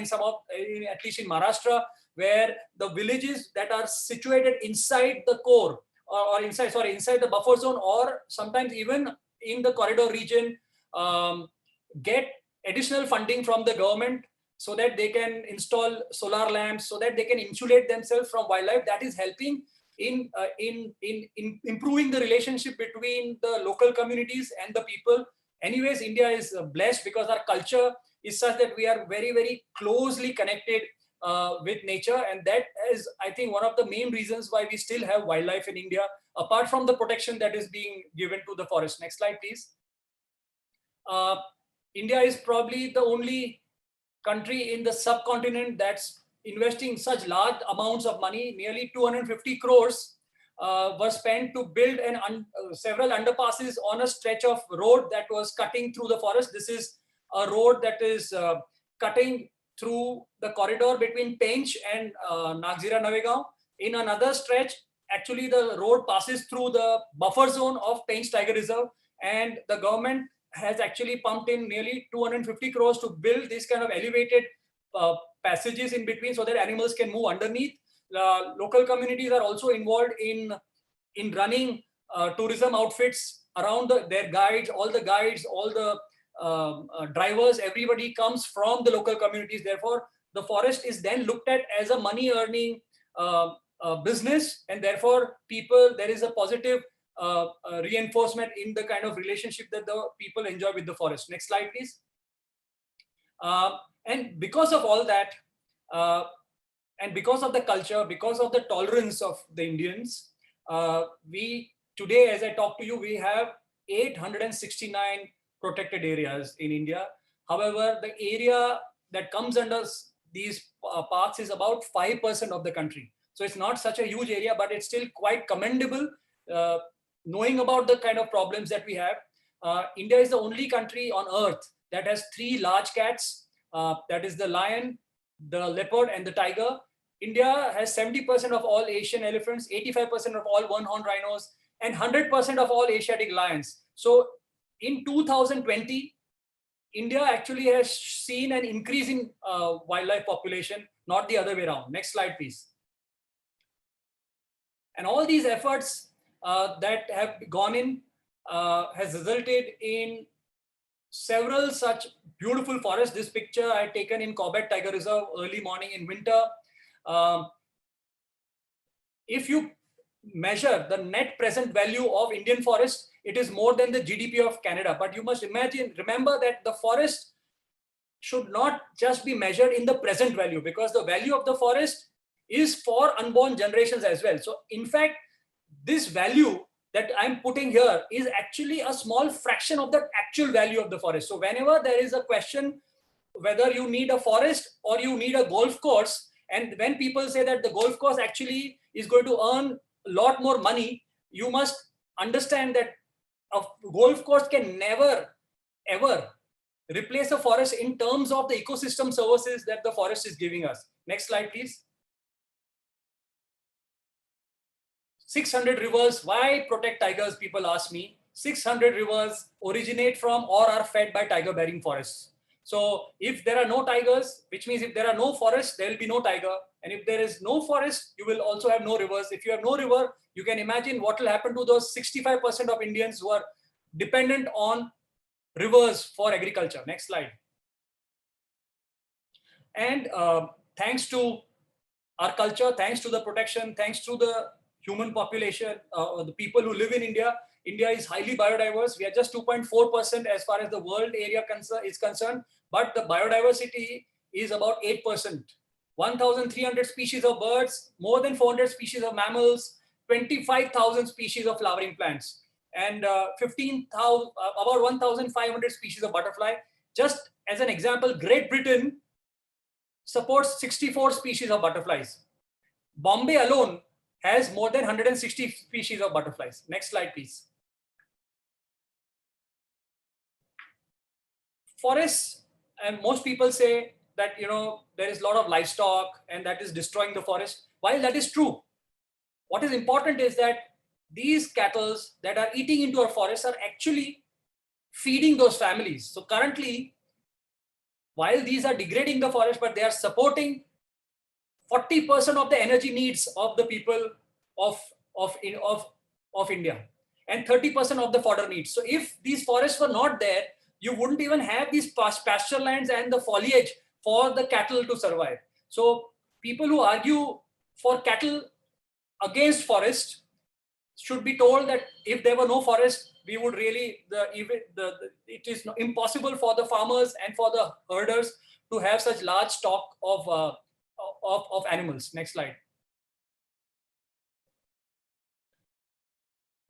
B: at least in Maharashtra, where the villages that are situated inside the core or inside the buffer zone, or sometimes even in the corridor region, get additional funding from the government so that they can install solar lamps, so that they can insulate themselves from wildlife. That is helping in improving the relationship between the local communities and the people. Anyways, India is blessed because our culture is such that we are very, very closely connected with nature, and that is, I think, one of the main reasons why we still have wildlife in India, apart from the protection that is being given to the forest. Next slide, please. India is probably the only country in the subcontinent that's investing such large amounts of money. Nearly 250 crores were spent to build several underpasses on a stretch of road that was cutting through the forest. This is a road that is cutting through the corridor between Pench and Nagzira Navegaon. In another stretch, actually the road passes through the buffer zone of Pench Tiger Reserve, and the government has actually pumped in nearly 250 crores to build this kind of elevated passages in between so that animals can move underneath. Local communities are also involved in running tourism outfits around their guides, all the drivers, everybody comes from the local communities. Therefore, the forest is then looked at as a money earning business, and therefore there is a positive reinforcement in the kind of relationship that the people enjoy with the forest. Next slide, please. And because of all that, and because of the culture, because of the tolerance of the Indians, we today, as I talk to you, we have 869 protected areas in India. However, the area that comes under these parks is about 5% of the country. So it's not such a huge area, but it's still quite commendable. Knowing about the kind of problems that we have, India is the only country on earth that has 3 large cats, that is the lion, the leopard, and the tiger. India has 70% of all Asian elephants, 85% of all one-horned rhinos, and 100% of all Asiatic lions. So in 2020, India actually has seen an increase in wildlife population, not the other way around. Next slide, please. And all these efforts that have gone in has resulted in several such beautiful forests. This picture I had taken in Corbett Tiger Reserve early morning in winter. If you measure the net present value of Indian forest, it is more than the GDP of Canada. But you must remember that the forest should not just be measured in the present value, because the value of the forest is for unborn generations as well. So in fact, this value that I'm putting here is actually a small fraction of the actual value of the forest. So whenever there is a question whether you need a forest or you need a golf course, and when people say that the golf course actually is going to earn a lot more money, you must understand that a golf course can never, ever replace a forest in terms of the ecosystem services that the forest is giving us. Next slide, please. 600 rivers. Why protect tigers? People ask me. 600 rivers originate from or are fed by tiger bearing forests. So if there are no tigers, which means if there are no forests, there will be no tiger. And if there is no forest, you will also have no rivers. If you have no river, you can imagine what will happen to those 65% of Indians who are dependent on rivers for agriculture. Next slide. And thanks to our culture, thanks to the protection, thanks to the human population, the people who live in India, India is highly biodiverse. We are just 2.4% as far as the world area is concerned, but the biodiversity is about 8%. 1,300 species of birds, more than 400 species of mammals, 25,000 species of flowering plants, and about 1,500 species of butterfly. Just as an example, Great Britain supports 64 species of butterflies. Bombay alone has more than 160 species of butterflies. Next slide, please. Forests, and most people say that, you know, there is a lot of livestock and that is destroying the forest. While that is true, what is important is that these cattle that are eating into our forests are actually feeding those families. So currently, while these are degrading the forest, but they are supporting 40% of the energy needs of the people of India, and 30% of the fodder needs. So if these forests were not there, you wouldn't even have these pasture lands and the foliage for the cattle to survive. So people who argue for cattle against forest should be told that if there were no forest, we would really, it is impossible for the farmers and for the herders to have such large stock of animals. Next slide.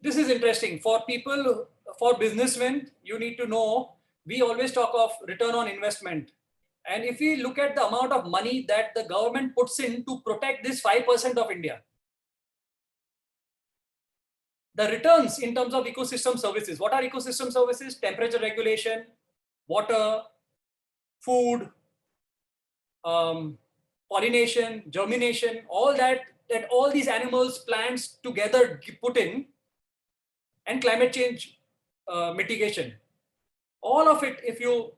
B: This is interesting for people, for businessmen. You need to know, we always talk of return on investment. And if we look at the amount of money that the government puts in to protect this 5% of India, the returns in terms of ecosystem services. What are ecosystem services? Temperature regulation, water, food, pollination, germination, all that all these animals, plants together put in, and climate change mitigation. All of it, if you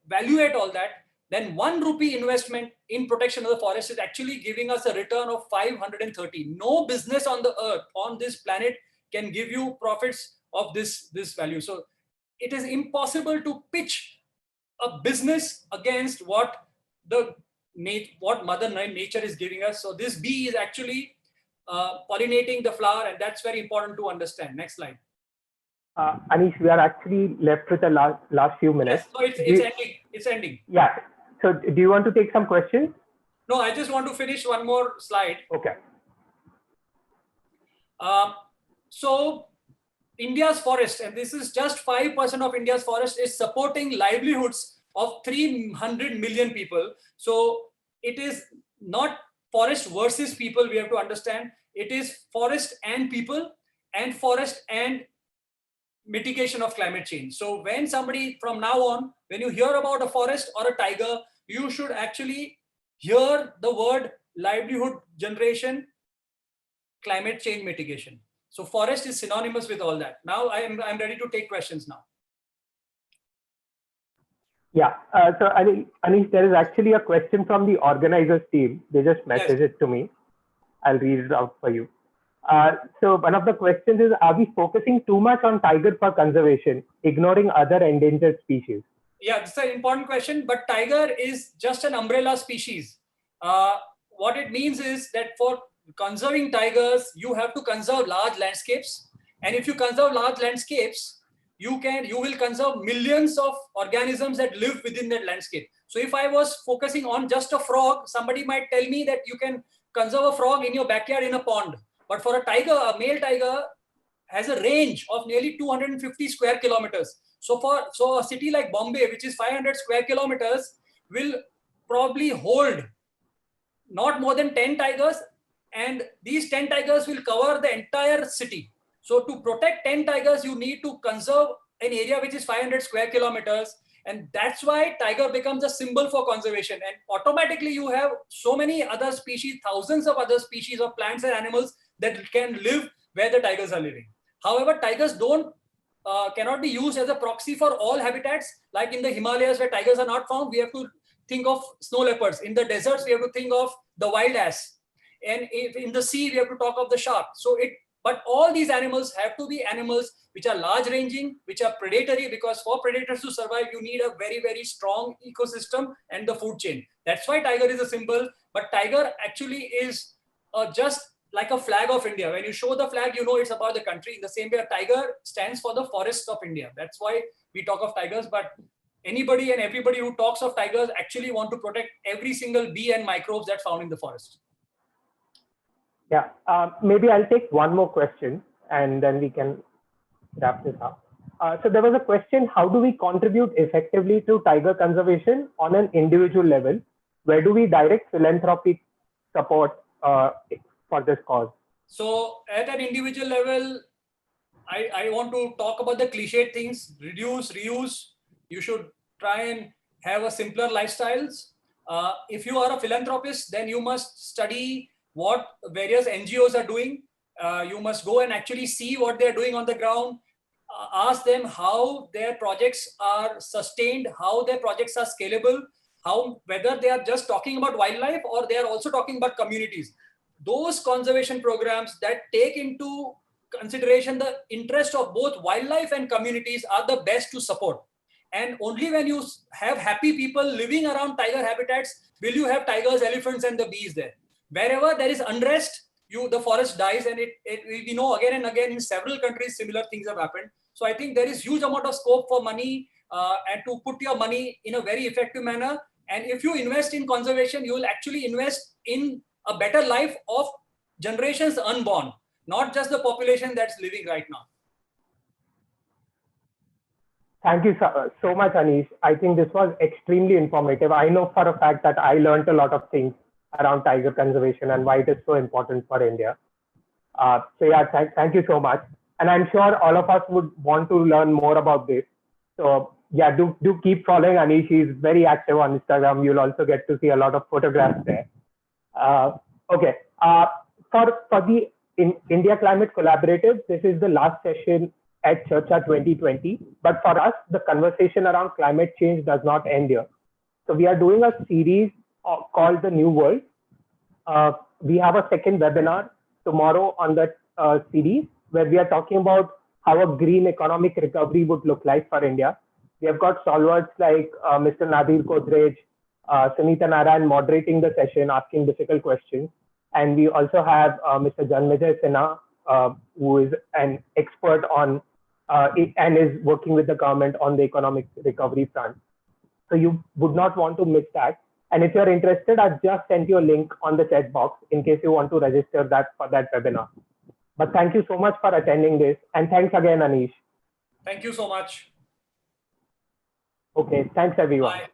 B: evaluate all that, then 1 rupee investment in protection of the forest is actually giving us a return of 530. No business on the earth, on this planet, can give you profits of this value. So it is impossible to pitch a business against what Mother Nature is giving us. So this bee is actually pollinating the flower, and that's very important to understand. Next slide.
G: Anish, we are actually left with the last few minutes.
B: Yes, so it's ending. It's ending.
G: Yeah. So do you want to take some questions?
B: No, I just want to finish one more slide.
G: Okay.
B: So India's forest, and this is just 5% of India's forest, is supporting livelihoods of 300 million people. So it is not forest versus people, we have to understand. It is forest and people, and forest and mitigation of climate change. So when somebody, from now on, when you hear about a forest or a tiger, you should actually hear the word livelihood generation, climate change mitigation. So forest is synonymous with all that. Now I'm ready to take questions now.
G: Yeah, so Anish, there is actually a question from the organizers team. They just messaged it to me. I'll read it out for you. So one of the questions is, are we focusing too much on tiger for conservation, ignoring other endangered species?
B: Yeah, it's an important question, but tiger is just an umbrella species. What it means is that for conserving tigers, you have to conserve large landscapes. And if you conserve large landscapes, you will conserve millions of organisms that live within that landscape. So if I was focusing on just a frog, somebody might tell me that you can conserve a frog in your backyard in a pond. But for a tiger, a male tiger has a range of nearly 250 square kilometers. So a city like Bombay, which is 500 square kilometers, will probably hold not more than 10 tigers, and these 10 tigers will cover the entire city. So to protect 10 tigers, you need to conserve an area which is 500 square kilometers. And that's why tiger becomes a symbol for conservation. And automatically you have so many other species, thousands of other species of plants and animals that can live where the tigers are living. However, tigers cannot be used as a proxy for all habitats. Like in the Himalayas where tigers are not found, we have to think of snow leopards. In the deserts, we have to think of the wild ass. And in the sea, we have to talk of the shark. But all these animals have to be animals which are large ranging, which are predatory, because for predators to survive, you need a very, very strong ecosystem and the food chain. That's why tiger is a symbol. But tiger actually is just like a flag of India. When you show the flag, you know it's about the country. In the same way, a tiger stands for the forests of India. That's why we talk of tigers. But anybody and everybody who talks of tigers actually want to protect every single bee and microbes that's found in the forest.
G: Yeah, maybe I'll take one more question and then we can wrap this up. So there was a question, how do we contribute effectively to tiger conservation on an individual level? Where do we direct philanthropic support for this cause?
B: So at an individual level, I want to talk about the cliched things: reduce, reuse. You should try and have a simpler lifestyles. If you are a philanthropist, then you must study what various NGOs are doing. You must go and actually see what they're doing on the ground. Ask them how their projects are sustained, how their projects are scalable, whether they are just talking about wildlife or they are also talking about communities. Those conservation programs that take into consideration the interest of both wildlife and communities are the best to support. And only when you have happy people living around tiger habitats will you have tigers, elephants, and the bees there. Wherever there is unrest, the forest dies, and we know again and again in several countries similar things have happened. So I think there is huge amount of scope for money and to put your money in a very effective manner. And if you invest in conservation, you will actually invest in a better life of generations unborn, not just the population that's living right now.
G: Thank you so much, Anish. I think this was extremely informative. I know for a fact that I learned a lot of things around tiger conservation and why it is so important for India. So yeah, thank you so much. And I'm sure all of us would want to learn more about this. So yeah, do keep following Anish. He's very active on Instagram. You'll also get to see a lot of photographs there. Okay. For the India Climate Collaborative, this is the last session at Charcha 2020. But for us, the conversation around climate change does not end here. So we are doing a series called The New World. We have a second webinar tomorrow on that series where we are talking about how a green economic recovery would look like for India. We have got stalwarts like Mr. Nadir Kodrej, Sunita Narayan moderating the session, asking difficult questions. And we also have Mr. Janmejay Sinha, who is an expert on it and is working with the government on the economic recovery front. So you would not want to miss that. And if you're interested, I've just sent you a link on the chat box in case you want to register that for that webinar. But thank you so much for attending this. And thanks again, Anish.
B: Thank you so much.
G: Okay, thanks everyone.
B: Bye.